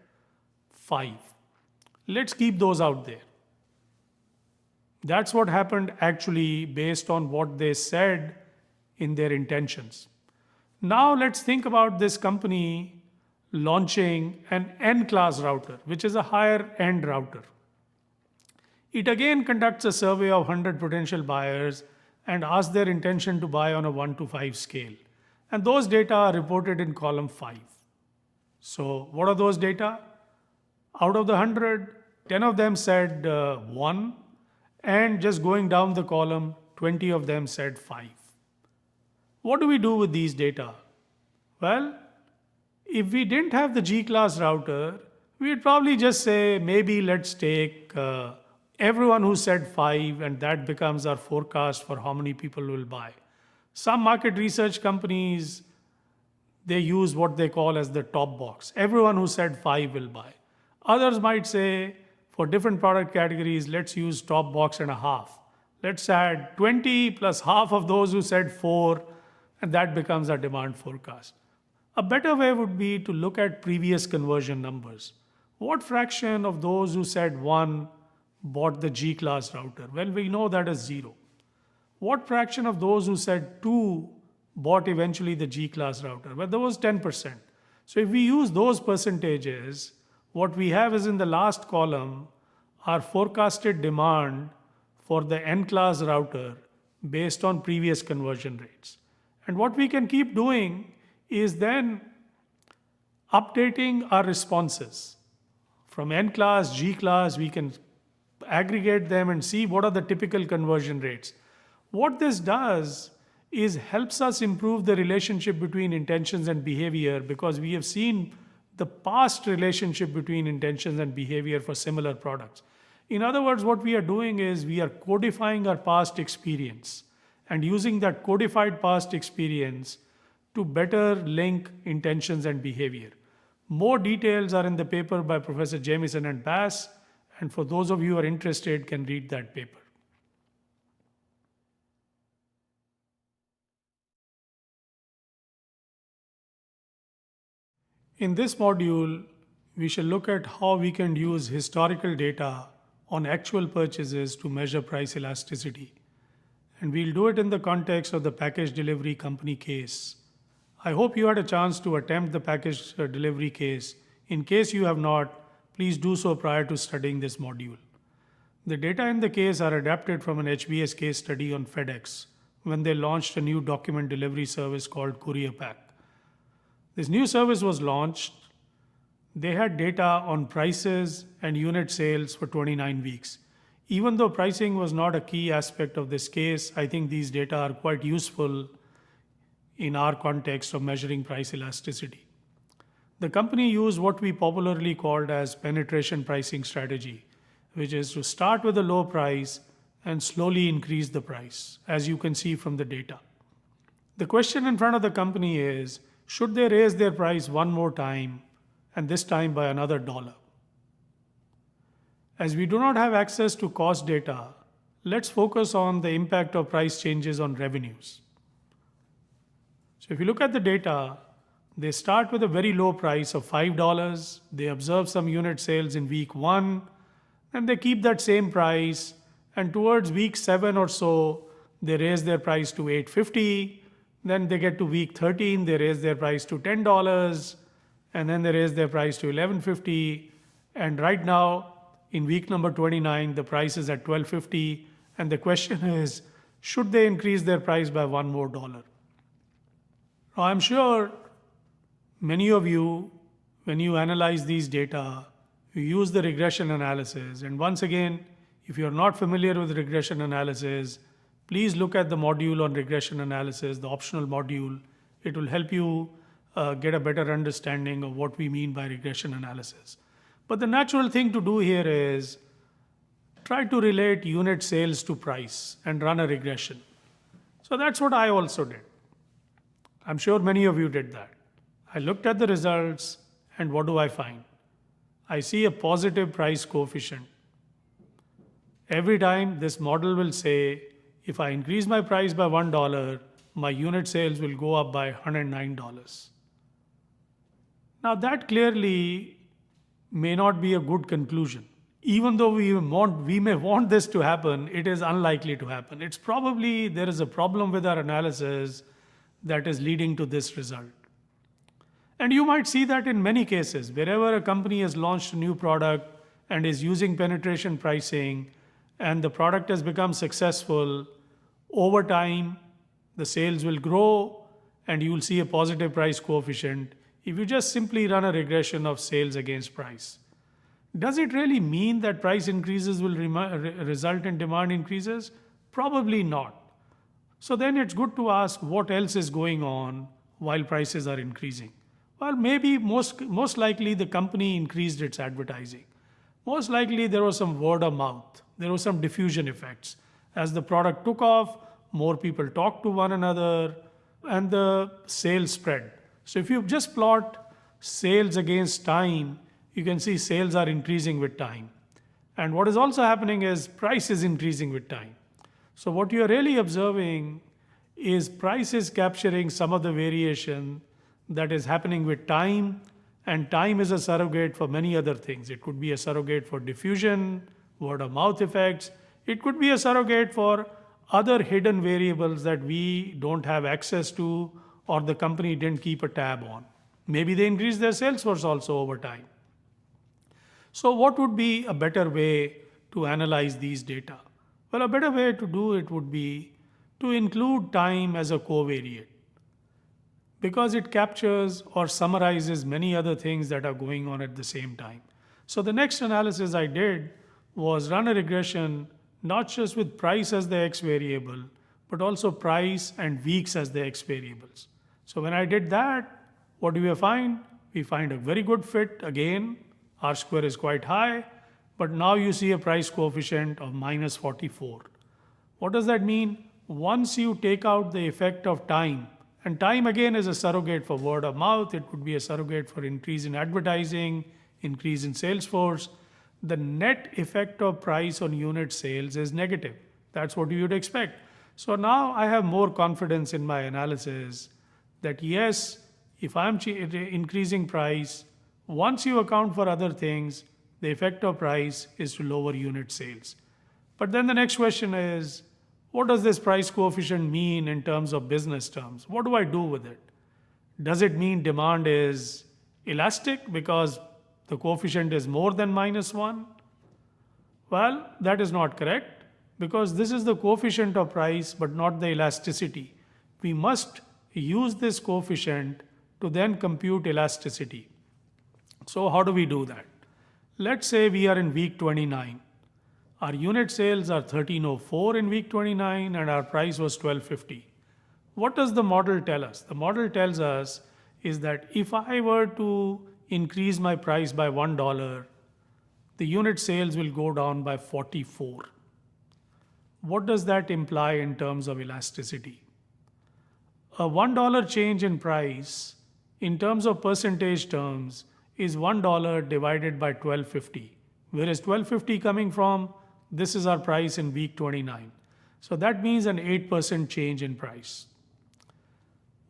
5. Let's keep those out there. That's what happened actually based on what they said in their intentions. Now let's think about this company launching an N-class router, which is a higher end router. It again conducts a survey of 100 potential buyers and asks their intention to buy on a 1 to 5 scale. And those data are reported in column 5. So what are those data? Out of the 100, 10 of them said 1, and just going down the column, 20 of them said 5. What do we do with these data? Well, if we didn't have the G-class router, we'd probably just say, maybe let's take everyone who said 5, and that becomes our forecast for how many people will buy. Some market research companies, they use what they call as the top box. Everyone who said 5 will buy. Others might say, for different product categories, let's use top box and a half. Let's add 20 plus half of those who said 4, and that becomes our demand forecast. A better way would be to look at previous conversion numbers. What fraction of those who said 1 bought the G-class router? Well, we know that is 0. What fraction of those who said 2 bought eventually the G-class router? Well, that was 10%. So if we use those percentages, what we have is in the last column, our forecasted demand for the N-class router based on previous conversion rates. And what we can keep doing is then updating our responses. From N-class, G-class, we can aggregate them and see what are the typical conversion rates. What this does is helps us improve the relationship between intentions and behavior, because we have seen the past relationship between intentions and behavior for similar products. In other words, what we are doing is we are codifying our past experience and using that codified past experience to better link intentions and behavior. More details are in the paper by Professor Jamieson and Bass, and for those of you who are interested, can read that paper. In this module, we shall look at how we can use historical data on actual purchases to measure price elasticity. And we'll do it in the context of the package delivery company case. I hope you had a chance to attempt the package delivery case. In case you have not, please do so prior to studying this module. The data in the case are adapted from an HBS case study on FedEx when they launched a new document delivery service called CourierPack. This new service was launched. They had data on prices and unit sales for 29 weeks. Even though pricing was not a key aspect of this case, I think these data are quite useful in our context of measuring price elasticity. The company used what we popularly called as penetration pricing strategy, which is to start with a low price and slowly increase the price, as you can see from the data. The question in front of the company is, should they raise their price one more time, and this time by another $1? As we do not have access to cost data, let's focus on the impact of price changes on revenues. So if you look at the data, they start with a very low price of $5. They observe some unit sales in week 1, and they keep that same price. And towards week 7 or so, they raise their price to $8.50. Then they get to week 13, they raise their price to $10. And then they raise their price to $11.50. And right now, in week number 29, the price is at $12.50. And the question is, should they increase their price by one more $1? Now, I'm sure many of you, when you analyze these data, you use the regression analysis. And once again, if you're not familiar with regression analysis, please look at the module on regression analysis, the optional module. It will help you get a better understanding of what we mean by regression analysis. But the natural thing to do here is try to relate unit sales to price and run a regression. So that's what I also did. I'm sure many of you did that. I looked at the results, and what do I find? I see a positive price coefficient. Every time this model will say, if I increase my price by $1, my unit sales will go up by $109. Now that clearly may not be a good conclusion. Even though we may want this to happen, it is unlikely to happen. It's probably there is a problem with our analysis that is leading to this result. And you might see that in many cases, wherever a company has launched a new product and is using penetration pricing, and the product has become successful, over time, the sales will grow and you will see a positive price coefficient if you just simply run a regression of sales against price. Does it really mean that price increases will result in demand increases? Probably not. So then it's good to ask what else is going on while prices are increasing. Well, maybe most likely the company increased its advertising. Most likely there was some word of mouth. There were some diffusion effects. As the product took off, more people talked to one another and the sales spread. So if you just plot sales against time, you can see sales are increasing with time. And what is also happening is price is increasing with time. So what you are really observing is price is capturing some of the variation that is happening with time, and time is a surrogate for many other things. It could be a surrogate for diffusion, word of mouth effects. It could be a surrogate for other hidden variables that we don't have access to or the company didn't keep a tab on. Maybe they increased their sales force also over time. So what would be a better way to analyze these data? Well, a better way to do it would be to include time as a covariate, because it captures or summarizes many other things that are going on at the same time. So the next analysis I did was run a regression not just with price as the x variable, but also price and weeks as the x variables. So when I did that, what do we find? We find a very good fit. Again, R square is quite high, but now you see a price coefficient of minus 44. What does that mean? Once you take out the effect of time, and time again is a surrogate for word of mouth, it could be a surrogate for increase in advertising, increase in sales force, the net effect of price on unit sales is negative. That's what you would expect. So now I have more confidence in my analysis that yes, If I'm increasing price, once you account for other things, the effect of price is to lower unit sales. But then the next question is, what does this price coefficient mean in terms of business terms? What do I do with it? Does it mean demand is elastic because the coefficient is more than -1? Well, that is not correct because this is the coefficient of price but not the elasticity. We must use this coefficient to then compute elasticity. So how do we do that? Let's say we are in week 29. Our unit sales are 1304 in week 29 and our price was 1250. What does the model tell us? The model tells us is that if I were to increase my price by $1, the unit sales will go down by 44. What does that imply in terms of elasticity? A $1 change in price in terms of percentage terms is $1 divided by 1250. Where is 1250 coming from? This is our price in week 29. So that means an 8% change in price.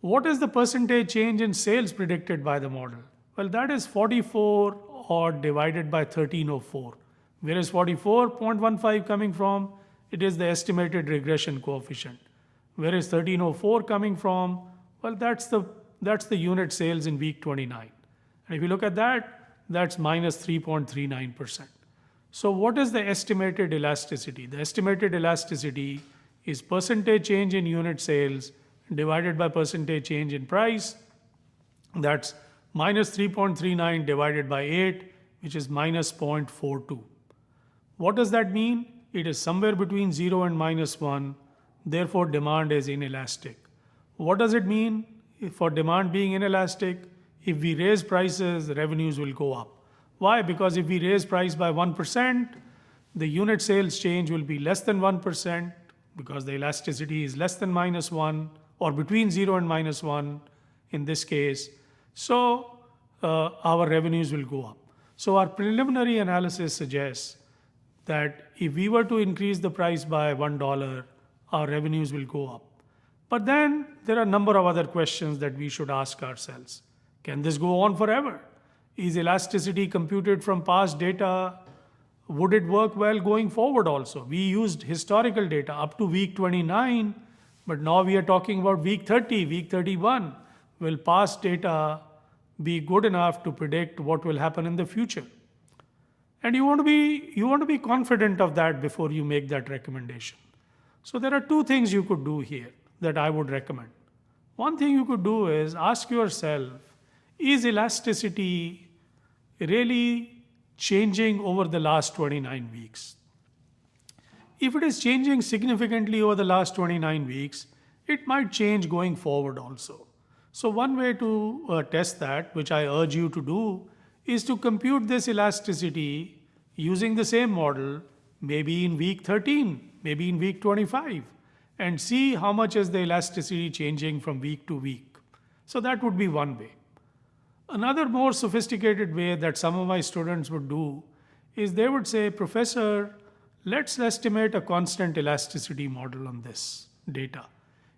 What is the percentage change in sales predicted by the model? Well, that is 44 or divided by 1304. Where is 44.15 coming from? It is the estimated regression coefficient. Where is 1304 coming from? Well, that's the unit sales in week 29. And if you look at that, that's minus 3.39%. So what is the estimated elasticity? The estimated elasticity is percentage change in unit sales divided by percentage change in price. That's minus 3.39 divided by 8, which is minus 0.42. What does that mean? It is somewhere between 0 and -1. Therefore, demand is inelastic. What does it mean? For demand being inelastic, if we raise prices, revenues will go up. Why? Because if we raise price by 1%, the unit sales change will be less than 1% because the elasticity is less than -1 or between 0 and -1 in this case. So our revenues will go up. So our preliminary analysis suggests that if we were to increase the price by $1, our revenues will go up. But then there are a number of other questions that we should ask ourselves. Can this go on forever? Is elasticity computed from past data? Would it work well going forward also? We used historical data up to week 29, but now we are talking about week 30, week 31. Will past data be good enough to predict what will happen in the future? And you want to be confident of that before you make that recommendation. So there are two things you could do here that I would recommend. One thing you could do is ask yourself, is elasticity really changing over the last 29 weeks? If it is changing significantly over the last 29 weeks, it might change going forward also. So one way to test that, which I urge you to do, is to compute this elasticity using the same model, maybe in week 13, maybe in week 25, and see how much is the elasticity changing from week to week. So that would be one way. Another more sophisticated way that some of my students would do is they would say, Professor, let's estimate a constant elasticity model on this data.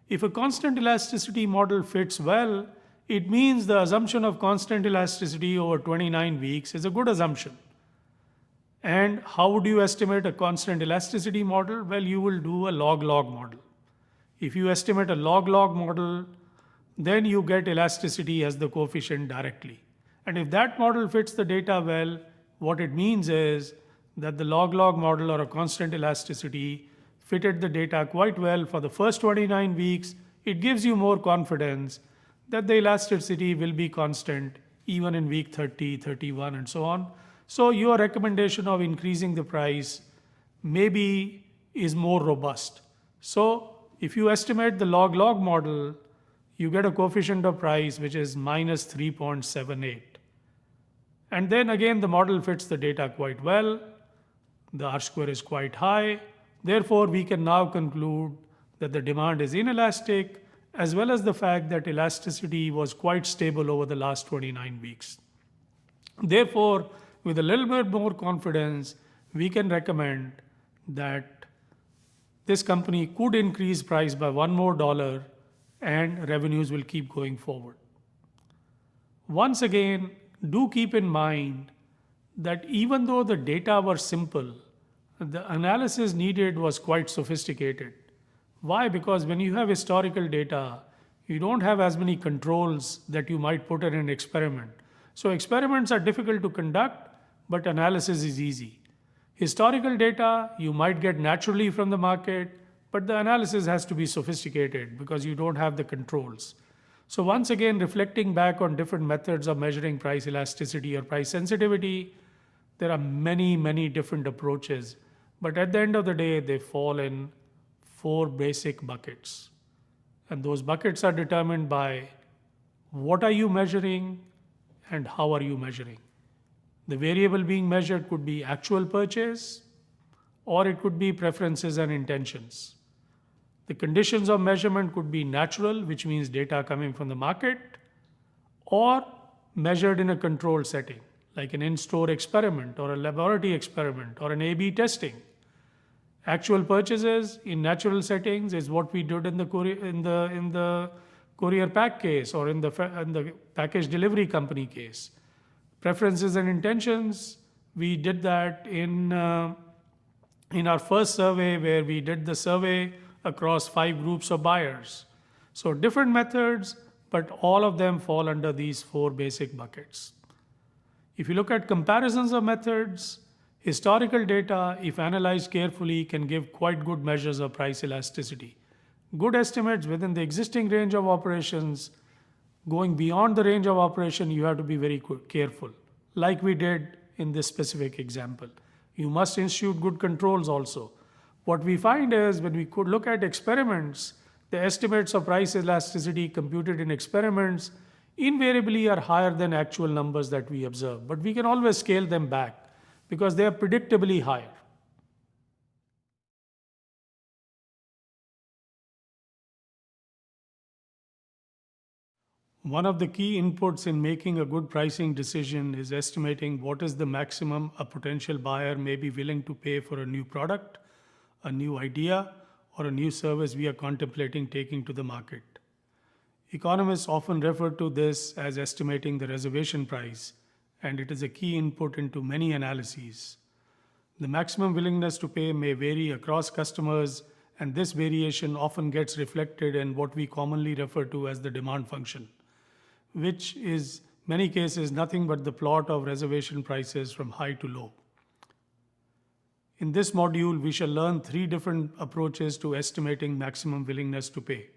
If a constant elasticity model fits well, it means the assumption of constant elasticity over 29 weeks is a good assumption. And how would you estimate a constant elasticity model? Well, you will do a log-log model. If you estimate a log-log model, then you get elasticity as the coefficient directly. And if that model fits the data well, what it means is that the log-log model or a constant elasticity fitted the data quite well for the first 29 weeks. It gives you more confidence that the elasticity will be constant even in week 30, 31, and so on. So your recommendation of increasing the price maybe is more robust. So if you estimate the log-log model, you get a coefficient of price which is minus 3.78. And then again, the model fits the data quite well. The R-square is quite high. Therefore, we can now conclude that the demand is inelastic, as well as the fact that elasticity was quite stable over the last 29 weeks. Therefore, with a little bit more confidence, we can recommend that this company could increase price by $1 more and revenues will keep going forward. Once again, do keep in mind that even though the data were simple, the analysis needed was quite sophisticated. Why? Because when you have historical data, you don't have as many controls that you might put in an experiment. So experiments are difficult to conduct, but analysis is easy. Historical data you might get naturally from the market, but the analysis has to be sophisticated because you don't have the controls. So once again, reflecting back on different methods of measuring price elasticity or price sensitivity, there are many different approaches. But at the end of the day, they fall in four basic buckets. And those buckets are determined by what are you measuring and how are you measuring. The variable being measured could be actual purchase or it could be preferences and intentions. The conditions of measurement could be natural, which means data coming from the market, or measured in a controlled setting, like an in-store experiment or a laboratory experiment or an A/B testing. Actual purchases in natural settings is what we did in the courier pack case or in the package delivery company case. Preferences and intentions, we did that in our first survey where we did the survey across 5 groups of buyers. So different methods, but all of them fall under these 4 basic buckets. If you look at comparisons of methods, historical data, if analyzed carefully, can give quite good measures of price elasticity. Good estimates within the existing range of operations. Going beyond the range of operation, you have to be very careful, like we did in this specific example. You must institute good controls also. What we find is when we could look at experiments, the estimates of price elasticity computed in experiments invariably are higher than actual numbers that we observe. But we can always scale them back because they are predictably higher. One of the key inputs in making a good pricing decision is estimating what is the maximum a potential buyer may be willing to pay for a new product, a new idea, or a new service we are contemplating taking to the market. Economists often refer to this as estimating the reservation price, and it is a key input into many analyses. The maximum willingness to pay may vary across customers, and this variation often gets reflected in what we commonly refer to as the demand function, which is many cases nothing but the plot of reservation prices from high to low. In this module, we shall learn 3 different approaches to estimating maximum willingness to pay.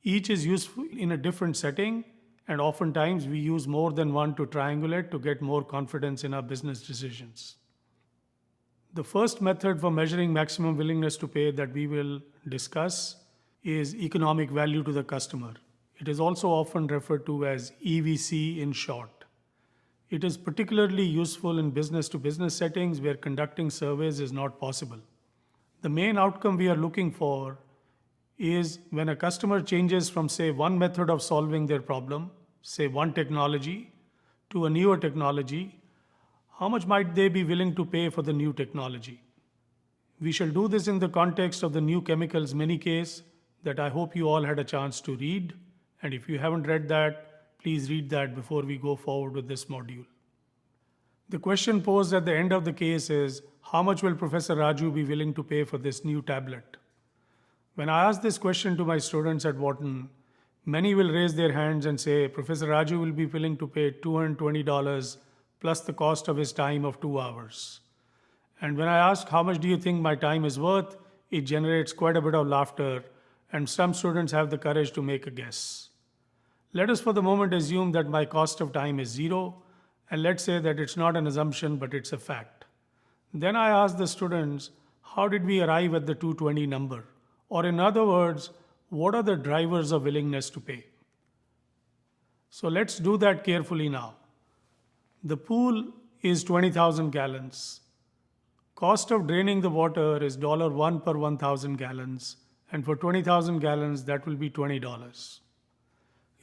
Each is useful in a different setting, and oftentimes we use more than one to triangulate to get more confidence in our business decisions. The first method for measuring maximum willingness to pay that we will discuss is economic value to the customer. It is also often referred to as EVC in short. It is particularly useful in business-to-business settings where conducting surveys is not possible. The main outcome we are looking for is when a customer changes from, say, one method of solving their problem, say one technology, to a newer technology, how much might they be willing to pay for the new technology? We shall do this in the context of the new chemicals mini case that I hope you all had a chance to read. And if you haven't read that, please read that before we go forward with this module. The question posed at the end of the case is, how much will Professor Raju be willing to pay for this new tablet? When I ask this question to my students at Wharton, many will raise their hands and say, Professor Raju will be willing to pay $220 plus the cost of his time of 2 hours. And when I ask, how much do you think my time is worth? It generates quite a bit of laughter, and some students have the courage to make a guess. Let us for the moment assume that my cost of time is 0, and let's say that it's not an assumption, but it's a fact. Then I ask the students, how did we arrive at the 220 number? Or in other words, what are the drivers of willingness to pay? So let's do that carefully now. The pool is 20,000 gallons. Cost of draining the water is $1 per 1,000 gallons, and for 20,000 gallons, that will be $20.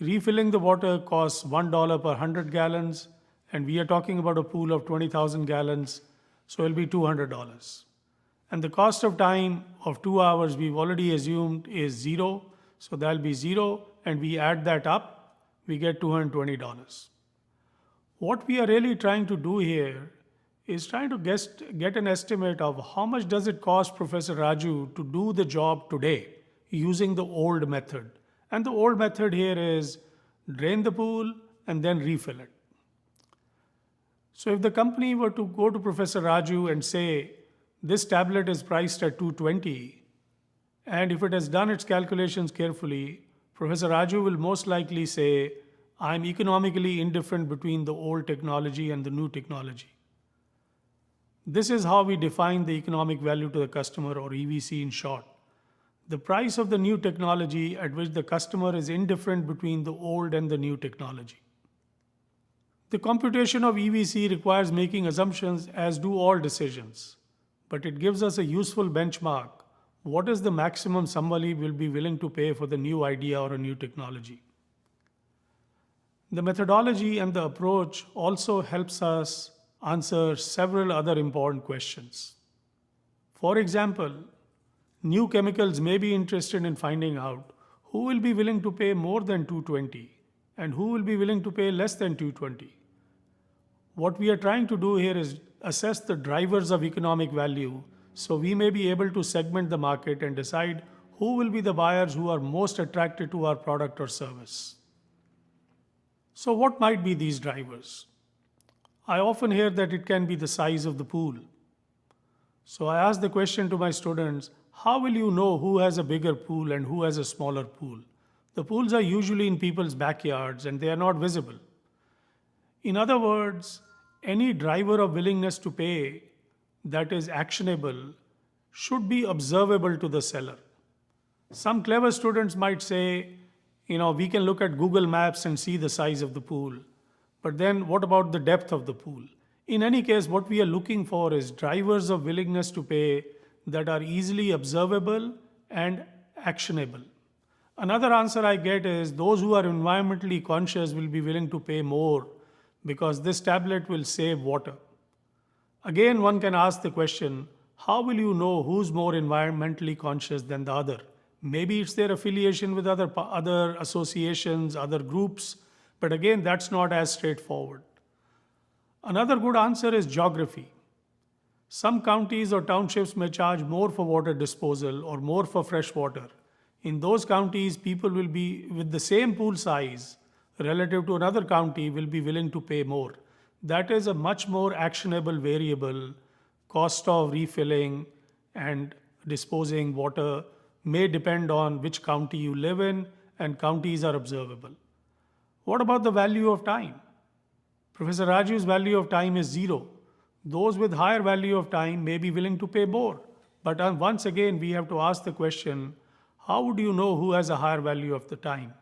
Refilling the water costs $1 per 100 gallons, and we are talking about a pool of 20,000 gallons, so it will be $200. And the cost of time of 2 hours we've already assumed is 0, so that'll be 0, and we add that up, we get $220. What we are really trying to do here is trying to get an estimate of how much does it cost Professor Raju to do the job today using the old method. And the old method here is drain the pool and then refill it. So if the company were to go to Professor Raju and say, this tablet is priced at 220, and if it has done its calculations carefully, Professor Raju will most likely say, I'm economically indifferent between the old technology and the new technology. This is how we define the economic value to the customer, or EVC in short. The price of the new technology at which the customer is indifferent between the old and the new technology. The computation of EVC requires making assumptions, as do all decisions, but it gives us a useful benchmark. What is the maximum somebody will be willing to pay for the new idea or a new technology? The methodology and the approach also helps us answer several other important questions. For example, new chemicals may be interested in finding out who will be willing to pay more than 220 and who will be willing to pay less than 220. What we are trying to do here is assess the drivers of economic value, so we may be able to segment the market and decide who will be the buyers who are most attracted to our product or service. So what might be these drivers? I often hear that it can be the size of the pool. So I ask the question to my students, how will you know who has a bigger pool and who has a smaller pool? The pools are usually in people's backyards and they are not visible. In other words, any driver of willingness to pay that is actionable should be observable to the seller. Some clever students might say, we can look at Google Maps and see the size of the pool. But then what about the depth of the pool? In any case, what we are looking for is drivers of willingness to pay that are easily observable and actionable. Another answer I get is those who are environmentally conscious will be willing to pay more because this tablet will save water. Again, one can ask the question, how will you know who's more environmentally conscious than the other? Maybe it's their affiliation with other associations, other groups, but again, that's not as straightforward. Another good answer is geography. Some counties or townships may charge more for water disposal or more for fresh water. In those counties, people will be, with the same pool size relative to another county, will be willing to pay more. That is a much more actionable variable. Cost of refilling and disposing water may depend on which county you live in, and counties are observable. What about the value of time? Professor Raju's value of time is 0. Those with higher value of time may be willing to pay more. But once again, we have to ask the question, how would you know who has a higher value of the time?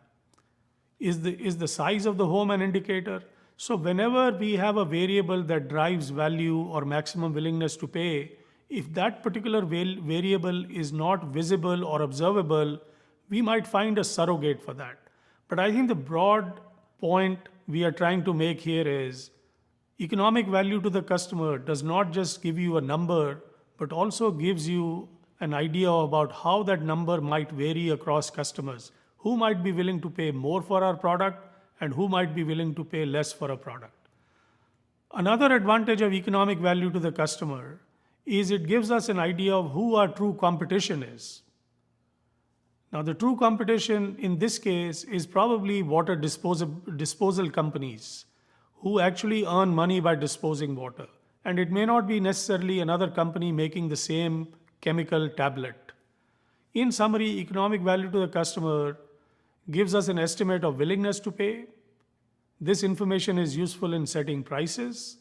Is the size of the home an indicator? So whenever we have a variable that drives value or maximum willingness to pay, if that particular variable is not visible or observable, we might find a surrogate for that. But I think the broad point we are trying to make here is economic value to the customer does not just give you a number, but also gives you an idea about how that number might vary across customers. Who might be willing to pay more for our product and who might be willing to pay less for a product. Another advantage of economic value to the customer is it gives us an idea of who our true competition is. Now, the true competition in this case is probably water disposal companies who actually earn money by disposing water. And it may not be necessarily another company making the same chemical tablet. In summary, economic value to the customer gives us an estimate of willingness to pay. This information is useful in setting prices.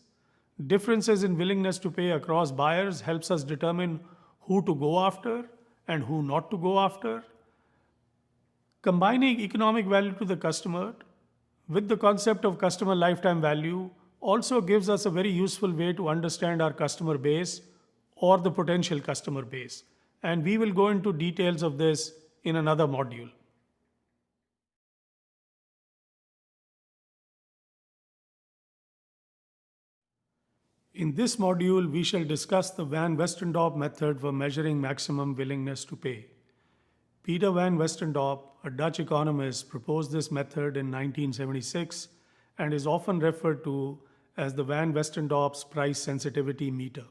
Differences in willingness to pay across buyers helps us determine who to go after and who not to go after. Combining economic value to the customer with the concept of customer lifetime value also gives us a very useful way to understand our customer base or the potential customer base. And we will go into details of this in another module. In this module, we shall discuss the Van Westendorp method for measuring maximum willingness to pay. Peter Van Westendorp a Dutch economist, proposed this method in 1976 and is often referred to as the Van Westendorp's price sensitivity meter.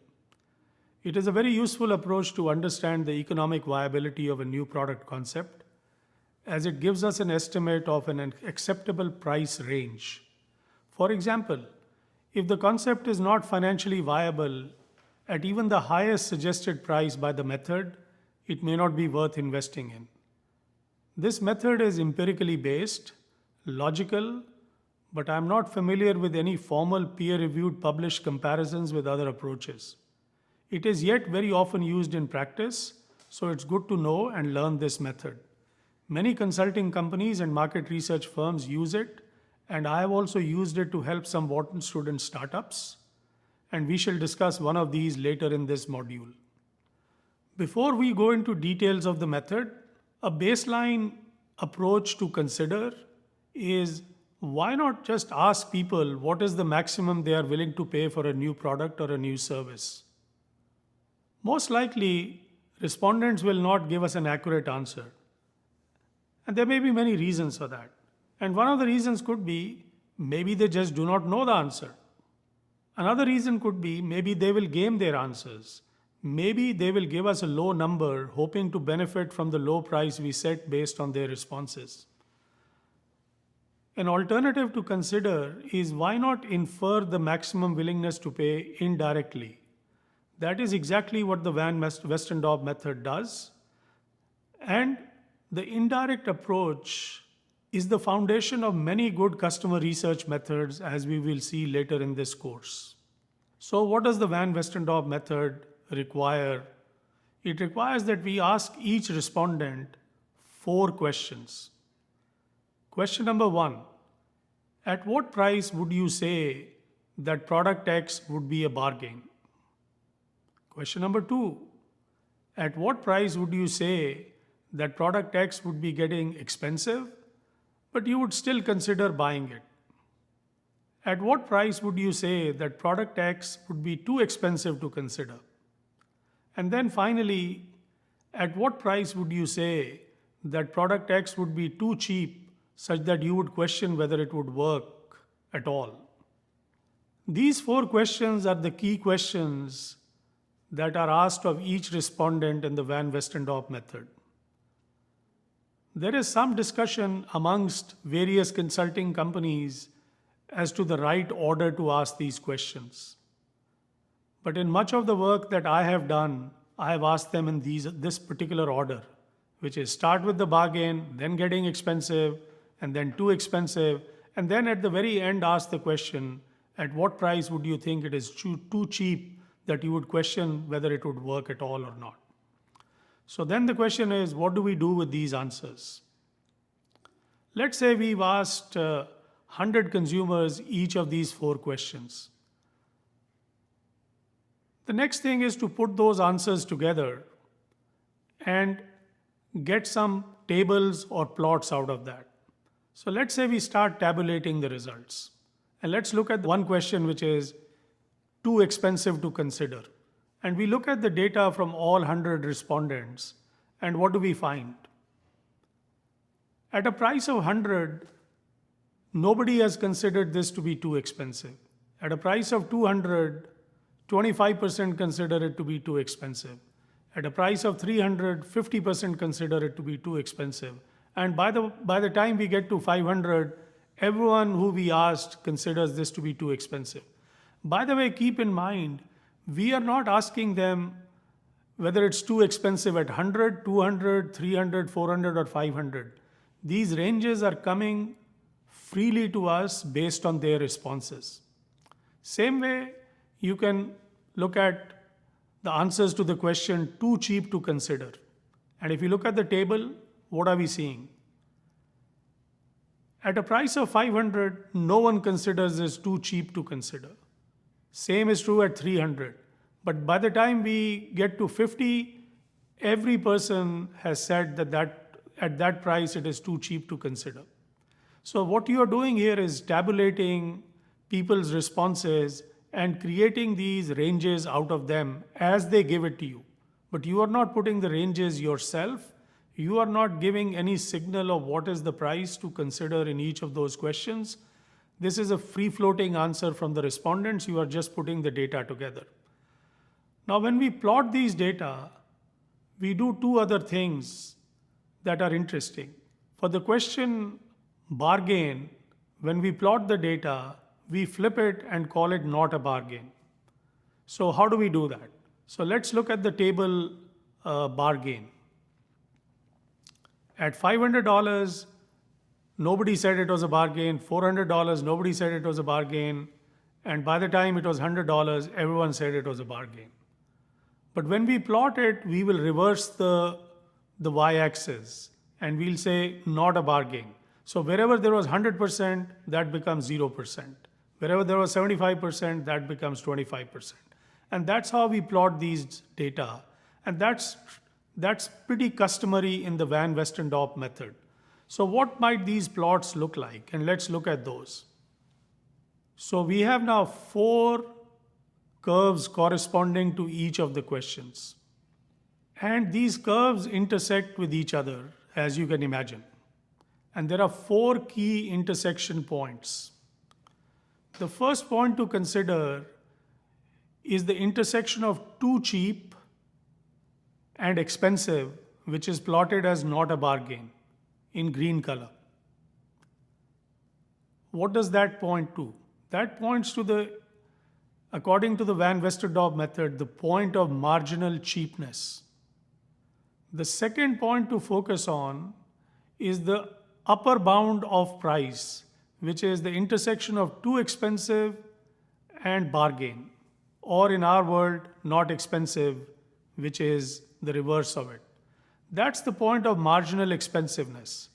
It is a very useful approach to understand the economic viability of a new product concept, as it gives us an estimate of an acceptable price range. For example, if the concept is not financially viable at even the highest suggested price by the method, it may not be worth investing in. This method is empirically based, logical, but I'm not familiar with any formal peer-reviewed published comparisons with other approaches. It is yet very often used in practice, so it's good to know and learn this method. Many consulting companies and market research firms use it, and I have also used it to help some Wharton student startups, and we shall discuss one of these later in this module. Before we go into details of the method, a baseline approach to consider is, why not just ask people what is the maximum they are willing to pay for a new product or a new service? Most likely, respondents will not give us an accurate answer. And there may be many reasons for that. And one of the reasons could be maybe they just do not know the answer. Another reason could be maybe they will game their answers. Maybe they will give us a low number, hoping to benefit from the low price we set based on their responses. An alternative to consider is, why not infer the maximum willingness to pay indirectly? That is exactly what the Van Westendorp method does. And the indirect approach is the foundation of many good customer research methods, as we will see later in this course. So what does the Van Westendorp method require? It requires that we ask each respondent 4 questions. Question number 1, at what price would you say that product X would be a bargain? Question number 2, at what price would you say that product X would be getting expensive, but you would still consider buying it? At what price would you say that product X would be too expensive to consider? And then finally, at what price would you say that product X would be too cheap such that you would question whether it would work at all? These 4 questions are the key questions that are asked of each respondent in the Van Westendorp method. There is some discussion amongst various consulting companies as to the right order to ask these questions. But in much of the work that I have done, I have asked them in this particular order, which is start with the bargain, then getting expensive, and then too expensive, and then at the very end ask the question, at what price would you think it is too cheap that you would question whether it would work at all or not? So then the question is, what do we do with these answers? Let's say we've asked 100 consumers each of these 4 questions. The next thing is to put those answers together and get some tables or plots out of that. So let's say we start tabulating the results. And let's look at one question which is too expensive to consider. And we look at the data from all 100 respondents, and what do we find? At a price of 100, nobody has considered this to be too expensive. At a price of 200, 25% consider it to be too expensive. At a price of 300, 50% consider it to be too expensive. And by the time we get to 500, everyone who we asked considers this to be too expensive. By the way, keep in mind, we are not asking them whether it's too expensive at 100, 200, 300, 400, or 500. These ranges are coming freely to us based on their responses. Same way, you can look at the answers to the question too cheap to consider. And if you look at the table, what are we seeing? At a price of 500, no one considers this too cheap to consider. Same is true at 300. But by the time we get to 50, every person has said that at that price it is too cheap to consider. So what you are doing here is tabulating people's responses and creating these ranges out of them as they give it to you. But you are not putting the ranges yourself. You are not giving any signal of what is the price to consider in each of those questions. This is a free-floating answer from the respondents. You are just putting the data together. Now, when we plot these data, we do two other things that are interesting. For the question bargain, when we plot the data, we flip it and call it not a bargain. So how do we do that? So let's look at the table bargain. At $500, nobody said it was a bargain. $400, nobody said it was a bargain. And by the time it was $100, everyone said it was a bargain. But when we plot it, we will reverse the y-axis and we'll say not a bargain. So wherever there was 100%, that becomes 0%. Wherever there was 75%, that becomes 25%. And that's how we plot these data. And that's pretty customary in the Van Westendorp method. So what might these plots look like? And let's look at those. So we have now 4 curves corresponding to each of the questions. And these curves intersect with each other, as you can imagine. And there are 4 key intersection points. The first point to consider is the intersection of too cheap and expensive, which is plotted as not a bargain in green color. What does that point to? That points to according to the Van Westendorp method, the point of marginal cheapness. The second point to focus on is the upper bound of price, which is the intersection of too expensive and bargain, or in our world, not expensive, which is the reverse of it. That's the point of marginal expensiveness.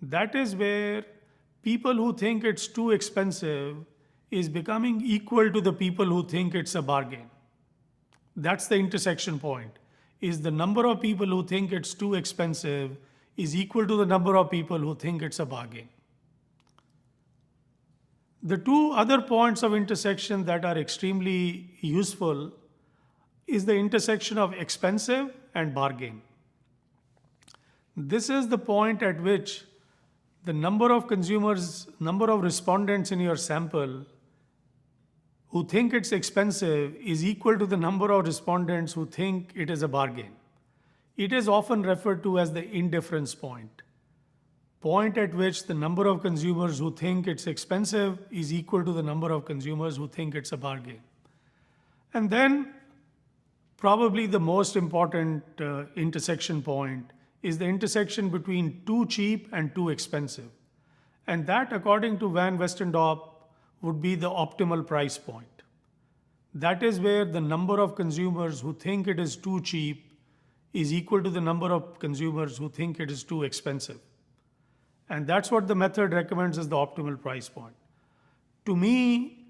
That is where people who think it's too expensive is becoming equal to the people who think it's a bargain. That's the intersection point, is the number of people who think it's too expensive is equal to the number of people who think it's a bargain. The 2 other points of intersection that are extremely useful is the intersection of expensive and bargain. This is the point at which the number of respondents in your sample who think it's expensive is equal to the number of respondents who think it is a bargain. It is often referred to as the indifference point at which the number of consumers who think it's expensive is equal to the number of consumers who think it's a bargain. And then probably the most important intersection point is the intersection between too cheap and too expensive. And that, according to Van Westendorp, would be the optimal price point. That is where the number of consumers who think it is too cheap is equal to the number of consumers who think it is too expensive. And that's what the method recommends as the optimal price point. To me,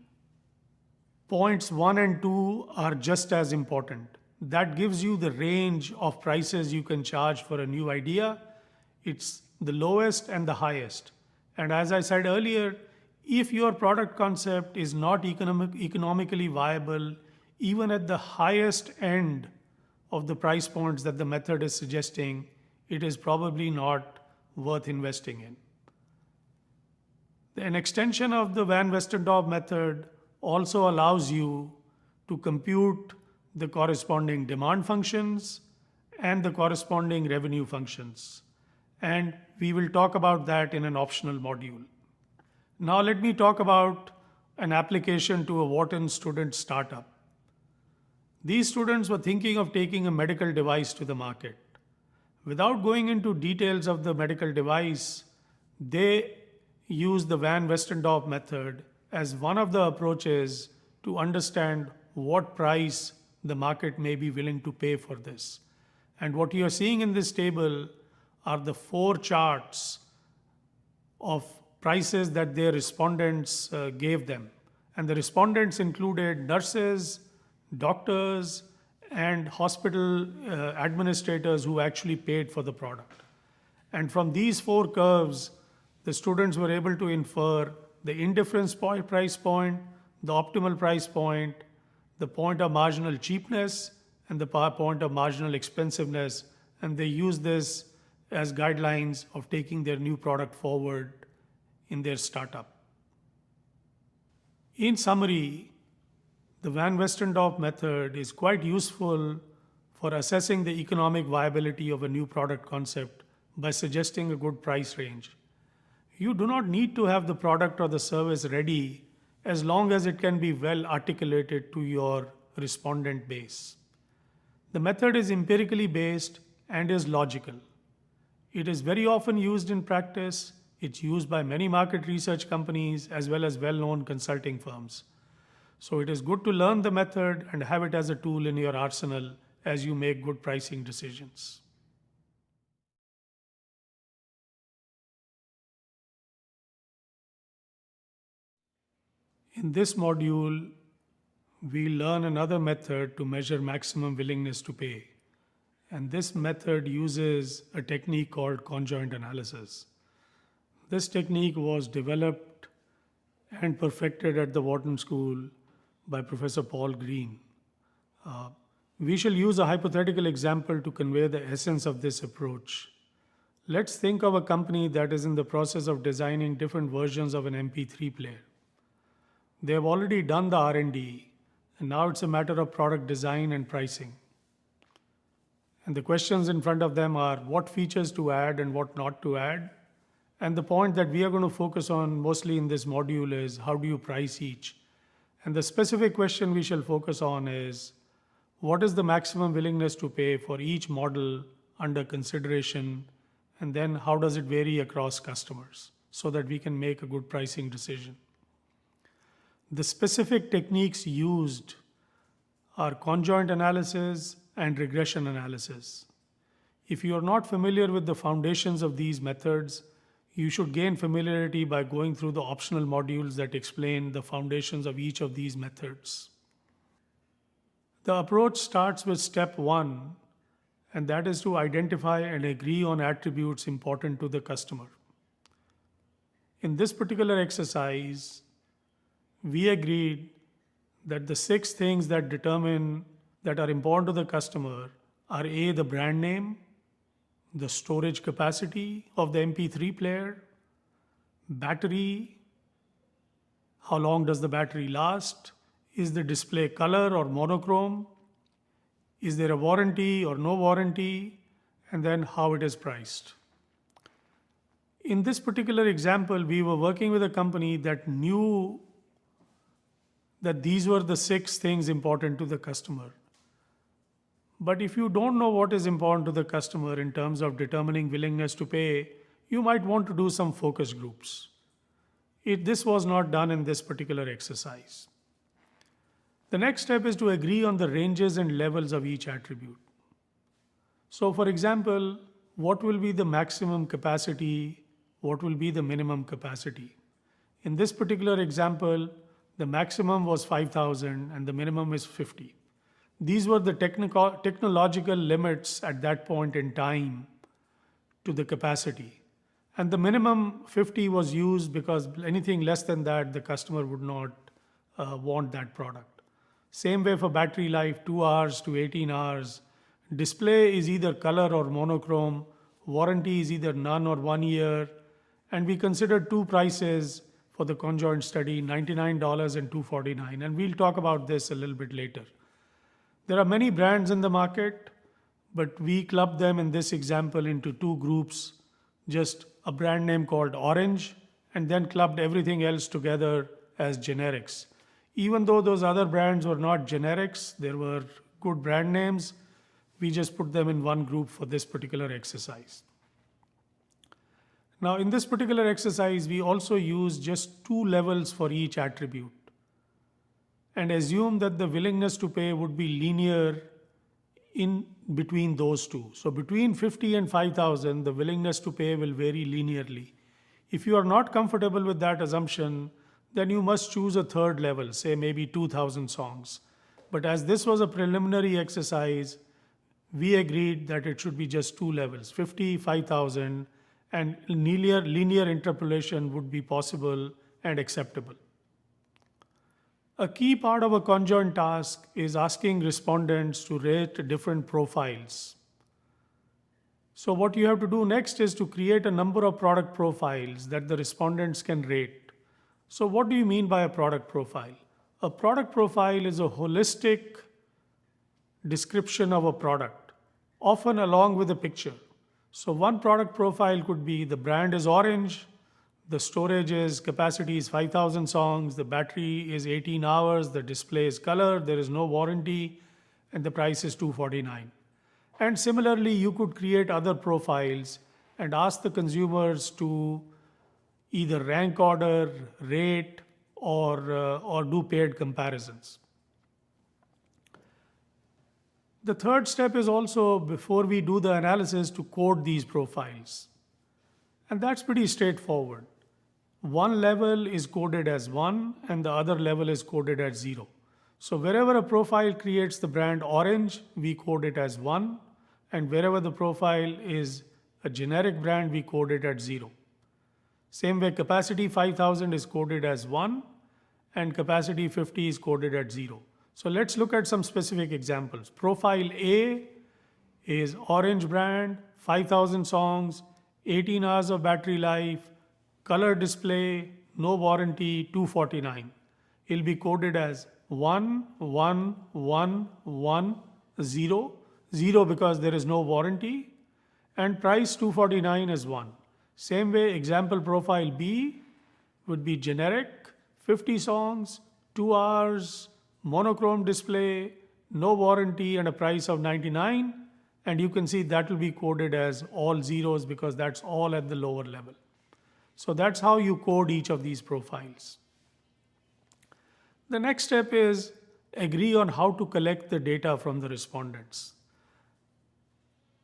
points 1 and 2 are just as important. That gives you the range of prices you can charge for a new idea. It's the lowest and the highest. And as I said earlier, if your product concept is not economically viable, even at the highest end of the price points that the method is suggesting, it is probably not worth investing in. An extension of the Van Westendorp method also allows you to compute the corresponding demand functions and the corresponding revenue functions. And we will talk about that in an optional module. Now let me talk about an application to a Wharton student startup. These students were thinking of taking a medical device to the market. Without going into details of the medical device, they used the Van Westendorp method as one of the approaches to understand what price the market may be willing to pay for this. And what you are seeing in this table are the 4 charts of prices that their respondents gave them. And the respondents included nurses, doctors, and hospital administrators who actually paid for the product. And from these 4 curves, the students were able to infer the indifference price point, the optimal price point, the point of marginal cheapness, and the point of marginal expensiveness. And they use this as guidelines of taking their new product forward in their startup. In summary, the Van Westendorp method is quite useful for assessing the economic viability of a new product concept by suggesting a good price range. You do not need to have the product or the service ready as long as it can be well articulated to your respondent base. The method is empirically based and is logical. It is very often used in practice. It's used by many market research companies as well as well-known consulting firms. So it is good to learn the method and have it as a tool in your arsenal as you make good pricing decisions. In this module, we learn another method to measure maximum willingness to pay. And this method uses a technique called conjoint analysis. This technique was developed and perfected at the Wharton School by Professor Paul Green. We shall use a hypothetical example to convey the essence of this approach. Let's think of a company that is in the process of designing different versions of an MP3 player. They have already done the R&D, and now it's a matter of product design and pricing. And the questions in front of them are what features to add and what not to add. And the point that we are going to focus on mostly in this module is how do you price each? And the specific question we shall focus on is what is the maximum willingness to pay for each model under consideration, and then how does it vary across customers so that we can make a good pricing decision. The specific techniques used are conjoint analysis and regression analysis. If you are not familiar with the foundations of these methods, you should gain familiarity by going through the optional modules that explain the foundations of each of these methods. The approach starts with step 1, and that is to identify and agree on attributes important to the customer. In this particular exercise, we agreed that the 6 things that are important to the customer are A, the brand name, the storage capacity of the MP3 player, battery, how long does the battery last, is the display color or monochrome, is there a warranty or no warranty, and then how it is priced. In this particular example, we were working with a company that knew that these were the 6 things important to the customer. But if you don't know what is important to the customer in terms of determining willingness to pay, you might want to do some focus groups. This was not done in this particular exercise. The next step is to agree on the ranges and levels of each attribute. So for example, what will be the maximum capacity? What will be the minimum capacity? In this particular example, the maximum was 5,000 and the minimum is 50. These were the technological limits at that point in time to the capacity. And the minimum 50 was used because anything less than that, the customer would not want that product. Same way for battery life, 2 hours to 18 hours. Display is either color or monochrome. Warranty is either none or 1 year. And we considered 2 prices for the conjoint study, $99 and $249. And we'll talk about this a little bit later. There are many brands in the market, but we clubbed them in this example into 2 groups, just a brand name called Orange, and then clubbed everything else together as generics. Even though those other brands were not generics, there were good brand names, we just put them in one group for this particular exercise. Now, in this particular exercise, we also use just 2 levels for each attribute and assume that the willingness to pay would be linear in between those 2. So between 50 and 5,000, the willingness to pay will vary linearly. If you are not comfortable with that assumption, then you must choose a 3rd level, say maybe 2,000 songs. But as this was a preliminary exercise, we agreed that it should be just 2 levels, 50, 5,000, and linear interpolation would be possible and acceptable. A key part of a conjoint task is asking respondents to rate different profiles. So what you have to do next is to create a number of product profiles that the respondents can rate. So what do you mean by a product profile? A product profile is a holistic description of a product, often along with a picture. So one product profile could be the brand is orange, the storage is capacity is 5,000 songs, the battery is 18 hours, the display is color, there is no warranty, and the price is $249. And similarly, you could create other profiles and ask the consumers to either rank order, rate, or do paired comparisons. The third step is also, before we do the analysis, to code these profiles. And that's pretty straightforward. One level is coded as 1 and the other level is coded as 0. So wherever a profile creates the brand orange, we code it as 1, and wherever the profile is a generic brand, we code it at 0. Same way, capacity 5,000 is coded as 1 and capacity 50 is coded at 0. So let's look at some specific examples. Profile A is orange brand, 5,000 songs, 18 hours of battery life, color display, no warranty, $249. It'll be coded as 1, 1, 1, 1, 0, 0 because there is no warranty, and price $249 is 1. Same way, example profile B would be generic, 50 songs, 2 hours, monochrome display, no warranty, and a price of $99. And you can see that will be coded as all zeros because that's all at the lower level. So that's how you code each of these profiles. The next step is agree on how to collect the data from the respondents.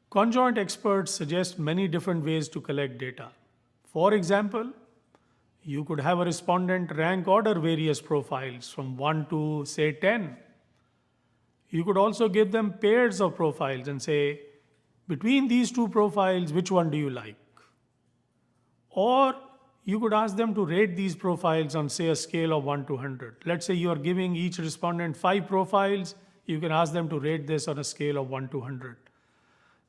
Conjoint experts suggest many different ways to collect data. For example, you could have a respondent rank order various profiles from 1 to say 10. You could also give them pairs of profiles and say, between these two profiles, which one do you like? Or you could ask them to rate these profiles on, say, a scale of 1 to 100. Let's say you are giving each respondent 5 profiles. You can ask them to rate this on a scale of 1 to 100.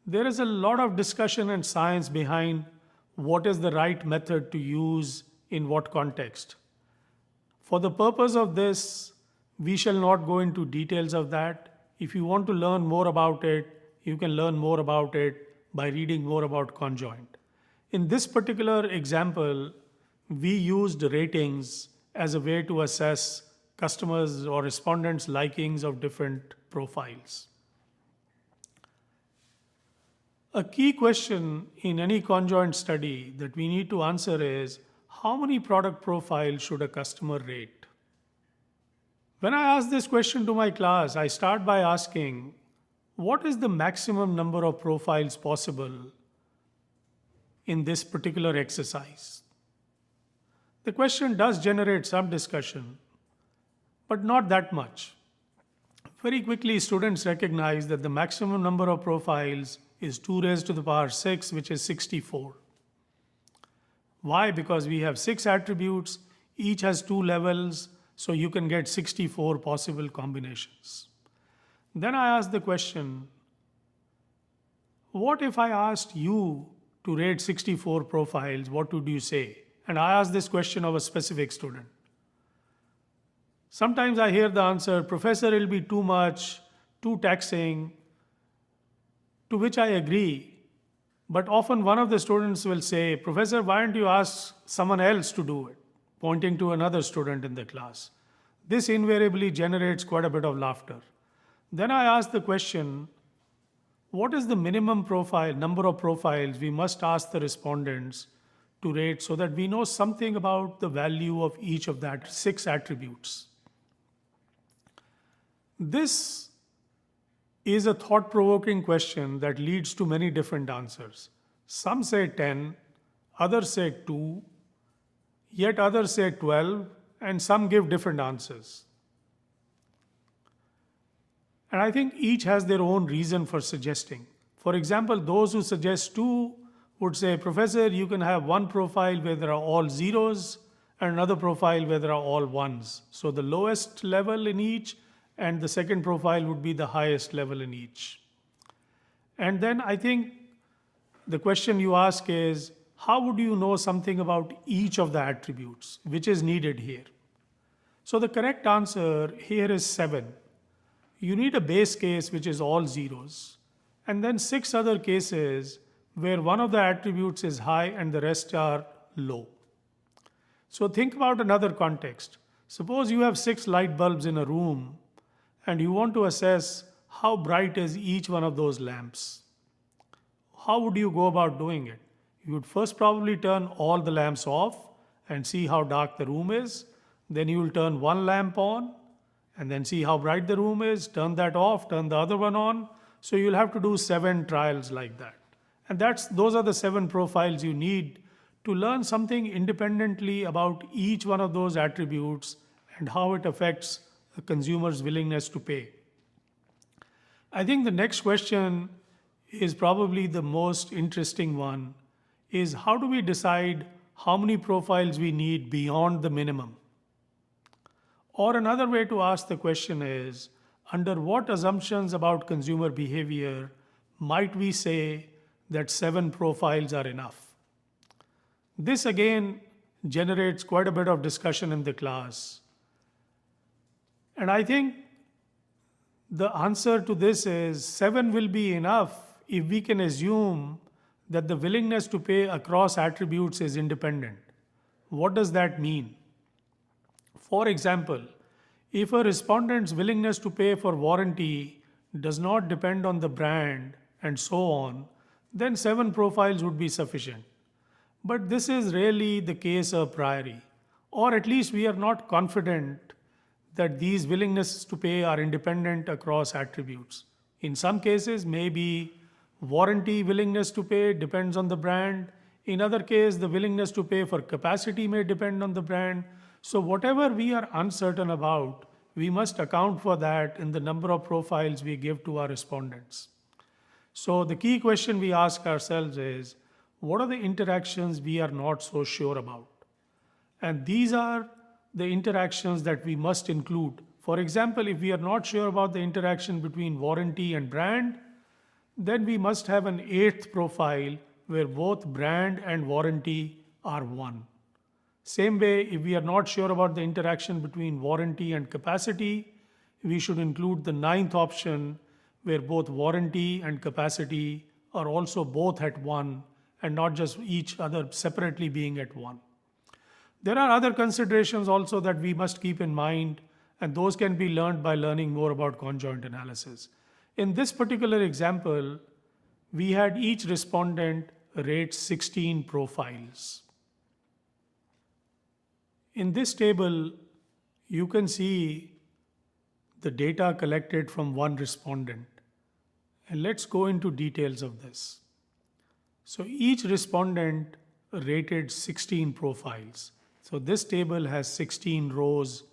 There is a lot of discussion and science behind what is the right method to use in what context. For the purpose of this, we shall not go into details of that. If you want to learn more about it, you can learn more about it by reading more about conjoint. In this particular example, we used ratings as a way to assess customers or respondents' likings of different profiles. A key question in any conjoint study that we need to answer is, how many product profiles should a customer rate? When I ask this question to my class, I start by asking, what is the maximum number of profiles possible in this particular exercise? The question does generate some discussion, but not that much. Very quickly, students recognize that the maximum number of profiles is 2 raised to the power 6, which is 64. Why? Because we have 6 attributes, each has 2 levels, so you can get 64 possible combinations. Then I ask the question, what if I asked you to rate 64 profiles, what would you say? And I ask this question of a specific student. Sometimes I hear the answer, Professor, it'll be too much, too taxing, to which I agree. But often one of the students will say, Professor, why don't you ask someone else to do it? Pointing to another student in the class. This invariably generates quite a bit of laughter. Then I ask the question, what is the minimum profile, number of profiles we must ask the respondents to rate so that we know something about the value of each of that 6 attributes? This is a thought-provoking question that leads to many different answers. Some say 10, others say 2, yet others say 12, and some give different answers. And I think each has their own reason for suggesting. For example, those who suggest 2 would say, Professor, you can have one profile where there are all zeros and another profile where there are all ones. So the lowest level in each and the second profile would be the highest level in each. And then I think the question you ask is, how would you know something about each of the attributes, which is needed here? So the correct answer here is 7. You need a base case which is all zeros, and then 6 other cases where one of the attributes is high and the rest are low. So think about another context. Suppose you have 6 light bulbs in a room and you want to assess how bright is each one of those lamps. How would you go about doing it? You would first probably turn all the lamps off and see how dark the room is. Then you will turn one lamp on and then see how bright the room is, turn that off, turn the other one on. So you'll have to do 7 trials like that. And those are the 7 profiles you need to learn something independently about each one of those attributes and how it affects the consumer's willingness to pay. I think the next question is probably the most interesting one, is how do we decide how many profiles we need beyond the minimum? Or another way to ask the question is, under what assumptions about consumer behavior might we say that 7 profiles are enough? This again generates quite a bit of discussion in the class. And I think the answer to this is 7 will be enough if we can assume that the willingness to pay across attributes is independent. What does that mean? For example, if a respondent's willingness to pay for warranty does not depend on the brand and so on, then 7 profiles would be sufficient. But this is rarely the case a priori, or at least we are not confident that these willingness to pay are independent across attributes. In some cases, maybe warranty willingness to pay depends on the brand. In other cases, the willingness to pay for capacity may depend on the brand. So whatever we are uncertain about, we must account for that in the number of profiles we give to our respondents. So the key question we ask ourselves is, what are the interactions we are not so sure about? And these are the interactions that we must include. For example, if we are not sure about the interaction between warranty and brand, then we must have an 8th profile where both brand and warranty are 1. Same way, if we are not sure about the interaction between warranty and capacity, we should include the 9th option where both warranty and capacity are also both at 1 and not just each other separately being at 1. There are other considerations also that we must keep in mind, and those can be learned by learning more about conjoint analysis. In this particular example, we had each respondent rate 16 profiles. In this table, you can see the data collected from one respondent. And let's go into details of this. So each respondent rated 16 profiles. So this table has 16 rows,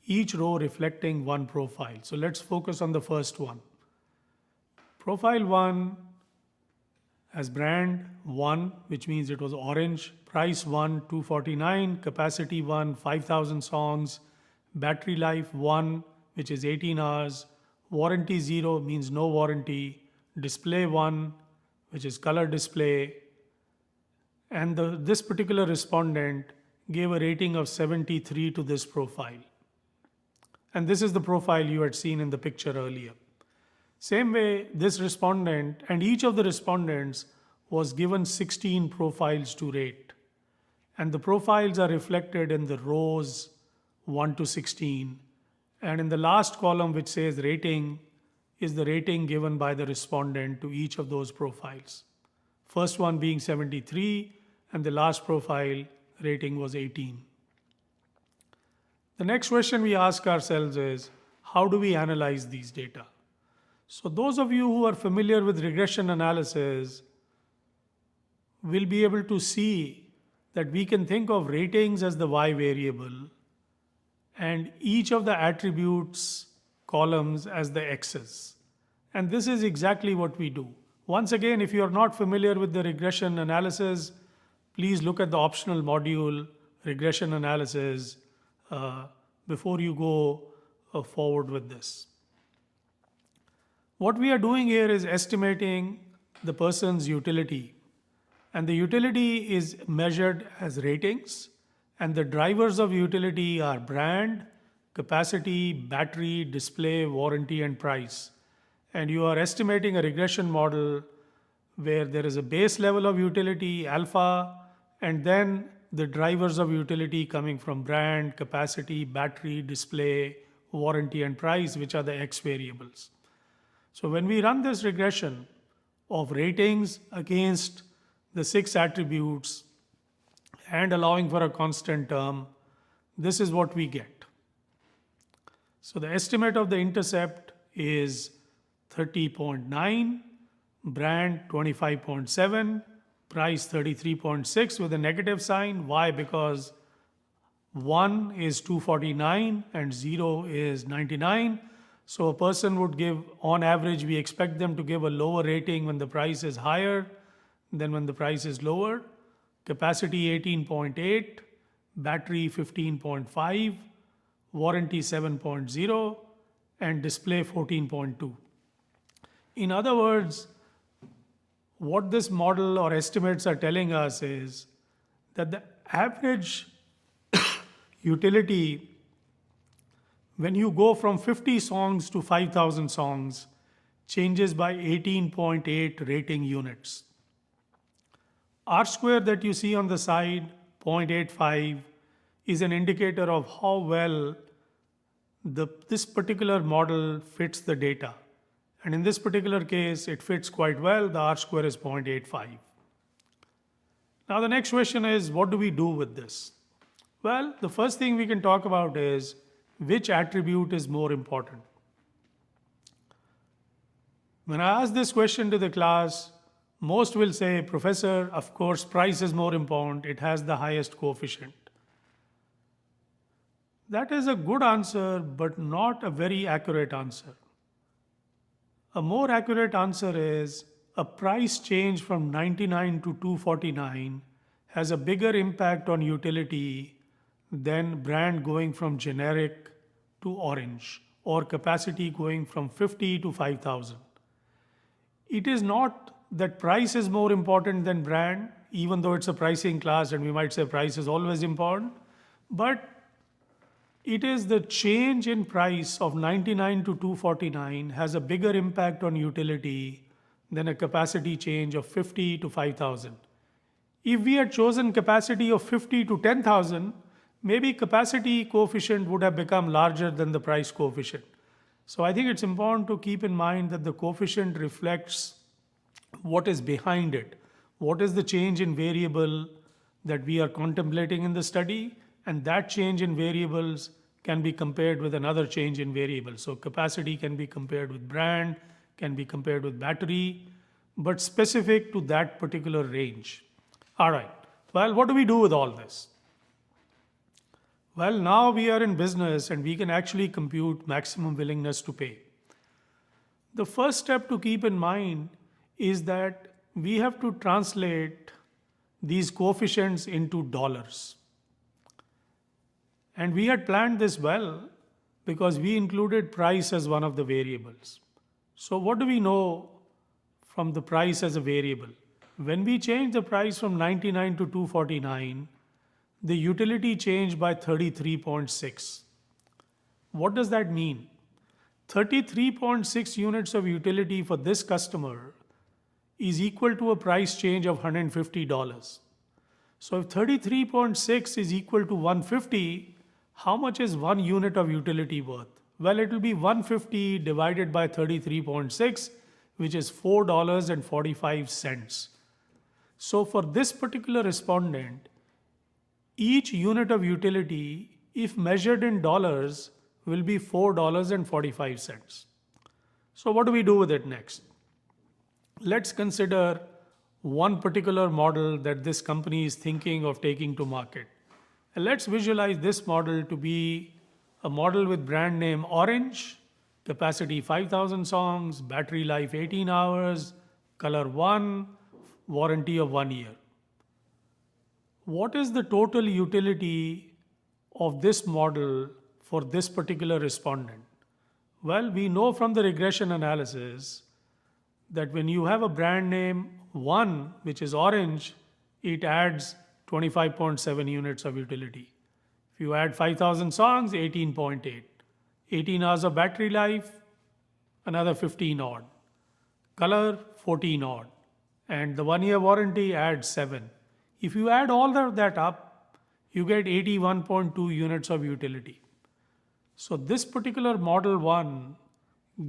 each row reflecting one profile. So let's focus on the first one. Profile 1 has brand 1, which means it was orange, price 1, $249, capacity 1, 5,000 songs, battery life 1, which is 18 hours, warranty 0 means no warranty, display 1, which is color display, and this particular respondent gave a rating of 73 to this profile. And this is the profile you had seen in the picture earlier. Same way, this respondent and each of the respondents was given 16 profiles to rate. And the profiles are reflected in the rows 1 to 16. And in the last column, which says rating, is the rating given by the respondent to each of those profiles. First one being 73, and the last profile rating was 18. The next question we ask ourselves is, how do we analyze these data? So those of you who are familiar with regression analysis will be able to see that we can think of ratings as the y variable and each of the attributes columns as the x's. And this is exactly what we do. Once again, if you are not familiar with the regression analysis, please look at the optional module, regression analysis, before you go forward with this. What we are doing here is estimating the person's utility. And the utility is measured as ratings, and the drivers of utility are brand, capacity, battery, display, warranty, and price. And you are estimating a regression model where there is a base level of utility, alpha, and then the drivers of utility coming from brand, capacity, battery, display, warranty, and price, which are the X variables. So when we run this regression of ratings against the 6 attributes and allowing for a constant term, this is what we get. So the estimate of the intercept is 30.9, brand 25.7, price 33.6 with a negative sign. Why? Because 1 is 249 and 0 is 99. So a person would give, on average, we expect them to give a lower rating when the price is higher than when the price is lower. Capacity 18.8, battery 15.5, warranty 7.0, and display 14.2. In other words, what this model or estimates are telling us is that the average utility, when you go from 50 songs to 5,000 songs, changes by 18.8 rating units. R square that you see on the side, 0.85, is an indicator of how well this particular model fits the data. And in this particular case, it fits quite well. The R square is 0.85. Now the next question is, what do we do with this? Well, the first thing we can talk about is which attribute is more important. When I ask this question to the class, most will say, Professor, of course, price is more important. It has the highest coefficient. That is a good answer, but not a very accurate answer. A more accurate answer is a price change from 99 to 249 has a bigger impact on utility than brand going from generic to orange or capacity going from 50 to 5,000. It is not that price is more important than brand, even though it's a pricing class and we might say price is always important, but it is the change in price of 99 to 249 has a bigger impact on utility than a capacity change of 50 to 5,000. If we had chosen capacity of 50 to 10,000, maybe capacity coefficient would have become larger than the price coefficient. So I think it's important to keep in mind that the coefficient reflects what is behind it. What is the change in variable that we are contemplating in the study? And that change in variables can be compared with another change in variable. So capacity can be compared with brand, can be compared with battery, but specific to that particular range. All right. Well, what do we do with all this? Well, now we are in business and we can actually compute maximum willingness to pay. The first step to keep in mind is that we have to translate these coefficients into dollars. And we had planned this well because we included price as one of the variables. So what do we know from the price as a variable? When we change the price from 99 to 249, the utility changed by 33.6. What does that mean? 33.6 units of utility for this customer is equal to a price change of $150. So if 33.6 is equal to 150, how much is 1 unit of utility worth? Well, it will be 150 divided by 33.6, which is $4.45. So for this particular respondent, each unit of utility, if measured in dollars, will be $4.45. So what do we do with it next? Let's consider one particular model that this company is thinking of taking to market. And let's visualize this model to be a model with brand name Orange, capacity 5,000 songs, battery life 18 hours, color 1, warranty of 1 year. What is the total utility of this model for this particular respondent? Well, we know from the regression analysis that when you have a brand name 1, which is orange, it adds 25.7 units of utility. If you add 5,000 songs, 18.8. 18 hours of battery life, another 15 odd. Color, 14 odd. And the 1 year warranty adds 7. If you add all of that up, you get 81.2 units of utility. So this particular model 1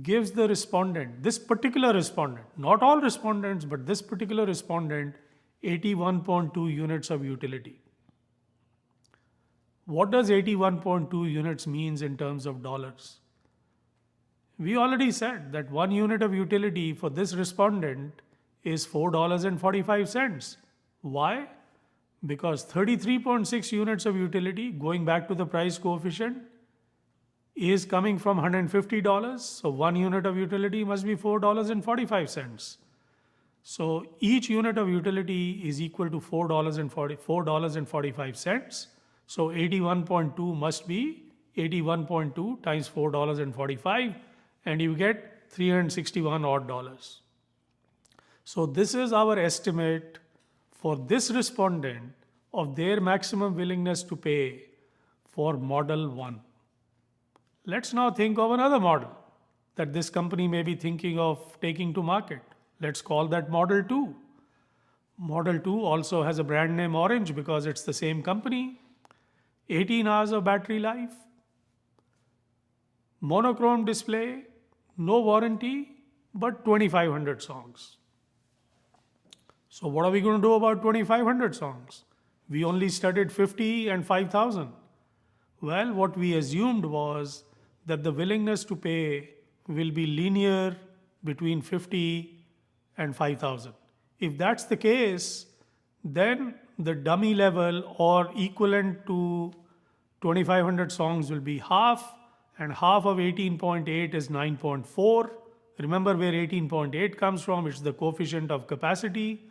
gives the respondent, this particular respondent, not all respondents, but this particular respondent, 81.2 units of utility. What does 81.2 units means in terms of dollars? We already said that 1 unit of utility for this respondent is $4.45. Why? Because 33.6 units of utility, going back to the price coefficient, is coming from $150. So 1 unit of utility must be $4.45. So each unit of utility is equal to $4.45. So 81.2 must be 81.2 times $4.45, and you get 361 odd dollars. So this is our estimate for this respondent of their maximum willingness to pay for model 1. Let's now think of another model that this company may be thinking of taking to market. Let's call that model 2. Model 2 also has a brand name orange because it's the same company. 18 hours of battery life, monochrome display, no warranty, but 2,500 songs. So what are we going to do about 2,500 songs? We only studied 50 and 5,000. Well, what we assumed was that the willingness to pay will be linear between 50 and 5,000. If that's the case, then the dummy level or equivalent to 2,500 songs will be half, and half of 18.8 is 9.4. Remember where 18.8 comes from, it's the coefficient of capacity.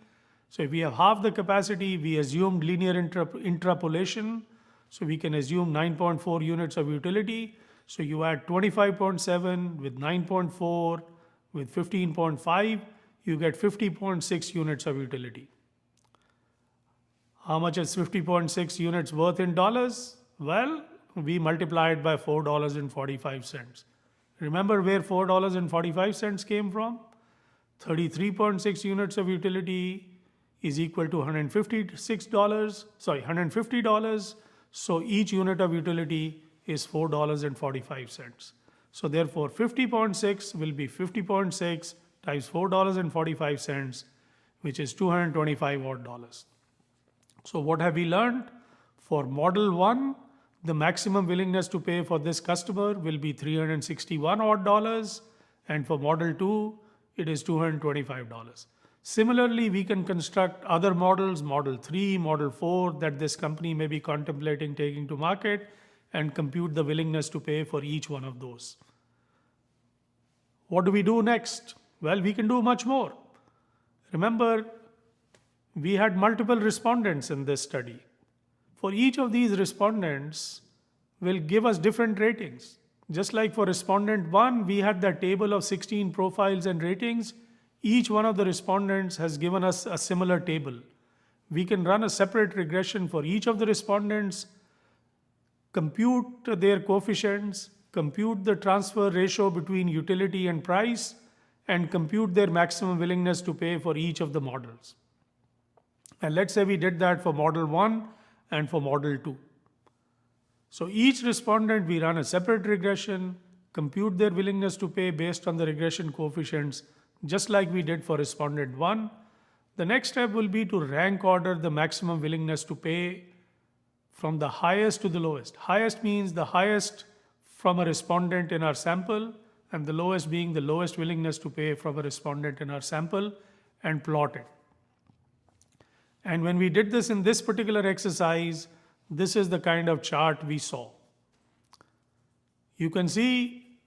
So if we have half the capacity, we assumed linear interpolation. So we can assume 9.4 units of utility. So you add 25.7 with 9.4 with 15.5, you get 50.6 units of utility. How much is 50.6 units worth in dollars? Well, we multiply it by $4.45. Remember where $4.45 came from? 33.6 units of utility is equal to $150. So each unit of utility is $4.45. So therefore 50.6 will be 50.6 times $4.45, which is $225 odd dollars. So what have we learned? For model 1, the maximum willingness to pay for this customer will be $361 odd dollars, and for model 2, it is $225. Similarly, we can construct other models, model 3, model 4, that this company may be contemplating taking to market, and compute the willingness to pay for each one of those. What do we do next? Well, we can do much more. Remember, we had multiple respondents in this study. For each of these respondents will give us different ratings. Just like for respondent 1, we had that table of 16 profiles and ratings. Each one of the respondents has given us a similar table. We can run a separate regression for each of the respondents, compute their coefficients, compute the transfer ratio between utility and price, and compute their maximum willingness to pay for each of the models. And let's say we did that for model 1 and for model 2. So each respondent, we run a separate regression, compute their willingness to pay based on the regression coefficients, just like we did for respondent 1. The next step will be to rank order the maximum willingness to pay from the highest to the lowest. Highest means the highest from a respondent in our sample, and the lowest being the lowest willingness to pay from a respondent in our sample, and plot it. And when we did this in this particular exercise, this is the kind of chart we saw. You can see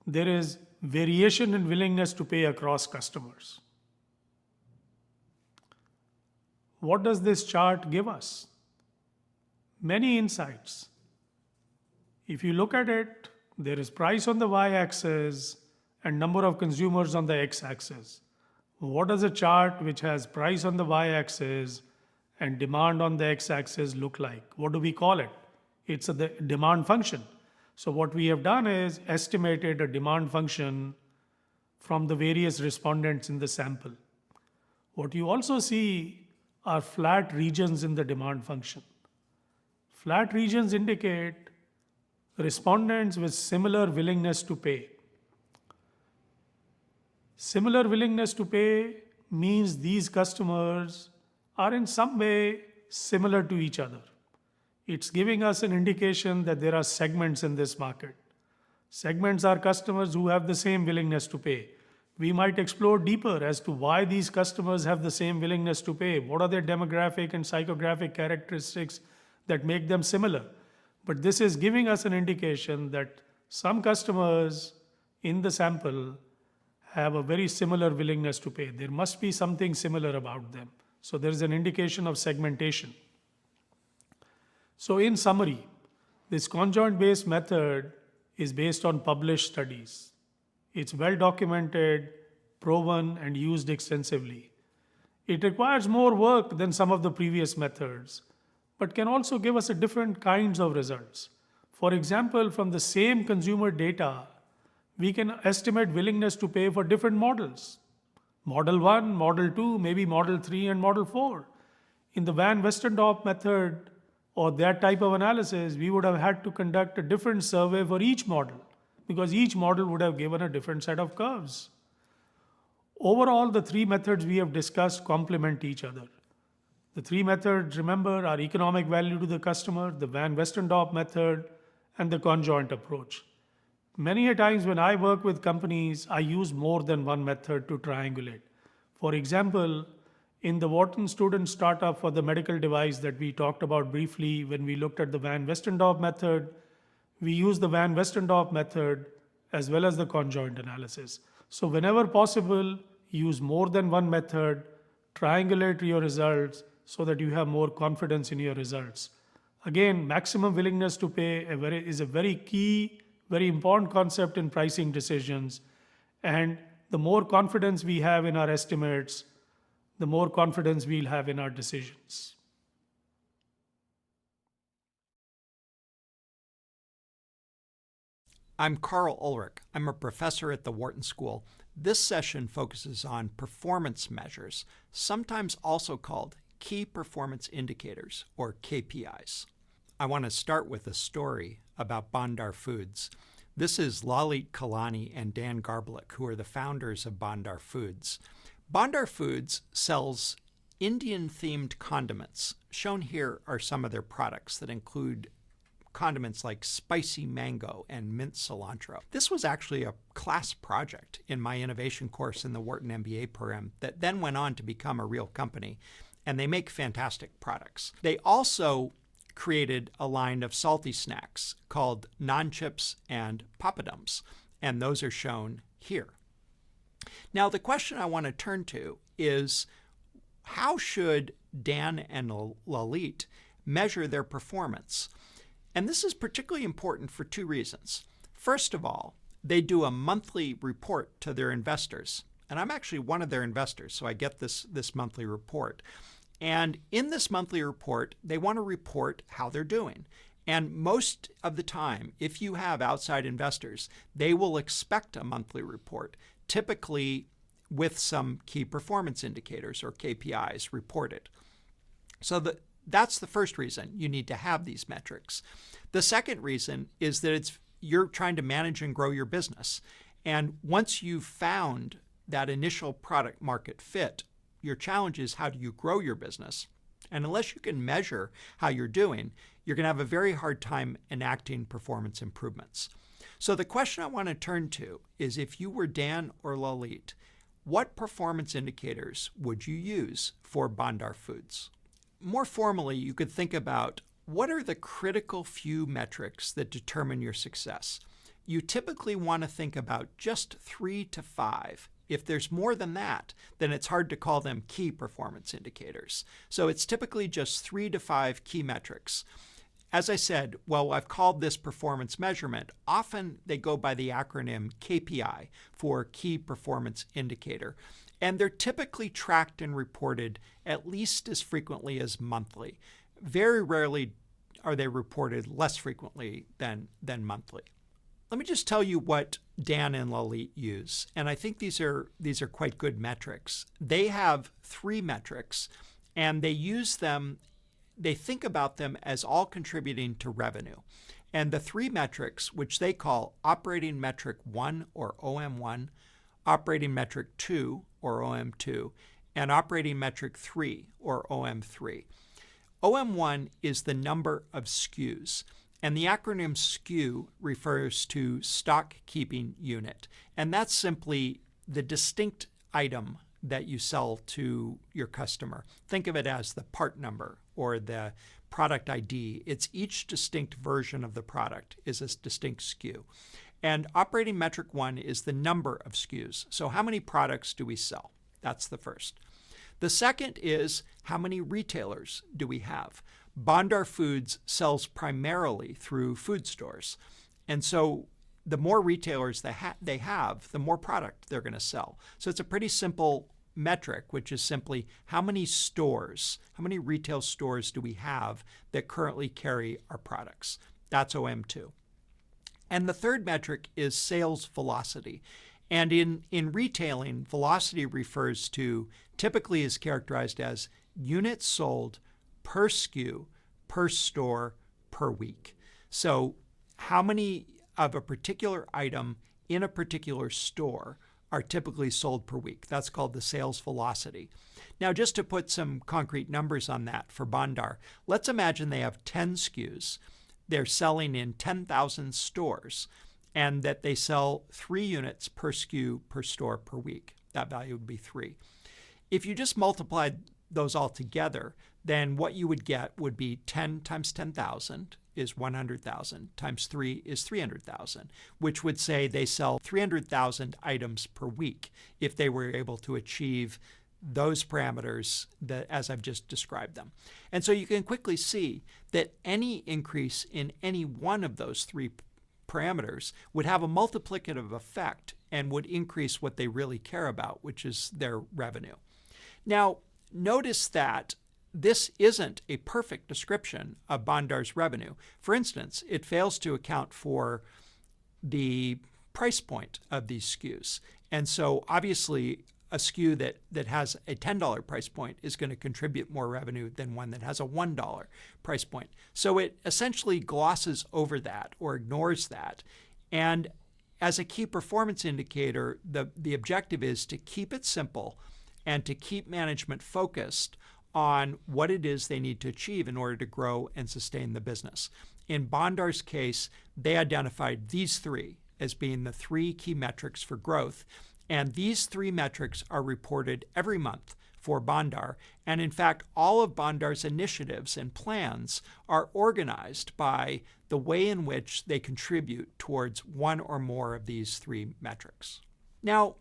there is variation in willingness to pay across customers. What does this chart give us? Many insights. If you look at it, there is price on the y-axis and number of consumers on the x-axis. What does a chart which has price on the y-axis and demand on the x-axis look like? What do we call it? It's the demand function. So what we have done is estimated a demand function from the various respondents in the sample. What you also see are flat regions in the demand function. Flat regions indicate respondents with similar willingness to pay. Similar willingness to pay means these customers are in some way similar to each other. It's giving us an indication that there are segments in this market. Segments are customers who have the same willingness to pay. We might explore deeper as to why these customers have the same willingness to pay. What are their demographic and psychographic characteristics that make them similar? But this is giving us an indication that some customers in the sample have a very similar willingness to pay. There must be something similar about them. So there is an indication of segmentation. So in summary, this conjoint-based method is based on published studies. It's well documented, proven, and used extensively. It requires more work than some of the previous methods, but can also give us a different kinds of results. For example, from the same consumer data, we can estimate willingness to pay for different models. Model 1, Model 2, maybe Model 3, and Model 4. In the Van Westendorp method or that type of analysis, we would have had to conduct a different survey for each model because each model would have given a different set of curves. Overall, the three methods we have discussed complement each other. The three methods, remember, are economic value to the customer, the Van Westendorp method, and the conjoint approach. Many a times when I work with companies, I use more than one method to triangulate. For example, in the Wharton student startup for the medical device that we talked about briefly when we looked at the Van Westendorp method, we use the Van Westendorp method as well as the conjoint analysis. So whenever possible, use more than one method, triangulate your results so that you have more confidence in your results. Again, maximum willingness to pay is a very key, very important concept in pricing decisions. And the more confidence we have in our estimates, the more confidence we'll have in our decisions. I'm Carl Ulrich. I'm a professor at the Wharton School. This session focuses on performance measures, sometimes also called key performance indicators, or KPIs. I want to start with a story about Bandar Foods. This is Lalit Kalani and Dan Garblick, who are the founders of Bandar Foods. Bandar Foods sells Indian-themed condiments. Shown here are some of their products that include condiments like spicy mango and mint cilantro. This was actually a class project in my innovation course in the Wharton MBA program that then went on to become a real company, and they make fantastic products. They also created a line of salty snacks called Naan Chips and Papadums, and those are shown here. Now, the question I want to turn to is, how should Dan and Lalit measure their performance? And this is particularly important for two reasons. First of all, they do a monthly report to their investors. And I'm actually one of their investors, so I get this monthly report. And in this monthly report, they want to report how they're doing. And most of the time, if you have outside investors, they will expect a monthly report, typically with some key performance indicators or KPIs reported. So that's the first reason you need to have these metrics. The second reason is that you're trying to manage and grow your business. And once you've found that initial product market fit, your challenge is, how do you grow your business? And unless you can measure how you're doing, you're going to have a very hard time enacting performance improvements. So the question I want to turn to is, if you were Dan or Lalit, what performance indicators would you use for Bandar Foods? More formally, you could think about, what are the critical few metrics that determine your success? You typically want to think about just 3 to 5. If there's more than that, then it's hard to call them key performance indicators. So it's typically just 3 to 5 key metrics. as I said, well, I've called this performance measurement. Often they go by the acronym KPI for Key Performance Indicator. And they're typically tracked and reported at least as frequently as monthly. Very rarely are they reported less frequently than monthly. Let me just tell you what Dan and Lalit use. And I think these are quite good metrics. They have 3 metrics, and they use them. They think about them as all contributing to revenue. And the 3 metrics, which they call operating metric 1 or OM1, operating metric 2 or OM2, and operating metric 3 or OM3. OM1 is the number of SKUs, and the acronym SKU refers to stock keeping unit. And that's simply the distinct item that you sell to your customer. Think of it as the part number or the product ID. It's each distinct version of the product is a distinct SKU. And operating metric 1 is the number of SKUs. So how many products do we sell? That's the first. The second is how many retailers do we have? Bondar Foods sells primarily through food stores. And so the more retailers they have, the more product they're going to sell. So it's a pretty simple metric, which is simply how many stores, how many retail stores do we have that currently carry our products? That's OM2. And the third metric is sales velocity. And in retailing, velocity refers to, typically is characterized as units sold per SKU, per store, per week. So how many of a particular item in a particular store are typically sold per week? That's called the sales velocity. Now, just to put some concrete numbers on that for Bondar, let's imagine they have 10 SKUs. They're selling in 10,000 stores, and that they sell 3 units per SKU per store per week. That value would be 3. If you just multiplied those all together, then what you would get would be 10 times 10,000 is 100,000, times 3 is 300,000, which would say they sell 300,000 items per week if they were able to achieve those parameters that, as I've just described them. And so you can quickly see that any increase in any one of those 3 parameters would have a multiplicative effect and would increase what they really care about, which is their revenue. Now, notice that this isn't a perfect description of Bondar's revenue. For instance, it fails to account for the price point of these SKUs. And so obviously a SKU that has a $10 price point is going to contribute more revenue than one that has a $1 price point. So it essentially glosses over that or ignores that. And as a key performance indicator, the objective is to keep it simple and to keep management focused on what it is they need to achieve in order to grow and sustain the business. In Bondar's case, they identified these 3 as being the 3 key metrics for growth. And these 3 metrics are reported every month for Bondar. And in fact, all of Bondar's initiatives and plans are organized by the way in which they contribute towards one or more of these 3 metrics. Now,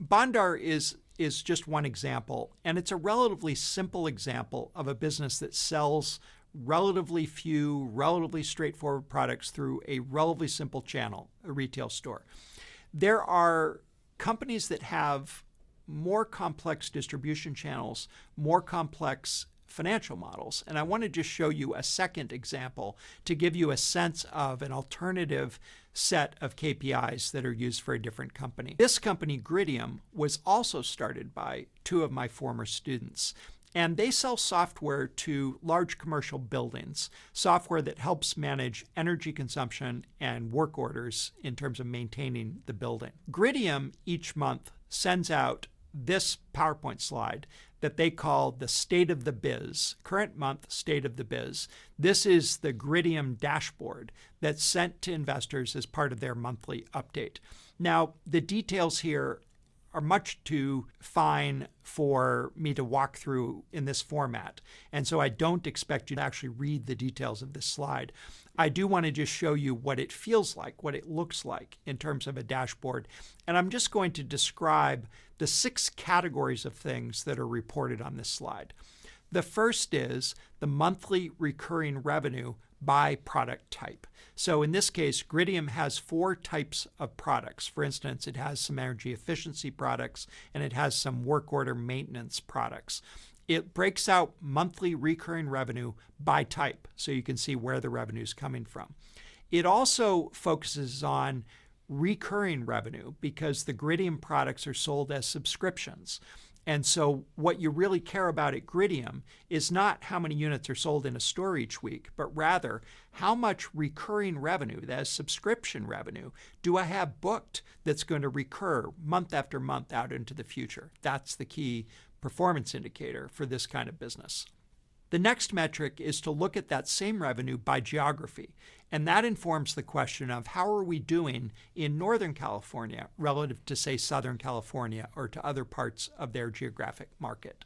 Bondar is just one example, and it's a relatively simple example of a business that sells relatively few, relatively straightforward products through a relatively simple channel, a retail store. There are companies that have more complex distribution channels, more complex financial models. And I want to just show you a second example to give you a sense of an alternative set of KPIs that are used for a different company. This company, Gridium, was also started by 2 of my former students. And they sell software to large commercial buildings, software that helps manage energy consumption and work orders in terms of maintaining the building. Gridium each month sends out this PowerPoint slide that they call the State of the Biz, current month State of the Biz. This is the Gridium dashboard that's sent to investors as part of their monthly update. Now, the details here are much too fine for me to walk through in this format. And so I don't expect you to actually read the details of this slide. I do want to just show you what it feels like, what it looks like in terms of a dashboard. And I'm just going to describe the 6 categories of things that are reported on this slide. The first is the monthly recurring revenue by product type. So in this case, Gridium has 4 types of products. For instance, it has some energy efficiency products and it has some work order maintenance products. It breaks out monthly recurring revenue by type, so you can see where the revenue is coming from. It also focuses on recurring revenue because the Gridium products are sold as subscriptions. And so what you really care about at Gridium is not how many units are sold in a store each week, but rather how much recurring revenue, that is subscription revenue, do I have booked that's going to recur month after month out into the future. That's the key performance indicator for this kind of business. The next metric is to look at that same revenue by geography, and that informs the question of how are we doing in Northern California relative to, say, Southern California or to other parts of their geographic market.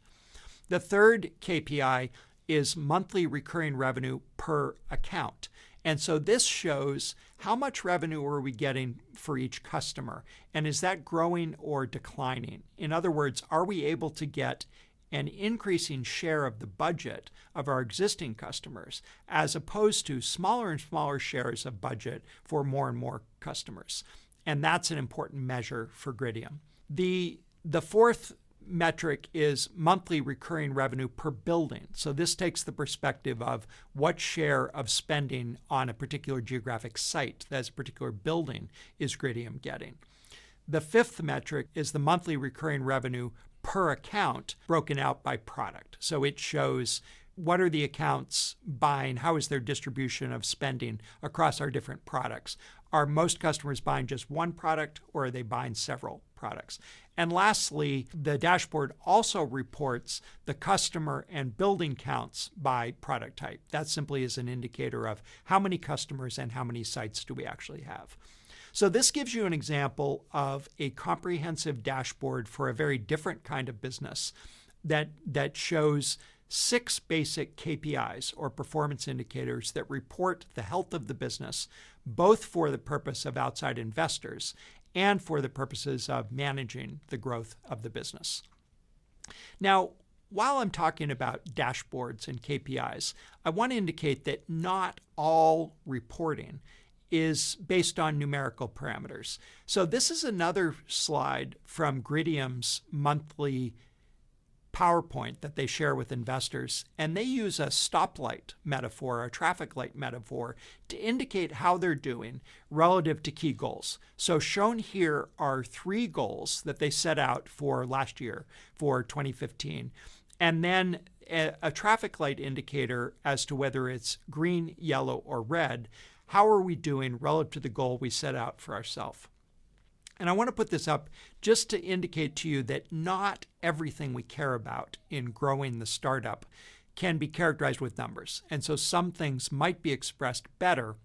The third KPI is monthly recurring revenue per account. And so this shows how much revenue are we getting for each customer, and is that growing or declining? In other words, are we able to get an increasing share of the budget of our existing customers as opposed to smaller and smaller shares of budget for more and more customers? And that's an important measure for Gridium. The fourth metric is monthly recurring revenue per building. So this takes the perspective of what share of spending on a particular geographic site, that is a particular building, is Gridium getting. The fifth metric is the monthly recurring revenue per account broken out by product. So it shows what are the accounts buying, how is their distribution of spending across our different products. Are most customers buying just one product or are they buying several products? And lastly, the dashboard also reports the customer and building counts by product type. That simply is an indicator of how many customers and how many sites do we actually have. So this gives you an example of a comprehensive dashboard for a very different kind of business that shows 6 basic KPIs or performance indicators that report the health of the business, both for the purpose of outside investors and for the purposes of managing the growth of the business. Now, while I'm talking about dashboards and KPIs, I want to indicate that not all reporting is based on numerical parameters. So this is another slide from Gridium's monthly PowerPoint that they share with investors, and they use a stoplight metaphor, a traffic light metaphor, to indicate how they're doing relative to key goals. So shown here are 3 goals that they set out for last year, for 2015, and then a traffic light indicator as to whether it's green, yellow, or red. How are we doing relative to the goal we set out for ourselves? And I want to put this up just to indicate to you that not everything we care about in growing the startup can be characterized with numbers. And so some things might be expressed better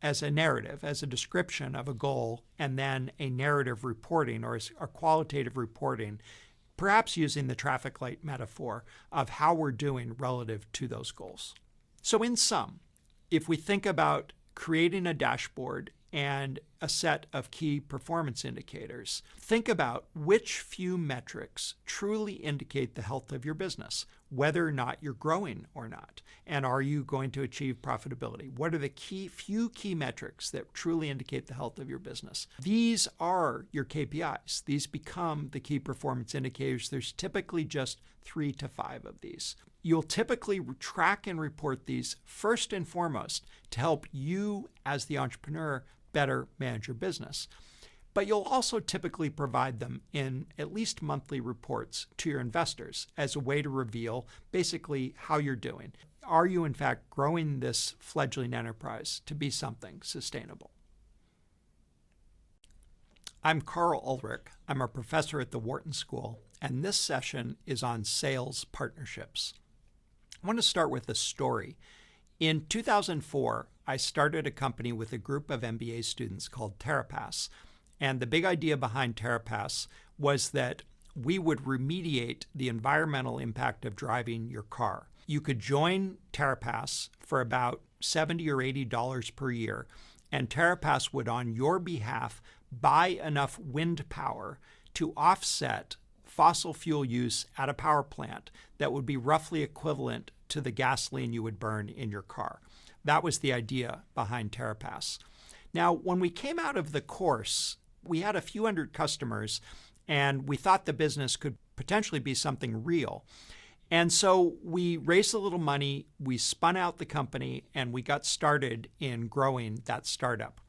as a narrative, as a description of a goal, and then a narrative reporting or a qualitative reporting, perhaps using the traffic light metaphor of how we're doing relative to those goals. So in sum, if we think about creating a dashboard and a set of key performance indicators, think about which few metrics truly indicate the health of your business, whether or not you're growing or not, and are you going to achieve profitability? What are the few key metrics that truly indicate the health of your business? These are your KPIs. These become the key performance indicators. There's typically just 3 to 5 of these. You'll typically track and report these first and foremost to help you as the entrepreneur better manage your business. But you'll also typically provide them in at least monthly reports to your investors as a way to reveal basically how you're doing. Are you in fact growing this fledgling enterprise to be something sustainable? I'm Carl Ulrich. I'm a professor at the Wharton School, and this session is on sales partnerships. I want to start with a story. In 2004, I started a company with a group of MBA students called TerraPass. And the big idea behind TerraPass was that we would remediate the environmental impact of driving your car. You could join TerraPass for about $70 or $80 per year, and TerraPass would, on your behalf, buy enough wind power to offset fossil fuel use at a power plant that would be roughly equivalent to the gasoline you would burn in your car. That was the idea behind TerraPass. Now, when we came out of the course, we had a few hundred customers, and we thought the business could potentially be something real. And so we raised a little money, we spun out the company, and we got started in growing that startup.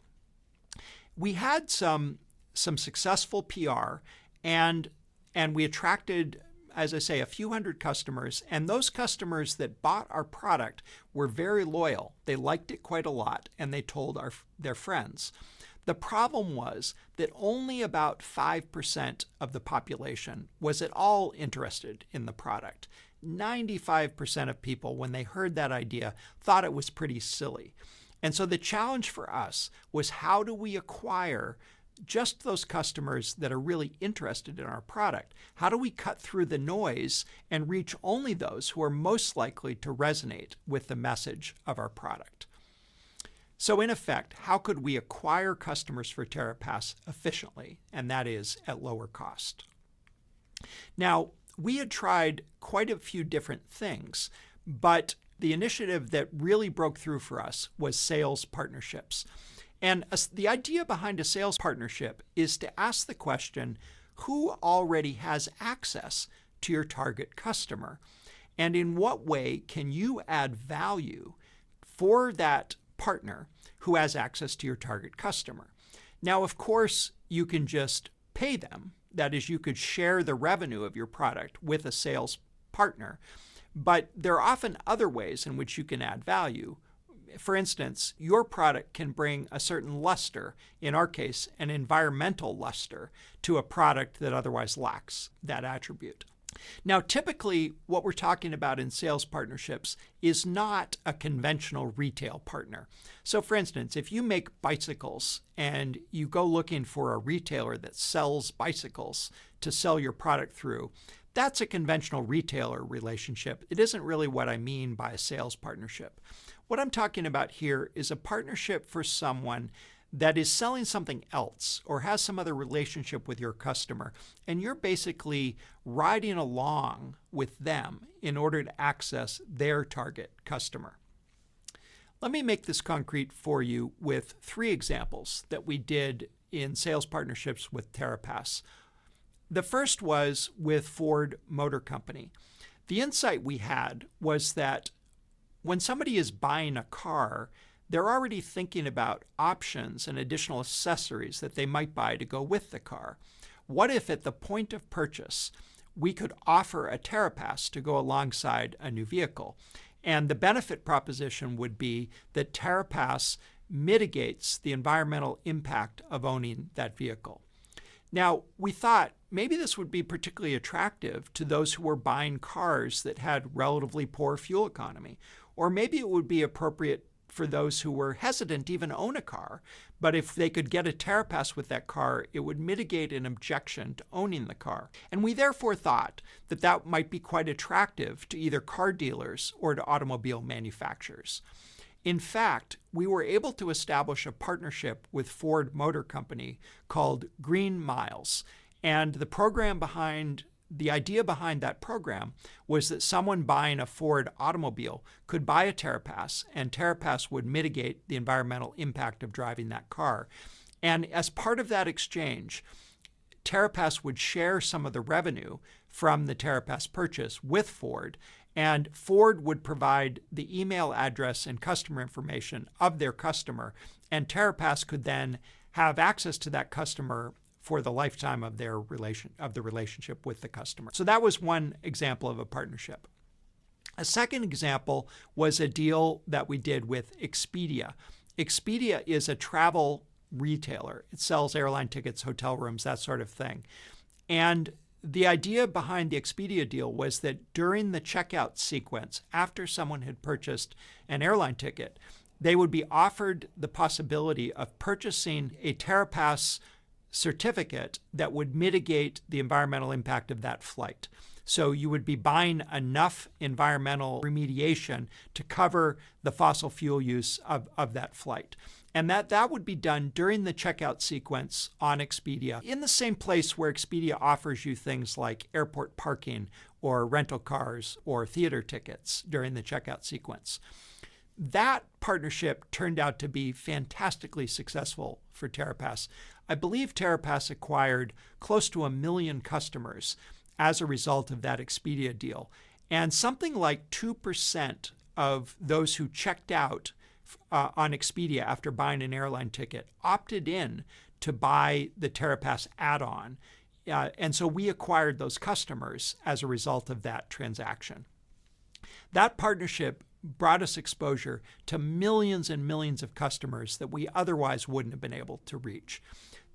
We had some successful PR, and we attracted, as I say, a few hundred customers, and those customers that bought our product were very loyal. They liked it quite a lot, and they told their friends. The problem was that only about 5% of the population was at all interested in the product. 95% of people, when they heard that idea, thought it was pretty silly. And so the challenge for us was, how do we acquire just those customers that are really interested in our product? How do we cut through the noise and reach only those who are most likely to resonate with the message of our product? So in effect, how could we acquire customers for TerraPass efficiently, and that is at lower cost? Now, we had tried quite a few different things, but the initiative that really broke through for us was sales partnerships. And the idea behind a sales partnership is to ask the question, who already has access to your target customer? And in what way can you add value for that partner who has access to your target customer? Now, of course, you can just pay them. That is, you could share the revenue of your product with a sales partner. But there are often other ways in which you can add value. For instance, your product can bring a certain luster, in our case, an environmental luster, to a product that otherwise lacks that attribute. Now, typically, what we're talking about in sales partnerships is not a conventional retail partner. So, for instance, if you make bicycles and you go looking for a retailer that sells bicycles to sell your product through, that's a conventional retailer relationship. It isn't really what I mean by a sales partnership. What I'm talking about here is a partnership for someone that is selling something else or has some other relationship with your customer, and you're basically riding along with them in order to access their target customer. Let me make this concrete for you with 3 examples that we did in sales partnerships with TerraPass. The first was with Ford Motor Company. The insight we had was that when somebody is buying a car, they're already thinking about options and additional accessories that they might buy to go with the car. What if at the point of purchase, we could offer a TerraPass to go alongside a new vehicle? And the benefit proposition would be that TerraPass mitigates the environmental impact of owning that vehicle. Now, we thought maybe this would be particularly attractive to those who were buying cars that had relatively poor fuel economy, or maybe it would be appropriate for those who were hesitant to even own a car, but if they could get a TerraPass with that car, it would mitigate an objection to owning the car. And we therefore thought that that might be quite attractive to either car dealers or to automobile manufacturers. In fact, we were able to establish a partnership with Ford Motor Company called Green Miles. And the idea behind that program was that someone buying a Ford automobile could buy a TerraPass, and TerraPass would mitigate the environmental impact of driving that car. And as part of that exchange, TerraPass would share some of the revenue from the TerraPass purchase with Ford, and Ford would provide the email address and customer information of their customer, and TerraPass could then have access to that customer for the lifetime of the relationship with the customer. So that was one example of a partnership. A second example was a deal that we did with Expedia. Expedia is a travel retailer. It sells airline tickets, hotel rooms, that sort of thing. And the idea behind the Expedia deal was that during the checkout sequence, after someone had purchased an airline ticket, they would be offered the possibility of purchasing a TerraPass certificate that would mitigate the environmental impact of that flight. So you would be buying enough environmental remediation to cover the fossil fuel use of that flight. And that would be done during the checkout sequence on Expedia, in the same place where Expedia offers you things like airport parking or rental cars or theater tickets during the checkout sequence. that partnership turned out to be fantastically successful for TerraPass. I believe TerraPass acquired close to 1 million customers as a result of that Expedia deal. And something like 2% of those who checked out on Expedia after buying an airline ticket opted in to buy the TerraPass add-on. And so we acquired those customers as a result of that transaction. That partnership brought us exposure to millions and millions of customers that we otherwise wouldn't have been able to reach.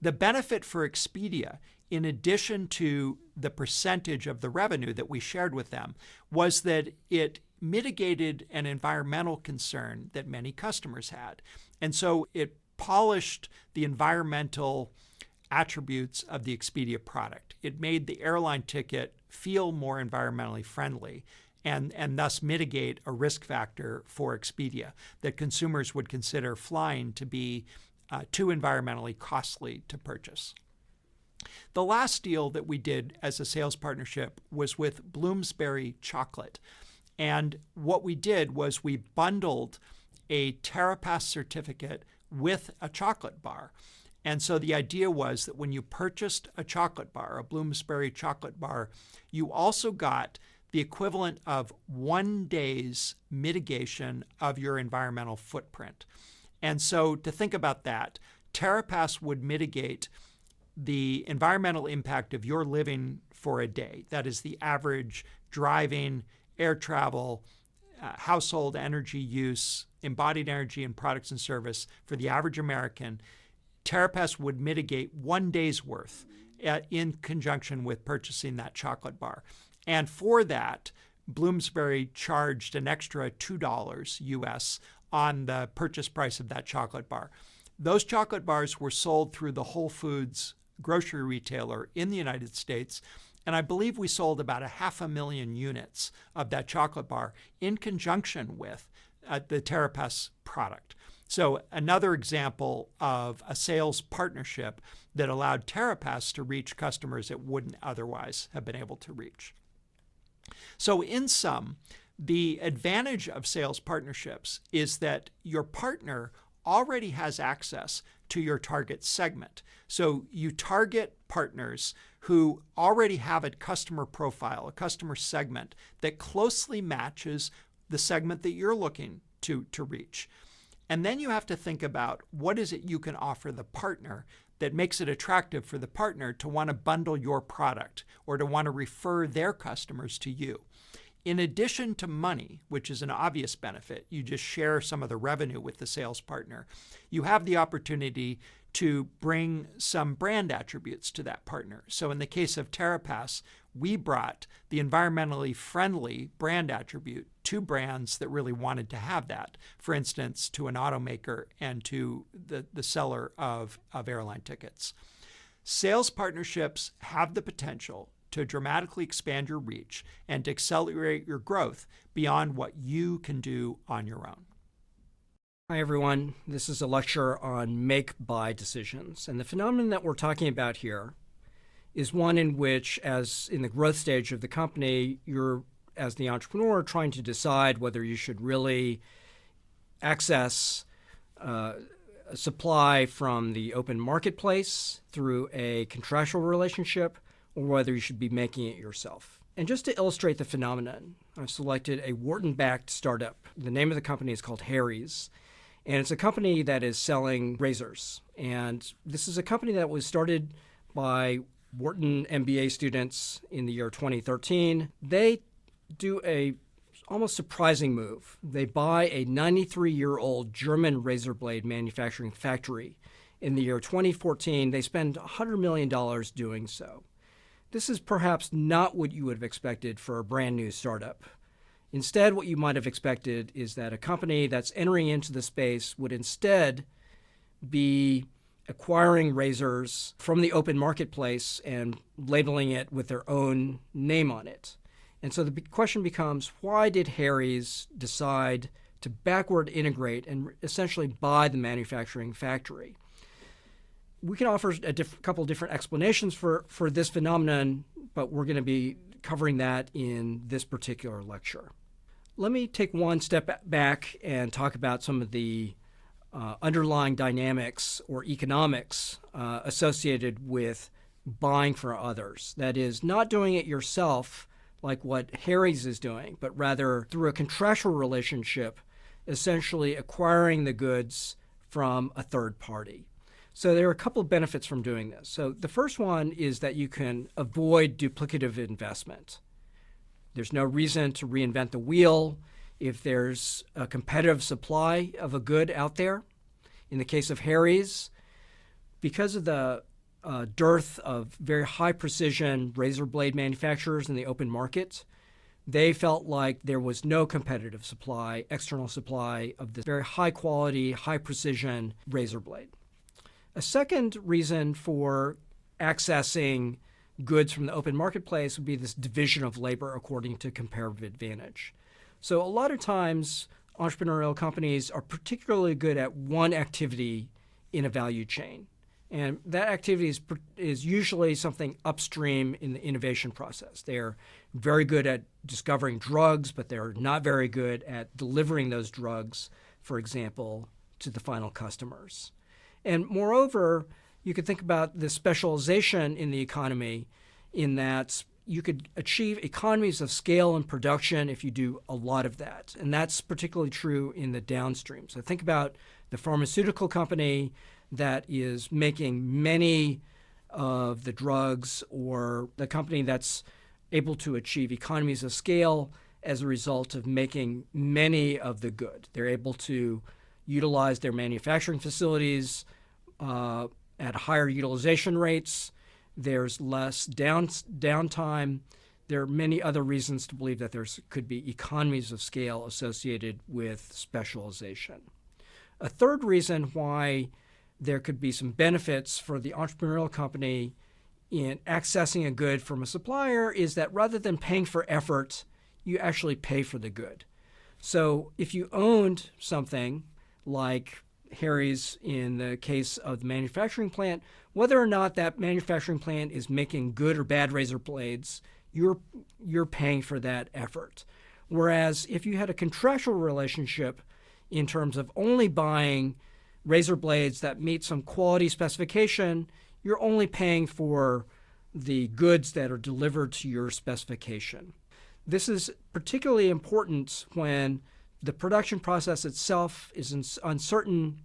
The benefit for Expedia, in addition to the percentage of the revenue that we shared with them, was that it mitigated an environmental concern that many customers had. And so it polished the environmental attributes of the Expedia product. It made the airline ticket feel more environmentally friendly and thus mitigate a risk factor for Expedia that consumers would consider flying to be too environmentally costly to purchase. The last deal that we did as a sales partnership was with Bloomsbury Chocolate. And what we did was we bundled a TerraPass certificate with a chocolate bar. And so the idea was that when you purchased a chocolate bar, a Bloomsbury chocolate bar, you also got the equivalent of 1 day's mitigation of your environmental footprint. And so to think about that, TerraPass would mitigate the environmental impact of your living for a day. That is the average driving, air travel, household energy use, embodied energy and products and service for the average American. TerraPass would mitigate 1 day's worth in conjunction with purchasing that chocolate bar. And for that, Bloomsbury charged an extra $2 US on the purchase price of that chocolate bar. Those chocolate bars were sold through the Whole Foods grocery retailer in the United States, and I believe we sold about 500,000 units of that chocolate bar in conjunction with the TerraPass product. So another example of a sales partnership that allowed TerraPass to reach customers it wouldn't otherwise have been able to reach. So in sum, the advantage of sales partnerships is that your partner already has access to your target segment. So you target partners who already have a customer profile, a customer segment that closely matches the segment that you're looking to reach. And then you have to think about what is it you can offer the partner that makes it attractive for the partner to want to bundle your product or to want to refer their customers to you. In addition to money, which is an obvious benefit, you just share some of the revenue with the sales partner, you have the opportunity to bring some brand attributes to that partner. So in the case of TerraPass, we brought the environmentally friendly brand attribute to brands that really wanted to have that. For instance, to an automaker and to the seller of airline tickets. Sales partnerships have the potential to dramatically expand your reach and to accelerate your growth beyond what you can do on your own. Hi, everyone. This is a lecture on make-buy decisions. And the phenomenon that we're talking about here is one in which, as in the growth stage of the company, you're, as the entrepreneur, trying to decide whether you should really access a supply from the open marketplace through a contractual relationship or whether you should be making it yourself. And just to illustrate the phenomenon, I've selected a Wharton-backed startup. The name of the company is called Harry's. And it's a company that is selling razors. And this is a company that was started by Wharton MBA students in the year 2013. They do a almost surprising move. They buy a 93-year-old German razor blade manufacturing factory. In the year 2014, they spend $100 million doing so. This is perhaps not what you would have expected for a brand new startup. Instead, what you might have expected is that a company that's entering into the space would instead be acquiring razors from the open marketplace and labeling it with their own name on it. And so the question becomes, why did Harry's decide to backward integrate and essentially buy the manufacturing factory? We can offer a couple different explanations for this phenomenon, but we're going to be covering that in this particular lecture. Let me take one step back and talk about some of the underlying dynamics or economics associated with buying for others. That is, not doing it yourself like what Harry's is doing, but rather through a contractual relationship, essentially acquiring the goods from a third party. So there are a couple of benefits from doing this. So the first one is that you can avoid duplicative investment. There's no reason to reinvent the wheel if there's a competitive supply of a good out there. In the case of Harry's, because of the dearth of very high precision razor blade manufacturers in the open market, they felt like there was no competitive supply, external supply of this very high quality, high precision razor blade. A second reason for accessing goods from the open marketplace would be this division of labor according to comparative advantage. So a lot of times, entrepreneurial companies are particularly good at one activity in a value chain. And that activity is usually something upstream in the innovation process. They're very good at discovering drugs, but they're not very good at delivering those drugs, for example, to the final customers. And moreover, you could think about the specialization in the economy in that you could achieve economies of scale in production if you do a lot of that. And that's particularly true in the downstream. So think about the pharmaceutical company that is making many of the drugs, or the company that's able to achieve economies of scale as a result of making many of the good. They're able to utilize their manufacturing facilities at higher utilization rates. There's less downtime. There are many other reasons to believe that there could be economies of scale associated with specialization. A third reason why there could be some benefits for the entrepreneurial company in accessing a good from a supplier is that rather than paying for effort, you actually pay for the good. So if you owned something like Harry's in the case of the manufacturing plant, whether or not that manufacturing plant is making good or bad razor blades, you're paying for that effort. Whereas if you had a contractual relationship in terms of only buying razor blades that meet some quality specification, you're only paying for the goods that are delivered to your specification. This is particularly important when the production process itself is uncertain.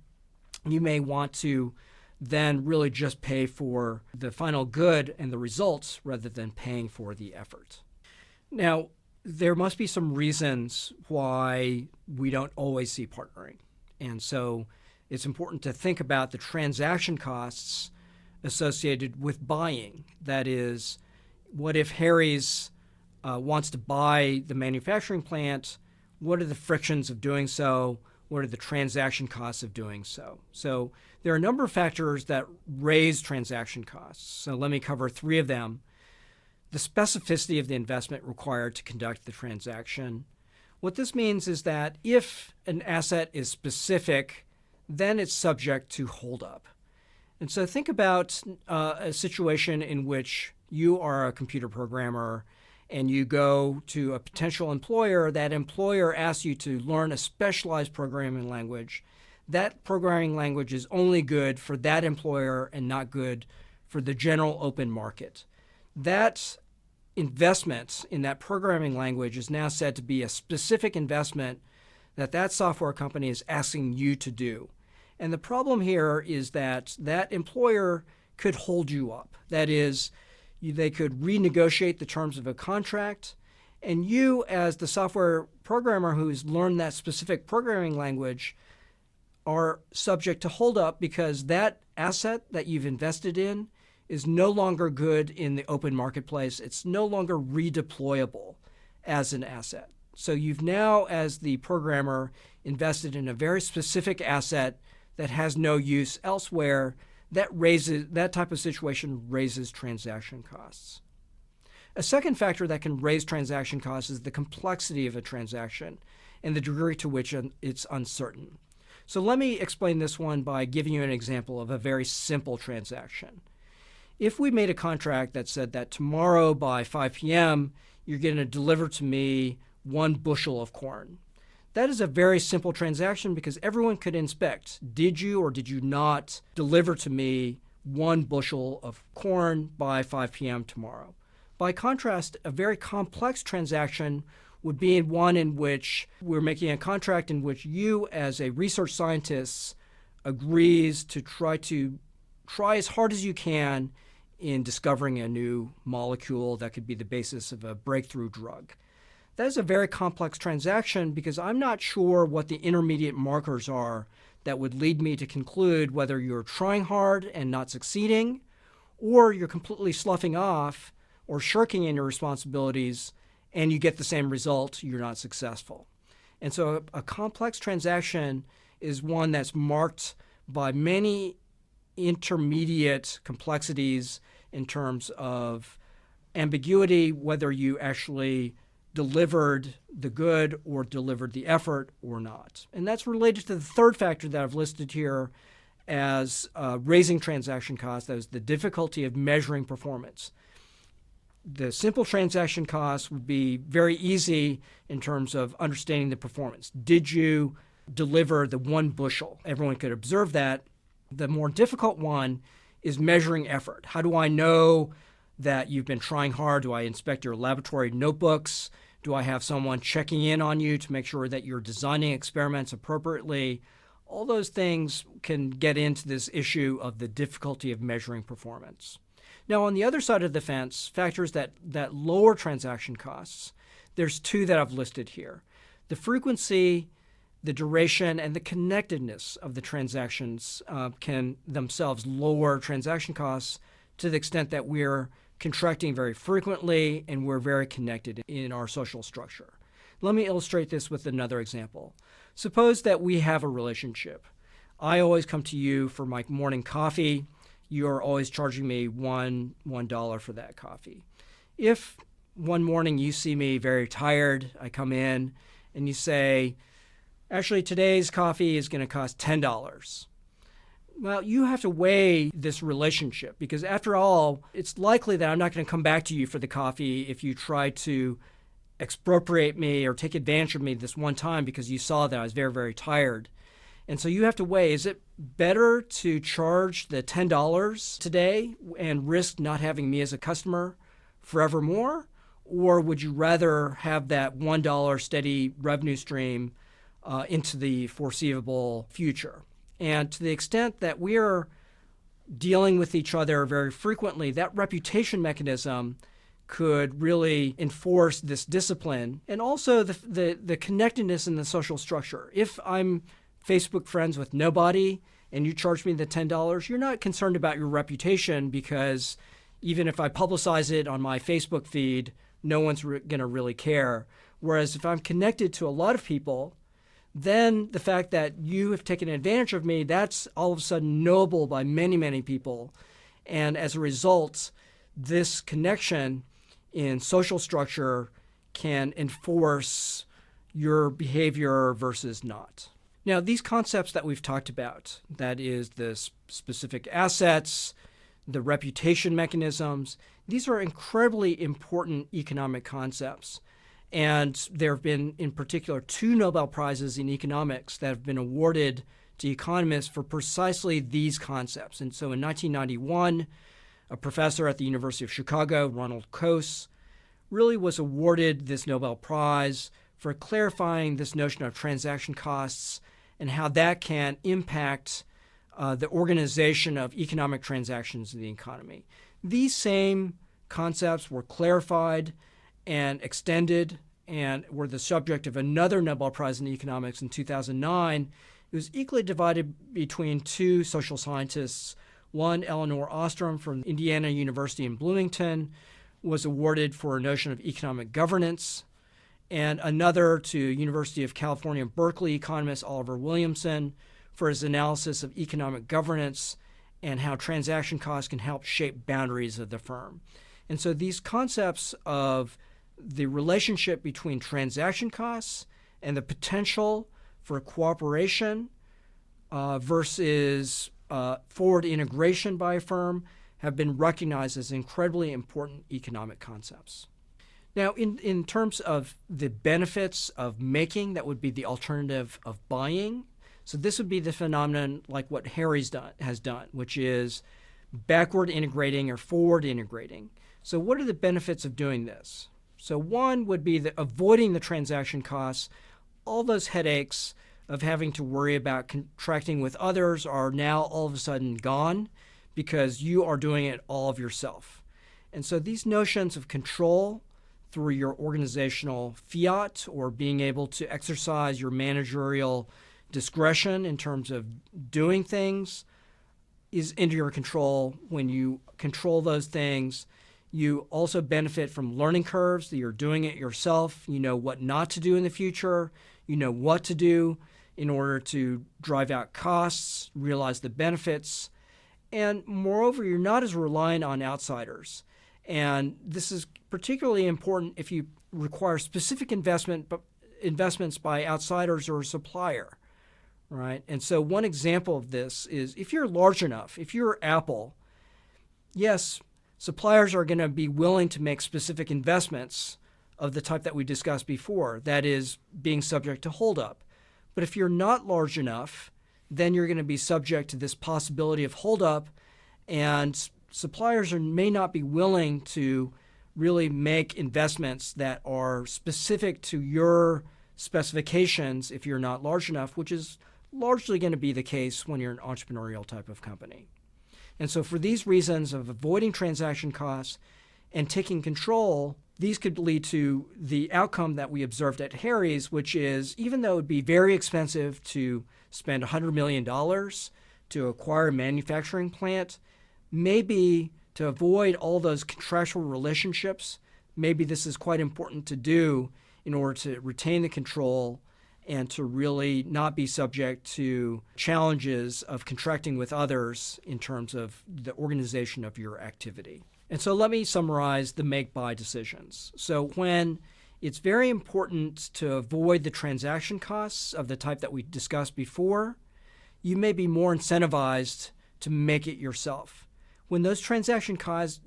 You may want to then really just pay for the final good and the results rather than paying for the effort. Now, there must be some reasons why we don't always see partnering. And so it's important to think about the transaction costs associated with buying. That is, what if Harry's wants to buy the manufacturing plant? What are the frictions of doing so? What are the transaction costs of doing so? So there are a number of factors that raise transaction costs. So let me cover three of them. The specificity of the investment required to conduct the transaction. What this means is that if an asset is specific, then it's subject to holdup. And so think about a situation in which you are a computer programmer and you go to a potential employer. That employer asks you to learn a specialized programming language. That programming language is only good for that employer and not good for the general open market. That investment in that programming language is now said to be a specific investment that software company is asking you to do. And the problem here is that employer could hold you up. That is, they could renegotiate the terms of a contract, and you, as the software programmer who's learned that specific programming language, are subject to holdup because that asset that you've invested in is no longer good in the open marketplace. It's no longer redeployable as an asset. So you've now, as the programmer, invested in a very specific asset that has no use elsewhere. That type of situation raises transaction costs. A second factor that can raise transaction costs is the complexity of a transaction and the degree to which it's uncertain. So let me explain this one by giving you an example of a very simple transaction. If we made a contract that said that tomorrow by 5 p.m., you're going to deliver to me 1 bushel of corn. That is a very simple transaction because everyone could inspect, did you or did you not deliver to me 1 bushel of corn by 5 p.m. tomorrow? By contrast, a very complex transaction would be one in which we're making a contract in which you as a research scientist agrees to try as hard as you can in discovering a new molecule that could be the basis of a breakthrough drug. That is a very complex transaction because I'm not sure what the intermediate markers are that would lead me to conclude whether you're trying hard and not succeeding, or you're completely sloughing off or shirking in your responsibilities and you get the same result, you're not successful. And so a complex transaction is one that's marked by many intermediate complexities in terms of ambiguity, whether you actually delivered the good or delivered the effort or not. And that's related to the third factor that I've listed here as raising transaction costs. That is the difficulty of measuring performance. The simple transaction costs would be very easy in terms of understanding the performance. Did you deliver the 1 bushel? Everyone could observe that. The more difficult one is measuring effort. How do I know that you've been trying hard? Do I inspect your laboratory notebooks? Do I have someone checking in on you to make sure that you're designing experiments appropriately? All those things can get into this issue of the difficulty of measuring performance. Now, on the other side of the fence, factors that lower transaction costs, there's 2 that I've listed here. The frequency, the duration, and the connectedness of the transactions can themselves lower transaction costs to the extent that we're contracting very frequently and we're very connected in our social structure. Let me illustrate this with another example. Suppose that we have a relationship. I always come to you for my morning coffee. You're always charging me $1 for that coffee. If one morning you see me very tired, I come in and you say, actually today's coffee is going to cost $10. Well, you have to weigh this relationship because after all, it's likely that I'm not going to come back to you for the coffee if you try to expropriate me or take advantage of me this one time because you saw that I was very, very tired. And so you have to weigh, is it better to charge the $10 today and risk not having me as a customer forevermore? Or would you rather have that $1 steady revenue stream into the foreseeable future? And to the extent that we're dealing with each other very frequently, that reputation mechanism could really enforce this discipline and also the connectedness in the social structure. If I'm Facebook friends with nobody and you charge me the $10, you're not concerned about your reputation because even if I publicize it on my Facebook feed, no one's going to really care. Whereas if I'm connected to a lot of people, then the fact that you have taken advantage of me, that's all of a sudden knowable by many, many people. And as a result, this connection in social structure can enforce your behavior versus not. Now, these concepts that we've talked about, that is the specific assets, the reputation mechanisms, these are incredibly important economic concepts. And there have been, in particular, 2 Nobel Prizes in economics that have been awarded to economists for precisely these concepts. And so in 1991, a professor at the University of Chicago, Ronald Coase, really was awarded this Nobel Prize for clarifying this notion of transaction costs and how that can impact the organization of economic transactions in the economy. These same concepts were clarified and extended and were the subject of another Nobel Prize in economics in 2009. It was equally divided between 2 social scientists. One, Eleanor Ostrom from Indiana University in Bloomington, was awarded for a notion of economic governance, and another to University of California, Berkeley economist Oliver Williamson for his analysis of economic governance and how transaction costs can help shape boundaries of the firm. And so these concepts of the relationship between transaction costs and the potential for cooperation versus forward integration by a firm have been recognized as incredibly important economic concepts. Now, in terms of the benefits of making, that would be the alternative of buying. So this would be the phenomenon like what has done, which is backward integrating or forward integrating. So what are the benefits of doing this? So one would be avoiding the transaction costs. All those headaches of having to worry about contracting with others are now all of a sudden gone because you are doing it all of yourself. And so these notions of control through your organizational fiat or being able to exercise your managerial discretion in terms of doing things is under your control. When you control those things, you also benefit from learning curves that you're doing it yourself. You know what not to do in the future. You know what to do in order to drive out costs, realize the benefits. And moreover, you're not as reliant on outsiders. And this is particularly important if you require specific investments by outsiders or a supplier, right? And so one example of this is if you're large enough, if you're Apple, yes, suppliers are going to be willing to make specific investments of the type that we discussed before, that is being subject to holdup. But if you're not large enough, then you're going to be subject to this possibility of holdup, and suppliers may not be willing to really make investments that are specific to your specifications if you're not large enough, which is largely going to be the case when you're an entrepreneurial type of company. And so for these reasons of avoiding transaction costs and taking control, these could lead to the outcome that we observed at Harry's, which is even though it would be very expensive to spend $100 million to acquire a manufacturing plant, maybe to avoid all those contractual relationships, maybe this is quite important to do in order to retain the control and to really not be subject to challenges of contracting with others in terms of the organization of your activity. And so let me summarize the make-buy decisions. So when it's very important to avoid the transaction costs of the type that we discussed before, you may be more incentivized to make it yourself. When those transaction costs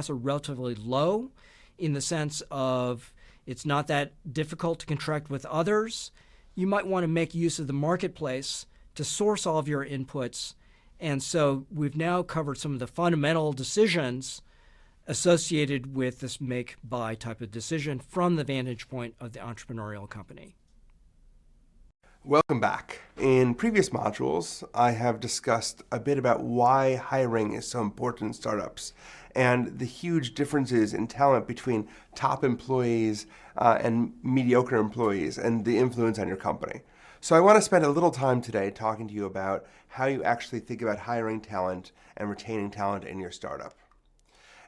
are relatively low, in the sense of it's not that difficult to contract with others, you might want to make use of the marketplace to source all of your inputs. And so we've now covered some of the fundamental decisions associated with this make-buy type of decision from the vantage point of the entrepreneurial company. Welcome back. In previous modules, I have discussed a bit about why hiring is so important in startups and the huge differences in talent between top employees and mediocre employees and the influence on your company. So I want to spend a little time today talking to you about how you actually think about hiring talent and retaining talent in your startup.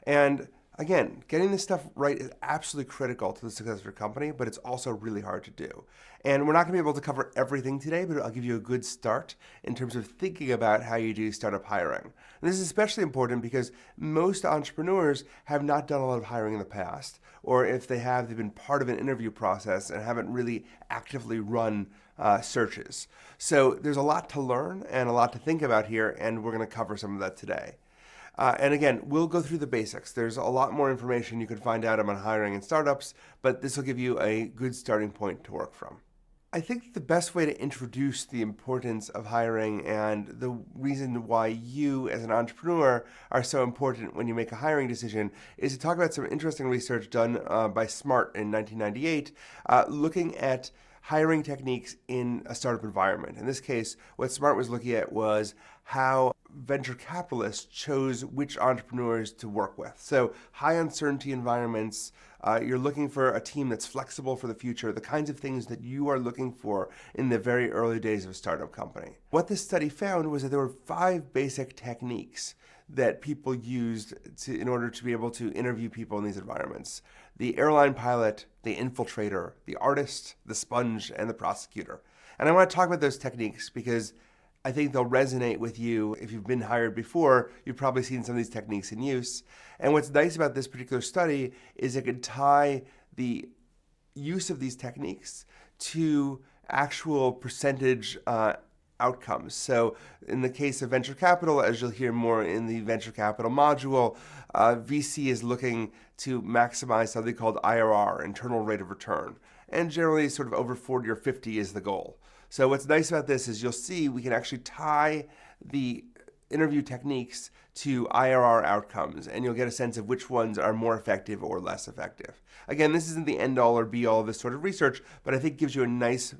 And again, getting this stuff right is absolutely critical to the success of your company, but it's also really hard to do. And we're not going to be able to cover everything today, but I'll give you a good start in terms of thinking about how you do startup hiring. And this is especially important because most entrepreneurs have not done a lot of hiring in the past, or if they have, they've been part of an interview process and haven't really actively run searches. So there's a lot to learn and a lot to think about here, and we're going to cover some of that today. And again, we'll go through the basics. There's a lot more information you can find out about hiring in startups, but this will give you a good starting point to work from. I think the best way to introduce the importance of hiring and the reason why you as an entrepreneur are so important when you make a hiring decision is to talk about some interesting research done by Smart in 1998, looking at hiring techniques in a startup environment. In this case, what Smart was looking at was how venture capitalists chose which entrepreneurs to work with. So high uncertainty environments, you're looking for a team that's flexible for the future, the kinds of things that you are looking for in the very early days of a startup company. What this study found was that there were 5 basic techniques that people used in order to be able to interview people in these environments. The airline pilot, the infiltrator, the artist, the sponge, and the prosecutor. And I want to talk about those techniques because I think they'll resonate with you. If you've been hired before, you've probably seen some of these techniques in use. And what's nice about this particular study is it could tie the use of these techniques to actual percentage outcomes. So in the case of venture capital, as you'll hear more in the venture capital module, VC is looking to maximize something called IRR, internal rate of return. And generally sort of over 40 or 50 is the goal. So what's nice about this is you'll see we can actually tie the interview techniques to IRR outcomes, and you'll get a sense of which ones are more effective or less effective. Again, this isn't the end-all or be-all of this sort of research, but I think gives you a nice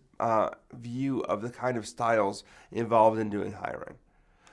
view of the kind of styles involved in doing hiring.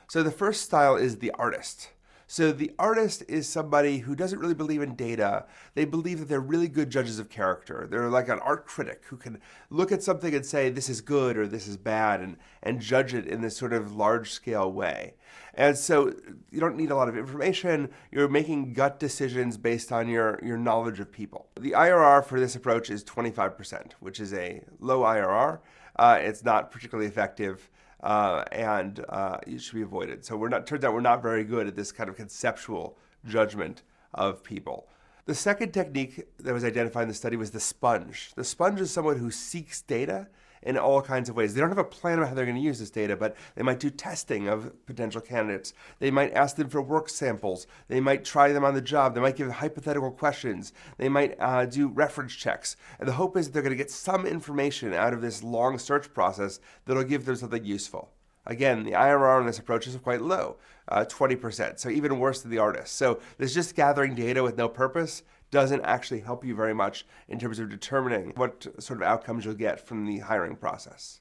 So the first style is the artist. So the artist is somebody who doesn't really believe in data. They believe that they're really good judges of character. They're like an art critic who can look at something and say, this is good or this is bad, and judge it in this sort of large-scale way. And so you don't need a lot of information. You're making gut decisions based on your knowledge of people. The IRR for this approach is 25%, which is a low IRR. It's not particularly effective. And it should be avoided. So turns out we're not very good at this kind of conceptual judgment of people. The second technique that was identified in the study was the sponge. The sponge is someone who seeks data in all kinds of ways. They don't have a plan about how they're going to use this data, but they might do testing of potential candidates. They might ask them for work samples. They might try them on the job. They might give hypothetical questions. They might do reference checks. And the hope is that they're going to get some information out of this long search process that'll give them something useful. Again, the IRR on this approach is quite low, 20%, so even worse than the artist. So this just gathering data with no purpose doesn't actually help you very much in terms of determining what sort of outcomes you'll get from the hiring process.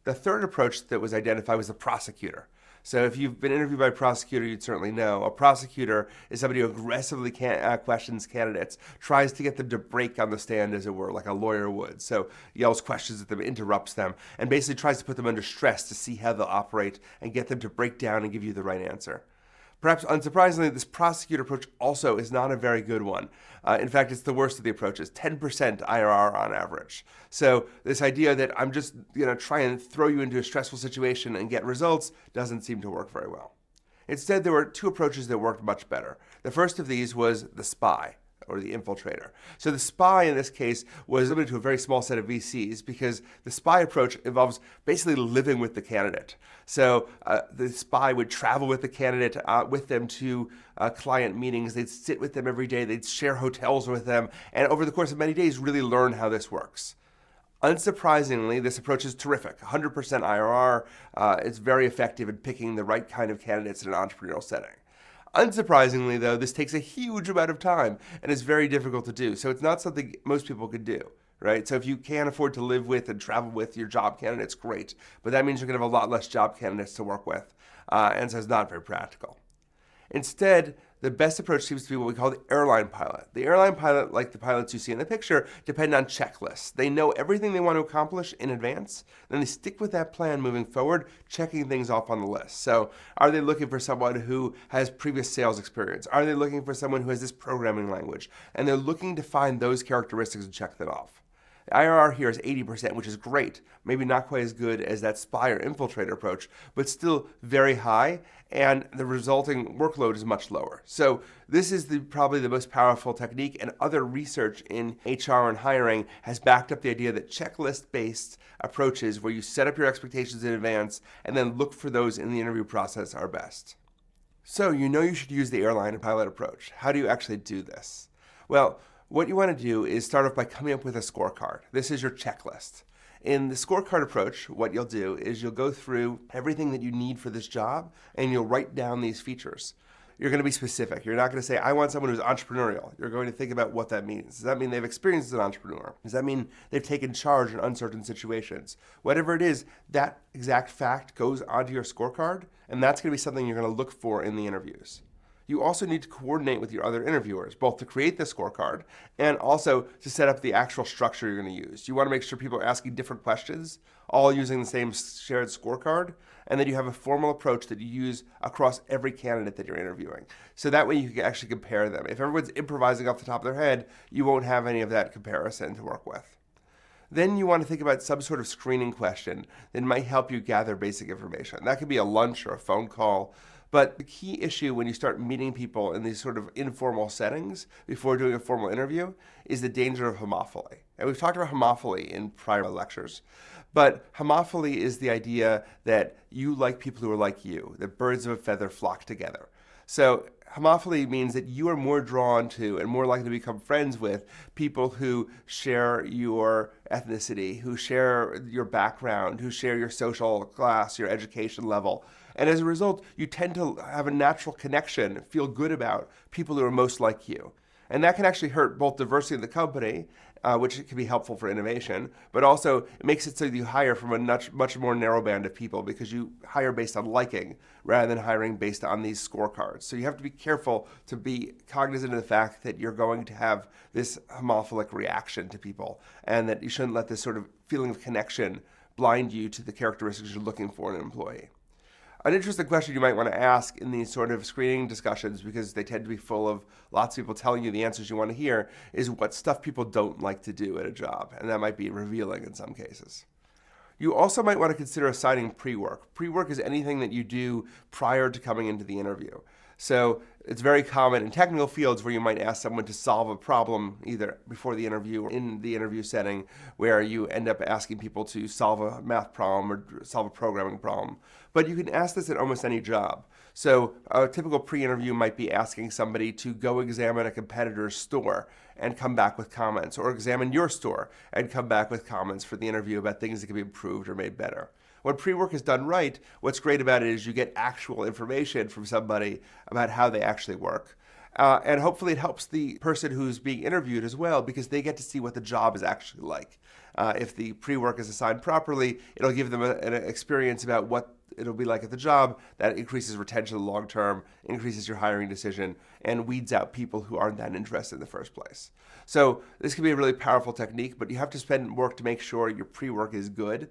The third approach that was identified was the prosecutor. So if you've been interviewed by a prosecutor, you'd certainly know. A prosecutor is somebody who aggressively questions candidates, tries to get them to break on the stand, as it were, like a lawyer would. So yells questions at them, interrupts them, and basically tries to put them under stress to see how they'll operate and get them to break down and give you the right answer. Perhaps unsurprisingly, this prosecutor approach also is not a very good one. In fact, it's the worst of the approaches, 10% IRR on average. So this idea that I'm just try and throw you into a stressful situation and get results doesn't seem to work very well. Instead, there were two approaches that worked much better. The first of these was the SPY, or the infiltrator. So the SPY in this case was limited to a very small set of VCs because the SPY approach involves basically living with the candidate. So the SPY would travel with the candidate, with them to client meetings. They'd sit with them every day. They'd share hotels with them. And over the course of many days, really learn how this works. Unsurprisingly, this approach is terrific. 100% IRR. It's very effective in picking the right kind of candidates in an entrepreneurial setting. Unsurprisingly, though, this takes a huge amount of time and is very difficult to do. So it's not something most people could do, right? So if you can't afford to live with and travel with your job candidates, great. But that means you're going to have a lot less job candidates to work with. And so it's not very practical. Instead, the best approach seems to be what we call the airline pilot. The airline pilot, like the pilots you see in the picture, depend on checklists. They know everything they want to accomplish in advance, then they stick with that plan moving forward, checking things off on the list. So are they looking for someone who has previous sales experience? Are they looking for someone who has this programming language? And they're looking to find those characteristics and check them off. The IRR here is 80%, which is great. Maybe not quite as good as that SPY or infiltrator approach, but still very high, and the resulting workload is much lower. So this is probably the most powerful technique, and other research in HR and hiring has backed up the idea that checklist-based approaches where you set up your expectations in advance and then look for those in the interview process are best. So you should use the airline and pilot approach. How do you actually do this? Well, what you want to do is start off by coming up with a scorecard. This is your checklist. In the scorecard approach, what you'll do is you'll go through everything that you need for this job and you'll write down these features. You're going to be specific. You're not going to say, I want someone who's entrepreneurial. You're going to think about what that means. Does that mean they've experienced as an entrepreneur? Does that mean they've taken charge in uncertain situations? Whatever it is, that exact fact goes onto your scorecard, and that's going to be something you're going to look for in the interviews. You also need to coordinate with your other interviewers, both to create the scorecard and also to set up the actual structure you're going to use. You want to make sure people are asking different questions, all using the same shared scorecard, and that you have a formal approach that you use across every candidate that you're interviewing. So that way you can actually compare them. If everyone's improvising off the top of their head, you won't have any of that comparison to work with. Then you want to think about some sort of screening question that might help you gather basic information. That could be a lunch or a phone call. But the key issue when you start meeting people in these sort of informal settings before doing a formal interview is the danger of homophily. And we've talked about homophily in prior lectures. But homophily is the idea that you like people who are like you, that birds of a feather flock together. So homophily means that you are more drawn to and more likely to become friends with people who share your ethnicity, who share your background, who share your social class, your education level. And as a result, you tend to have a natural connection, feel good about people who are most like you. And that can actually hurt both diversity in the company, which can be helpful for innovation, but also it makes it so that you hire from a much more narrow band of people because you hire based on liking rather than hiring based on these scorecards. So you have to be careful to be cognizant of the fact that you're going to have this homophilic reaction to people and that you shouldn't let this sort of feeling of connection blind you to the characteristics you're looking for in an employee. An interesting question you might want to ask in these sort of screening discussions, because they tend to be full of lots of people telling you the answers you want to hear, is what stuff people don't like to do at a job. And that might be revealing in some cases. You also might want to consider assigning pre-work. Pre-work is anything that you do prior to coming into the interview. So it's very common in technical fields where you might ask someone to solve a problem either before the interview or in the interview setting, where you end up asking people to solve a math problem or solve a programming problem. But you can ask this at almost any job. So a typical pre-interview might be asking somebody to go examine a competitor's store and come back with comments, or examine your store and come back with comments for the interview about things that can be improved or made better. When pre-work is done right, what's great about it is you get actual information from somebody about how they actually work. And hopefully it helps the person who's being interviewed as well, because they get to see what the job is actually like. If the pre-work is assigned properly, it'll give them an experience about what it'll be like at the job. That increases retention long term, increases your hiring decision, and weeds out people who aren't that interested in the first place. So this can be a really powerful technique, but you have to spend work to make sure your pre-work is good,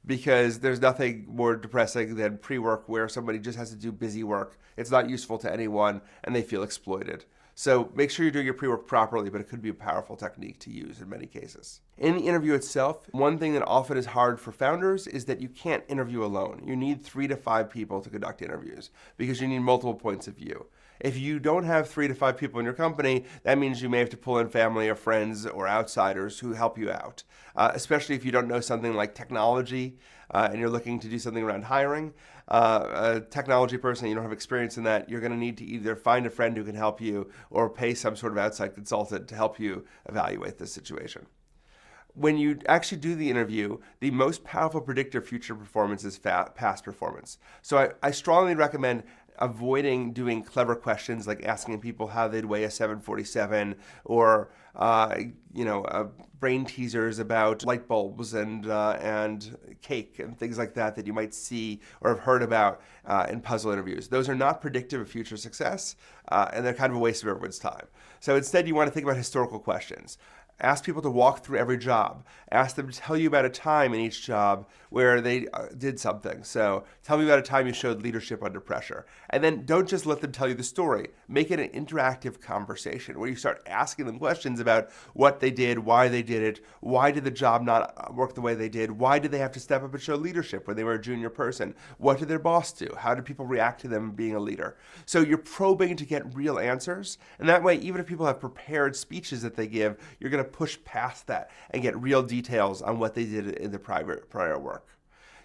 because there's nothing more depressing than pre-work where somebody just has to do busy work. It's not useful to anyone, and they feel exploited. So make sure you're doing your pre-work properly, but it could be a powerful technique to use in many cases. In the interview itself, one thing that often is hard for founders is that you can't interview alone. You need 3 to 5 people to conduct interviews because you need multiple points of view. If you don't have 3 to 5 people in your company, that means you may have to pull in family or friends or outsiders who help you out, especially if you don't know something like technology and you're looking to do something around hiring. A technology person, you don't have experience in that, you're going to need to either find a friend who can help you or pay some sort of outside consultant to help you evaluate this situation. When you actually do the interview, the most powerful predictor of future performance is past performance. So I strongly recommend avoiding doing clever questions like asking people how they'd weigh a 747 or brain teasers about light bulbs and cake and things like that you might see or have heard about in puzzle interviews. Those are not predictive of future success, and they're kind of a waste of everyone's time. So instead, you want to think about historical questions. Ask people to walk through every job. Ask them to tell you about a time in each job where they did something. So tell me about a time you showed leadership under pressure. And then don't just let them tell you the story. Make it an interactive conversation where you start asking them questions about what they did, why they did it, why did the job not work the way they did, why did they have to step up and show leadership when they were a junior person, what did their boss do, how did people react to them being a leader. So you're probing to get real answers. And that way, even if people have prepared speeches that they give, you're going to push past that and get real details on what they did in the prior work.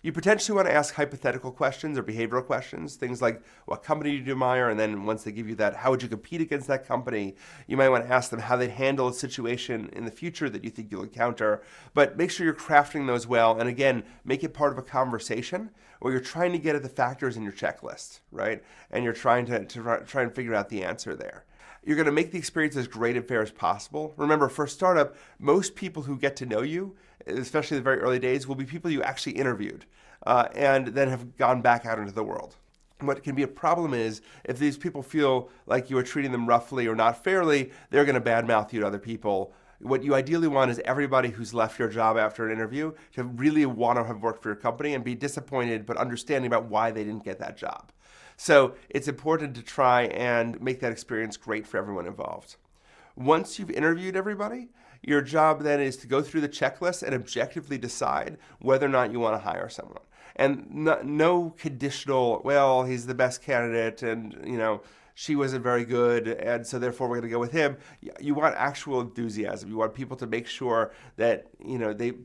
You potentially want to ask hypothetical questions or behavioral questions, things like what company do you admire, and then once they give you that, how would you compete against that company? You might want to ask them how they'd handle a situation in the future that you think you'll encounter, but make sure you're crafting those well, and again, make it part of a conversation where you're trying to get at the factors in your checklist, right? And you're trying to try and figure out the answer there. You're going to make the experience as great and fair as possible. Remember, for a startup, most people who get to know you, especially in the very early days, will be people you actually interviewed and then have gone back out into the world. What can be a problem is if these people feel like you are treating them roughly or not fairly, they're going to badmouth you to other people. What you ideally want is everybody who's left your job after an interview to really want to have worked for your company and be disappointed but understanding about why they didn't get that job. So it's important to try and make that experience great for everyone involved. Once you've interviewed everybody, your job then is to go through the checklist and objectively decide whether or not you want to hire someone. And no conditional, well, he's the best candidate and, she wasn't very good, and so therefore we're going to go with him. You want actual enthusiasm. You want people to make sure that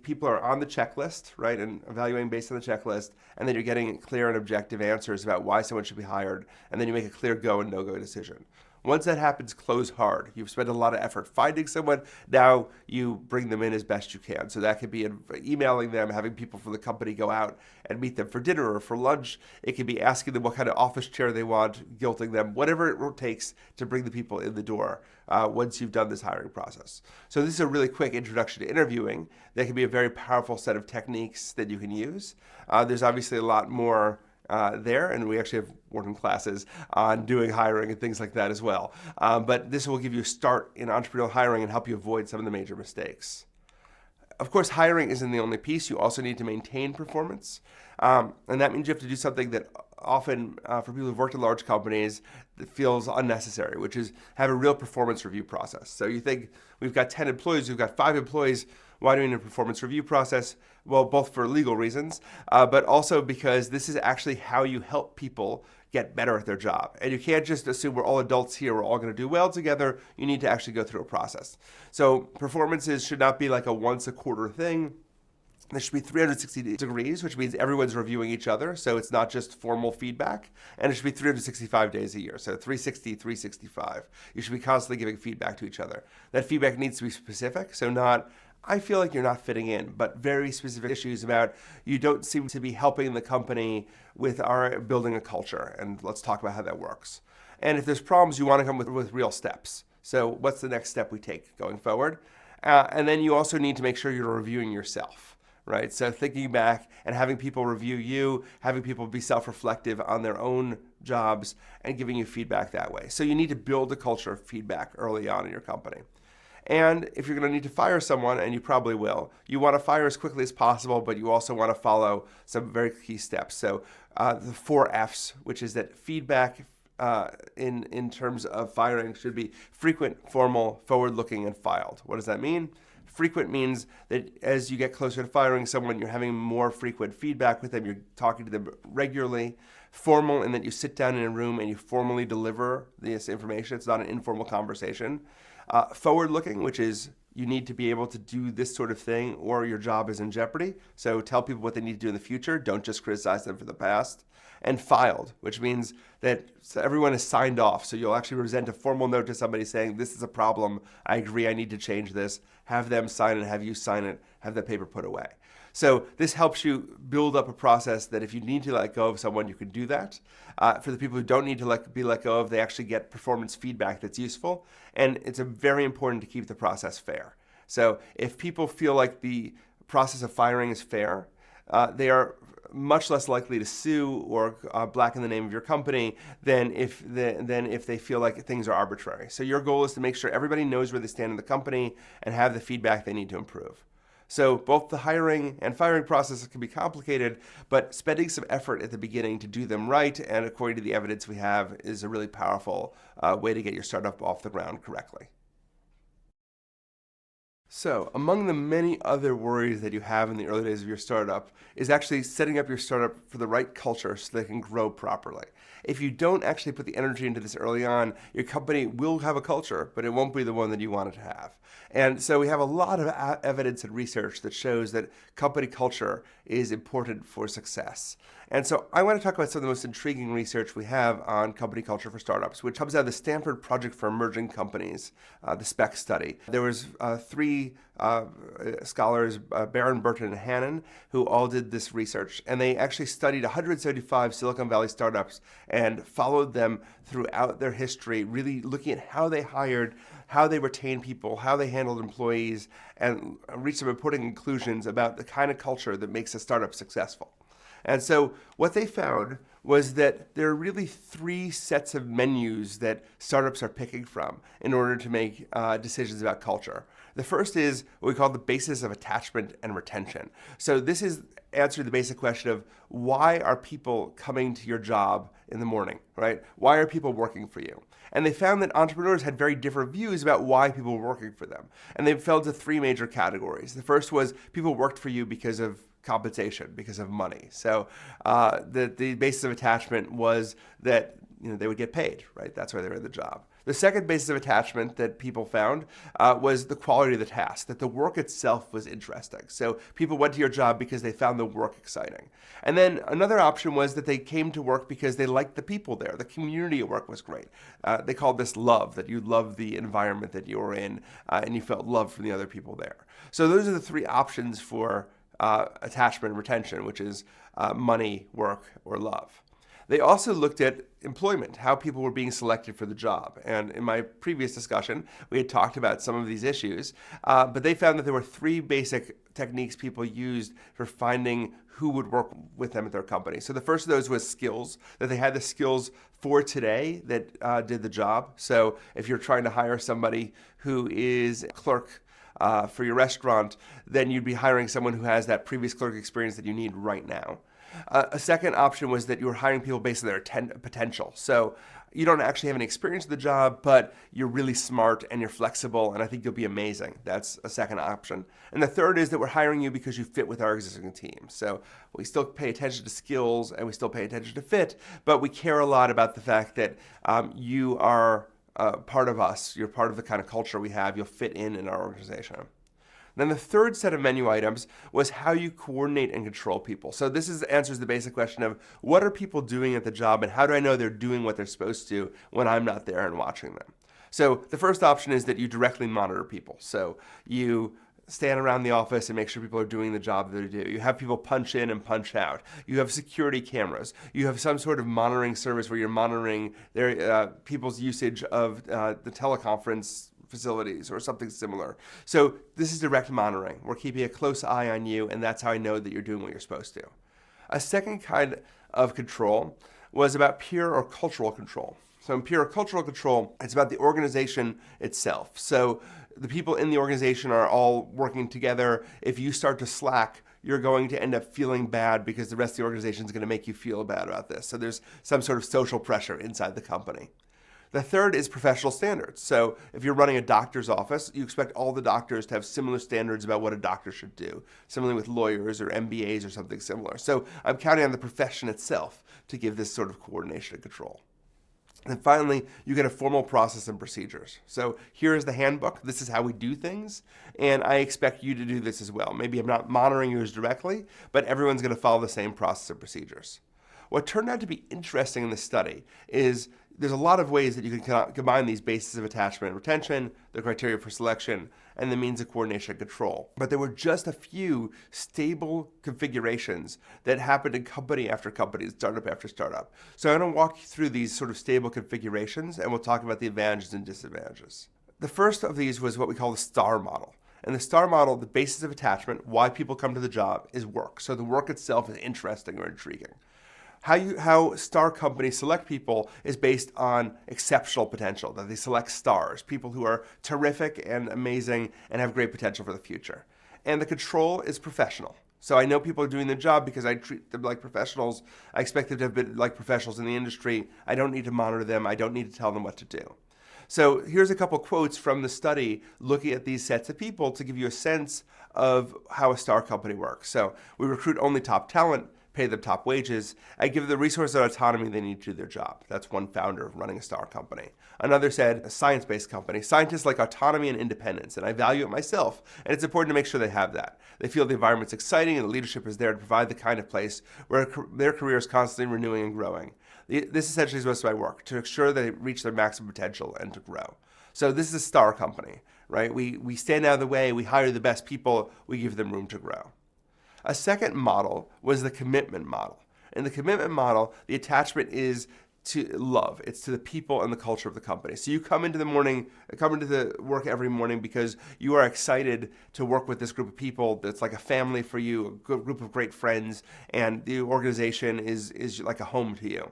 people are on the checklist, right, and evaluating based on the checklist, and then you're getting clear and objective answers about why someone should be hired, and then you make a clear go and no-go decision. Once that happens, close hard. You've spent a lot of effort finding someone. Now you bring them in as best you can. So that could be emailing them, having people from the company go out and meet them for dinner or for lunch. It could be asking them what kind of office chair they want, guilting them, whatever it takes to bring the people in the door once you've done this hiring process. So this is a really quick introduction to interviewing. That can be a very powerful set of techniques that you can use. There's obviously a lot more there, and we actually have Wharton classes on doing hiring and things like that as well. But this will give you a start in entrepreneurial hiring and help you avoid some of the major mistakes. Of course, hiring isn't the only piece. You also need to maintain performance. And that means you have to do something that often, for people who've worked in large companies, that feels unnecessary, which is have a real performance review process. So you think, we've got 10 employees, we've got 5 employees, why do we need a performance review process? Well, both for legal reasons, but also because this is actually how you help people get better at their job. And you can't just assume we're all adults here, we're all going to do well together. You need to actually go through a process. So performances should not be like a once a quarter thing. There should be 360 degrees, which means everyone's reviewing each other. So it's not just formal feedback. And it should be 365 days a year. So 360, 365. You should be constantly giving feedback to each other. That feedback needs to be specific. So not, I feel like you're not fitting in, but very specific issues about you don't seem to be helping the company with our building a culture. And let's talk about how that works. And if there's problems, you want to come with real steps. So what's the next step we take going forward? And then you also need to make sure you're reviewing yourself. Right? So thinking back and having people review you, having people be self-reflective on their own jobs and giving you feedback that way. So you need to build a culture of feedback early on in your company. And if you're going to need to fire someone, and you probably will, you want to fire as quickly as possible, but you also want to follow some very key steps. So the 4 F's, which is that feedback in terms of firing should be frequent, formal, forward-looking, and filed. What does that mean? Frequent means that as you get closer to firing someone, you're having more frequent feedback with them, you're talking to them regularly. Formal in that you sit down in a room and you formally deliver this information. It's not an informal conversation. Forward-looking, which is you need to be able to do this sort of thing or your job is in jeopardy. So tell people what they need to do in the future. Don't just criticize them for the past. And filed, which means that everyone is signed off. So you'll actually present a formal note to somebody saying, this is a problem, I agree, I need to change this. Have them sign it, have you sign it, have the paper put away. So this helps you build up a process that if you need to let go of someone, you can do that. For the people who don't need to be let go of, they actually get performance feedback that's useful. And it's very important to keep the process fair. So if people feel like the process of firing is fair, they are much less likely to sue or blacken the name of your company than if they feel like things are arbitrary. So your goal is to make sure everybody knows where they stand in the company and have the feedback they need to improve. So both the hiring and firing processes can be complicated, but spending some effort at the beginning to do them right, and according to the evidence we have, is a really powerful way to get your startup off the ground correctly. So, among the many other worries that you have in the early days of your startup is actually setting up your startup for the right culture so they can grow properly. If you don't actually put the energy into this early on, your company will have a culture, but it won't be the one that you want it to have. And so we have a lot of evidence and research that shows that company culture is important for success. And so I want to talk about some of the most intriguing research we have on company culture for startups, which comes out of the Stanford Project for Emerging Companies, the SPEC study. There was 3 scholars, Barron, Burton, and Hannon, who all did this research. And they actually studied 175 Silicon Valley startups and followed them throughout their history, really looking at how they hired, how they retained people, how they handled employees, and reached some important conclusions about the kind of culture that makes a startup successful. And so what they found was that there are really 3 sets of menus that startups are picking from in order to make decisions about culture. The first is what we call the basis of attachment and retention. So this is answering the basic question of why are people coming to your job in the morning, right? Why are people working for you? And they found that entrepreneurs had very different views about why people were working for them. And they fell into 3 major categories. The first was people worked for you because of compensation, because of money. So the basis of attachment was that they would get paid, right? That's why they were in the job. The second basis of attachment that people found was the quality of the task, that the work itself was interesting. So people went to your job because they found the work exciting. And then another option was that they came to work because they liked the people there. The community at work was great. They called this love, that you loved the environment that you were in and you felt love from the other people there. So those are the three options for attachment and retention, which is money, work, or love. They also looked at employment, how people were being selected for the job. And in my previous discussion, we had talked about some of these issues, but they found that there were three basic techniques people used for finding who would work with them at their company. So the first of those was skills, that they had the skills for today that did the job. So if you're trying to hire somebody who is a clerk for your restaurant, then you'd be hiring someone who has that previous clerk experience that you need right now. A second option was that you were hiring people based on their potential. So you don't actually have any experience in the job, but you're really smart and you're flexible, and I think you'll be amazing. That's a second option. And the third is that we're hiring you because you fit with our existing team. So we still pay attention to skills and we still pay attention to fit, but we care a lot about the fact that you are part of us. You're part of the kind of culture we have. You'll fit in our organization. Then the third set of menu items was how you coordinate and control people. So this answers the basic question of what are people doing at the job and how do I know they're doing what they're supposed to when I'm not there and watching them? So the first option is that you directly monitor people. So you stand around the office and make sure people are doing the job that they do. You have people punch in and punch out. You have security cameras. You have some sort of monitoring service where you're monitoring their people's usage of the teleconference facilities or something similar. So this is direct monitoring. We're keeping a close eye on you, and that's how I know that you're doing what you're supposed to. A second kind of control was about peer or cultural control. So in peer or cultural control, it's about the organization itself. So the people in the organization are all working together. If you start to slack, you're going to end up feeling bad because the rest of the organization is going to make you feel bad about this. So there's some sort of social pressure inside the company. The third is professional standards. So if you're running a doctor's office, you expect all the doctors to have similar standards about what a doctor should do. Similarly with lawyers or MBAs or something similar. So I'm counting on the profession itself to give this sort of coordination and control. And finally, you get a formal process and procedures. So here is the handbook. This is how we do things. And I expect you to do this as well. Maybe I'm not monitoring yours directly, but everyone's going to follow the same process and procedures. What turned out to be interesting in this study is there's a lot of ways that you can combine these bases of attachment and retention, the criteria for selection, and the means of coordination and control. But there were just a few stable configurations that happened in company after company, startup after startup. So I'm going to walk you through these sort of stable configurations, and we'll talk about the advantages and disadvantages. The first of these was what we call the STAR model. And the STAR model, the basis of attachment, why people come to the job, is work. So the work itself is interesting or intriguing. How star companies select people is based on exceptional potential, that they select stars, people who are terrific and amazing and have great potential for the future. And the control is professional. So I know people are doing their job because I treat them like professionals. I expect them to have been like professionals in the industry. I don't need to monitor them. I don't need to tell them what to do. So here's a couple quotes from the study looking at these sets of people to give you a sense of how a star company works. So we recruit only top talent, pay them top wages, and give them the resources and autonomy they need to do their job. That's one founder of running a star company. Another said, a science-based company. Scientists like autonomy and independence, and I value it myself, and it's important to make sure they have that. They feel the environment's exciting and the leadership is there to provide the kind of place where their career is constantly renewing and growing. This essentially is most of my work, to ensure that they reach their maximum potential and to grow. So this is a star company, right? We stand out of the way, we hire the best people, we give them room to grow. A second model was the commitment model. In the commitment model, the attachment is to love. It's to the people and the culture of the company. So you come into the work every morning because you are excited to work with this group of people that's like a family for you, a good group of great friends, and the organization is like a home to you.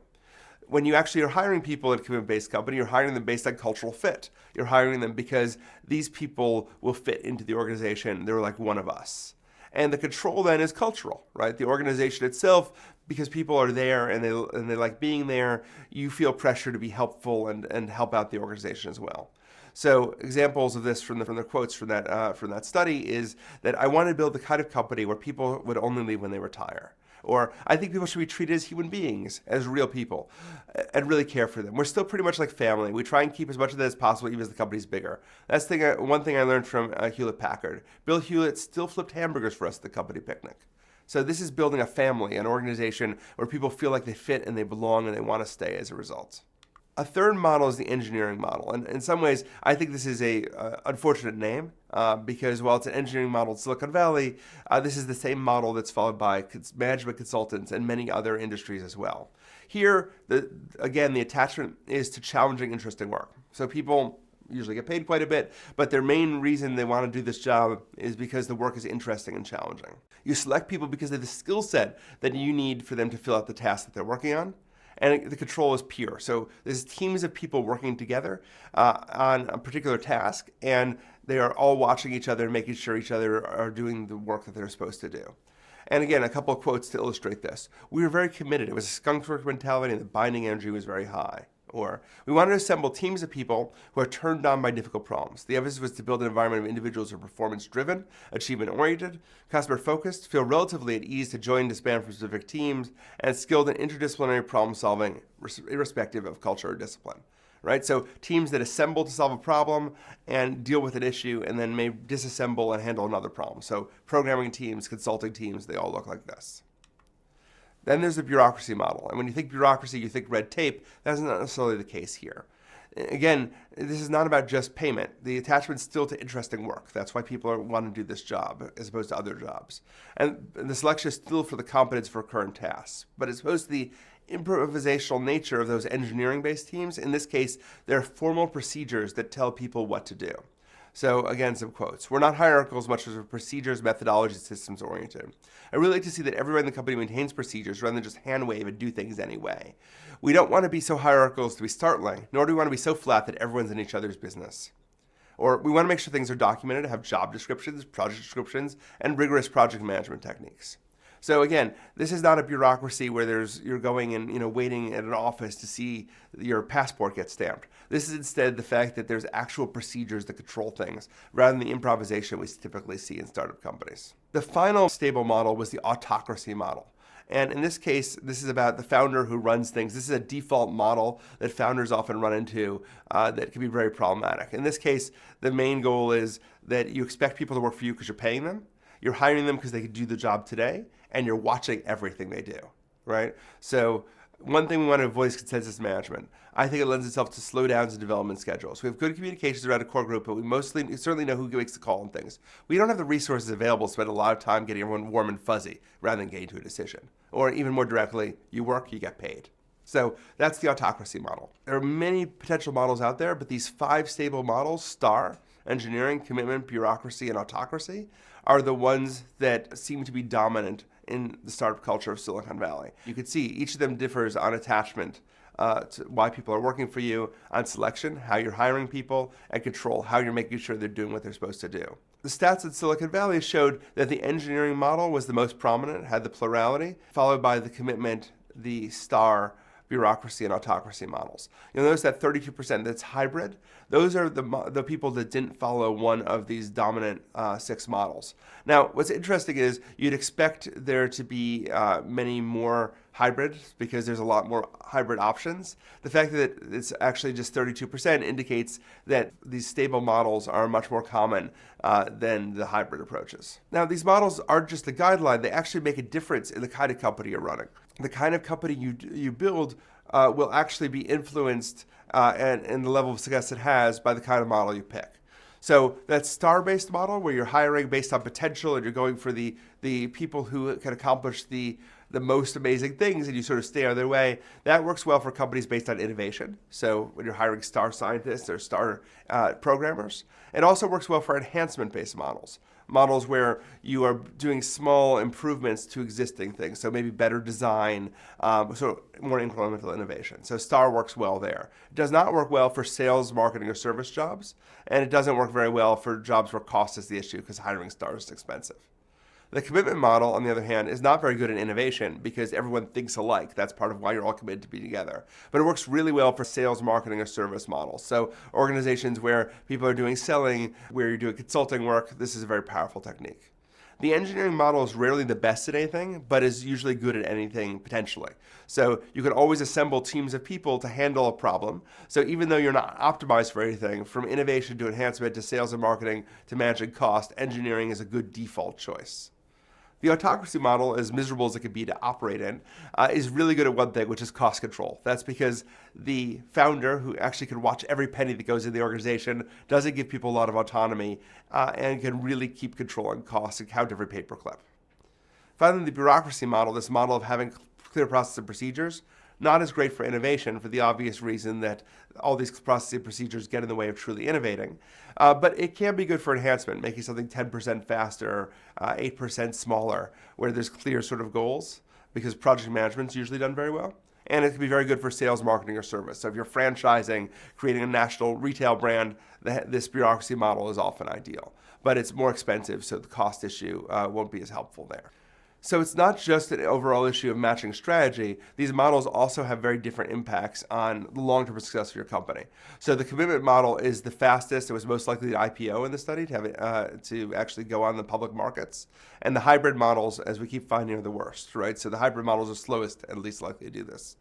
When you actually are hiring people in a commitment-based company, you're hiring them based on cultural fit. You're hiring them because these people will fit into the organization. They're like one of us. And the control then is cultural, right? The organization itself, because people are there and they like being there, you feel pressure to be helpful and help out the organization as well. So examples of this from the quotes from that study is that I want to build the kind of company where people would only leave when they retire. Or I think people should be treated as human beings, as real people, and really care for them. We're still pretty much like family. We try and keep as much of that as possible, even as the company's bigger. That's one thing I learned from Hewlett-Packard. Bill Hewlett still flipped hamburgers for us at the company picnic. So this is building a family, an organization where people feel like they fit and they belong and they want to stay as a result. A third model is the engineering model. And in some ways, I think this is a unfortunate name because while it's an engineering model in Silicon Valley, this is the same model that's followed by management consultants and many other industries as well. Here, again, the attachment is to challenging, interesting work. So people usually get paid quite a bit, but their main reason they want to do this job is because the work is interesting and challenging. You select people because they have the skill set that you need for them to fill out the task that they're working on. And the control is pure. So there's teams of people working together on a particular task, and they are all watching each other and making sure each other are doing the work that they're supposed to do. And again, a couple of quotes to illustrate this. We were very committed. It was a skunk work mentality, and the binding energy was very high. Or we wanted to assemble teams of people who are turned on by difficult problems. The emphasis was to build an environment of individuals who are performance-driven, achievement-oriented, customer-focused, feel relatively at ease to join and disband from specific teams, and skilled in interdisciplinary problem-solving, irrespective of culture or discipline. Right? So teams that assemble to solve a problem and deal with an issue and then may disassemble and handle another problem. So programming teams, consulting teams, they all look like this. Then there's the bureaucracy model. And when you think bureaucracy, you think red tape. That's not necessarily the case here. Again, this is not about just payment. The attachment's still to interesting work. That's why people want to do this job as opposed to other jobs. And the selection is still for the competence for current tasks. But as opposed to the improvisational nature of those engineering-based teams, in this case, there are formal procedures that tell people what to do. So again, some quotes. We're not hierarchical as much as we're procedures, methodology, systems oriented. I really like to see that everyone in the company maintains procedures rather than just hand wave and do things anyway. We don't want to be so hierarchical as to be startling, nor do we want to be so flat that everyone's in each other's business. Or we want to make sure things are documented, have job descriptions, project descriptions, and rigorous project management techniques. So again, this is not a bureaucracy where you're going and waiting at an office to see your passport get stamped. This is instead the fact that there's actual procedures that control things rather than the improvisation we typically see in startup companies. The final stable model was the autocracy model. And in this case, this is about the founder who runs things. This is a default model that founders often run into that can be very problematic. In this case, the main goal is that you expect people to work for you because you're paying them. You're hiring them because they can do the job today, and you're watching everything they do, right? So one thing we want to avoid is consensus management. I think it lends itself to slowdowns in development schedules. We have good communications around a core group, but we certainly know who makes the call on things. We don't have the resources available to spend a lot of time getting everyone warm and fuzzy rather than getting to a decision. Or even more directly, you work, you get paid. So that's the autocracy model. There are many potential models out there, but these 5 stable models, STAR, engineering, commitment, bureaucracy, and autocracy, are the ones that seem to be dominant in the startup culture of Silicon Valley. You can see each of them differs on attachment to why people are working for you, on selection, how you're hiring people, and control, how you're making sure they're doing what they're supposed to do. The stats in Silicon Valley showed that the engineering model was the most prominent, had the plurality, followed by the commitment, the STAR, bureaucracy, and autocracy models. You'll notice that 32% that's hybrid. Those are the people that didn't follow one of these dominant 6 models. Now, what's interesting is you'd expect there to be many more hybrid because there's a lot more hybrid options. The fact that it's actually just 32% indicates that these stable models are much more common than the hybrid approaches. Now, these models aren't just a guideline. They actually make a difference in the kind of company you're running. The kind of company you build will actually be influenced and the level of success it has by the kind of model you pick. So that STAR-based model where you're hiring based on potential and you're going for the people who can accomplish the most amazing things and you sort of stay on their way, that works well for companies based on innovation. So when you're hiring STAR scientists or STAR programmers, it also works well for enhancement-based models where you are doing small improvements to existing things. So maybe better design, so more incremental innovation. So STAR works well there. It does not work well for sales, marketing, or service jobs. And it doesn't work very well for jobs where cost is the issue because hiring STAR is expensive. The commitment model, on the other hand, is not very good at innovation because everyone thinks alike. That's part of why you're all committed to be together. But it works really well for sales, marketing, or service models. So organizations where people are doing selling, where you're doing consulting work, this is a very powerful technique. The engineering model is rarely the best at anything, but is usually good at anything potentially. So you can always assemble teams of people to handle a problem. So even though you're not optimized for anything, from innovation to enhancement to sales and marketing to managing cost, engineering is a good default choice. The autocracy model, as miserable as it can be to operate in, is really good at one thing, which is cost control. That's because the founder, who actually can watch every penny that goes in the organization, doesn't give people a lot of autonomy and can really keep control on costs and count every paperclip. Finally, the bureaucracy model, this model of having clear processes and procedures, not as great for innovation for the obvious reason that all these processes and procedures get in the way of truly innovating. But it can be good for enhancement, making something 10% faster, 8% smaller, where there's clear sort of goals, because project management's usually done very well. And it can be very good for sales, marketing, or service. So if you're franchising, creating a national retail brand, this bureaucracy model is often ideal. But it's more expensive, so the cost issue won't be as helpful there. So it's not just an overall issue of matching strategy. These models also have very different impacts on the long-term success of your company. So the commitment model is the fastest. It was most likely to IPO in the study, to have it, to actually go on the public markets. And the hybrid models, as we keep finding, are the worst, right? So the hybrid models are slowest and least likely to do this.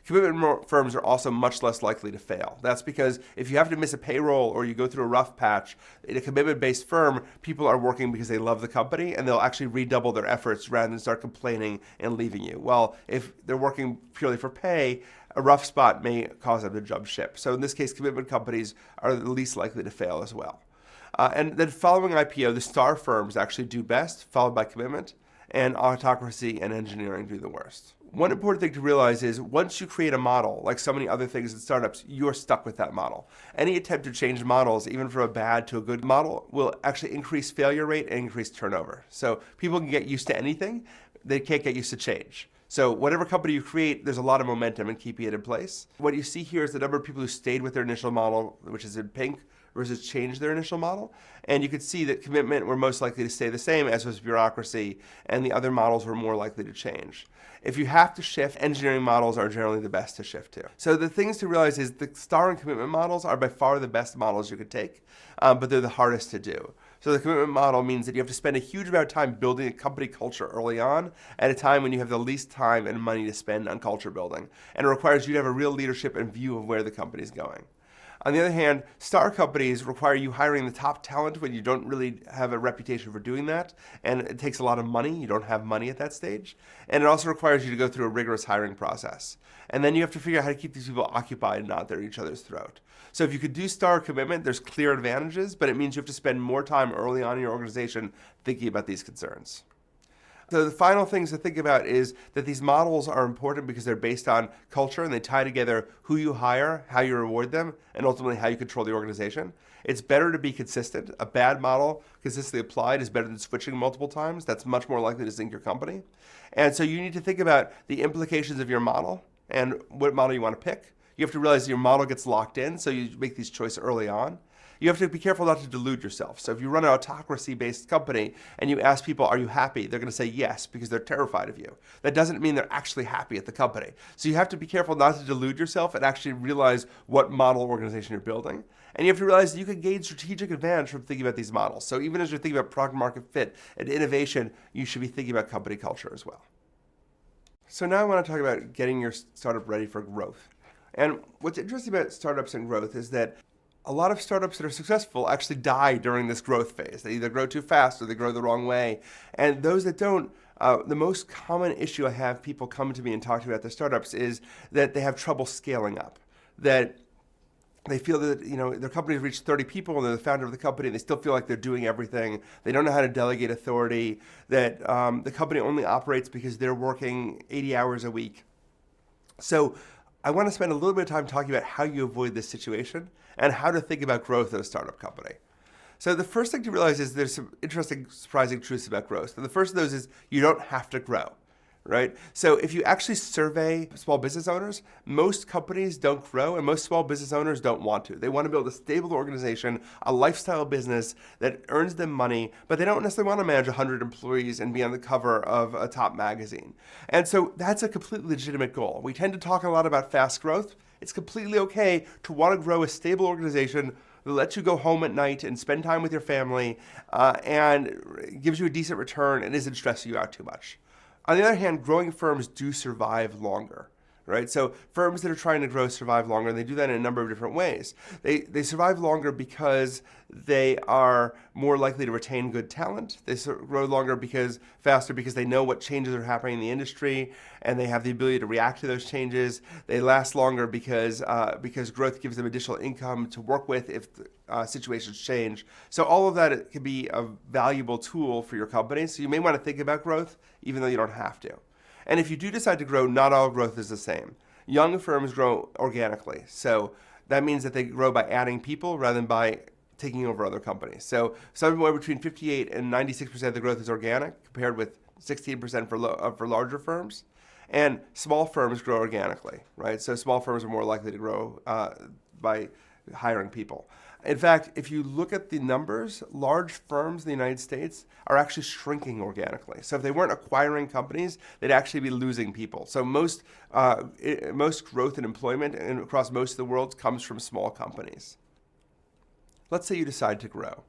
Commitment firms are also much less likely to fail. That's because if you have to miss a payroll or you go through a rough patch, in a commitment-based firm, people are working because they love the company and they'll actually redouble their efforts rather than start complaining and leaving you. Well, if they're working purely for pay, a rough spot may cause them to jump ship. So in this case, commitment companies are the least likely to fail as well. And then following IPO, the star firms actually do best, followed by commitment, and autocracy and engineering do the worst. One important thing to realize is once you create a model, like so many other things in startups, you're stuck with that model. Any attempt to change models, even from a bad to a good model, will actually increase failure rate and increase turnover. So people can get used to anything, they can't get used to change. So whatever company you create, there's a lot of momentum in keeping it in place. What you see here is the number of people who stayed with their initial model, which is in pink, versus changed their initial model. And you could see that commitment were most likely to stay the same, as was bureaucracy, and the other models were more likely to change. If you have to shift, engineering models are generally the best to shift to. So the things to realize is the star and commitment models are by far the best models you could take, but they're the hardest to do. So the commitment model means that you have to spend a huge amount of time building a company culture early on at a time when you have the least time and money to spend on culture building. And it requires you to have a real leadership and view of where the company's going. On the other hand, star companies require you hiring the top talent when you don't really have a reputation for doing that, and it takes a lot of money. You don't have money at that stage. And it also requires you to go through a rigorous hiring process. And then you have to figure out how to keep these people occupied and not down each other's throat. So if you could do star commitment, there's clear advantages, but it means you have to spend more time early on in your organization thinking about these concerns. So the final things to think about is that these models are important because they're based on culture and they tie together who you hire, how you reward them, and ultimately how you control the organization. It's better to be consistent. A bad model consistently applied is better than switching multiple times. That's much more likely to sink your company. And so you need to think about the implications of your model and what model you want to pick. You have to realize that your model gets locked in, so you make these choices early on. You have to be careful not to delude yourself. So if you run an autocracy-based company and you ask people, are you happy? They're going to say yes because they're terrified of you. That doesn't mean they're actually happy at the company. So you have to be careful not to delude yourself and actually realize what model organization you're building. And you have to realize that you can gain strategic advantage from thinking about these models. So even as you're thinking about product market fit and innovation, you should be thinking about company culture as well. So now I want to talk about getting your startup ready for growth. And what's interesting about startups and growth is that a lot of startups that are successful actually die during this growth phase. They either grow too fast or they grow the wrong way. And those that don't, the most common issue I have people come to me and talk to me about their startups is that they have trouble scaling up. That they feel that their company's reached 30 people and they're the founder of the company and they still feel like they're doing everything. They don't know how to delegate authority. That the company only operates because they're working 80 hours a week. So I want to spend a little bit of time talking about how you avoid this situation and how to think about growth at a startup company. So the first thing to realize is there's some interesting, surprising truths about growth. And the first of those is you don't have to grow, right? So if you actually survey small business owners, most companies don't grow and most small business owners don't want to. They want to build a stable organization, a lifestyle business that earns them money, but they don't necessarily want to manage 100 employees and be on the cover of a top magazine. And so that's a completely legitimate goal. We tend to talk a lot about fast growth. It's completely okay to want to grow a stable organization that lets you go home at night and spend time with your family and gives you a decent return and isn't stressing you out too much. On the other hand, growing firms do survive longer, right? So firms that are trying to grow survive longer, and they do that in a number of different ways. They survive longer because they are more likely to retain good talent. They grow longer faster because they know what changes are happening in the industry, and they have the ability to react to those changes. They last longer because growth gives them additional income to work with if situations change. So all of that can be a valuable tool for your company. So you may want to think about growth, even though you don't have to. And if you do decide to grow, not all growth is the same. Young firms grow organically. So that means that they grow by adding people rather than by taking over other companies. So somewhere between 58 and 96% of the growth is organic, compared with 16% for larger firms. And small firms grow organically, right? So small firms are more likely to grow by hiring people. In fact, if you look at the numbers, large firms in the United States are actually shrinking organically. So if they weren't acquiring companies, they'd actually be losing people. So most growth in employment across most of the world comes from small companies. Let's say you decide to grow.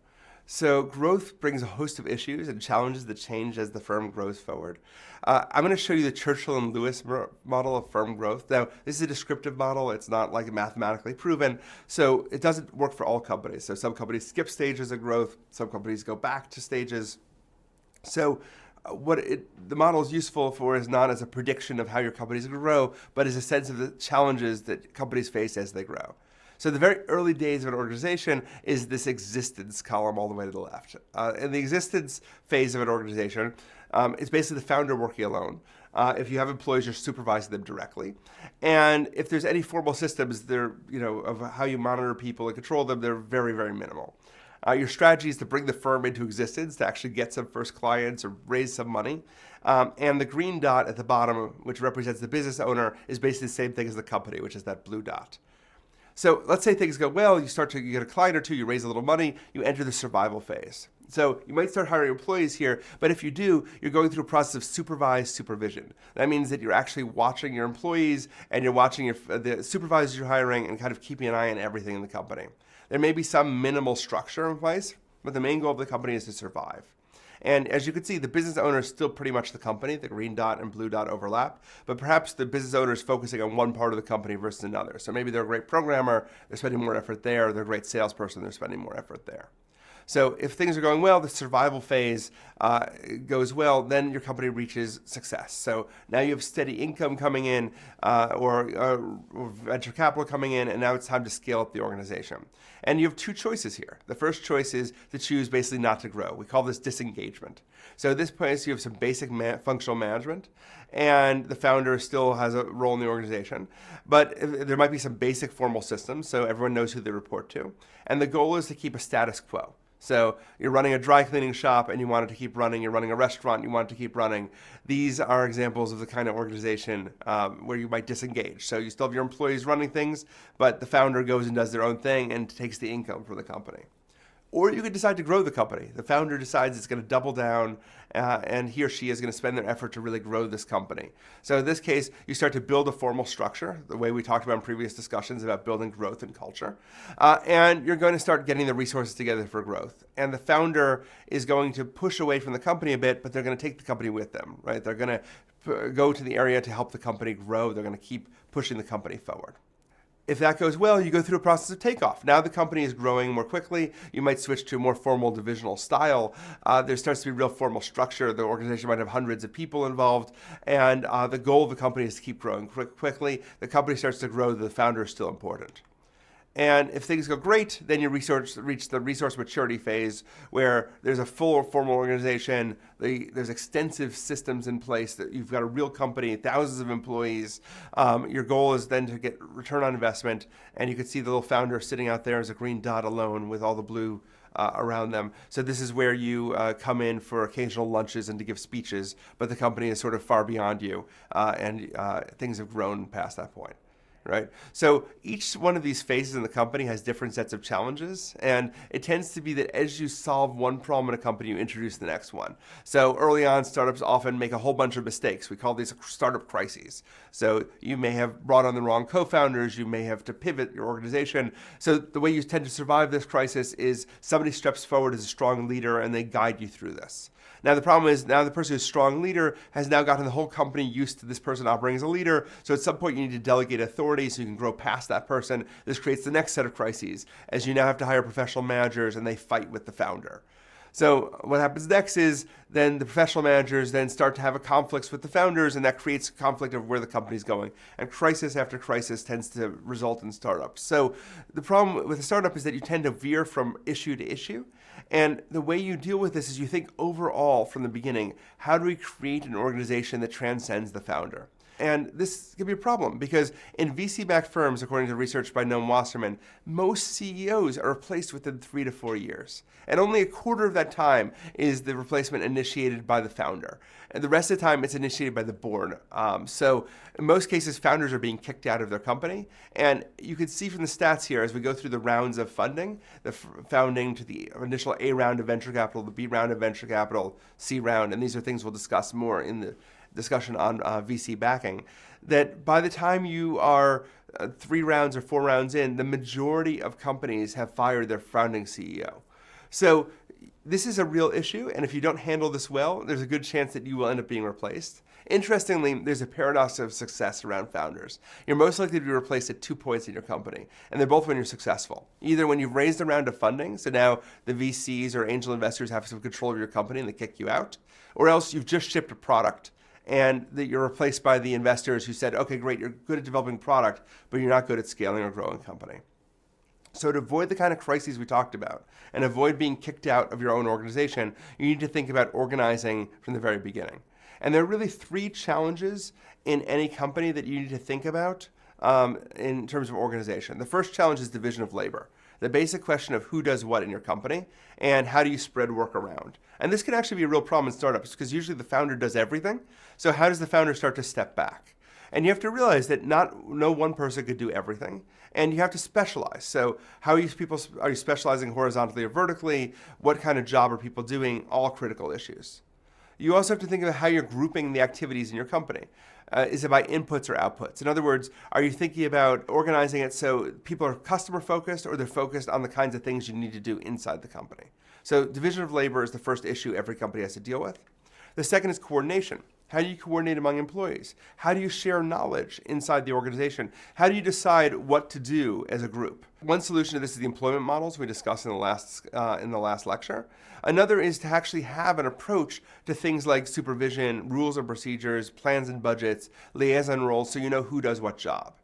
So growth brings a host of issues and challenges that change as the firm grows forward. I'm going to show you the Churchill and Lewis model of firm growth. Now, this is a descriptive model. It's not like mathematically proven, so it doesn't work for all companies. So some companies skip stages of growth. Some companies go back to stages. So the model is useful for is not as a prediction of how your companies grow, but as a sense of the challenges that companies face as they grow. So the very early days of an organization is this existence column all the way to the left. In the existence phase of an organization, it's basically the founder working alone. If you have employees, you're supervising them directly. And if there's any formal systems, of how you monitor people and control them, they're very, very minimal. Your strategy is to bring the firm into existence, to actually get some first clients or raise some money. And the green dot at the bottom, which represents the business owner, is basically the same thing as the company, which is that blue dot. So let's say things go well, you get a client or two, you raise a little money, you enter the survival phase. So you might start hiring employees here, but if you do, you're going through a process of supervised supervision. That means that you're actually watching your employees and you're watching the supervisors you're hiring and kind of keeping an eye on everything in the company. There may be some minimal structure in place, but the main goal of the company is to survive. And as you can see, the business owner is still pretty much the company. The green dot and blue dot overlap, but perhaps the business owner is focusing on one part of the company versus another. So maybe they're a great programmer, they're spending more effort there. They're a great salesperson, they're spending more effort there. So if things are going well, the survival phase goes well, then your company reaches success. So now you have steady income coming in or venture capital coming in, and now it's time to scale up the organization. And you have two choices here. The first choice is to choose basically not to grow. We call this disengagement. So at this point, you have some basic functional management, and the founder still has a role in the organization. But there might be some basic formal systems, so everyone knows who they report to. And the goal is to keep a status quo. So you're running a dry cleaning shop and you want it to keep running. You're running a restaurant, you want it to keep running. These are examples of the kind of organization where you might disengage. So you still have your employees running things, but the founder goes and does their own thing and takes the income from the company. Or you could decide to grow the company. The founder decides it's going to double down and he or she is going to spend their effort to really grow this company. So in this case, you start to build a formal structure, the way we talked about in previous discussions about building growth and culture. And you're going to start getting the resources together for growth. And the founder is going to push away from the company a bit, but they're going to take the company with them, right? They're going to go to the area to help the company grow. They're going to keep pushing the company forward. If that goes well, you go through a process of takeoff. Now the company is growing more quickly. You might switch to a more formal divisional style. There starts to be real formal structure. The organization might have hundreds of people involved. And the goal of the company is to keep growing quickly. The company starts to grow. The founder is still important. And if things go great, then you reach the resource maturity phase where there's a full formal organization, there's extensive systems in place, that you've got a real company, thousands of employees. Your goal is then to get return on investment, and you can see the little founder sitting out there as a green dot alone with all the blue around them. So this is where you come in for occasional lunches and to give speeches, but the company is sort of far beyond you, and things have grown past that point. Right? So each one of these phases in the company has different sets of challenges, and it tends to be that as you solve one problem in a company, you introduce the next one. So early on, startups often make a whole bunch of mistakes. We call these startup crises. So you may have brought on the wrong co-founders, you may have to pivot your organization. So the way you tend to survive this crisis is somebody steps forward as a strong leader and they guide you through this. Now the problem is now the person who's a strong leader has now gotten the whole company used to this person operating as a leader. So at some point you need to delegate authority so you can grow past that person. This creates the next set of crises as you now have to hire professional managers and they fight with the founder. So what happens next is then the professional managers then start to have a conflicts with the founders, and that creates a conflict of where the company's going. And crisis after crisis tends to result in startups. So the problem with a startup is that you tend to veer from issue to issue. And the way you deal with this is you think overall from the beginning, how do we create an organization that transcends the founder? And this can be a problem because in VC-backed firms, according to research by Noam Wasserman, most CEOs are replaced within 3 to 4 years. And only a quarter of that time is the replacement initiated by the founder. And the rest of the time, it's initiated by the board. So in most cases, founders are being kicked out of their company. And you can see from the stats here, as we go through the rounds of funding, the founding to the initial A round of venture capital, the B round of venture capital, C round, and these are things we'll discuss more in the discussion on VC backing, that by the time you are 3 rounds or 4 rounds in, the majority of companies have fired their founding CEO. So this is a real issue, and if you don't handle this well, there's a good chance that you will end up being replaced. Interestingly, there's a paradox of success around founders. You're most likely to be replaced at 2 points in your company, and they're both when you're successful. Either when you've raised a round of funding, so now the VCs or angel investors have some control of your company and they kick you out, or else you've just shipped a product and that you're replaced by the investors who said, okay, great, you're good at developing product, but you're not good at scaling or growing a company. So to avoid the kind of crises we talked about and avoid being kicked out of your own organization, you need to think about organizing from the very beginning. And there are really 3 challenges in any company that you need to think about in terms of organization. The first challenge is division of labor. The basic question of who does what in your company and how do you spread work around. And this can actually be a real problem in startups because usually the founder does everything. So how does the founder start to step back? And you have to realize that no one person could do everything, and you have to specialize. So how are you specializing horizontally or vertically? What kind of job are people doing? All critical issues. You also have to think about how you're grouping the activities in your company. Is it by inputs or outputs? In other words, are you thinking about organizing it so people are customer focused or they're focused on the kinds of things you need to do inside the company? So division of labor is the first issue every company has to deal with. The second is coordination. How do you coordinate among employees? How do you share knowledge inside the organization? How do you decide what to do as a group? One solution to this is the employment models we discussed in the last lecture. Another is to actually have an approach to things like supervision, rules and procedures, plans and budgets, liaison roles, so you know who does what job.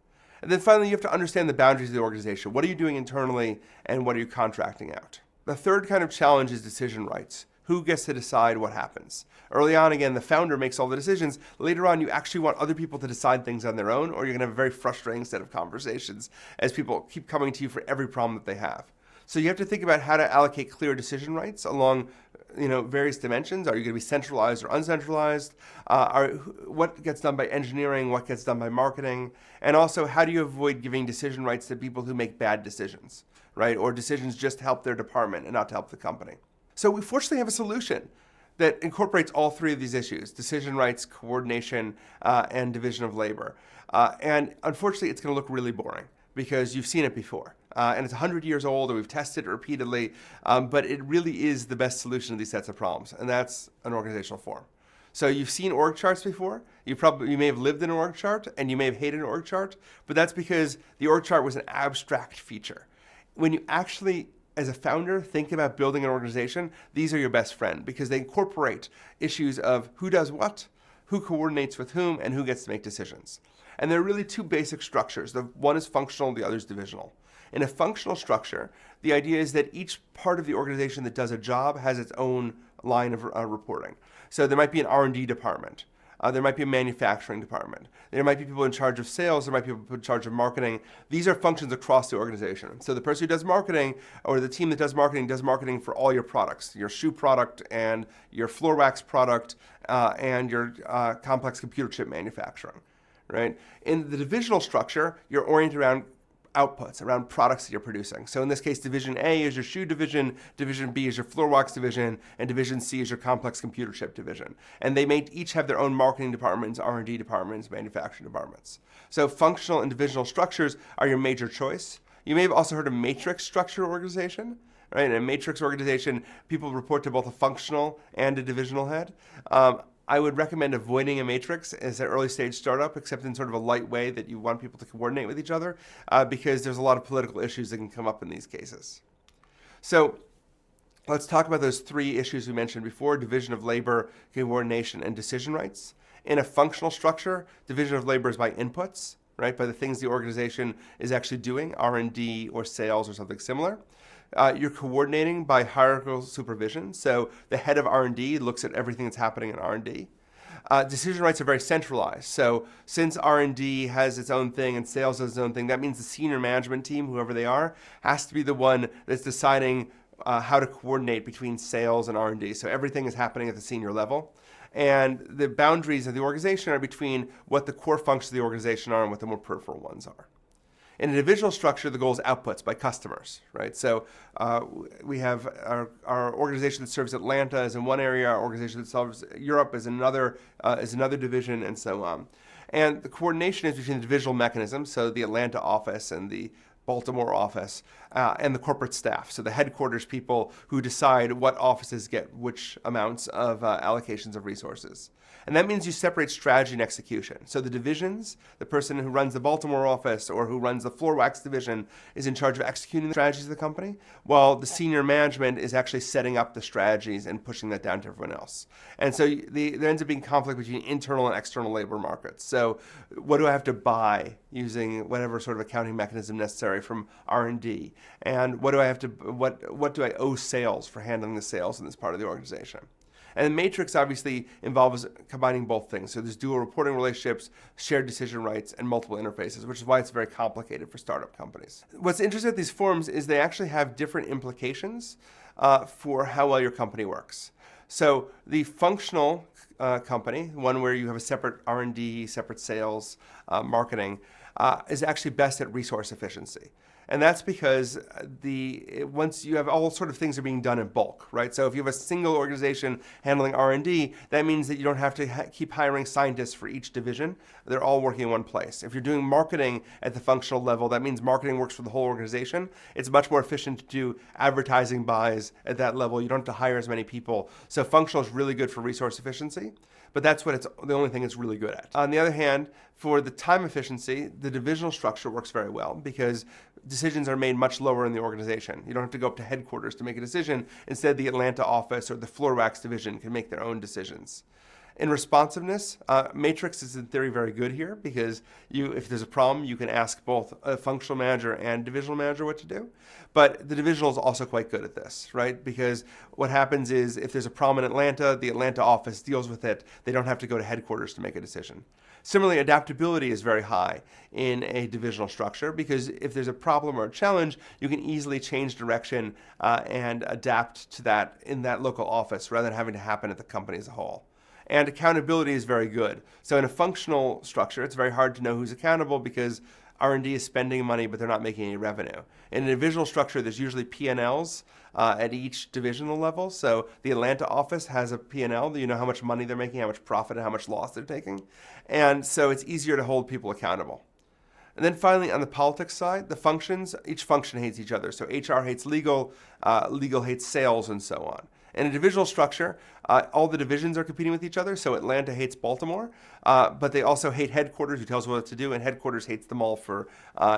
And then finally, you have to understand the boundaries of the organization. What are you doing internally and what are you contracting out? The third kind of challenge is decision rights. Who gets to decide what happens? Early on, again, the founder makes all the decisions. Later on, you actually want other people to decide things on their own, or you're going to have a very frustrating set of conversations as people keep coming to you for every problem that they have. So you have to think about how to allocate clear decision rights along various dimensions. Are you going to be centralized or uncentralized? What gets done by engineering? What gets done by marketing? And also, how do you avoid giving decision rights to people who make bad decisions, right? Or decisions just to help their department and not to help the company. So we fortunately have a solution that incorporates all 3 of these issues: decision rights, coordination, and division of labor. And unfortunately, it's going to look really boring because you've seen it before. And it's 100 years old, and we've tested it repeatedly, but it really is the best solution to these sets of problems, and that's an organizational form. So you've seen org charts before. You may have lived in an org chart, and you may have hated an org chart, but that's because the org chart was an abstract feature. When you actually, as a founder, think about building an organization, these are your best friend because they incorporate issues of who does what, who coordinates with whom, and who gets to make decisions. And there are really 2 basic structures. The one is functional, the other is divisional. In a functional structure, the idea is that each part of the organization that does a job has its own line of reporting. So there might be an R&D department. There might be a manufacturing department. There might be people in charge of sales. There might be people in charge of marketing. These are functions across the organization. So the person who does marketing, or the team that does marketing for all your products, your shoe product and your floor wax product and your complex computer chip manufacturing, right? In the divisional structure, you're oriented around outputs, around products that you're producing. So in this case, Division A is your shoe division, Division B is your floor wax division, and Division C is your complex computer chip division. And they may each have their own marketing departments, R&D departments, manufacturing departments. So functional and divisional structures are your major choice. You may have also heard of matrix structure organization. Right? In a matrix organization, people report to both a functional and a divisional head. I would recommend avoiding a matrix as an early stage startup, except in sort of a light way that you want people to coordinate with each other, because there's a lot of political issues that can come up in these cases. So let's talk about those three issues we mentioned before: division of labor, coordination, and decision rights. In a functional structure, division of labor is by inputs, right? By the things the organization is actually doing, R&D or sales or something similar. You're coordinating by hierarchical supervision. So the head of R&D looks at everything that's happening in R&D. Decision rights are very centralized. So since R&D has its own thing and sales has its own thing, that means the senior management team, whoever they are, has to be the one that's deciding how to coordinate between sales and R&D. So everything is happening at the senior level. And the boundaries of the organization are between what the core functions of the organization are and what the more peripheral ones are. In a divisional structure, the goal is outputs by customers, right? So we have our organization that serves Atlanta is in one area, our organization that serves Europe is another division, and so on. And the coordination is between the divisional mechanisms, so the Atlanta office and the Baltimore office, and the corporate staff, so the headquarters people who decide what offices get which amounts of allocations of resources. And that means you separate strategy and execution. So the divisions, the person who runs the Baltimore office or who runs the floor wax division is in charge of executing the strategies of the company, while the senior management is actually setting up the strategies and pushing that down to everyone else. And so there ends up being conflict between internal and external labor markets. So what do I have to buy using whatever sort of accounting mechanism necessary from R&D? And what do I owe sales for handling the sales in this part of the organization? And the matrix obviously involves combining both things. So there's dual reporting relationships, shared decision rights, and multiple interfaces, which is why it's very complicated for startup companies. What's interesting with these forms is they actually have different implications for how well your company works. So the functional company, one where you have a separate R&D, separate sales, marketing, is actually best at resource efficiency. And that's because once you have all sort of things are being done in bulk, right? So if you have a single organization handling R&D, that means that you don't have to keep hiring scientists for each division. They're all working in one place. If you're doing marketing at the functional level, that means marketing works for the whole organization. It's much more efficient to do advertising buys at that level. You don't have to hire as many people. So functional is really good for resource efficiency, but that's the only thing it's really good at. On the other hand, for the time efficiency, the divisional structure works very well because decisions are made much lower in the organization. You don't have to go up to headquarters to make a decision. Instead, the Atlanta office or the floor wax division can make their own decisions. In responsiveness, matrix is in theory very good here because if there's a problem, you can ask both a functional manager and divisional manager what to do. But the divisional is also quite good at this, right? Because what happens is if there's a problem in Atlanta, the Atlanta office deals with it. They don't have to go to headquarters to make a decision. Similarly, adaptability is very high in a divisional structure because if there's a problem or a challenge, you can easily change direction and adapt to that in that local office rather than having to happen at the company as a whole. And accountability is very good. So in a functional structure, it's very hard to know who's accountable because R&D is spending money, but they're not making any revenue. In a divisional structure, there's usually P&Ls at each divisional level. So the Atlanta office has a P&L. You know how much money they're making, how much profit, and how much loss they're taking. And so it's easier to hold people accountable. And then finally, on the politics side, the functions, each function hates each other. So HR hates legal, legal hates sales, and so on. In a divisional structure, all the divisions are competing with each other. So Atlanta hates Baltimore, but they also hate headquarters, who tells them what to do, and headquarters hates them all for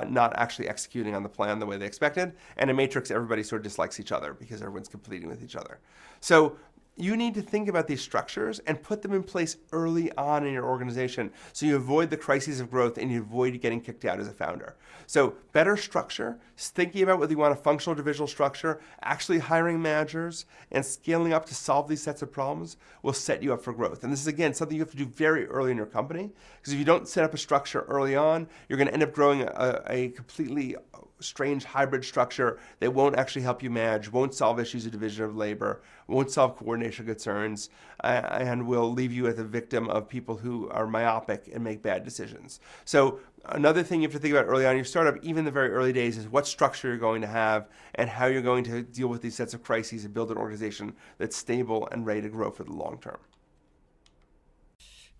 not actually executing on the plan the way they expected. And in Matrix, everybody sort of dislikes each other because everyone's competing with each other. So you need to think about these structures and put them in place early on in your organization so you avoid the crises of growth and you avoid getting kicked out as a founder. So better structure, thinking about whether you want a functional divisional structure, actually hiring managers and scaling up to solve these sets of problems will set you up for growth. And this is, again, something you have to do very early in your company, because if you don't set up a structure early on, you're going to end up growing a completely strange hybrid structure that won't actually help you manage, won't solve issues of division of labor, won't solve coordination concerns, and will leave you as a victim of people who are myopic and make bad decisions. So another thing you have to think about early on in your startup, even in the very early days, is what structure you're going to have and how you're going to deal with these sets of crises and build an organization that's stable and ready to grow for the long term.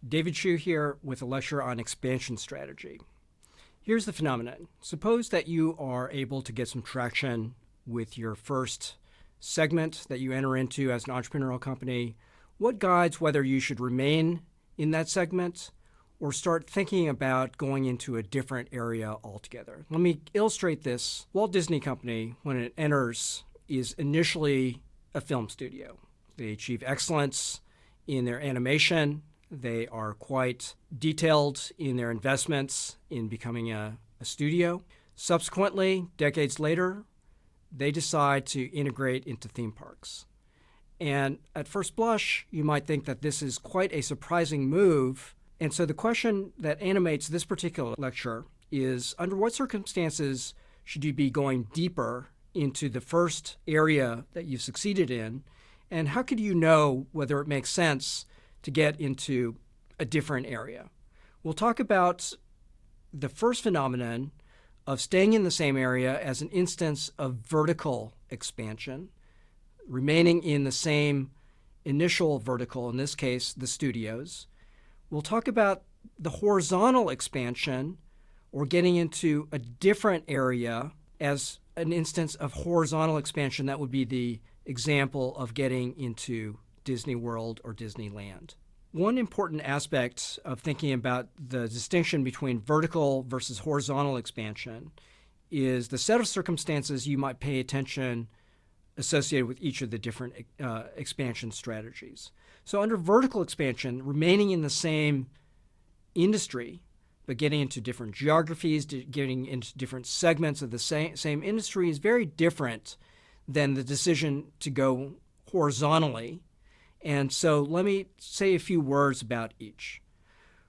David Chu here with a lecture on expansion strategy. Here's the phenomenon. Suppose that you are able to get some traction with your first segment that you enter into as an entrepreneurial company. What guides whether you should remain in that segment or start thinking about going into a different area altogether? Let me illustrate this. Walt Disney Company, when it enters, is initially a film studio. They achieve excellence in their animation. They are quite detailed in their investments in becoming a studio. Subsequently, decades later, they decide to integrate into theme parks. And at first blush, you might think that this is quite a surprising move. And so the question that animates this particular lecture is, under what circumstances should you be going deeper into the first area that you've succeeded in? And how could you know whether it makes sense to get into a different area? We'll talk about the first phenomenon of staying in the same area as an instance of vertical expansion, remaining in the same initial vertical, in this case, the studios. We'll talk about the horizontal expansion, or getting into a different area as an instance of horizontal expansion. That would be the example of getting into Disney World or Disneyland. One important aspect of thinking about the distinction between vertical versus horizontal expansion is the set of circumstances you might pay attention associated with each of the different expansion strategies. So under vertical expansion, remaining in the same industry, but getting into different geographies, getting into different segments of the same industry is very different than the decision to go horizontally. And so let me say a few words about each.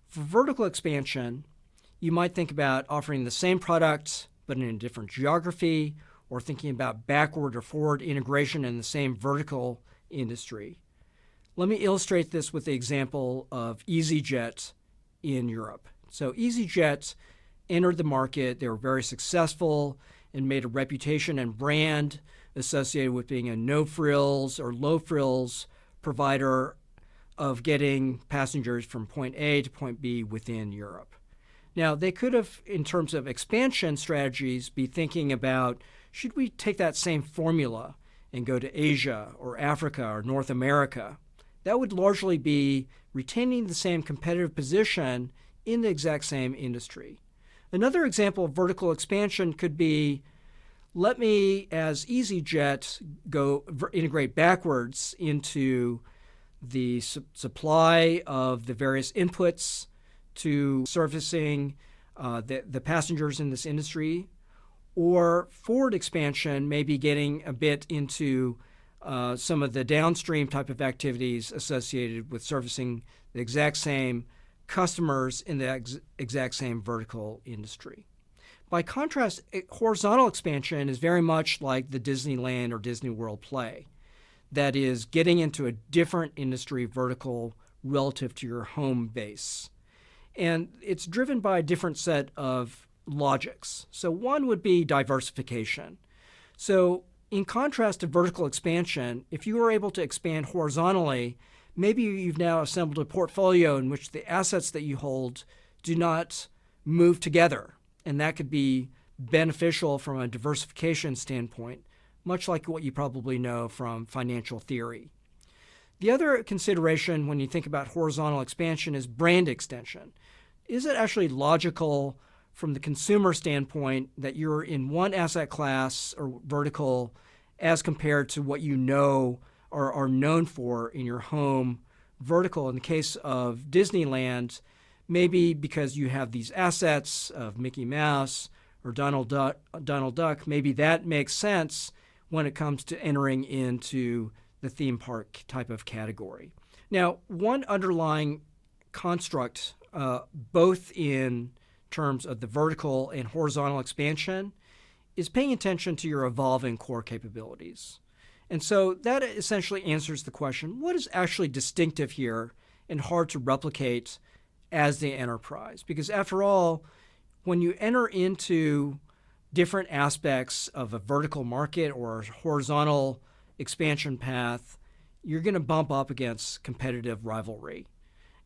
For vertical expansion, you might think about offering the same product but in a different geography, or thinking about backward or forward integration in the same vertical industry. Let me illustrate this with the example of EasyJet in Europe. So EasyJet entered the market. They were very successful and made a reputation and brand associated with being a no-frills or low-frills provider of getting passengers from point A to point B within Europe. Now, they could have, in terms of expansion strategies, be thinking about, should we take that same formula and go to Asia or Africa or North America? That would largely be retaining the same competitive position in the exact same industry. Another example of vertical expansion could be, let me, as EasyJet, go integrate backwards into the supply of the various inputs to servicing the passengers in this industry. Or forward expansion, maybe getting a bit into some of the downstream type of activities associated with servicing the exact same customers in the exact same vertical industry. By contrast, horizontal expansion is very much like the Disneyland or Disney World play. That is, getting into a different industry vertical relative to your home base. And it's driven by a different set of logics. So one would be diversification. So in contrast to vertical expansion, if you are able to expand horizontally, maybe you've now assembled a portfolio in which the assets that you hold do not move together. And that could be beneficial from a diversification standpoint, much like what you probably know from financial theory. The other consideration when you think about horizontal expansion is brand extension. Is it actually logical from the consumer standpoint that you're in one asset class or vertical as compared to what you know are known for in your home vertical. In the case of Disneyland, maybe because you have these assets of Mickey Mouse or Donald Duck, maybe that makes sense when it comes to entering into the theme park type of category. Now, one underlying construct, both in terms of the vertical and horizontal expansion, is paying attention to your evolving core capabilities. And so that essentially answers the question, what is actually distinctive here and hard to replicate as the enterprise? Because after all, when you enter into different aspects of a vertical market or a horizontal expansion path, you're going to bump up against competitive rivalry.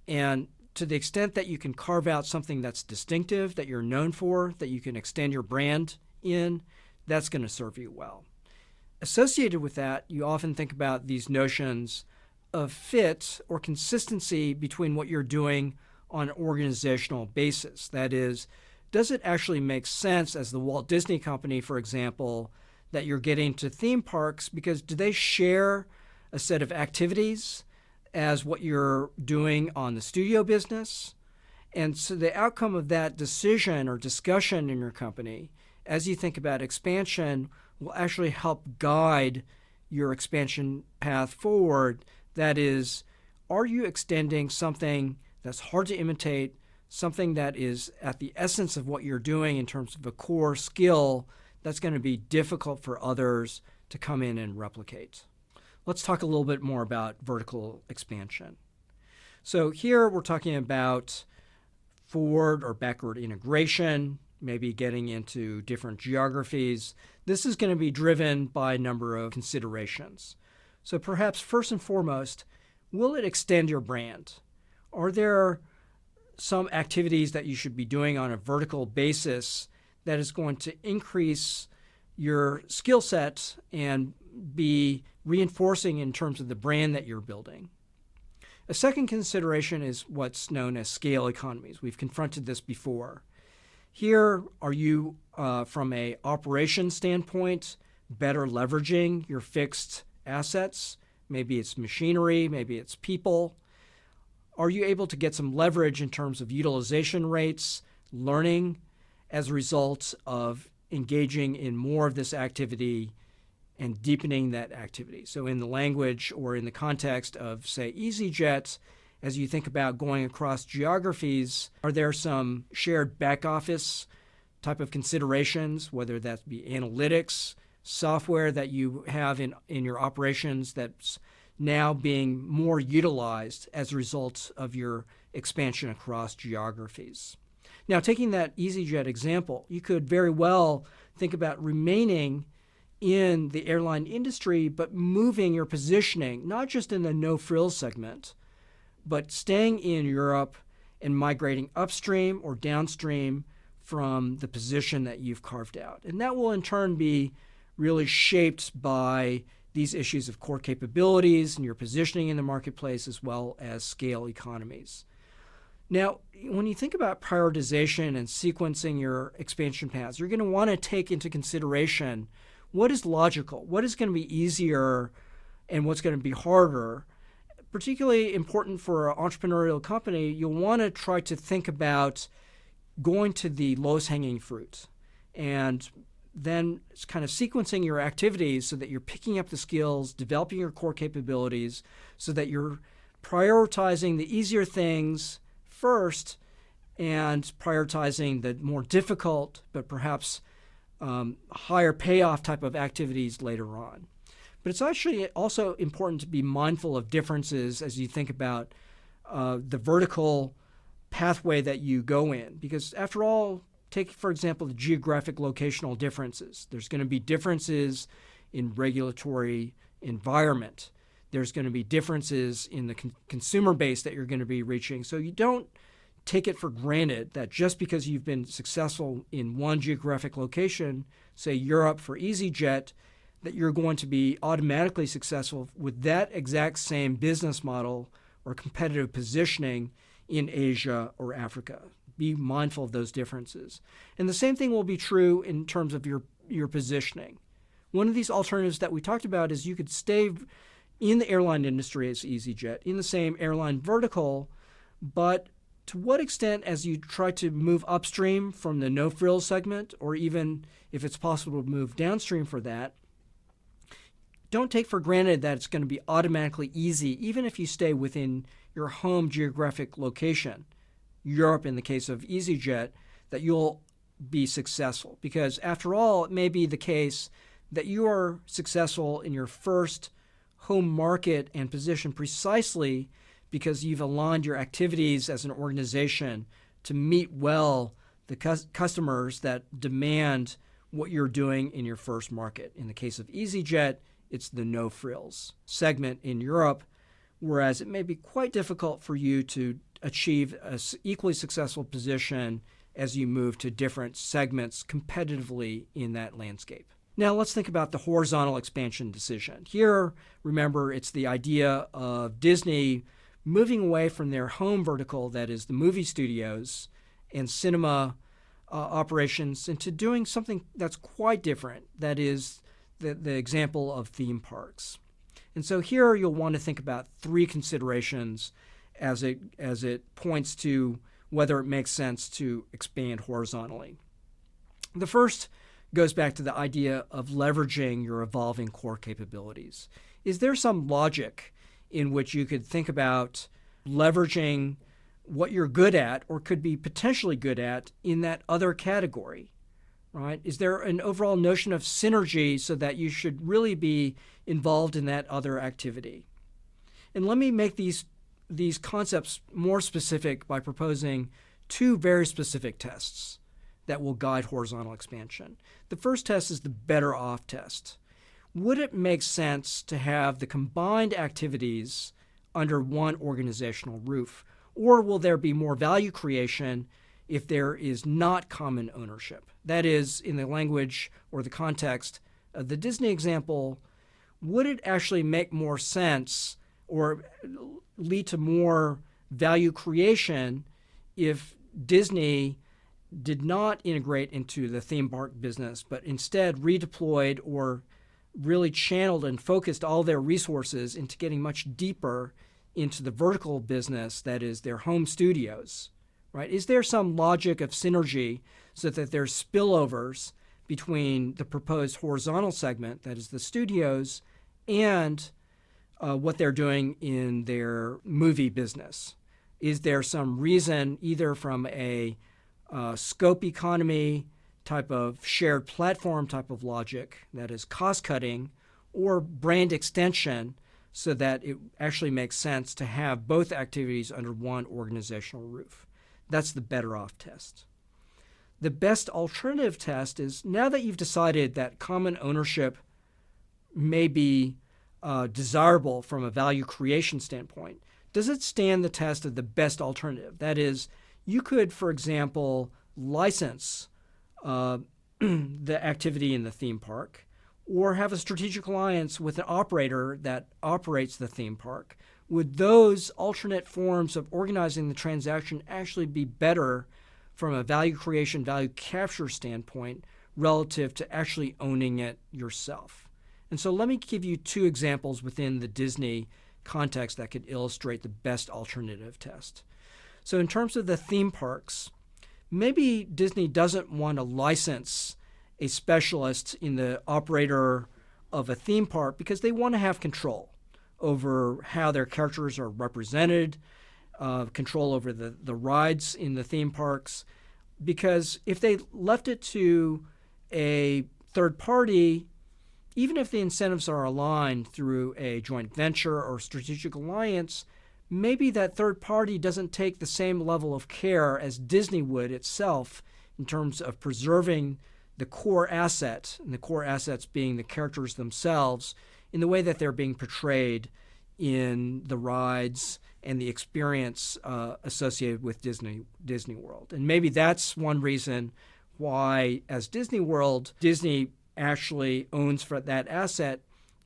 And to the extent that you can carve out something that's distinctive, that you're known for, that you can extend your brand in, that's going to serve you well. Associated with that, you often think about these notions of fit or consistency between what you're doing on an organizational basis. That is, does it actually make sense as the Walt Disney Company, for example, that you're getting to theme parks because do they share a set of activities as what you're doing on the studio business? And so the outcome of that decision or discussion in your company, as you think about expansion, will actually help guide your expansion path forward. That is, are you extending something that's hard to imitate, something that is at the essence of what you're doing in terms of a core skill that's going to be difficult for others to come in and replicate? Let's talk a little bit more about vertical expansion. So here we're talking about forward or backward integration, maybe getting into different geographies. This is going to be driven by a number of considerations. So perhaps first and foremost, will it extend your brand? Are there some activities that you should be doing on a vertical basis that is going to increase your skill set and be reinforcing in terms of the brand that you're building? A second consideration is what's known as scale economies. We've confronted this before. Here, are you, from an operations standpoint, better leveraging your fixed assets? Maybe it's machinery, maybe it's people. Are you able to get some leverage in terms of utilization rates, learning as a result of engaging in more of this activity and deepening that activity? So in the language or in the context of, say, EasyJet, as you think about going across geographies, are there some shared back office type of considerations, whether that be analytics, software that you have in your operations that's now being more utilized as a result of your expansion across geographies? Now, taking that EasyJet example, you could very well think about remaining in the airline industry, but moving your positioning, not just in the no-frills segment, but staying in Europe and migrating upstream or downstream from the position that you've carved out. And that will in turn be really shaped by these issues of core capabilities and your positioning in the marketplace, as well as scale economies. Now, when you think about prioritization and sequencing your expansion paths, you're going to want to take into consideration what is logical, what is going to be easier, and what's going to be harder. Particularly important for an entrepreneurial company, you'll want to try to think about going to the lowest hanging fruit and then kind of sequencing your activities so that you're picking up the skills, developing your core capabilities, so that you're prioritizing the easier things first and prioritizing the more difficult but perhaps higher payoff type of activities later on. But it's actually also important to be mindful of differences as you think about the vertical pathway that you go in. Because after all, take, for example, the geographic locational differences. There's going to be differences in regulatory environment. There's going to be differences in the consumer base that you're going to be reaching. So you don't take it for granted that just because you've been successful in one geographic location, say Europe for EasyJet, that you're going to be automatically successful with that exact same business model or competitive positioning in Asia or Africa. Be mindful of those differences. And the same thing will be true in terms of your positioning. One of these alternatives that we talked about is you could stay in the airline industry as EasyJet, in the same airline vertical, but to what extent, as you try to move upstream from the no-frills segment, or even if it's possible to move downstream for that, don't take for granted that it's going to be automatically easy, even if you stay within your home geographic location, Europe in the case of EasyJet, that you'll be successful. Because after all, it may be the case that you are successful in your first home market and position precisely because you've aligned your activities as an organization to meet well the customers that demand what you're doing in your first market. In the case of EasyJet, it's the no-frills segment in Europe, whereas it may be quite difficult for you to achieve an equally successful position as you move to different segments competitively in that landscape. Now let's think about the horizontal expansion decision. Here, remember, it's the idea of Disney moving away from their home vertical, that is the movie studios and cinema operations, into doing something that's quite different, that is the example of theme parks. And so here you'll want to think about three considerations as it points to whether it makes sense to expand horizontally. The first goes back to the idea of leveraging your evolving core capabilities. Is there some logic in which you could think about leveraging what you're good at or could be potentially good at in that other category, right? Is there an overall notion of synergy so that you should really be involved in that other activity? And let me make these concepts more specific by proposing two very specific tests that will guide horizontal expansion. The first test is the better off test. Would it make sense to have the combined activities under one organizational roof? Or will there be more value creation if there is not common ownership? That is, in the language or the context of the Disney example, would it actually make more sense or lead to more value creation if Disney did not integrate into the theme park business, but instead redeployed or really channeled and focused all their resources into getting much deeper into the vertical business, that is their home studios, right? Is there some logic of synergy so that there's spillovers between the proposed horizontal segment, that is the studios, and what they're doing in their movie business? Is there some reason, either from a scope economy type of shared platform type of logic, that is cost cutting, or brand extension, so that it actually makes sense to have both activities under one organizational roof? That's the better off test. The best alternative test is, now that you've decided that common ownership may be desirable from a value creation standpoint, does it stand the test of the best alternative? That is, you could, for example, license the activity in the theme park, or have a strategic alliance with an operator that operates the theme park. Would those alternate forms of organizing the transaction actually be better from a value creation, value capture standpoint relative to actually owning it yourself? And so let me give you two examples within the Disney context that could illustrate the best alternative test. So in terms of the theme parks, maybe Disney doesn't want to license a specialist in the operator of a theme park because they want to have control over how their characters are represented, control over the rides in the theme parks. Because if they left it to a third party, even if the incentives are aligned through a joint venture or strategic alliance, maybe that third party doesn't take the same level of care as Disney would itself in terms of preserving the core asset, and the core assets being the characters themselves, in the way that they're being portrayed in the rides and the experience associated with Disney World. And maybe that's one reason why, as Disney World, Disney actually owns for that asset.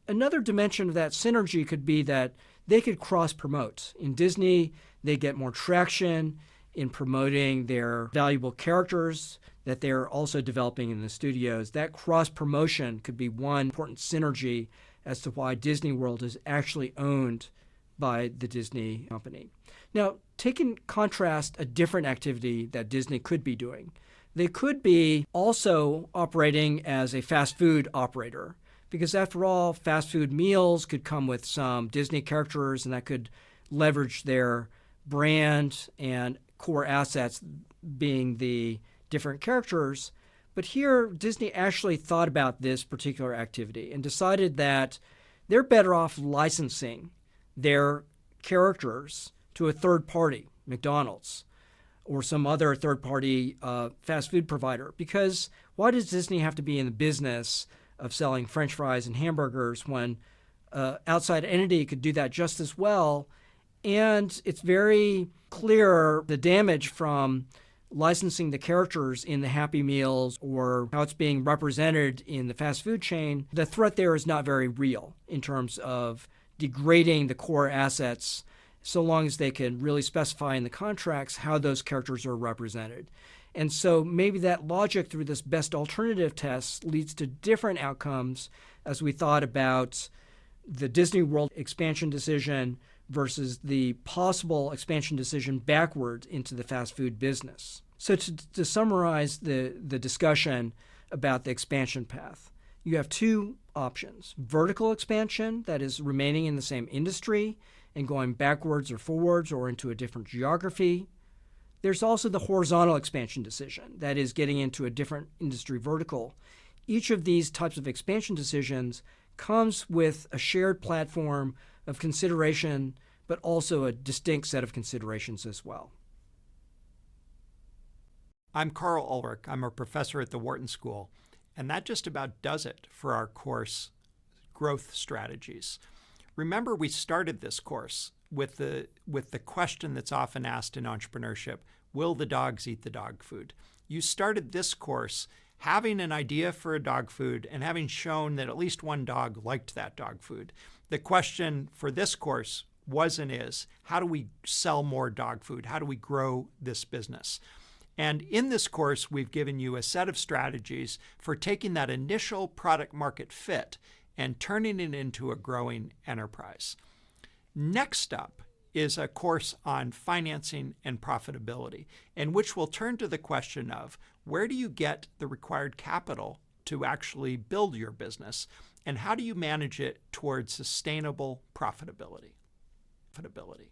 Another dimension of that synergy could be that they could cross-promote. In Disney, they get more traction in promoting their valuable characters that they're also developing in the studios. That cross-promotion could be one important synergy as to why Disney World is actually owned by the Disney company. Now, take in contrast a different activity that Disney could be doing. They could be also operating as a fast food operator, because after all, fast food meals could come with some Disney characters, and that could leverage their brand and core assets being the different characters. But here, Disney actually thought about this particular activity and decided that they're better off licensing their characters to a third party, McDonald's, or some other third-party fast food provider. Because why does Disney have to be in the business of selling French fries and hamburgers when outside entity could do that just as well? And it's very clear the damage from licensing the characters in the Happy Meals or how it's being represented in the fast food chain. The threat there is not very real in terms of degrading the core assets, so long as they can really specify in the contracts how those characters are represented. And so maybe that logic through this best alternative test leads to different outcomes as we thought about the Disney World expansion decision versus the possible expansion decision backward into the fast food business. So to summarize the discussion about the expansion path, you have two options: vertical expansion, that is remaining in the same industry and going backwards or forwards or into a different geography. There's also the horizontal expansion decision, that is getting into a different industry vertical. Each of these types of expansion decisions comes with a shared platform of consideration, but also a distinct set of considerations as well. I'm Carl Ulrich. I'm a professor at the Wharton School, and that just about does it for our course, Growth Strategies. Remember, we started this course with the question that's often asked in entrepreneurship: will the dogs eat the dog food? You started this course having an idea for a dog food and having shown that at least one dog liked that dog food. The question for this course was and is, how do we sell more dog food? How do we grow this business? And in this course, we've given you a set of strategies for taking that initial product market fit and turning it into a growing enterprise. Next up is a course on financing and profitability, in which we'll turn to the question of where do you get the required capital to actually build your business, and how do you manage it towards sustainable profitability? Profitability.